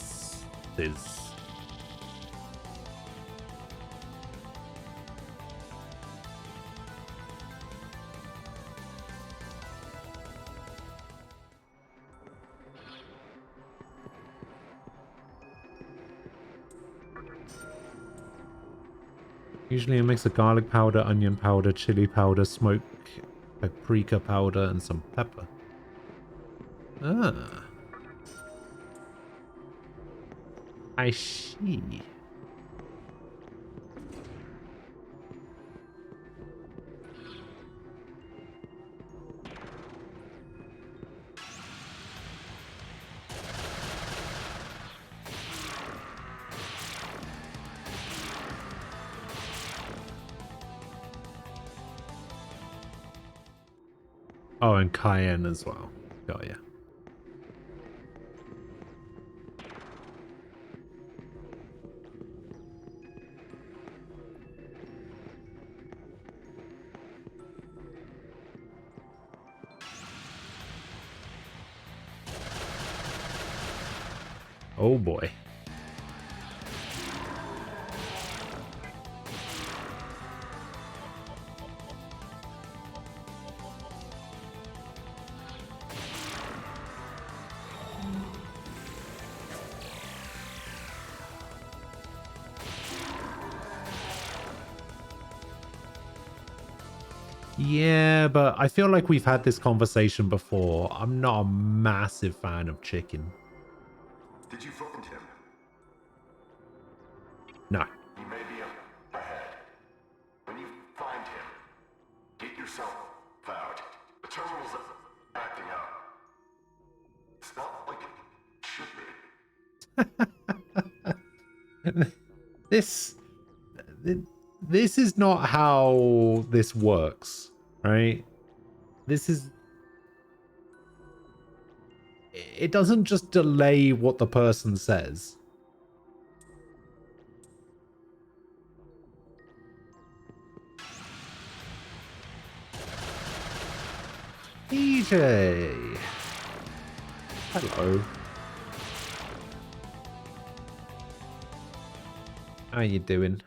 Usually a mix of garlic powder, onion powder, chili powder, smoke, paprika powder, and some pepper. Ah. I see. Oh, and cayenne as well. Got ya. Oh boy. Yeah, but I feel like we've had this conversation before. I'm not a massive fan of chicken. Did you find him? No. He may be up ahead. When you find him, get yourself out. The terminal's acting up. It's not like it should be. This is not how this works, right? It doesn't just delay what the person says. EJ. Hello. How you doing?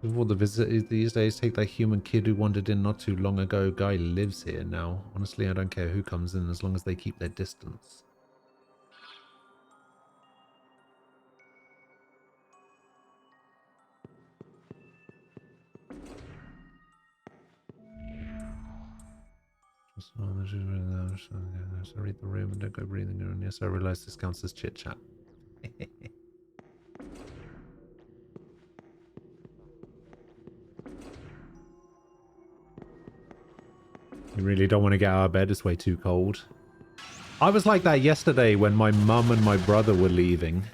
With all the visitors these days, take that human kid who wandered in not too long ago. Guy lives here now. Honestly, I don't care who comes in as long as they keep their distance. So read the room and don't go breathing around. Yes, I realize this counts as chit chat. You really don't want to get out of bed, it's way too cold. I was like that yesterday when my mum and my brother were leaving.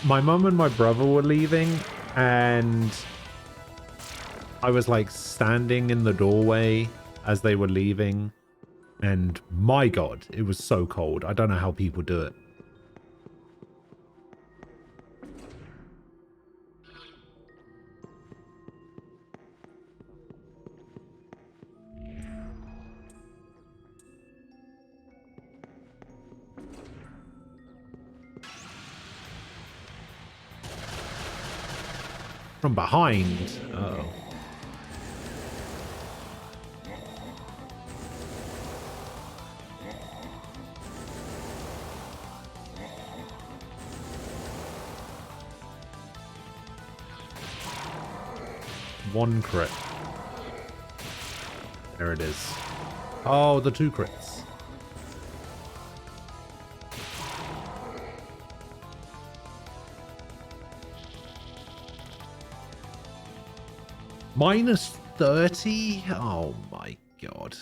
My mum and my brother were leaving, and I was like standing in the doorway as they were leaving. And my God, it was so cold. I don't know how people do it. From behind. Uh-oh. 1 crit. There it is. Oh, the 2 crits. Minus 30? Oh my god.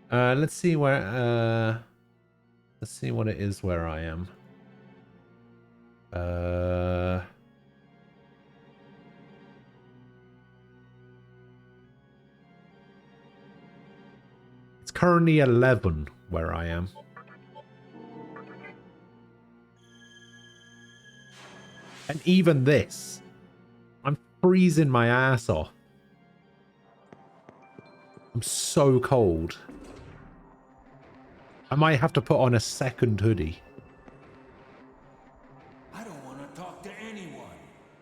Let's see where, let's see what it is where I am. It's currently 11 where I am. And even this, I'm freezing my ass off. I'm so cold. I might have to put on a second hoodie. I don't want to talk to anyone.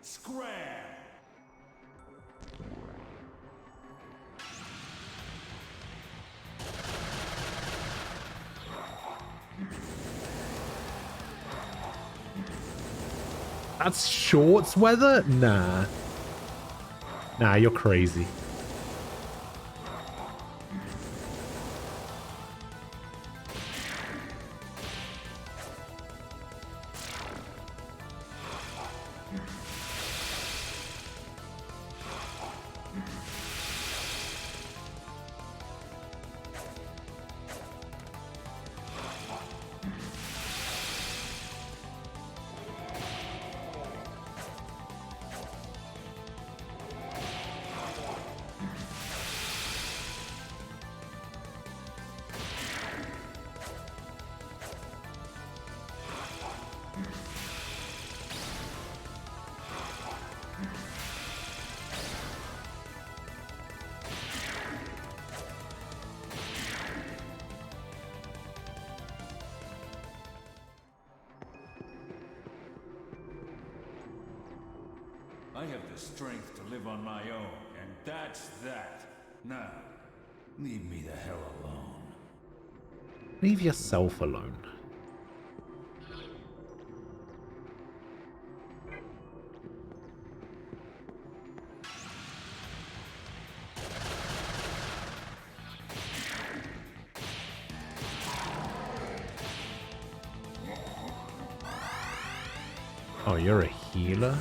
Scram! That's shorts weather? Nah. Nah, you're crazy. I have the strength to live on my own, and that's that. Now, leave me the hell alone. Leave yourself alone. Oh, you're a healer?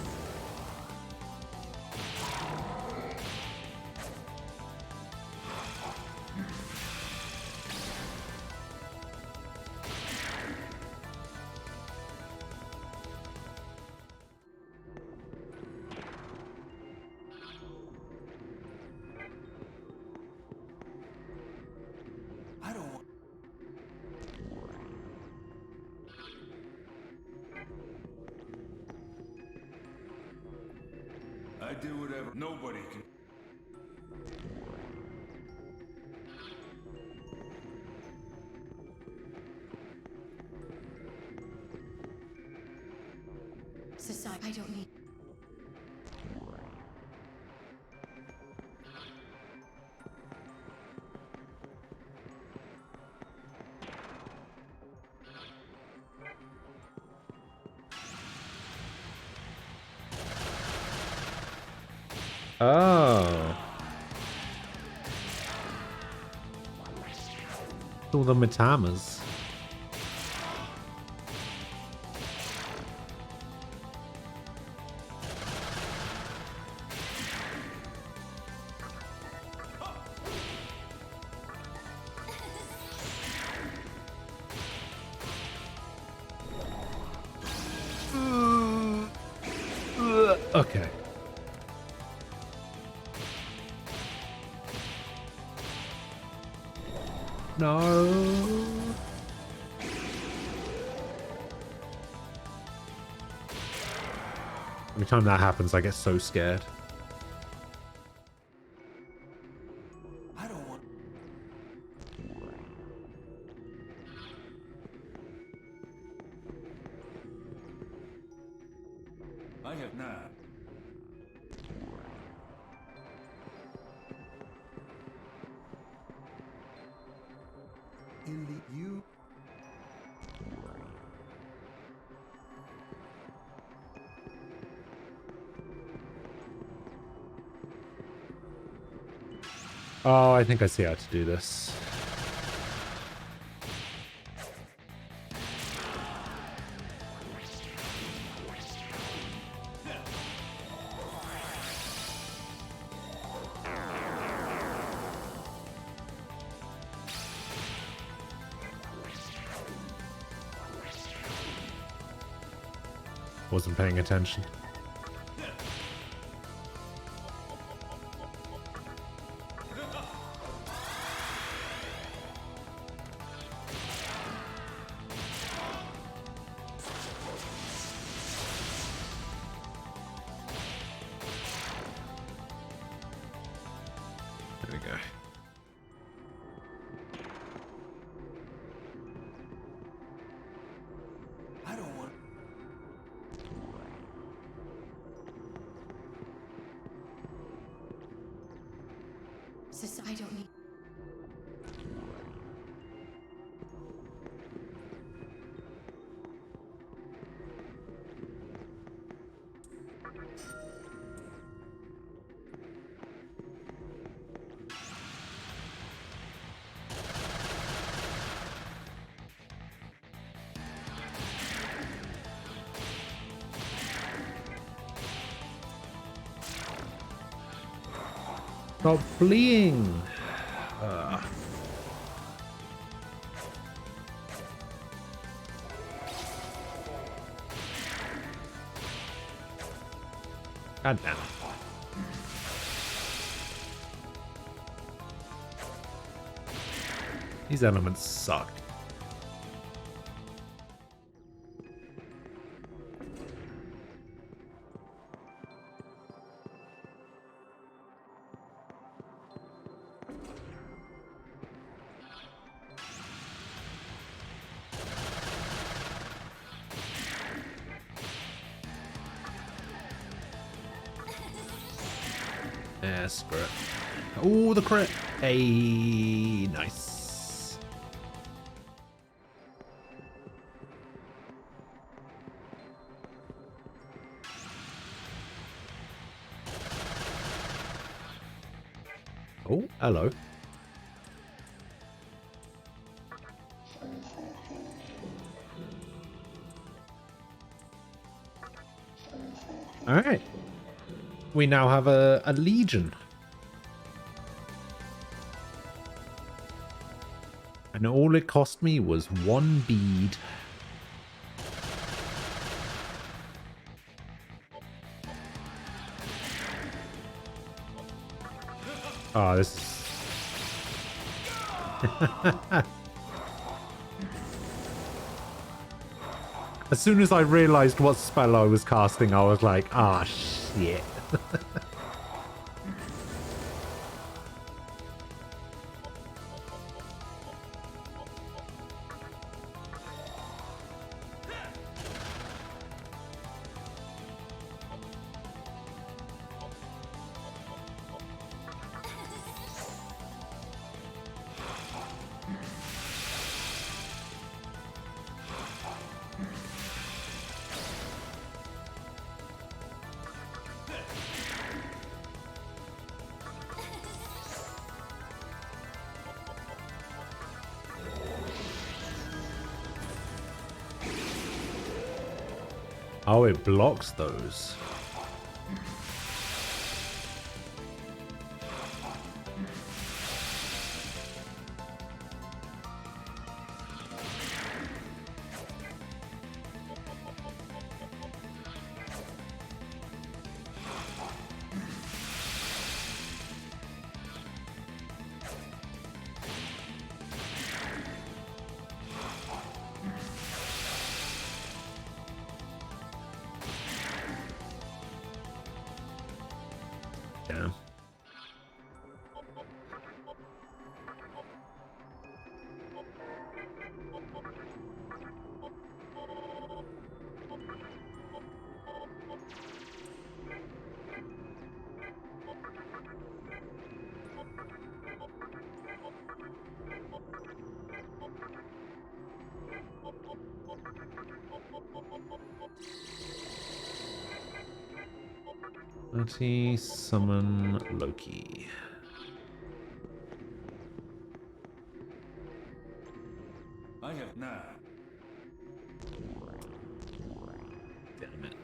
I do whatever. Nobody can. Society, I don't need. Oh. All the Matamas. Okay. No. Every time that happens, I get so scared. I don't want. I have not. Oh, I think I see how to do this. Wasn't paying attention. There we go. I don't want. Sis, I don't need. Stop fleeing! God damn it. These elements suck. Yeah, screw it. Oh, the crit! Hey, nice. Oh, hello. All right. We now have a legion. And all it cost me was 1 bead. Oh, this is... As soon as I realized what spell I was casting, I was like, ah, shit. Oh, it blocks those. Yeah. Summon Loki. have now. Damn it.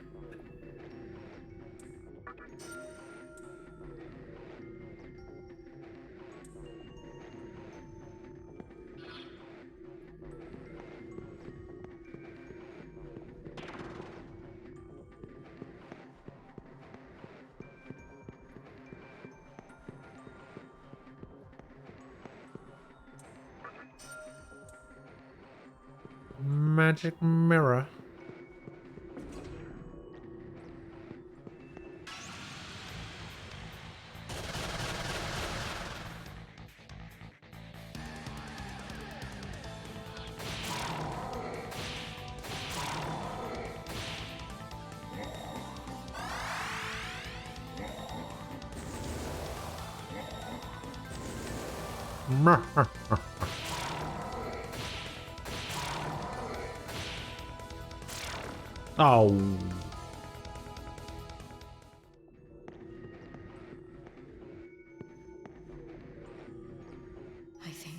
Magic mirror. Oh. I think.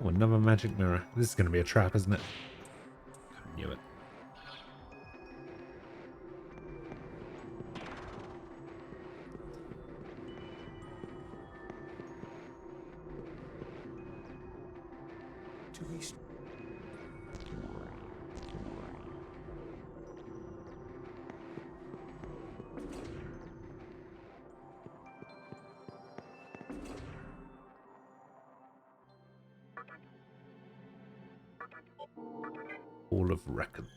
Oh, another magic mirror. This is going to be a trap, isn't it? I knew it. Hall of Records.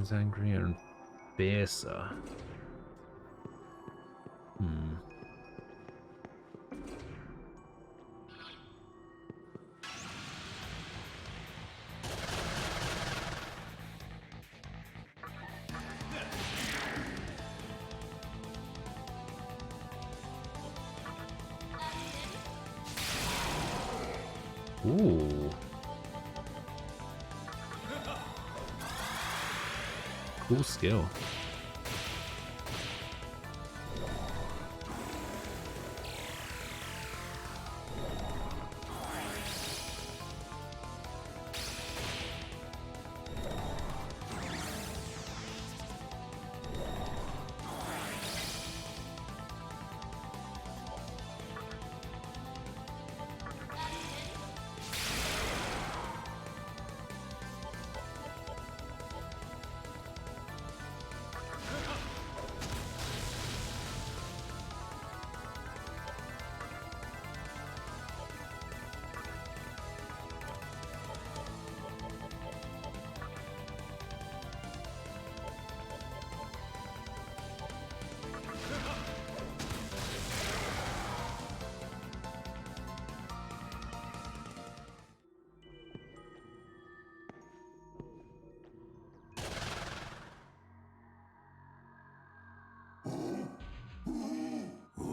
Is angrier and fiercer. Ooh. Cool skill.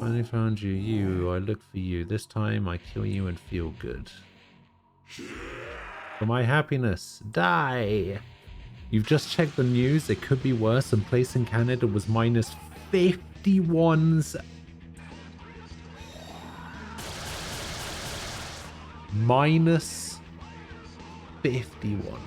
Finally found you. I look for you. This time I kill you and feel good. For my happiness, die! You've just checked the news. It could be worse, and place in Canada was minus 51s. Minus 51.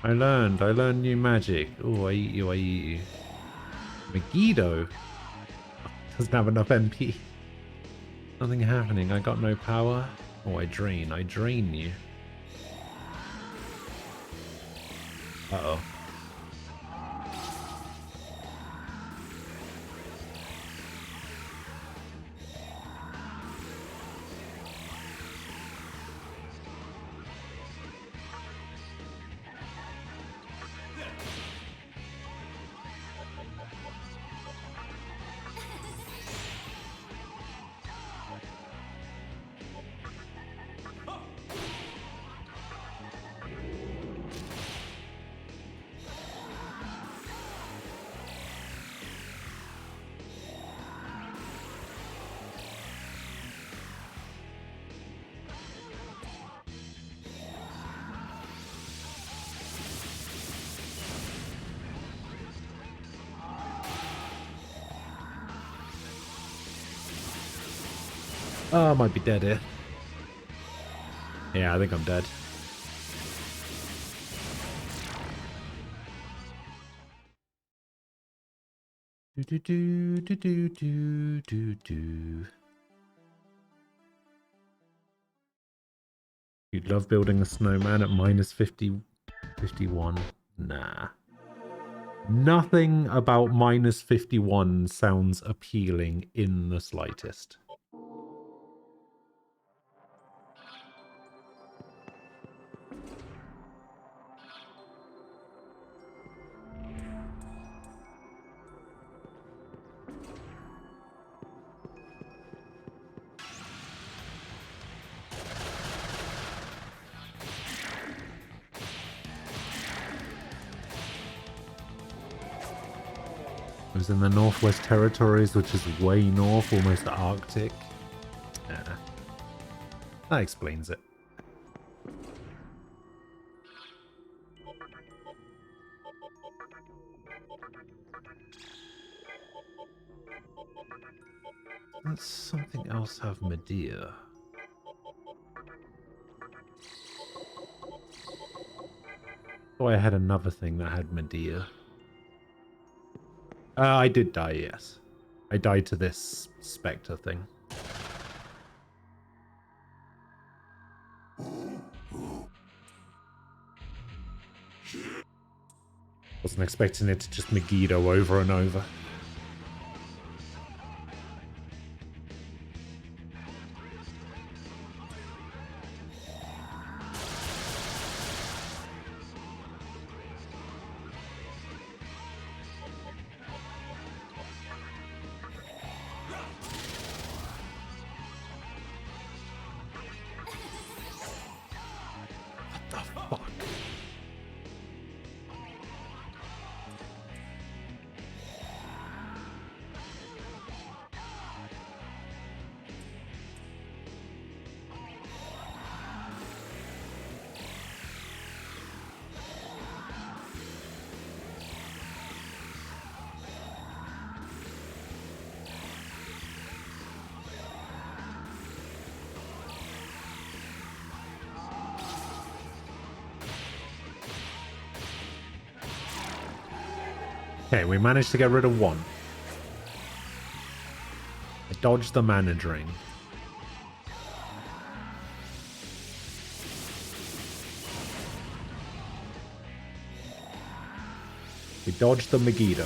I learned new magic. Oh, I eat you, I eat you. Megiddo doesn't have enough MP. Nothing happening, I got no power. Oh, I drain you. Uh-oh. Oh, I might be dead here. Yeah, I think I'm dead. Do do do do do do do. You'd love building a snowman at minus 50, 51. Nah. Nothing about minus 51 sounds appealing in the slightest. I was in the Northwest Territories, which is way north, almost Arctic. That explains it. Does something else have Medea? Oh, I had another thing that had Medea. I did die, yes. I died to this spectre thing. Wasn't expecting it to just Megiddo over and over. Okay, we managed to get rid of one. I dodged the mana drain. We dodged the Megiddo.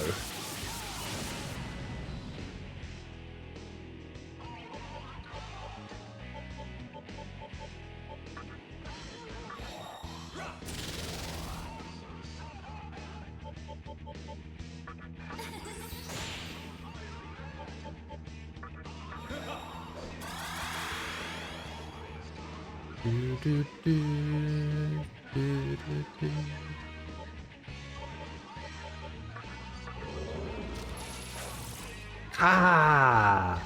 Ah!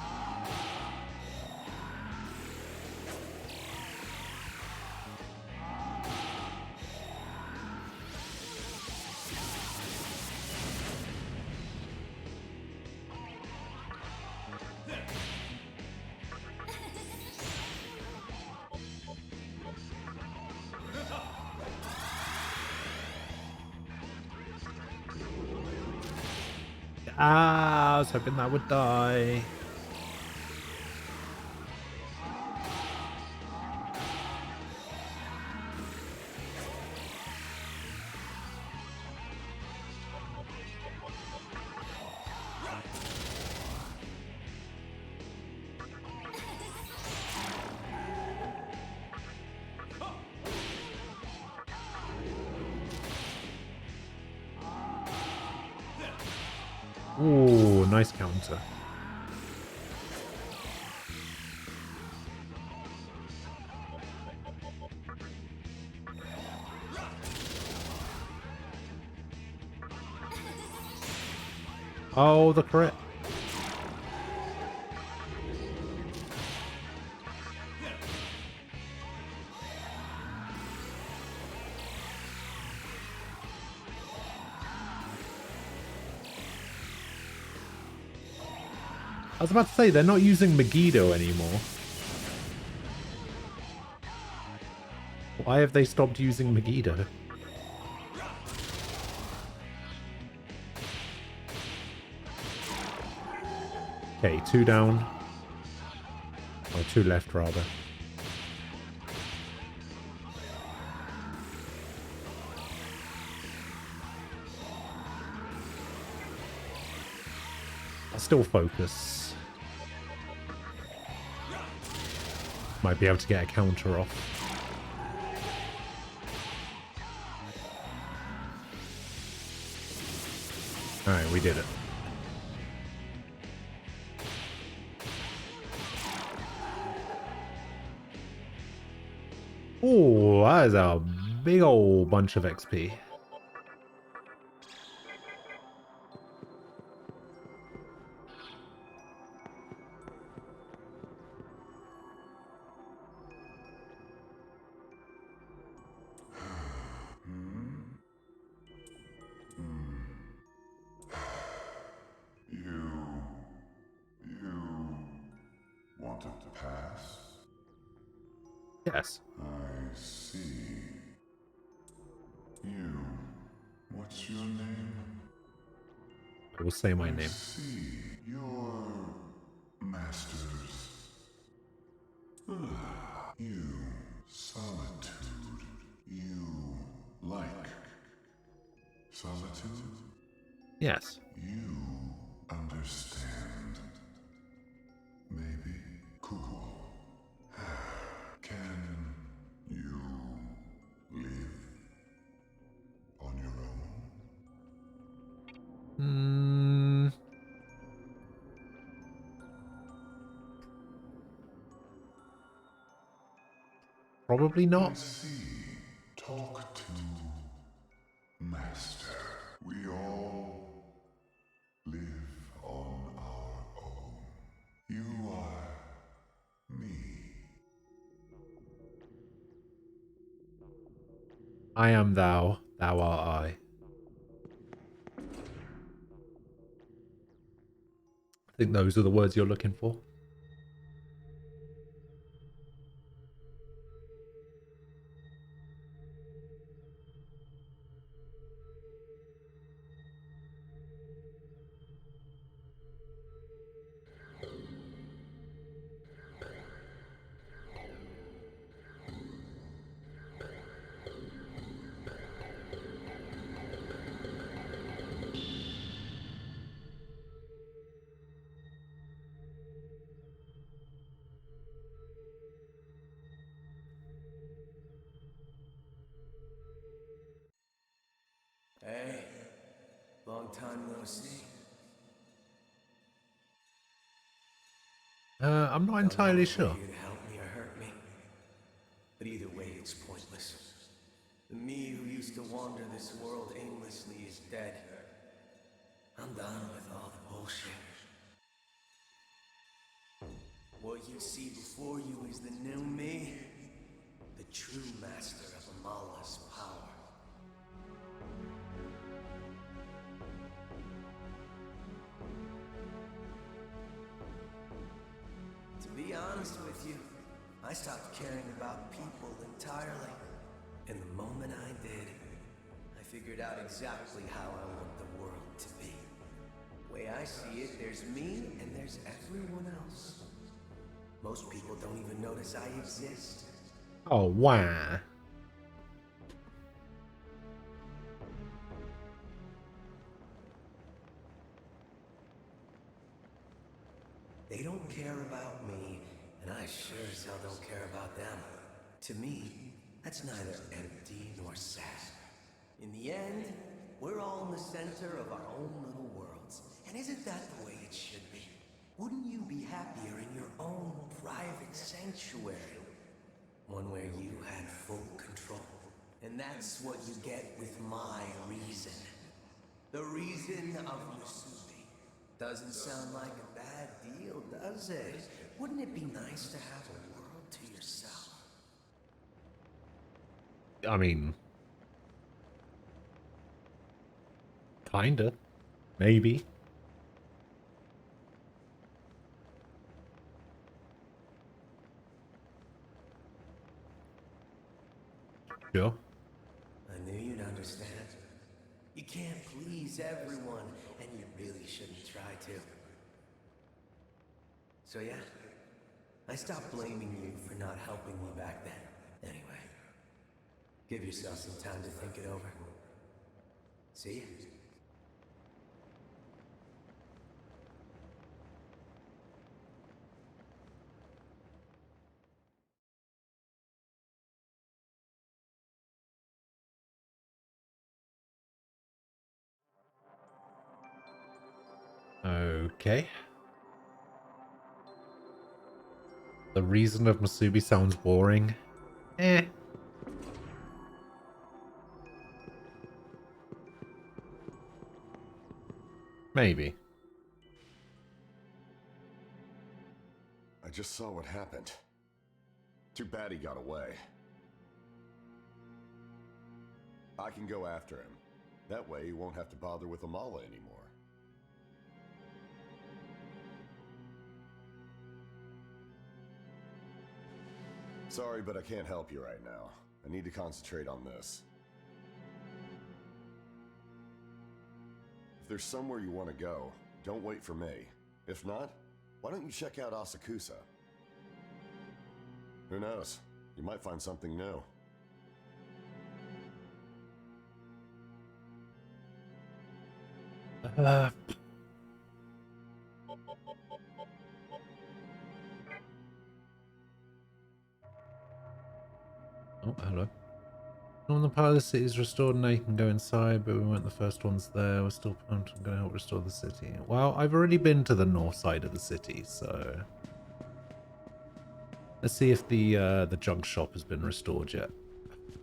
Ah, I was hoping that would die. Ooh, nice counter. Oh, the crit. I was about to say, they're not using Megiddo anymore. Why have they stopped using Megiddo? Okay, 2 down. Or 2 left, rather. I'll still focus. Might be able to get a counter off. Alright, we did it. Oh, that is a big old bunch of XP. Yes. I see. You. What's your name? I will say my name. See your masters. You. Solitude. You like solitude? Yes. You understand. Maybe. Cool. Can you live on your own? Probably not. I see. Talk to Master. We all live on our own. You are me. I am thou, thou art I. I think those are the words you're looking for. Hey, long time no see. I'm not entirely sure. You to help me or hurt me, but either way, it's pointless. The me who used to wander this world aimlessly is dead. I'm done with all the bullshit. What you see before you is the new me, the true master of Amala's power. To be honest with you, I stopped caring about people entirely. And the moment I did, I figured out exactly how I want the world to be. way I see it, there's me and there's everyone else. Most people don't even notice I exist. Oh, wow. They don't care about me, and I sure as hell don't care about them. To me, that's neither empty nor sad. In the end, we're all in the center of our own little worlds. And isn't that the way it should be? Wouldn't you be happier in your own private sanctuary? One where you had full control. And that's what you get with my reason. The reason of Musubi. Doesn't sound like a bad deal, does it? Wouldn't it be nice to have a world to yourself? I mean, kinda. Maybe. Sure. I knew you'd understand. You can't please everyone, and you really shouldn't try to. So yeah, I stopped blaming you for not helping me back then. Anyway, give yourself some time to think it over. See ya. Okay. The reason of Musubi sounds boring. Eh. Maybe. I just saw what happened. Too bad he got away. I can go after him. That way he won't have to bother with Amala anymore. Sorry, but I can't help you right now. I need to concentrate on this. If there's somewhere you want to go, don't wait for me. If not, why don't you check out Asakusa? Who knows? You might find something new. Oh, hello. When the part of the city is restored, now you can go inside, but we weren't the first ones there. We're still going to help restore the city. Well, I've already been to the north side of the city, so let's see if the junk shop has been restored yet.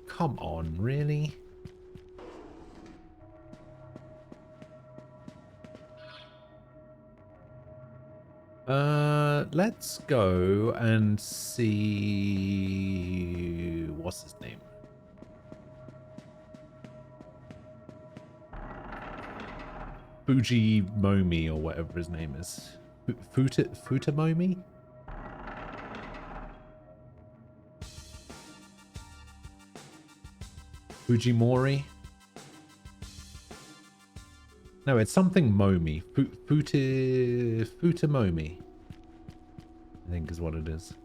Come on, really? Let's go and see what's his name. Fujimomi or whatever his name is. Futamomi? Fujimori? No, it's something Momi. Futamomi, I think is what it is.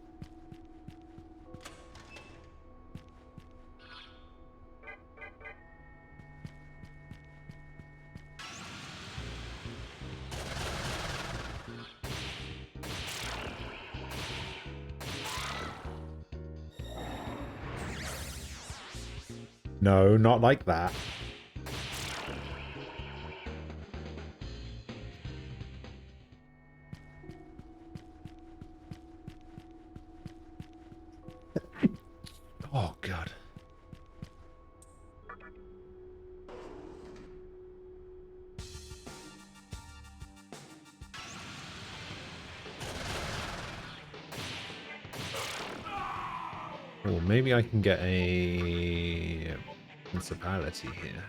No, not like that. Oh, God. Or maybe I can get a principality here.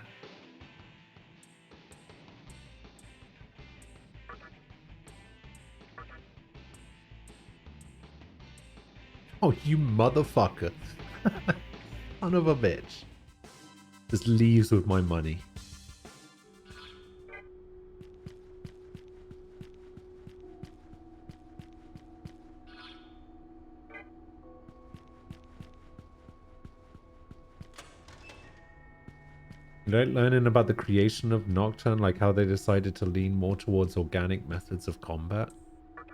Oh, you motherfucker. Son of a bitch. Just leaves with my money. Like learning about the creation of Nocturne, like how they decided to lean more towards organic methods of combat.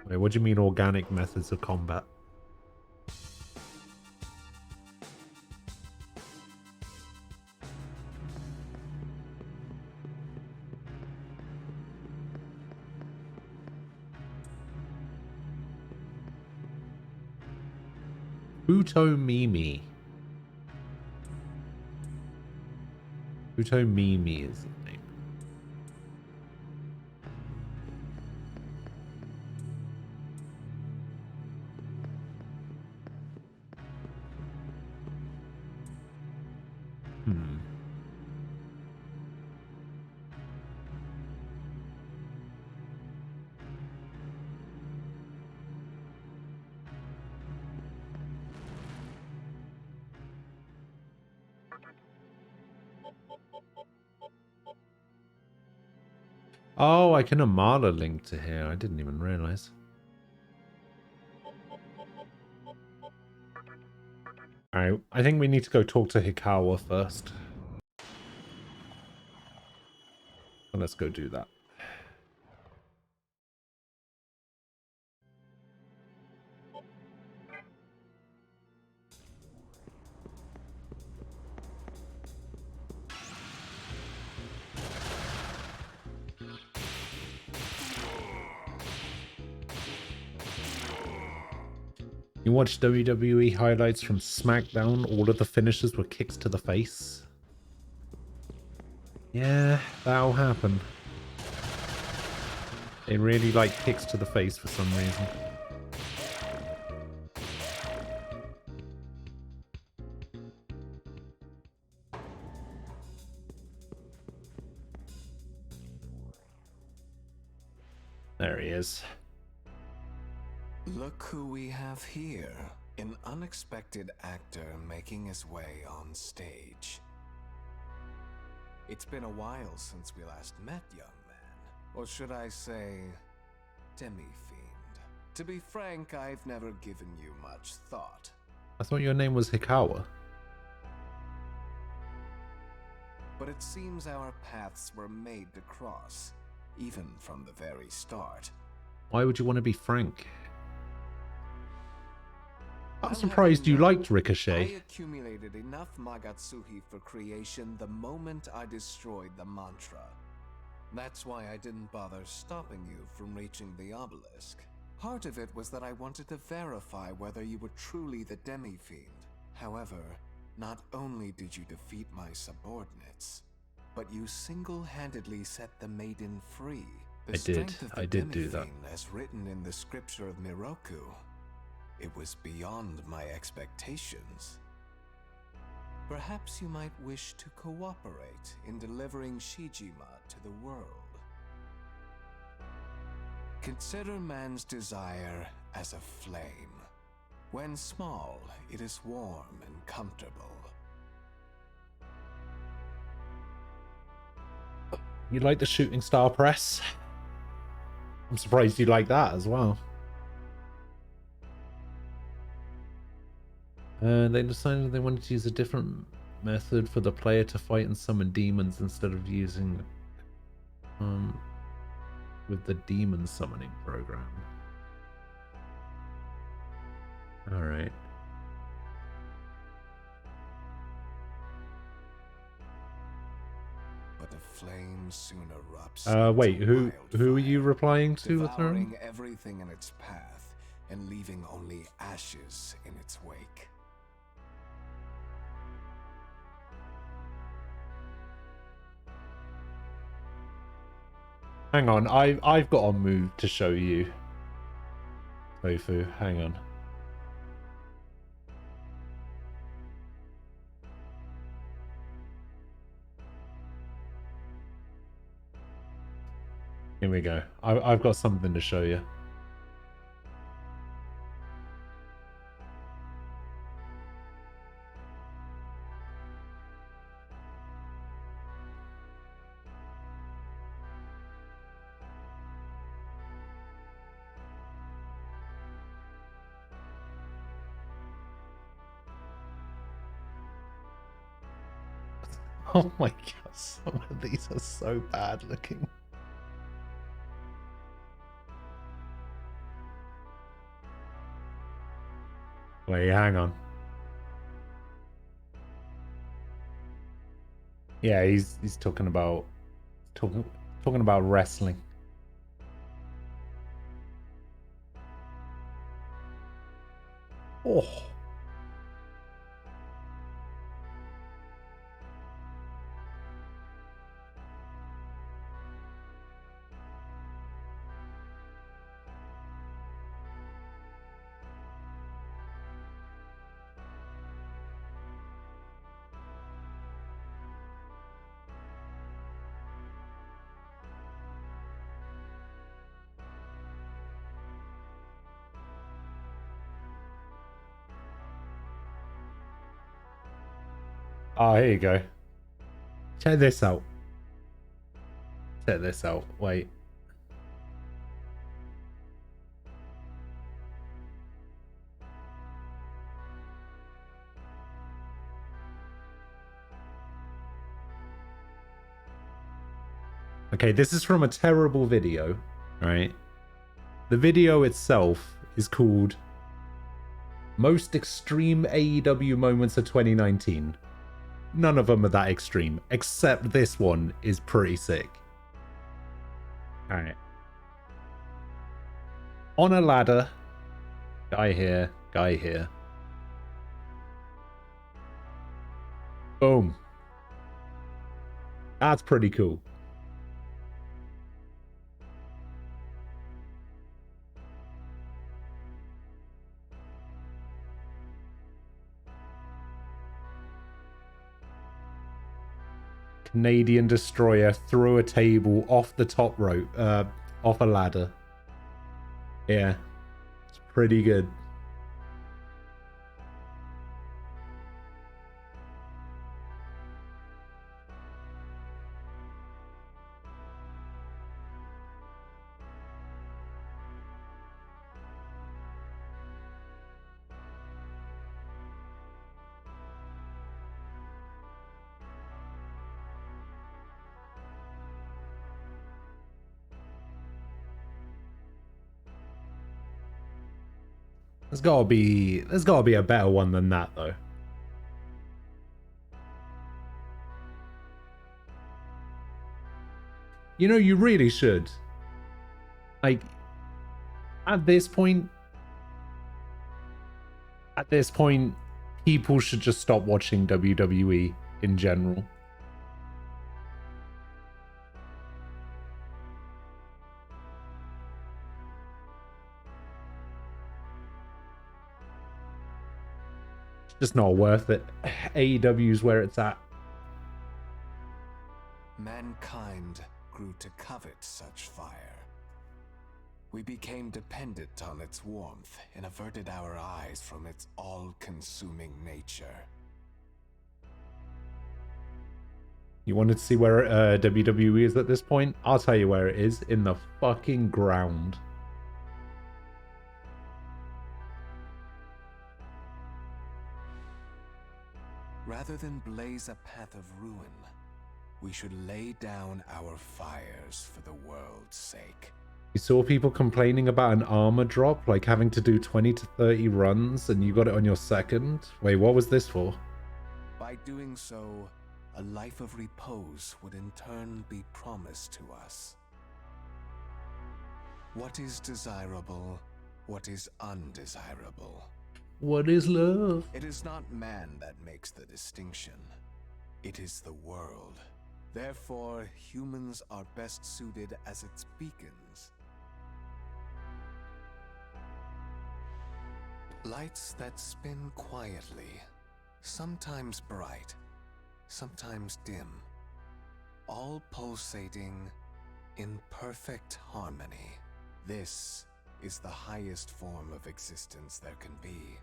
Wait, what do you mean organic methods of combat? Uto Mimi. Uto Mimi is the name. Hmm. Oh, I can Amala link to here. I didn't even realize. Alright, I think we need to go talk to Hikawa first. Let's go do that. You watch WWE highlights from SmackDown, all of the finishes were kicks to the face. Yeah, that'll happen. They really like kicks to the face for some reason. There he is. Look who we have here. An unexpected actor making his way on stage. It's been a while since we last met, young man. Or should I say, demi-fiend. To be frank, I've never given you much thought. I thought your name was Hikawa. But it seems our paths were made to cross, even from the very start. Why would you want to be frank? I'm surprised you liked Ricochet. I accumulated enough Magatsuhi for creation the moment I destroyed the mantra. That's why I didn't bother stopping you from reaching the obelisk. Part of it was that I wanted to verify whether you were truly the demi-fiend. However, not only did you defeat my subordinates, but you single-handedly set the maiden free. The strength of the I did do that. As written in the scripture of Miroku. It was beyond my expectations. Perhaps you might wish to cooperate in delivering Shijima to the world. Consider man's desire as a flame. When small, it is warm and comfortable. You like the shooting star press? I'm surprised you like that as well. They decided they wanted to use a different method for the player to fight and summon demons instead of using with the demon summoning program. Alright. But the flame soon erupts. Wait, who are you replying to with her? Devouring everything in its path and leaving only ashes in its wake. Hang on, I've got a move to show you. Tofu, hang on. Here we go. I've got something to show you. Oh my god, some of these are so bad looking. Wait, hang on. Yeah, he's talking about talking about wrestling. Oh. Oh, here you go. Check this out. Check this out. Wait. Okay, this is from a terrible video, right? The video itself is called Most Extreme AEW Moments of 2019. None of them are that extreme, except this one is pretty sick. Alright. On a ladder. Guy here, guy here. Boom. That's pretty cool. Canadian destroyer through a table off the top rope, off a ladder. Yeah, it's pretty good. There's gotta be a better one than that though. You know, you really should. Like, at this point, people should just stop watching WWE in general. Just not worth it. AEW's where it's at. Mankind grew to covet such fire. We became dependent on its warmth and averted our eyes from its all-consuming nature. You wanted to see where WWE is at this point? I'll tell you where it is. In the fucking ground. Rather than blaze a path of ruin, we should lay down our fires for the world's sake. You saw people complaining about an armor drop, like having to do 20 to 30 runs, and you got it on your second? Wait, what was this for? By doing so, a life of repose would in turn be promised to us. What is desirable? What is undesirable? What is love? It is not man that makes the distinction. It is the world. Therefore, humans are best suited as its beacons. Lights that spin quietly, sometimes bright, sometimes dim, all pulsating in perfect harmony. This is the highest form of existence there can be.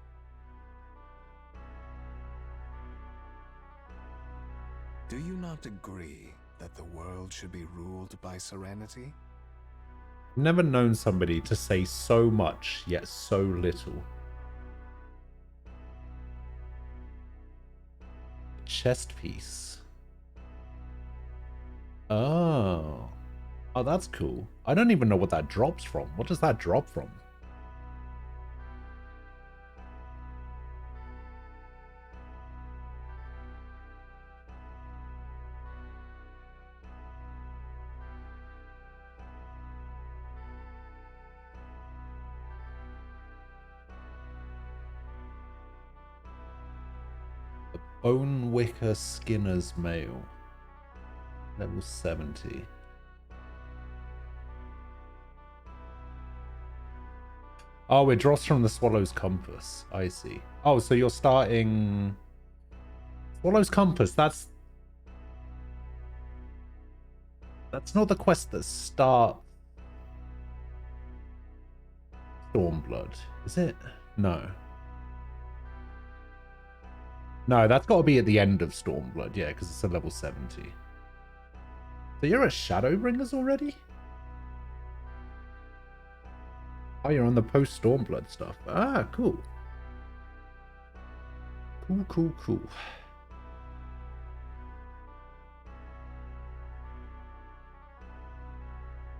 Do you not agree that the world should be ruled by serenity? Never known somebody to say so much, yet so little. Chest piece. Oh. Oh, that's cool. I don't even know what that drops from. What does that drop from? The Bone Wicker Skinner's Mail. Level 70. Oh, it drops from the Swallow's Compass. I see. Oh, so you're starting... Swallow's Compass, that's not the quest that starts Stormblood, is it? No. No, that's got to be at the end of Stormblood, yeah, because it's a level 70. So you're at Shadowbringers already? Oh, you're on the post-Stormblood stuff. Ah, cool. Cool.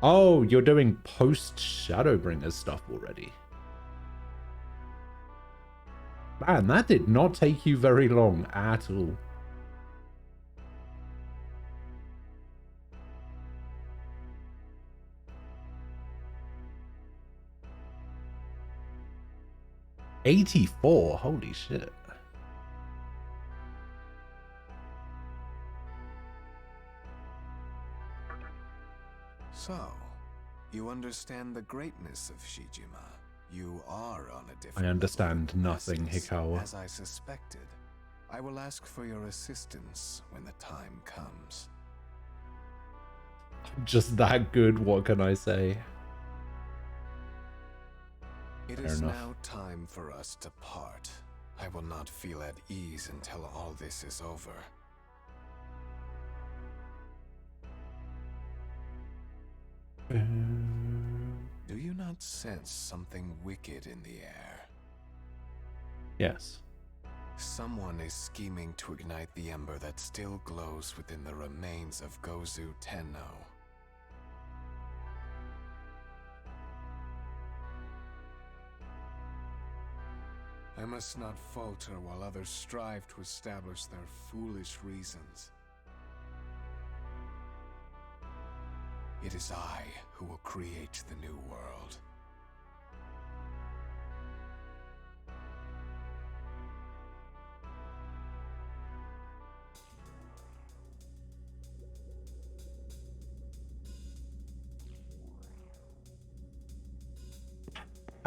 Oh, you're doing post-Shadowbringers stuff already. Man, that did not take you very long at all. $84, holy shit. So, you understand the greatness of Shijima. You are on a different I understand level. nothing, Hikawa. As I suspected, I will ask for your assistance when the time comes. Just that good, what can I say? It is now time for us to part. I will not feel at ease until all this is over. Do you not sense something wicked in the air? Yes. Someone is scheming to ignite the ember that still glows within the remains of Gozu Tenno. I must not falter while others strive to establish their foolish reasons. It is I who will create the new world.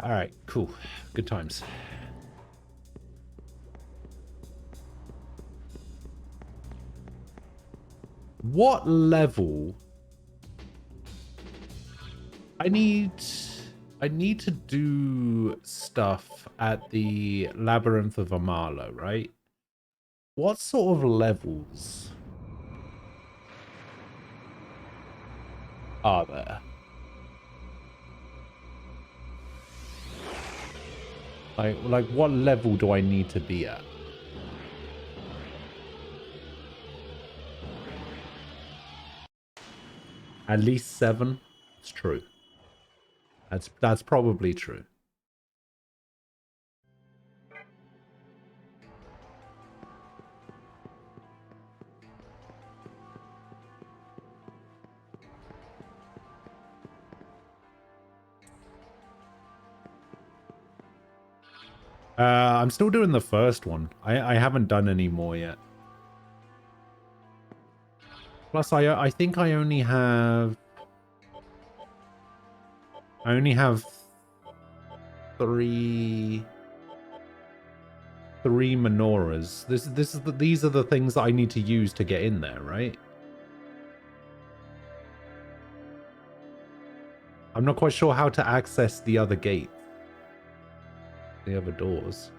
All right, cool. Good times. What level? I need to do stuff at the Labyrinth of Amala, right? What sort of levels are there? Like what level do I need to be at? At least 7? It's true. That's probably true. I'm still doing the first one. I haven't done any more yet. Plus, I think I only have three menorahs. These are the things that I need to use to get in there, right? I'm not quite sure how to access the other gate. The other doors.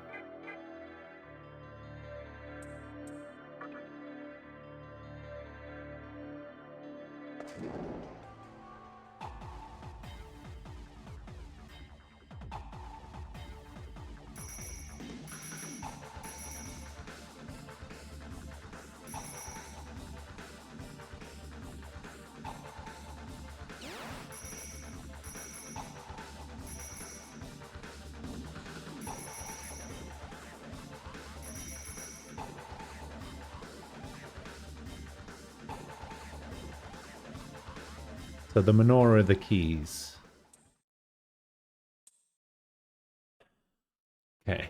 So the menorah are the keys. Okay.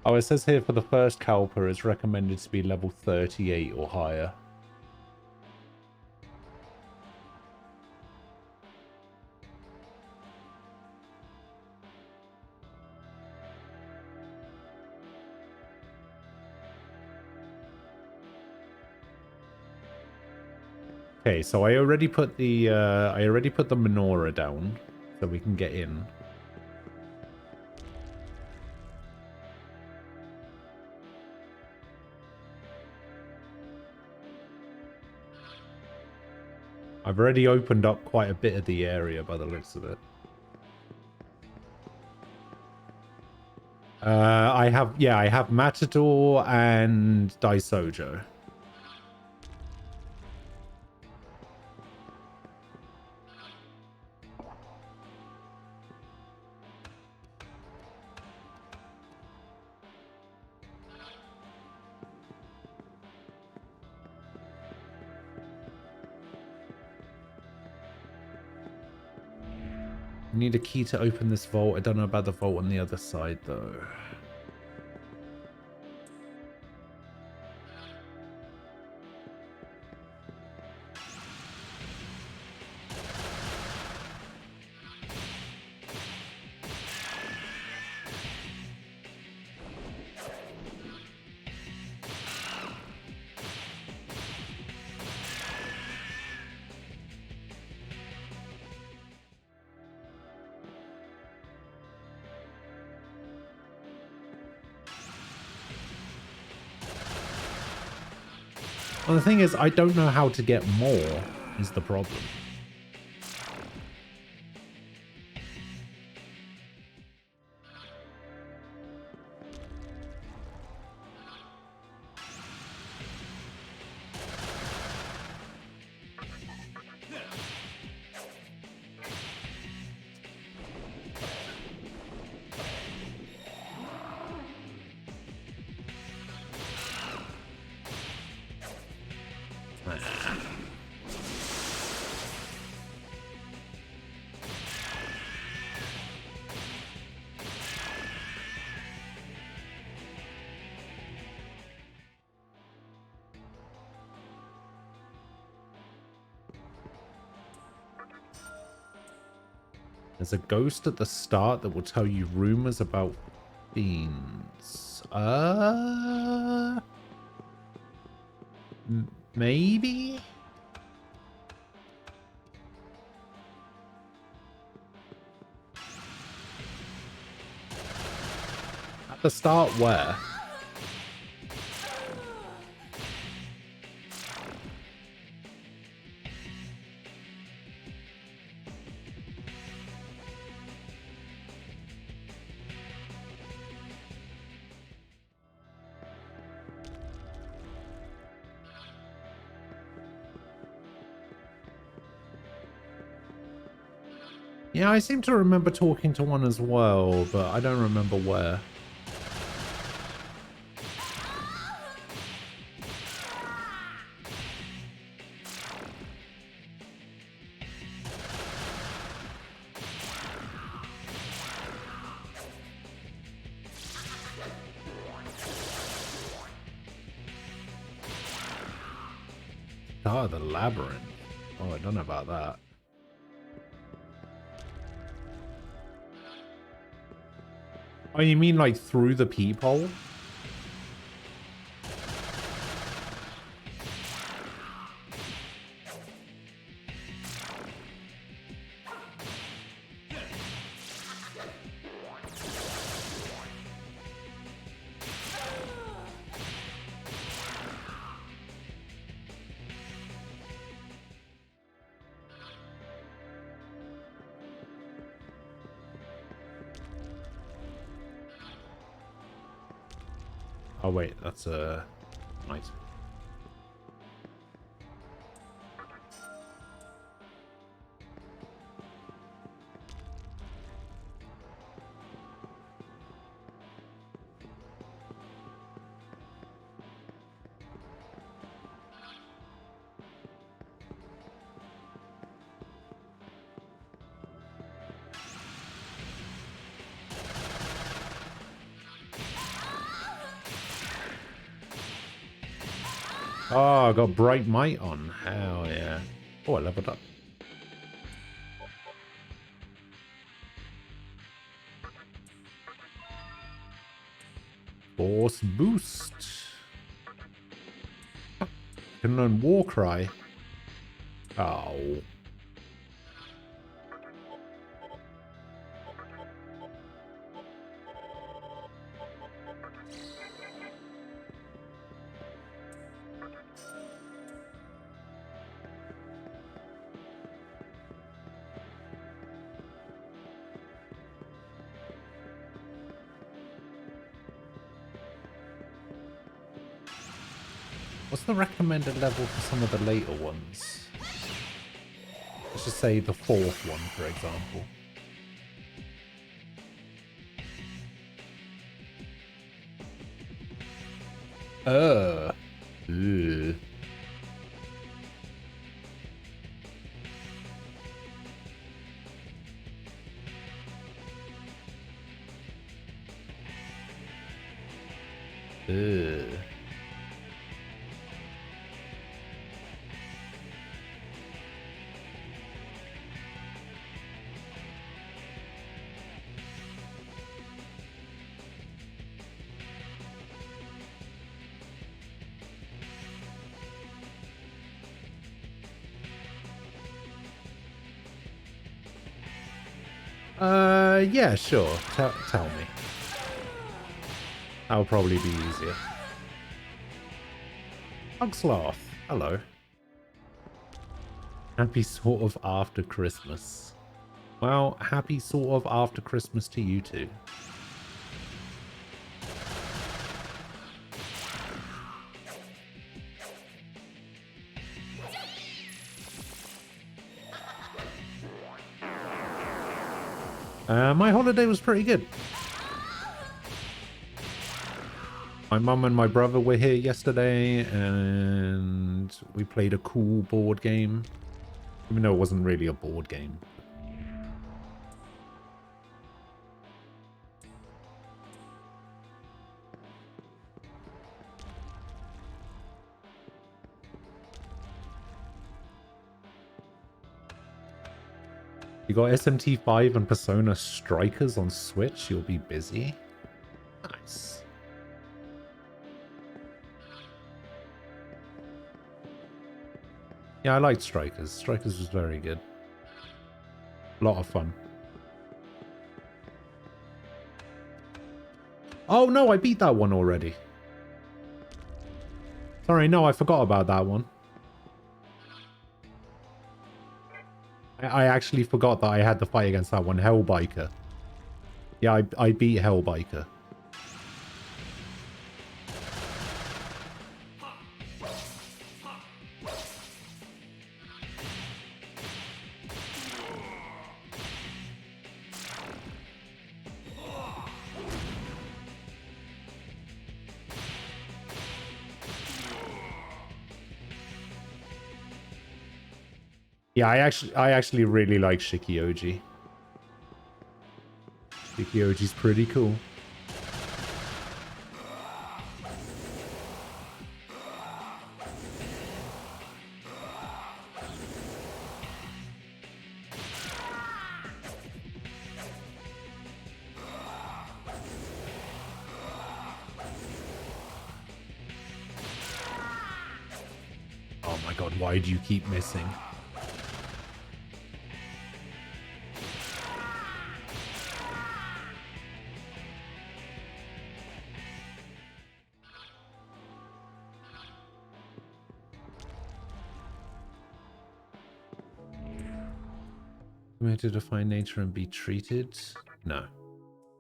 Oh, it says here for the first Kalpa, it's recommended to be level 38 or higher. Okay, so I already put the menorah down so we can get in. I've already opened up quite a bit of the area by the looks of it. I have Matador and Daisojo. I need a key to open this vault. I don't know about the vault on the other side, though. Well, the thing is, I don't know how to get more, is the problem. There's a ghost at the start that will tell you rumors about fiends. Maybe? At the start where? Yeah, I seem to remember talking to one as well, but I don't remember where. Oh, the labyrinth. Oh, I don't know about that. Oh, you mean like through the peephole? Oh wait, that's a nice. Oh, I got Bright Might on. Hell yeah. Oh, I leveled up. Force boost. Can learn War Cry. Oh. What's the recommended level for some of the later ones? Let's just say the 4th one, for example. Ugh. Ugh. Yeah, sure. Tell me. That'll probably be easier. Hugsloth, hello. Happy sort of after Christmas. Well, happy sort of after Christmas to you too. My holiday was pretty good. My mum and my brother were here yesterday and we played a cool board game. Even though it wasn't really a board game. You got SMT5 and Persona Strikers on Switch, you'll be busy. Nice. Yeah, I liked Strikers. Strikers was very good. A lot of fun. Oh no, I beat that one already. Sorry, no, I forgot about that one. I actually forgot that I had to fight against that one, Hellbiker. Yeah, I beat Hellbiker. Yeah, I actually really like Shikioji. Shikioji's pretty cool. Oh my god, why do you keep missing? To define nature and be treated? No.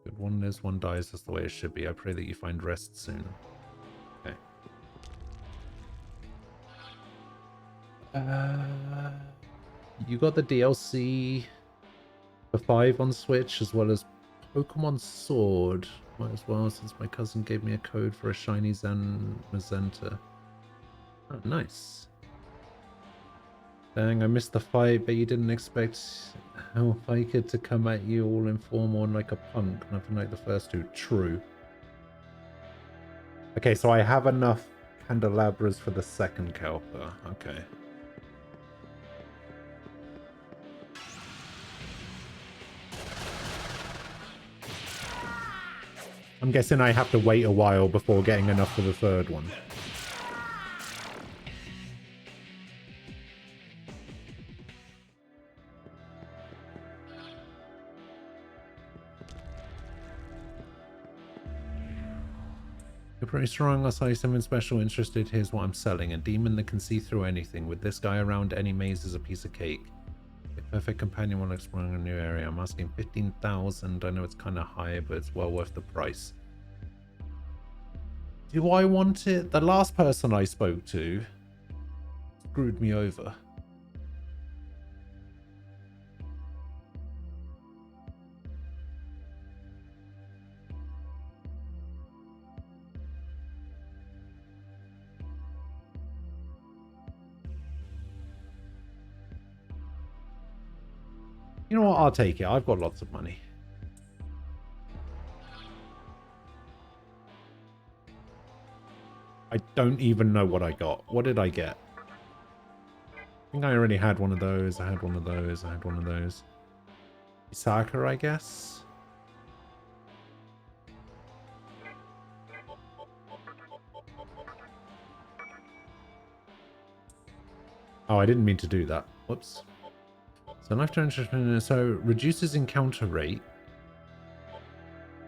Good. One lives, one dies. That's the way it should be. I pray that you find rest soon. Okay. You got the DLC for 5 on Switch, as well as Pokemon Sword. Might as well, since my cousin gave me a code for a shiny Zen Magenta. Oh, nice. Dang, I missed the fight, but you didn't expect Hellbiker to come at you all informal and like a punk. Nothing like the first two. True. Okay, so I have enough candelabras for the second Kelper. Okay. I'm guessing I have to wait a while before getting enough for the third one. You're pretty strong. I'll sell you something special. Interested? Here's what I'm selling. A demon that can see through anything. With this guy around, any maze is a piece of cake. A perfect companion while exploring a new area. I'm asking 15,000. I know it's kind of high, but it's well worth the price. Do I want it? The last person I spoke to screwed me over. You know what? I'll take it. I've got lots of money. I don't even know what I got. What did I get? I think I already had one of those. I had one of those. I had one of those. Isaka, I guess? Oh, I didn't mean to do that. Whoops. So lifetime so reduces encounter rate.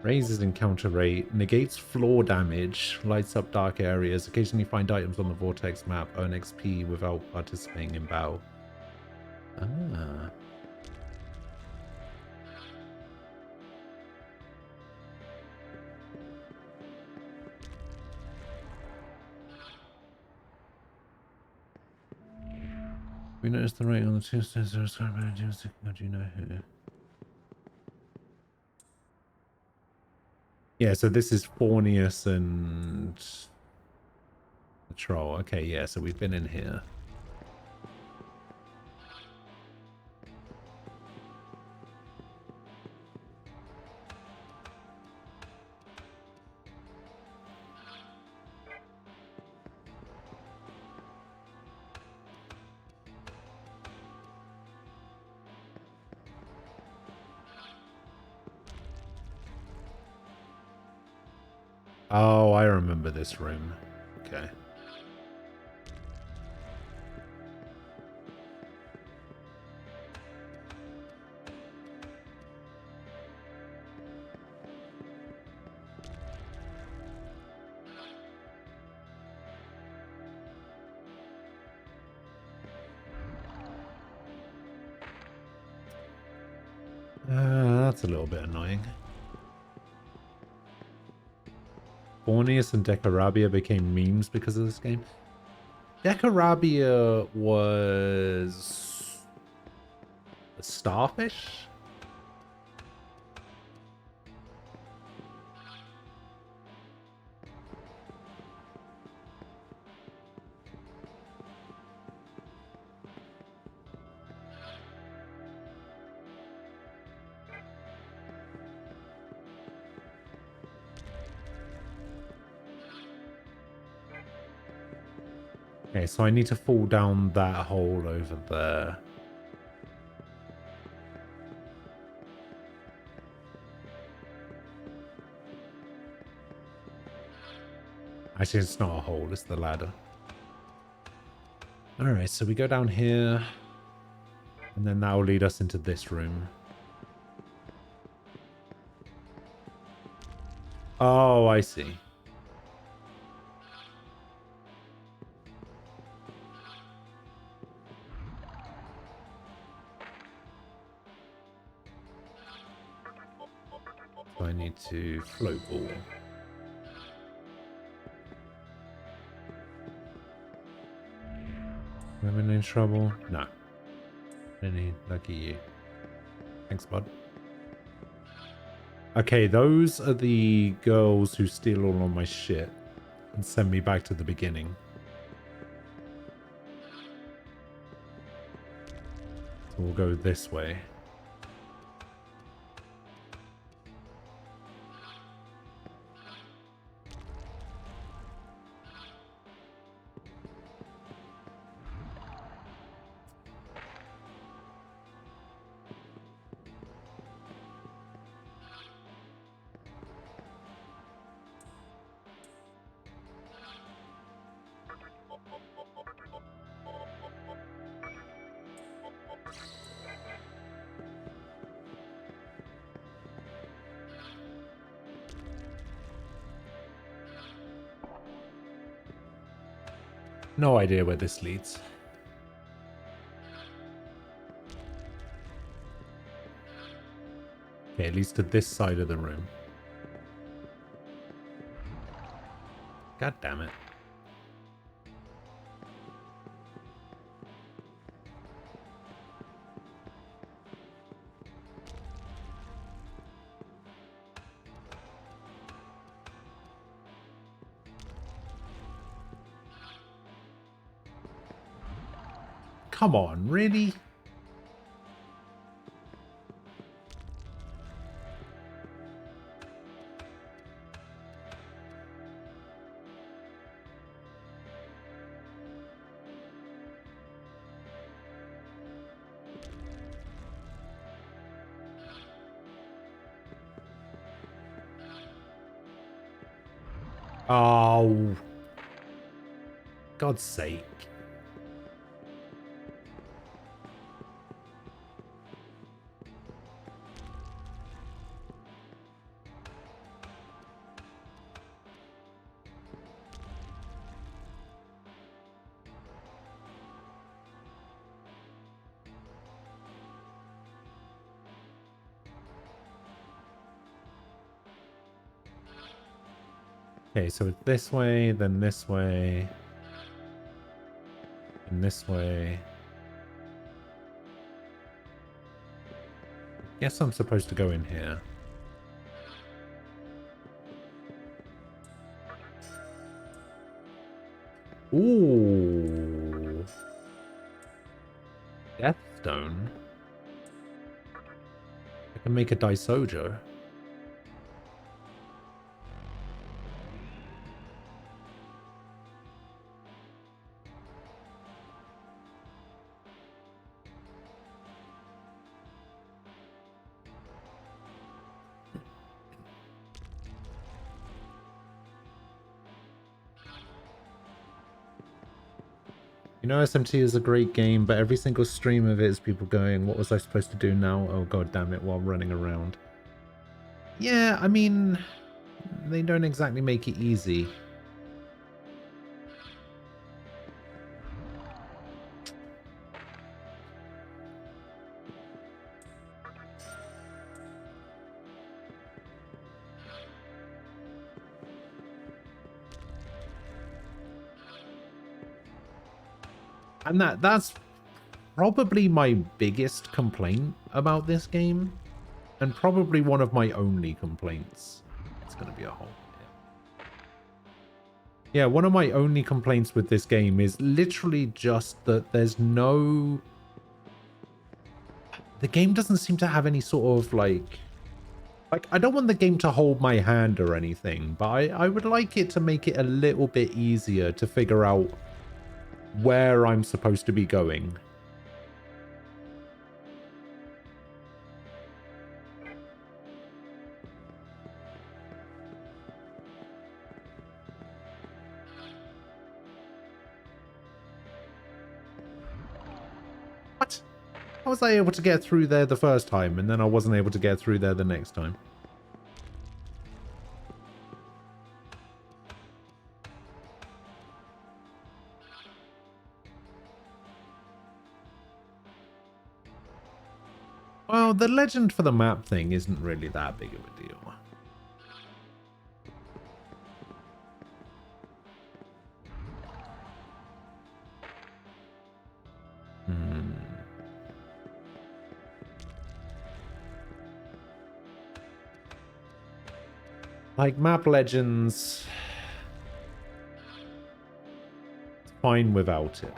Raises encounter rate, negates floor damage, lights up dark areas, occasionally find items on the Vortex map, earn XP without participating in battle. Ah. We noticed the rate on the two stairs. How do you know who? Yeah, so this is Fornius and the troll. Okay, yeah, so we've been in here. Oh, I remember this room. Okay. That's a little bit annoying. Fornius and Decarabia became memes because of this game. Decarabia was a starfish? Okay, so I need to fall down that hole over there. Actually, it's not a hole, it's the ladder. Alright, so we go down here. And then that will lead us into this room. Oh, I see. So I need to float ball. Am I in any trouble? No. Any lucky you. Thanks, bud. Okay, those are the girls who steal all of my shit and send me back to the beginning. So we'll go this way. No idea where this leads. Okay, it leads to this side of the room. God damn it. Come on, really? Oh, God's sake. Okay, so it's this way, then this way, and this way. Guess I'm supposed to go in here. Ooh. Deathstone. I can make a Daisojo. You know, SMT is a great game, but every single stream of it is people going, what was I supposed to do now? Oh, god damn it, while running around. Yeah, I mean, they don't exactly make it easy. And that's probably my biggest complaint about this game. And probably one of my only complaints. It's going to be a hole. Yeah, one of my only complaints with this game is literally just that there's no... The game doesn't seem to have any sort of like... I don't want the game to hold my hand or anything, but I would like it to make it a little bit easier to figure out where I'm supposed to be going. What? How was I able to get through there the first time, and then I wasn't able to get through there the next time? Well, the legend for the map thing isn't really that big of a deal. Like, map legends... It's fine without it.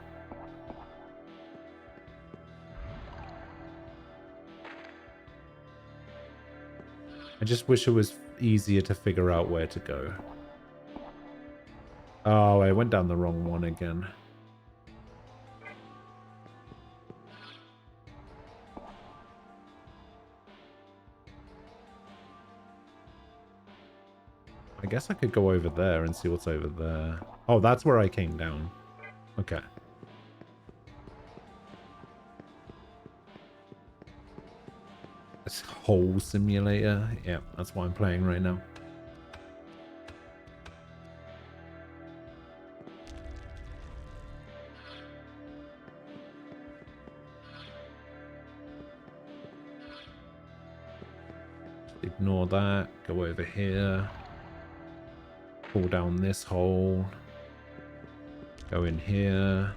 I just wish it was easier to figure out where to go. Oh, I went down the wrong one again. I guess I could go over there and see what's over there. Oh, that's where I came down. Okay. This whole simulator. Yeah, that's what I'm playing right now. Ignore that. Go over here. Pull down this hole. Go in here.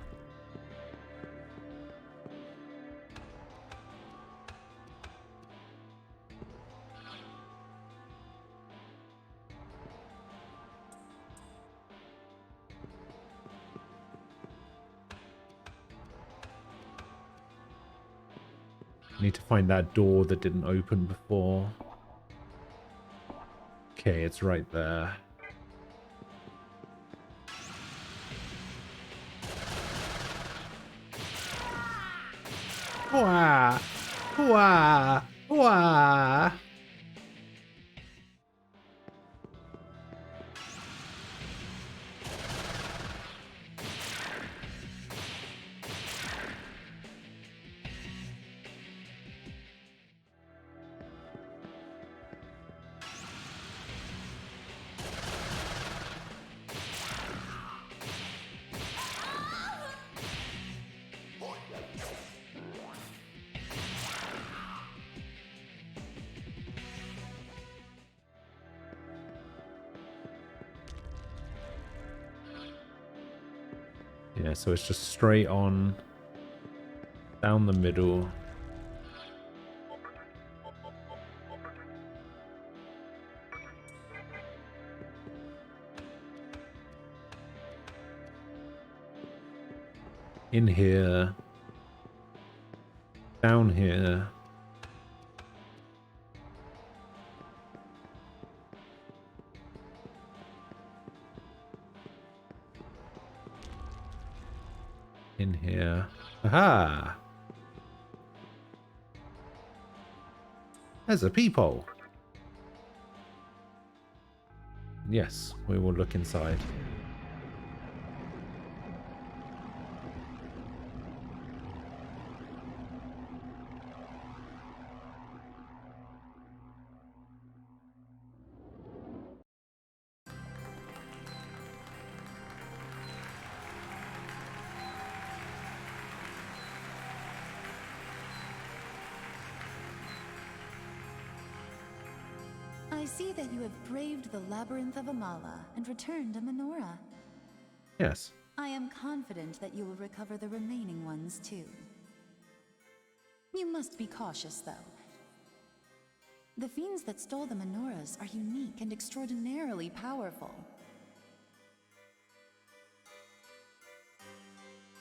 Need to find that door that didn't open before. Okay, it's right there. Wah! Wah! Wah! Yeah, so it's just straight on, down the middle. In here. Down here. In here. Aha! There's a peephole. Yes, we will look inside. I see that you have braved the labyrinth of Amala and returned a menorah. Yes. I am confident that you will recover the remaining ones too. You must be cautious though. The fiends that stole the menorahs are unique and extraordinarily powerful.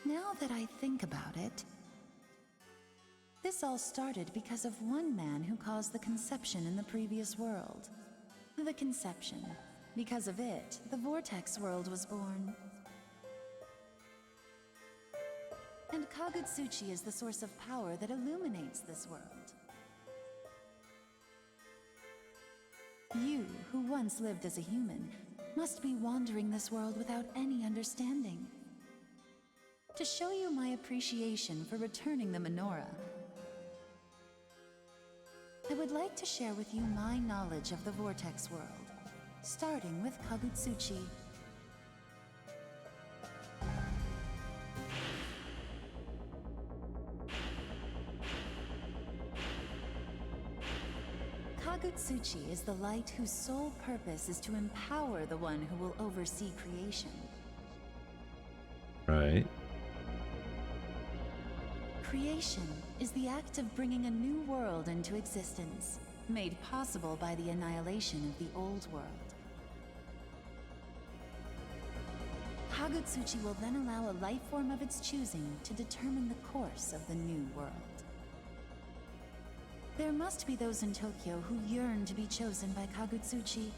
Now that I think about it, this all started because of one man who caused the conception in the previous world. The conception. Because of it, the Vortex world was born. And Kagutsuchi is the source of power that illuminates this world. You, who once lived as a human, must be wandering this world without any understanding. To show you my appreciation for returning the menorah, I would like to share with you my knowledge of the Vortex world, starting with Kagutsuchi. Kagutsuchi is the light whose sole purpose is to empower the one who will oversee creation. Right. Creation is the act of bringing a new world into existence, made possible by the annihilation of the old world. Kagutsuchi will then allow a life form of its choosing to determine the course of the new world. There must be those in Tokyo who yearn to be chosen by Kagutsuchi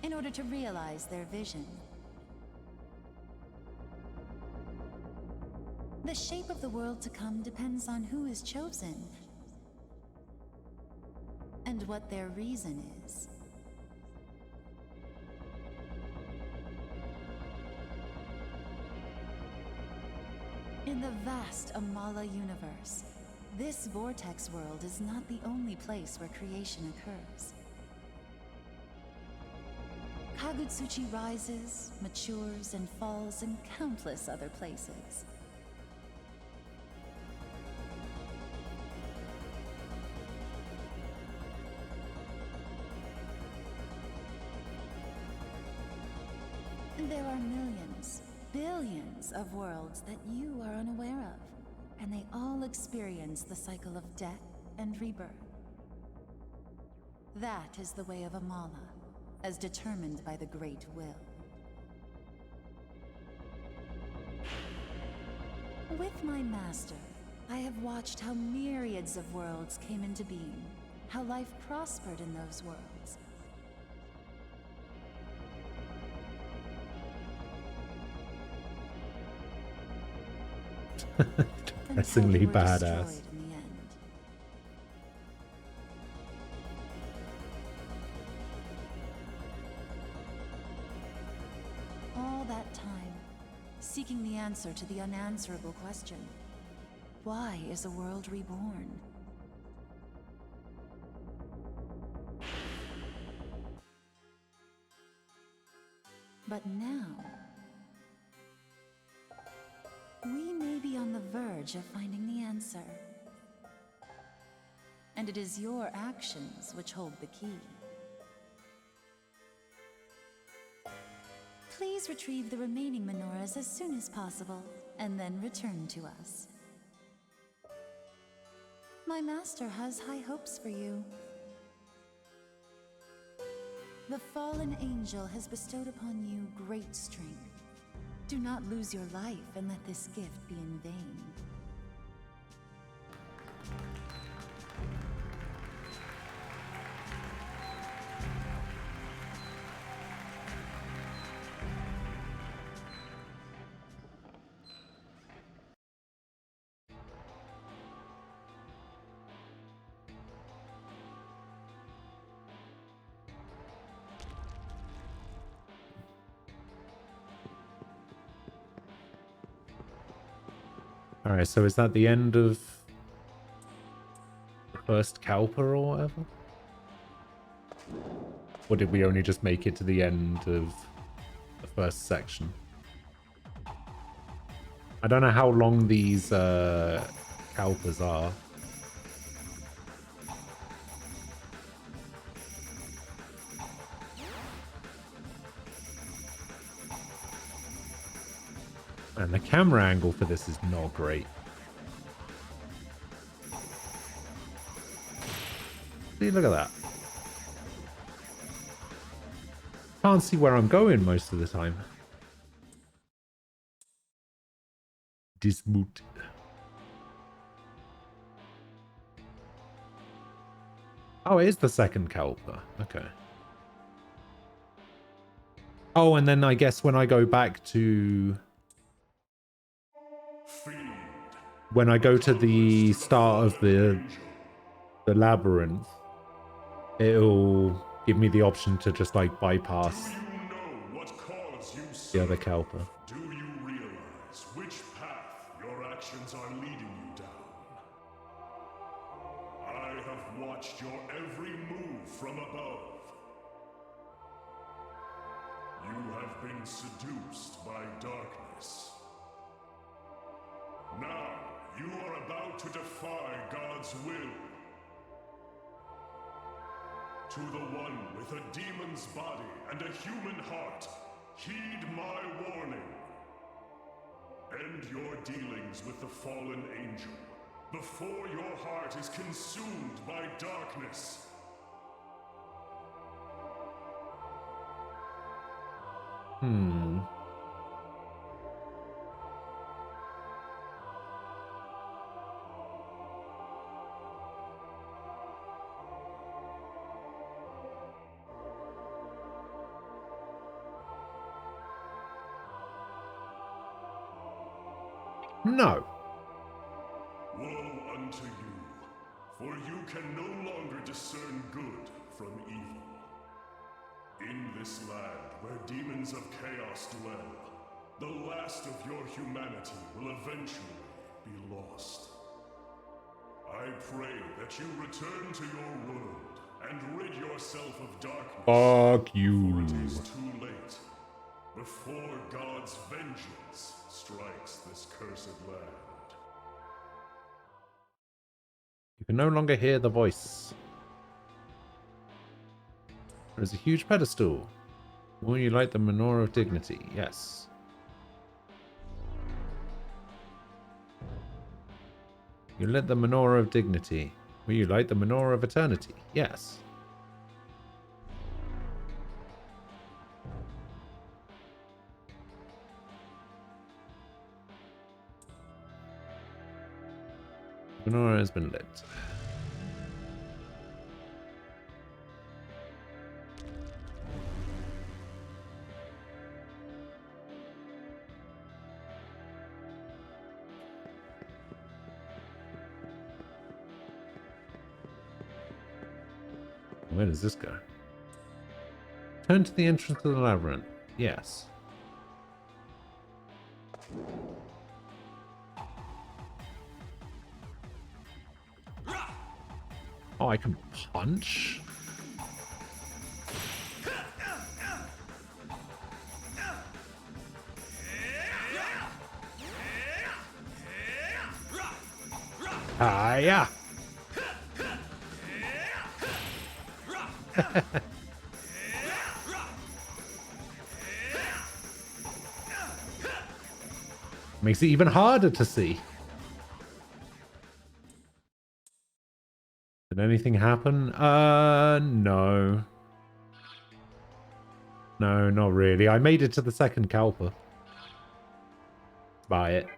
in order to realize their vision. The shape of the world to come depends on who is chosen and what their reason is. In the vast Amala universe, this Vortex world is not the only place where creation occurs. Kagutsuchi rises, matures, and falls in countless other places. There are millions, billions of worlds that you are unaware of, and they all experience the cycle of death and rebirth. That is the way of Amala, as determined by the Great Will. With my master, I have watched how myriads of worlds came into being, how life prospered in those worlds. Depressingly badass. All that time, seeking the answer to the unanswerable question. Why is a world reborn? But now, we may be on the verge of finding the answer. And it is your actions which hold the key. Please retrieve the remaining menorahs as soon as possible, and then return to us. My master has high hopes for you. The fallen angel has bestowed upon you great strength. Do not lose your life and let this gift be in vain. Alright, so is that the end of the first Kalpa or whatever? Or did we only just make it to the end of the first section? I don't know how long these Kalpas are. And the camera angle for this is not great. See, look at that. Can't see where I'm going most of the time. Dismute. Oh, it is the second Kalpa. Okay. Oh, and then I guess when I go back to... When I go to the start of the labyrinth, it'll give me the option to just like bypass the other Kalpa. Do you realize which path your actions are leading you down? I have watched your every move from above. You have been seduced by darkness. Now, you are about to defy God's will. To the one with a demon's body and a human heart, heed my warning. End your dealings with the fallen angel before your heart is consumed by darkness. No. Woe unto you, for you can no longer discern good from evil. In this land where demons of chaos dwell, the last of your humanity will eventually be lost. I pray that you return to your world and rid yourself of darkness. Fuck you. For it is too late. Before God's vengeance strikes this cursed land. You can no longer hear the voice. There is a huge pedestal. Will you light the menorah of dignity? Yes. You lit the menorah of dignity. Will you light the menorah of eternity? Yes. Menorah has been lit. Where does this go? Turn to the entrance to the labyrinth. Yes. Oh, I can punch? Ah, yeah. Makes it even harder to see. Did anything happen? No. No, not really. I made it to the second Kalpa. Buy it.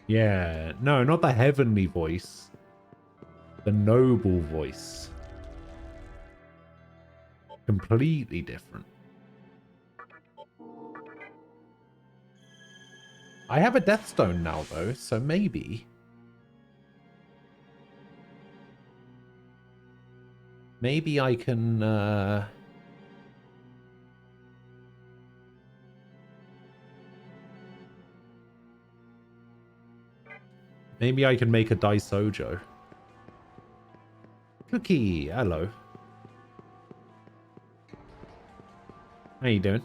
Yeah, no, not the heavenly voice. The noble voice. Completely different. I have a Death Stone now, though, so maybe. Maybe I can, maybe I can make a Daisojo. Cookie, hello. How you doing?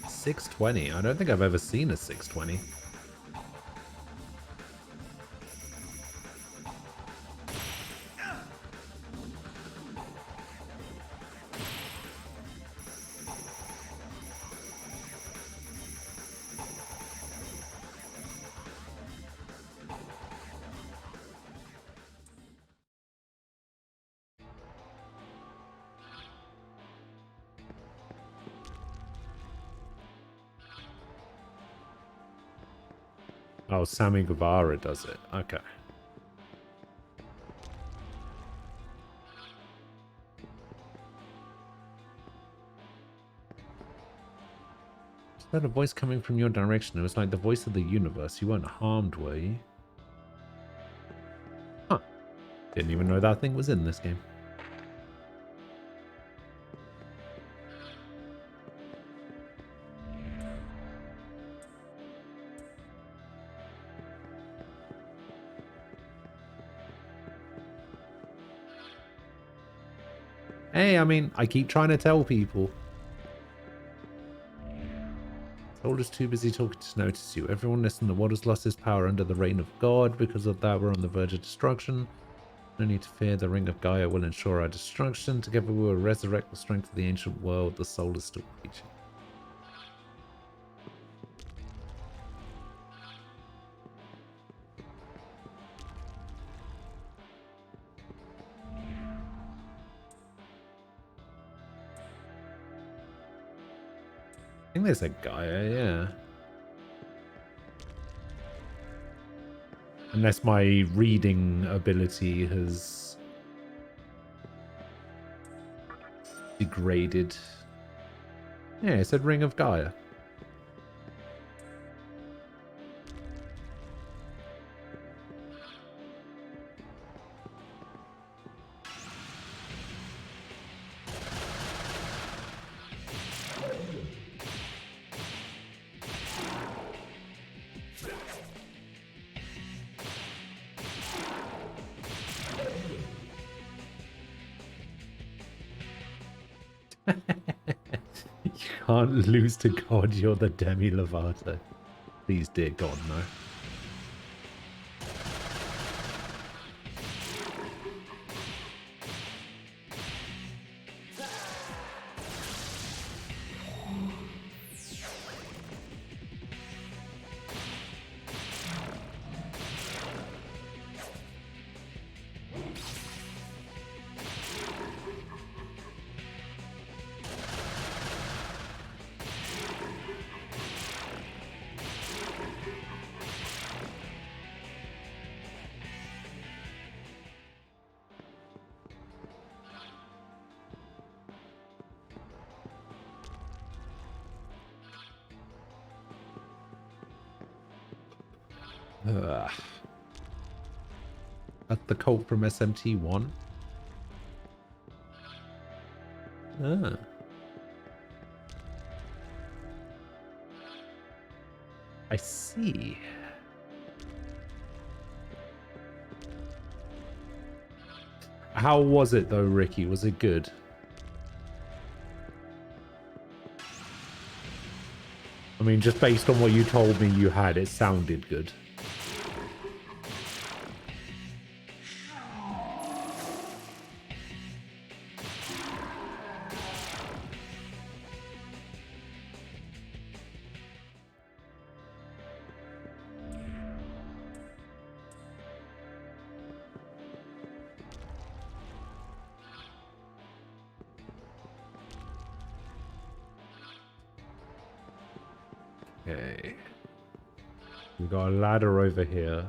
$620. I don't think I've ever seen a 620. Oh, Sammy Guevara does it. Okay. Is that a voice coming from your direction? It was like the voice of the universe. You weren't harmed, were you? Huh. Didn't even know that thing was in this game. Hey, I mean, I keep trying to tell people. Soul is too busy talking to notice you. Everyone listen, the world has lost its power under the reign of God. Because of that, we're on the verge of destruction. No need to fear, the ring of Gaia will ensure our destruction. Together we will resurrect the strength of the ancient world. The soul is still preaching. I think they said Gaia, yeah. Unless my reading ability has degraded. Yeah, it said Ring of Gaia. You can't lose to God, you're the Demi Lovato. Please, dear God, no. That's the cult from SMT1. Ah. I see. How was it though, Ricky? Was it good? I mean, just based on what you told me you had, it sounded good. Okay. We got a ladder over here.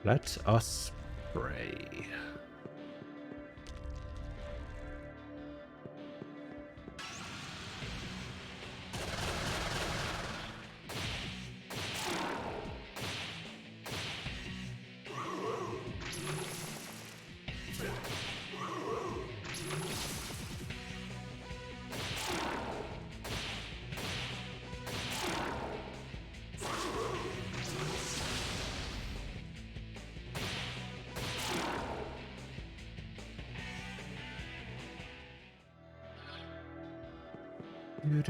Let us pray. I'm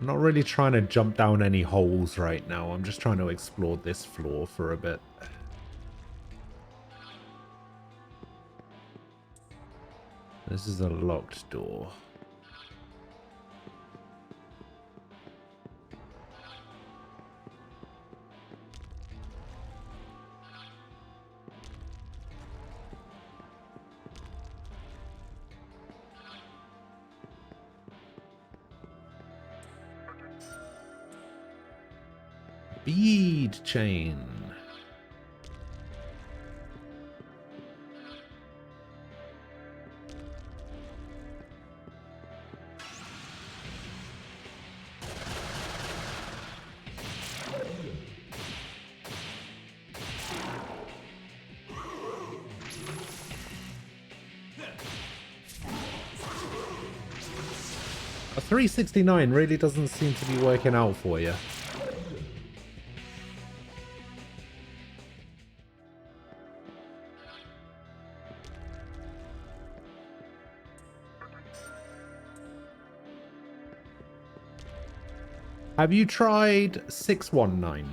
not really trying to jump down any holes right now. I'm just trying to explore this floor for a bit. This is a locked door. Bead chain. A 369 really doesn't seem to be working out for you. Have you tried 619?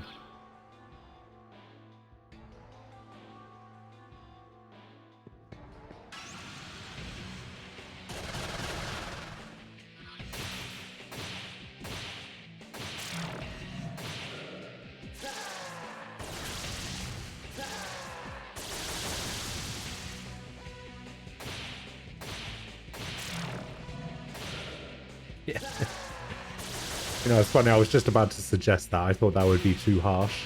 Yeah. You know, it's funny, I was just about to suggest that. I thought that would be too harsh.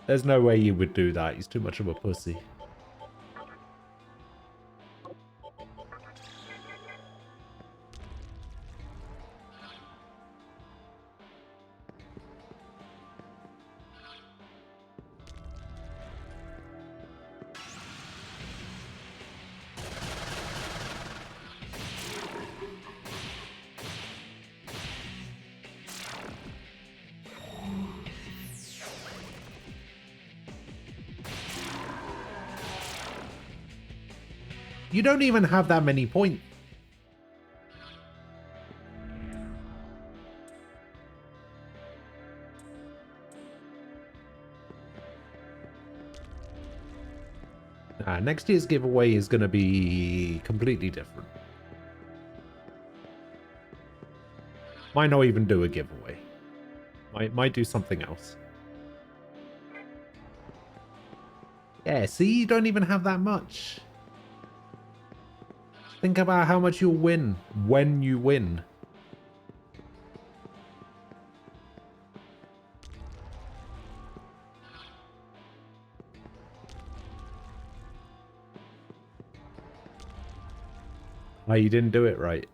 There's no way you would do that. He's too much of a pussy. You don't even have that many points. Next year's giveaway is going to be completely different. Might not even do a giveaway. Might do something else. Yeah, see, you don't even have that much. Think about how much you'll win when you win. Oh, you didn't do it right.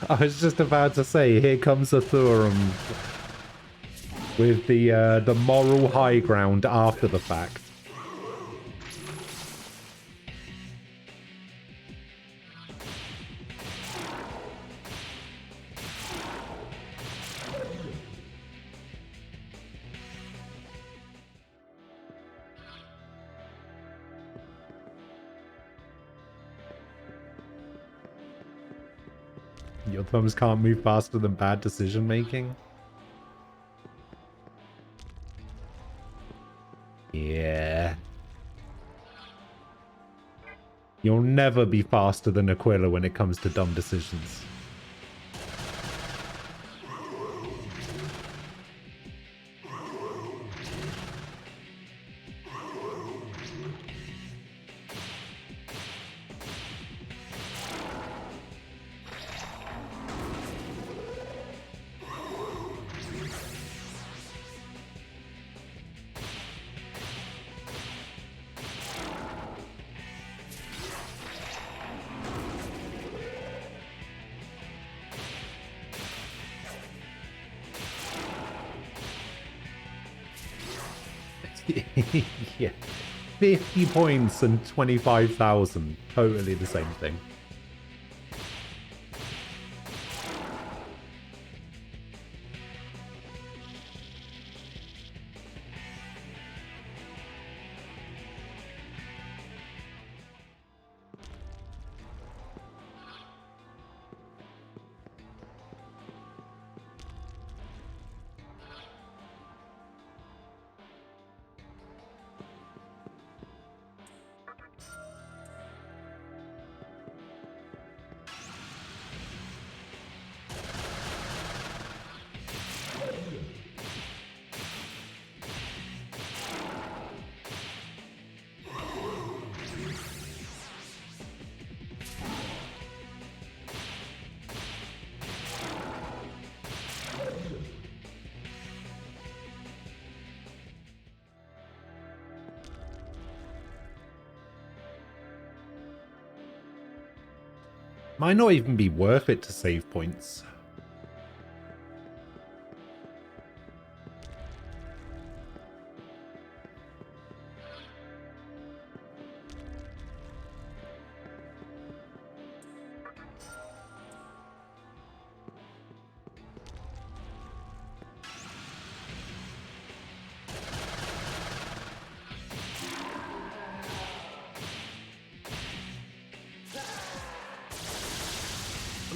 I was just about to say, here comes a Thurum with the moral high ground after the fact. Your thumbs can't move faster than bad decision making? Yeah. You'll never be faster than Aquila when it comes to dumb decisions. Yeah. 50 points and 25,000. Totally the same thing. Might not even be worth it to save points.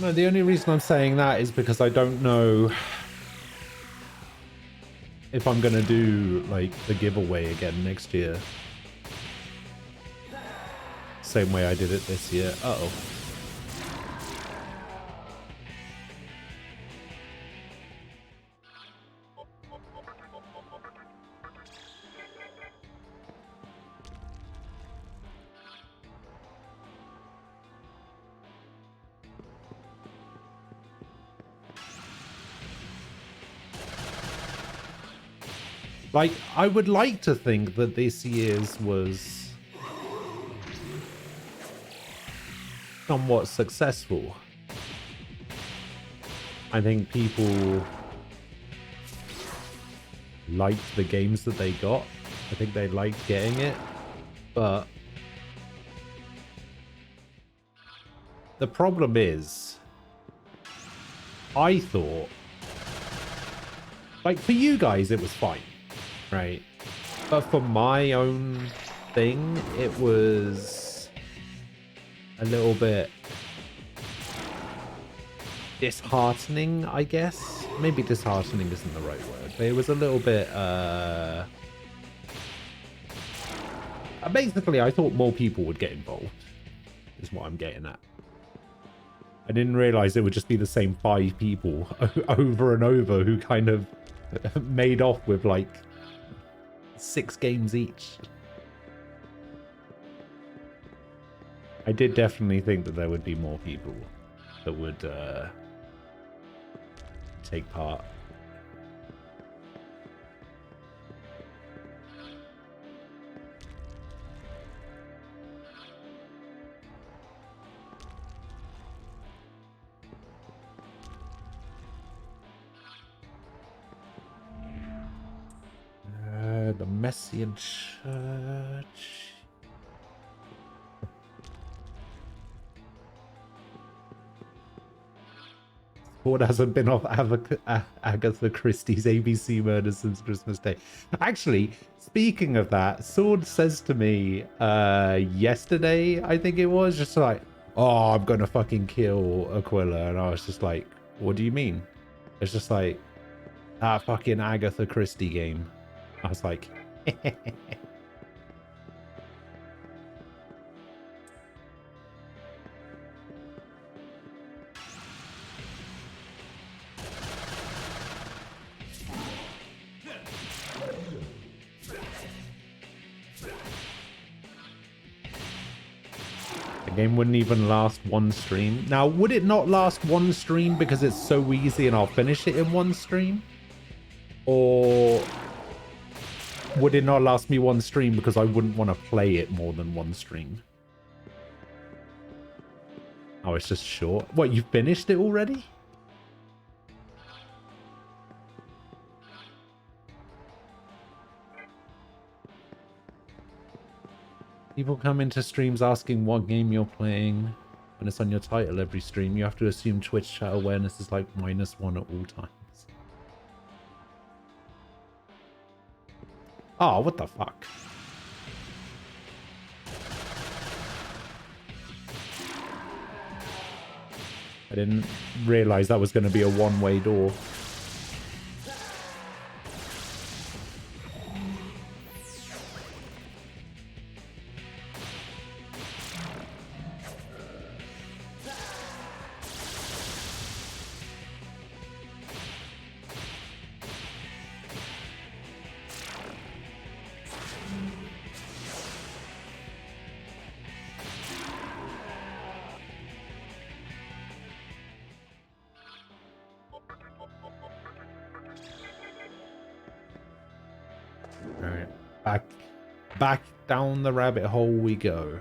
No, the only reason I'm saying that is because I don't know if I'm gonna do, like, the giveaway again next year. Same way I did it this year. Uh-oh. Like, I would like to think that this year's was somewhat successful. I think people liked the games that they got. I think they liked getting it. But the problem is, I thought, like, for you guys, it was fine, right? But for my own thing, it was a little bit disheartening, I guess. Maybe disheartening isn't the right word, but it was a little bit, basically, I thought more people would get involved, is what I'm getting at. I didn't realize it would just be the same 5 people over and over who kind of made off with like 6 games each. I did definitely think that there would be more people that would take part. The Messian Church. Sword hasn't been off Agatha Christie's ABC murders since Christmas Day. Actually, speaking of that, Sword says to me yesterday, I think it was, just like, oh, I'm gonna fucking kill Aquila. And I was just like, what do you mean? It's just like, that fucking Agatha Christie game. I was like, the game wouldn't even last one stream. Now, would it not last one stream because it's so easy and I'll finish it in one stream? Or would it not last me one stream because I wouldn't want to play it more than one stream? Oh, it's just short. What, you finished it already? People come into streams asking what game you're playing. When it's on your title every stream, you have to assume Twitch chat awareness is like -1 at all times. Oh, what the fuck? I didn't realize that was going to be a one-way door. Back down the rabbit hole we go.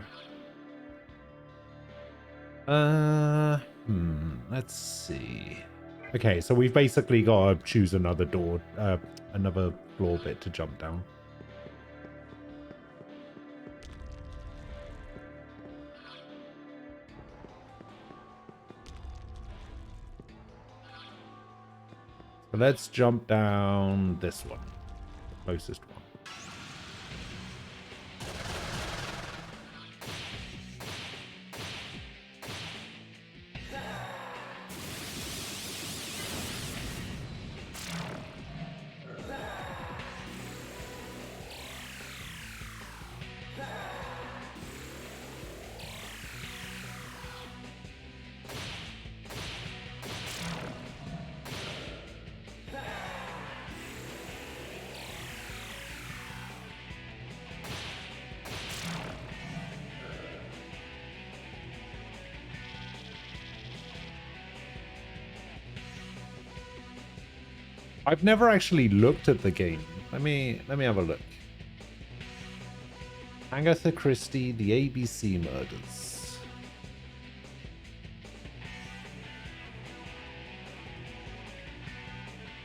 Let's see. Okay, so we've basically got to choose another door, another floor bit to jump down. So let's jump down this one, the closest one. I've never actually looked at the game. Let me have a look. Agatha Christie, the ABC murders.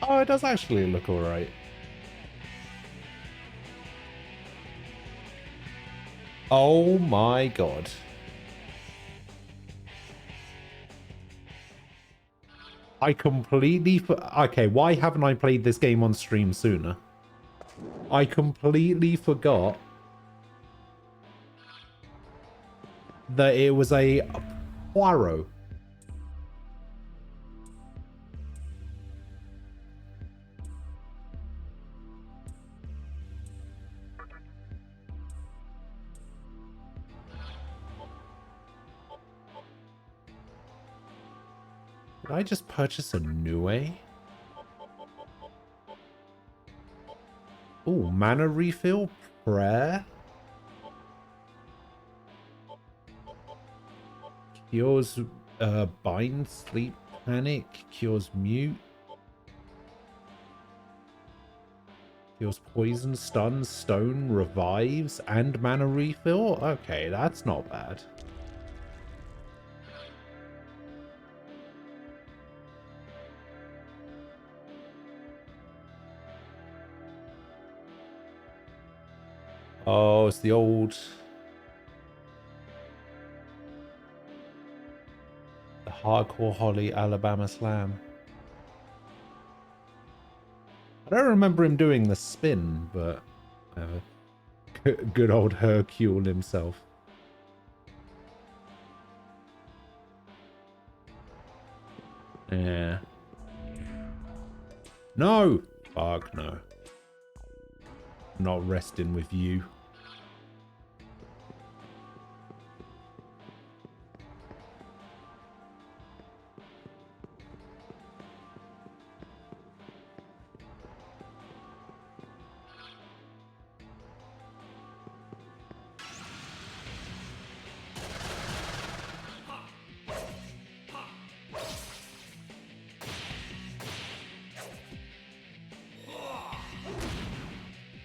Oh, it does actually look alright. Oh my god. I completely... Okay, why haven't I played this game on stream sooner? I completely forgot that it was a Poirot. Did I just purchase a Nue? Oh, mana refill? Prayer? Cures bind, sleep, panic, cures mute. Cures poison, stun, stone, revives, and mana refill? Okay, that's not bad. Oh, it's the old... The Hardcore Holly Alabama Slam. I don't remember him doing the spin, but... good old Hercule himself. Yeah. No! Fuck no. Not resting with you.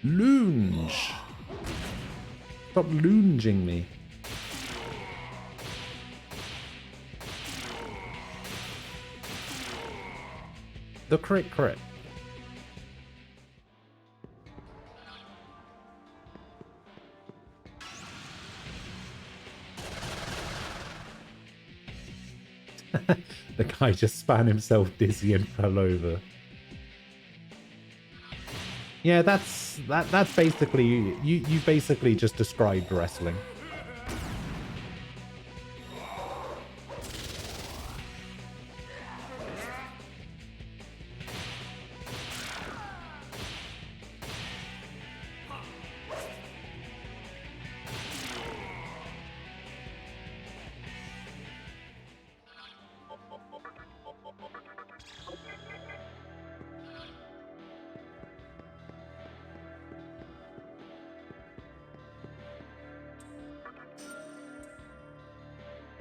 Lunge. Stop lunging me. The crit. The guy just span himself dizzy and fell over. Yeah, that's basically you basically just described wrestling.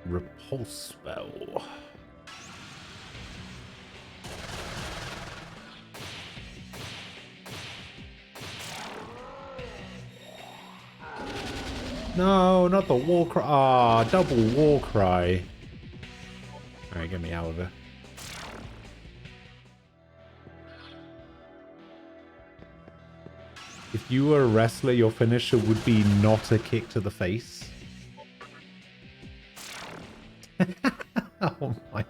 Repulse spell. No, not the war cry. Ah, double war cry. Alright, get me out of here. If you were a wrestler, your finisher would be not a kick to the face. Oh my.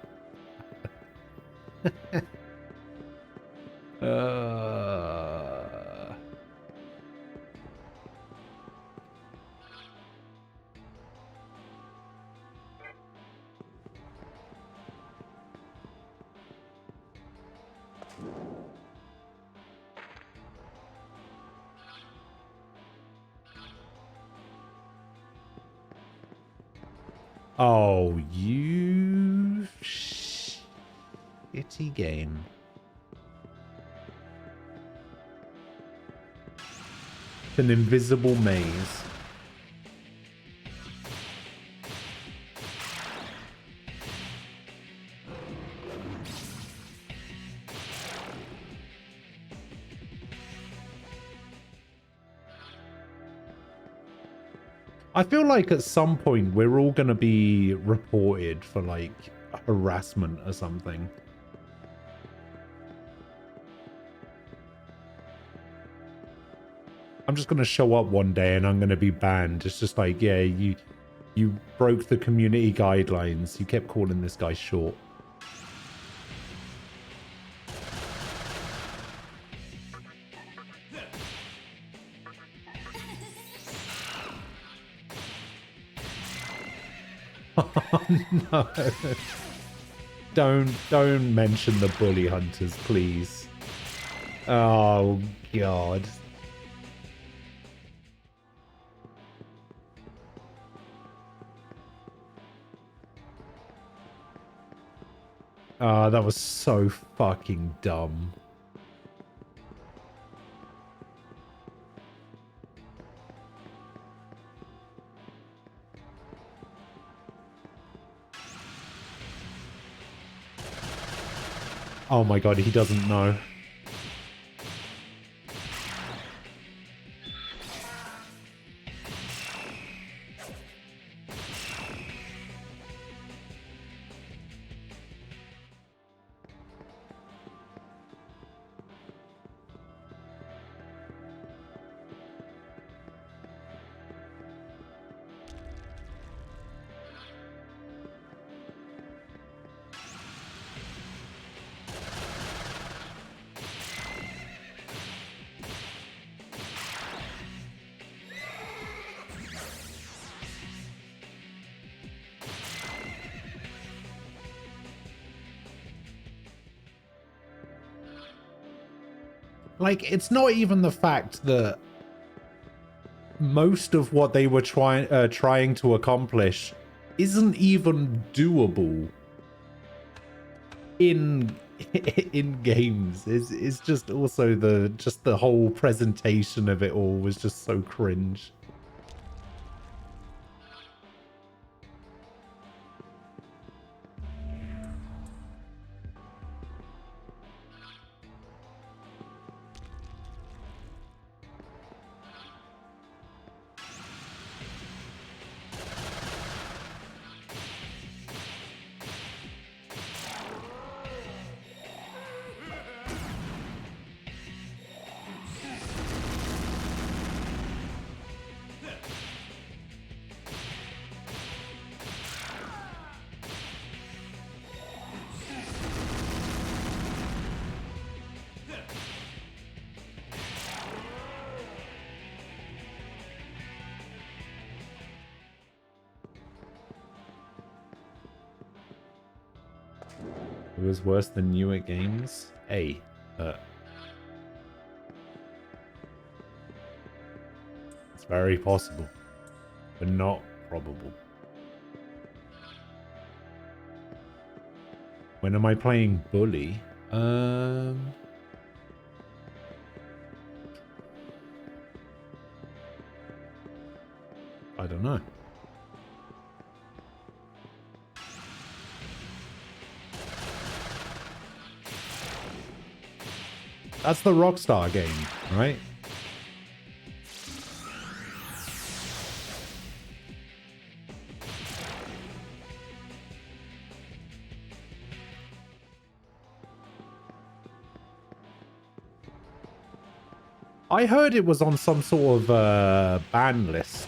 Oh, you shitty game. It's an invisible maze. I feel like at some point we're all going to be reported for like harassment or something. I'm just going to show up one day and I'm going to be banned. It's just like, yeah, you broke the community guidelines. You kept calling this guy short. No. Don't mention the bully hunters, please. Oh god. That was so fucking dumb. Oh my god, he doesn't know. Like, it's not even the fact that most of what they were trying to accomplish isn't even doable in games. It's just also the whole presentation of it all was just so cringe. It was worse than newer games. It's very possible, but not probable. When am I playing Bully? I don't know. That's the Rockstar game, right? I heard it was on some sort of ban list.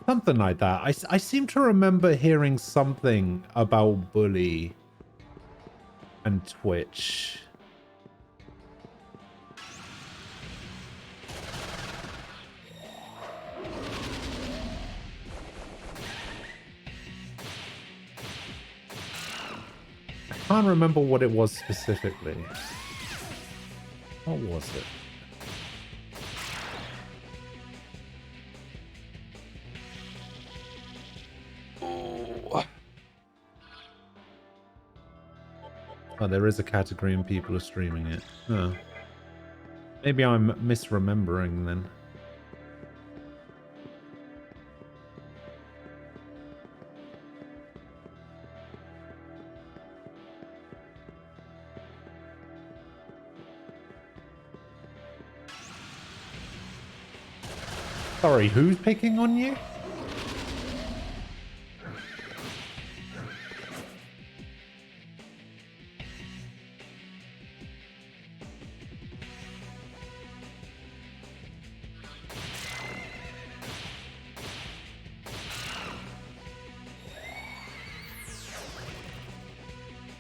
Something like that. I seem to remember hearing something about Bully and Twitch. I can't remember what it was specifically. What was it? Oh, there is a category and people are streaming it. Oh. Maybe I'm misremembering then. Sorry, who's picking on you?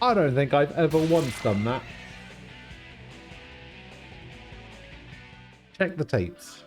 I don't think I've ever once done that. Check the tapes.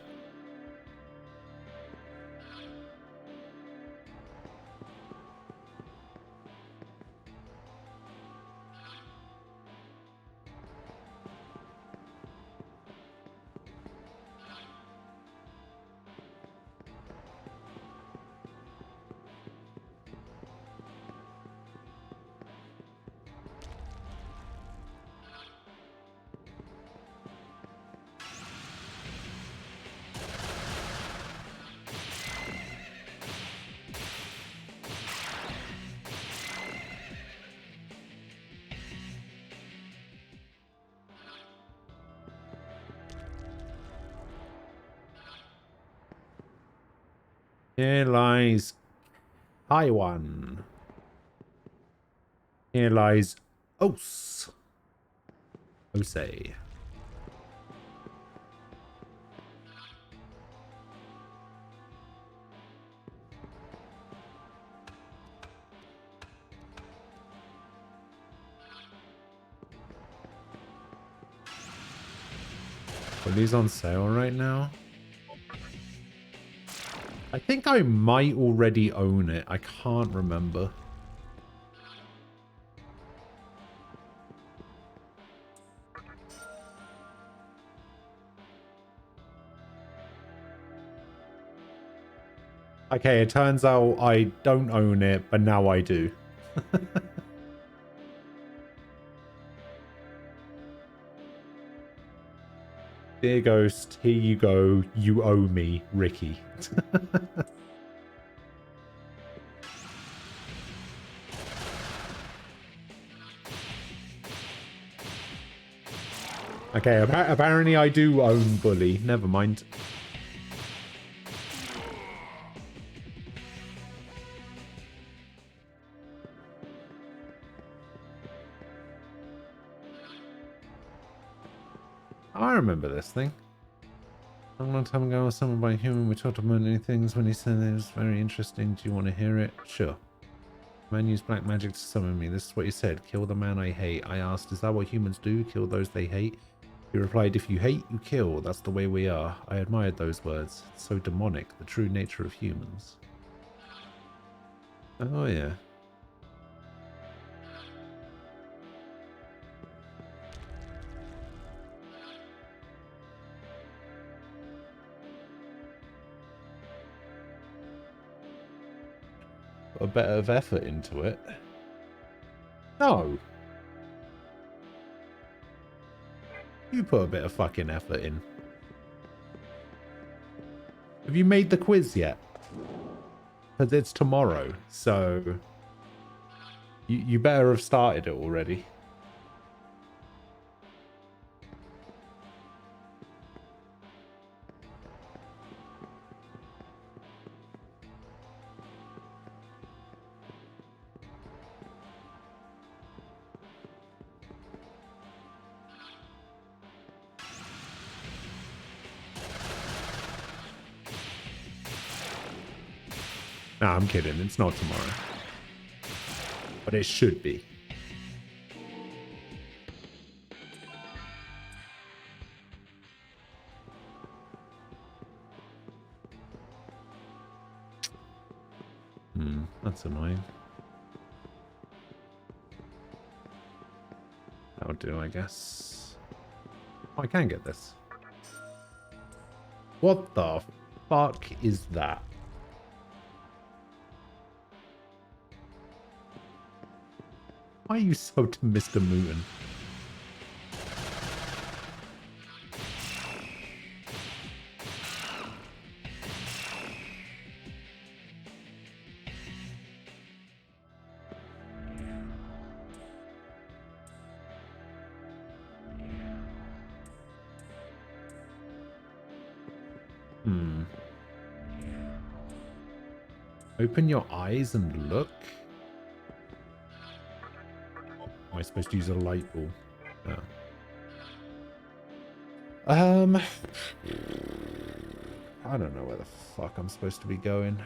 Here lies Taiwan. Here lies Ose. Ose. Are these on sale right now? I think I might already own it. I can't remember. Okay, it turns out I don't own it, but now I do. Dear Ghost, here you go. You owe me, Ricky. Okay, apparently I do own Bully. Never mind. I remember this thing. A long time ago, someone by a human, we talked about many things. When he said it was very interesting, do you want to hear it? Sure. Man used black magic to summon me. This is what he said. Kill the man I hate. I asked, is that what humans do? Kill those they hate? He replied, if you hate, you kill. That's the way we are. I admired those words. It's so demonic, the true nature of humans. Oh, yeah. Put a bit of effort into it. No. You put a bit of fucking effort in. Have you made the quiz yet? Because it's tomorrow, so you better have started it already. Nah, I'm kidding. It's not tomorrow. But it should be. That's annoying. That'll do, I guess. Oh, I can get this. What the fuck is that? Why are you so to Mr. Mooten? Open your eyes and look? Am I supposed to use a light bulb? No. I don't know where the fuck I'm supposed to be going.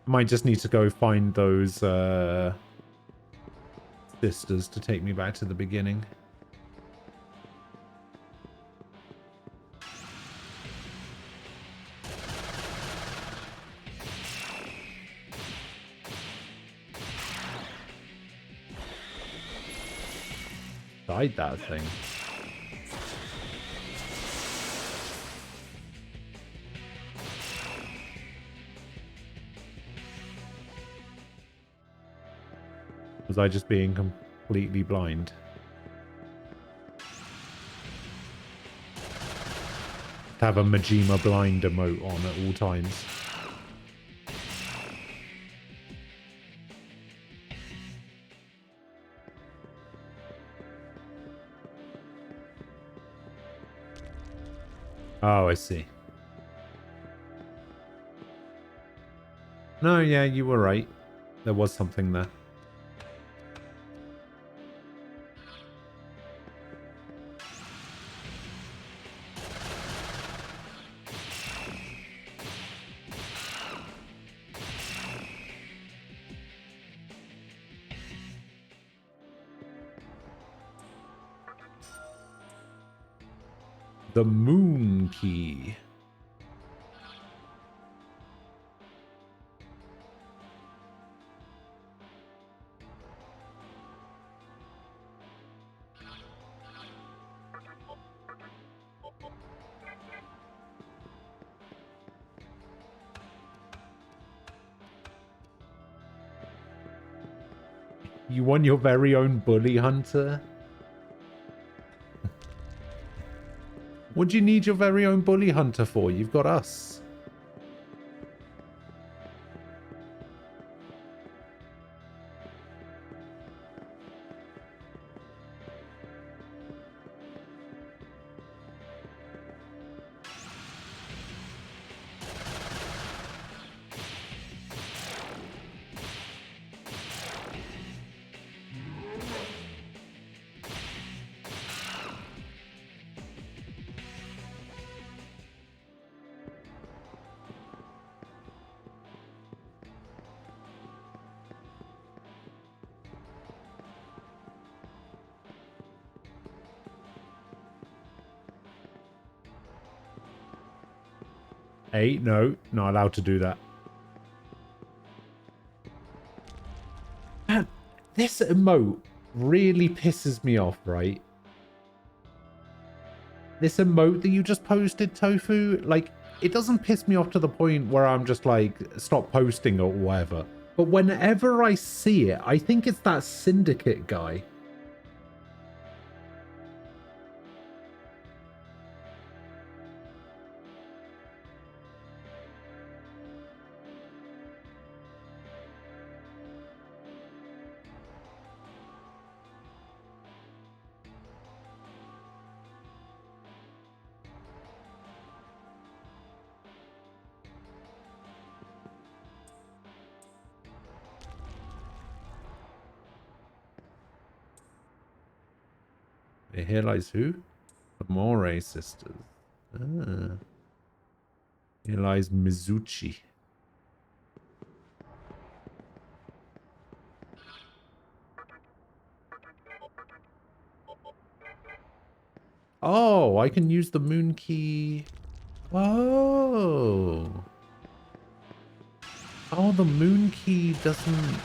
Might just need to go find those sisters to take me back to the beginning. Died that thing. Was I just being completely blind? Have a Majima blind emote on at all times. Oh, I see. No, yeah, you were right. There was something there. The Moon Key. You want your very own bully hunter? What do you need your very own bully hunter for? You've got us. Hey, no, not allowed to do that. Man, this emote really pisses me off, right? This emote that you just posted, Tofu, like, it doesn't piss me off to the point where I'm just like, stop posting or whatever. But whenever I see it, I think it's that Syndicate guy. Here lies who? The Moray sisters. Ah. Here lies Mizuchi. Oh, I can use the moon key. Oh. Oh, the moon key doesn't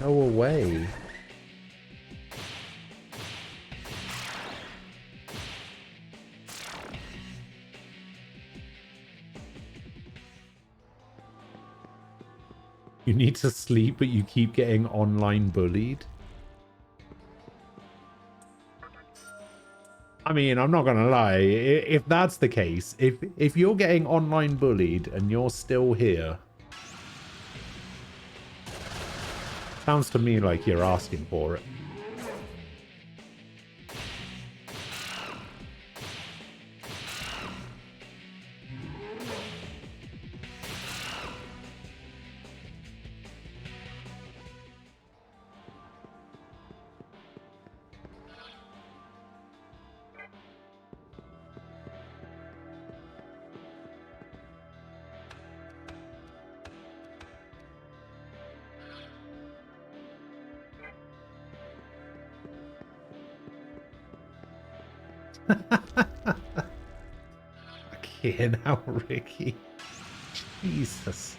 go away. You need to sleep, but you keep getting online bullied. I mean, I'm not gonna lie. If that's the case, if you're getting online bullied and you're still here, sounds to me like you're asking for it. Fucking hell, Ricky. Jesus.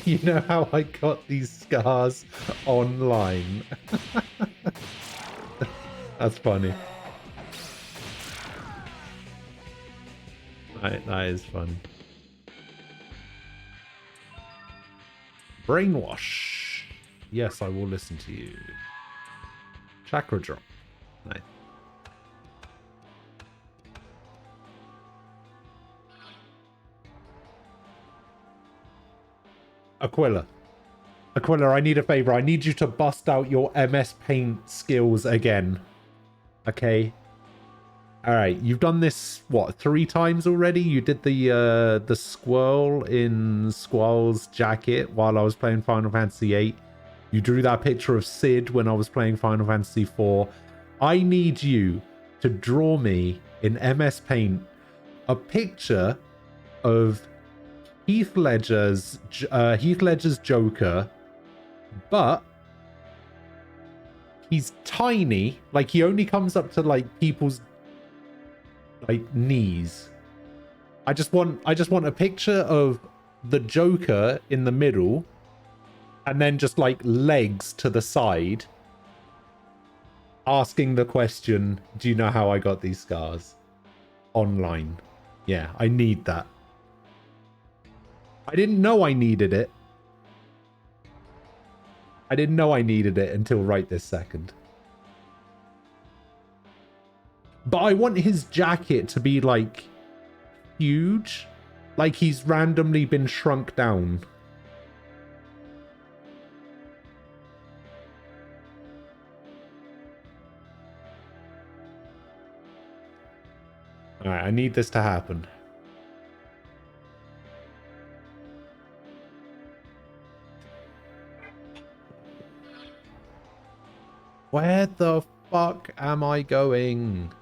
You know how I got these scars online? That's funny. That is fun. Brainwash. Yes, I will listen to you. Chakra drop. Nice. Aquila, I need a favor. I need you to bust out your MS Paint skills again. Okay. All right. You've done this, what, 3 times already? You did the squirrel in Squall's jacket while I was playing Final Fantasy VIII. You drew that picture of Sid when I was playing Final Fantasy IV. I need you to draw me in MS Paint a picture of Heath Ledger's Joker, but he's tiny. Like, he only comes up to like people's like knees. I just want a picture of the Joker in the middle, and then just like legs to the side, asking the question, "Do you know how I got these scars?" Online. Yeah, I need that. I didn't know I needed it. I didn't know I needed it until right this second. But I want his jacket to be, like, huge. Like he's randomly been shrunk down. Alright, I need this to happen. Where the fuck am I going?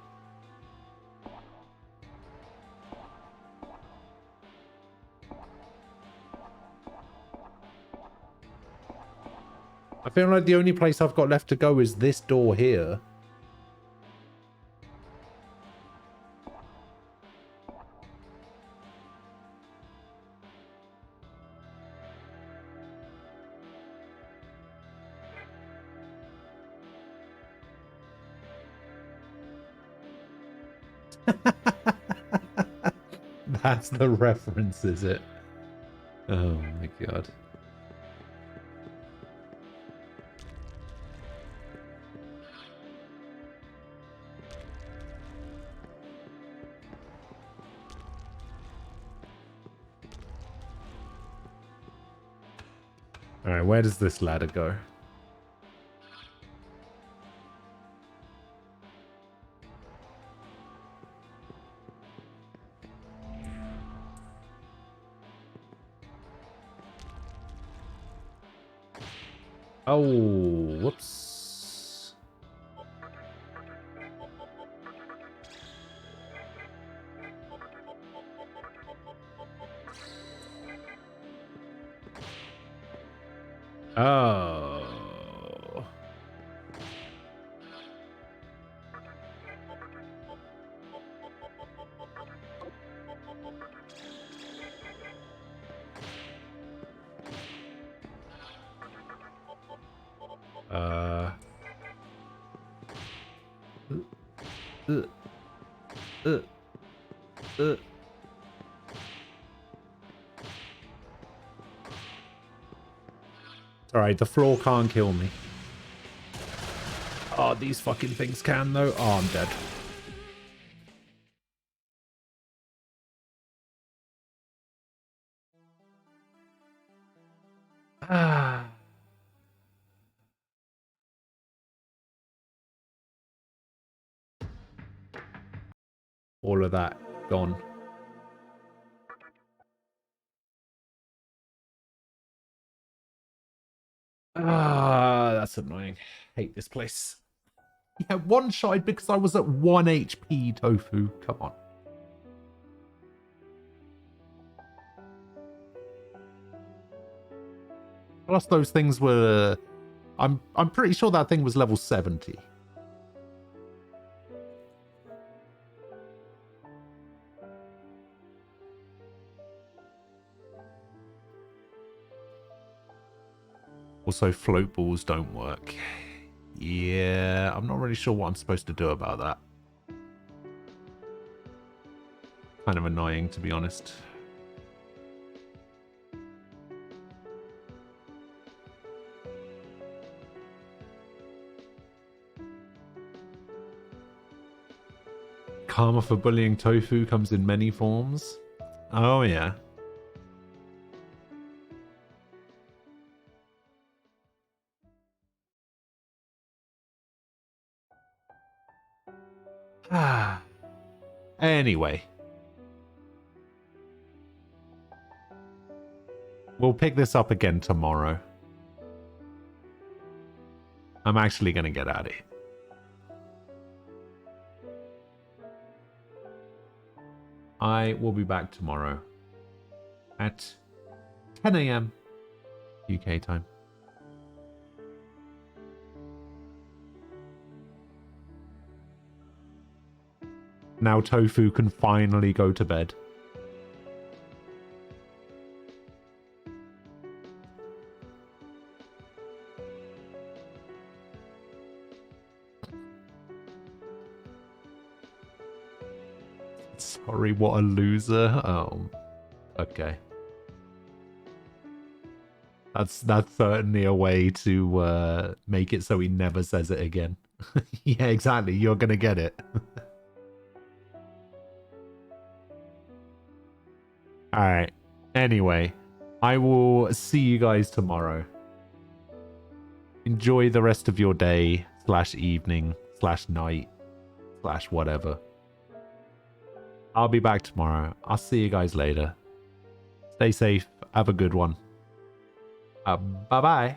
I feel like the only place I've got left to go is this door here. That's the reference, is it? Oh my god. Alright, where does this ladder go? Oh, whoops. Oh. Alright, the floor can't kill me. Oh, these fucking things can, though. Oh, I'm dead. Ah. All of that gone. Ah, that's annoying. Hate this place. Yeah, one shot because I was at 1 HP, Tofu. Come on. Plus those things were... I'm pretty sure that thing was level 70. Also, float balls don't work. Yeah, I'm not really sure what I'm supposed to do about that. Kind of annoying, to be honest. Karma for bullying Tofu comes in many forms. Oh, yeah. Ah. Anyway. We'll pick this up again tomorrow. I'm actually going to get out of here. I will be back tomorrow at 10 AM UK time. Now Tofu can finally go to bed. Sorry, what a loser. Oh, okay. That's certainly a way to make it so he never says it again. Yeah, exactly. You're gonna get it. Alright. Anyway, I will see you guys tomorrow. Enjoy the rest of your day / evening / night / whatever. I'll be back tomorrow. I'll see you guys later. Stay safe. Have a good one. Bye-bye.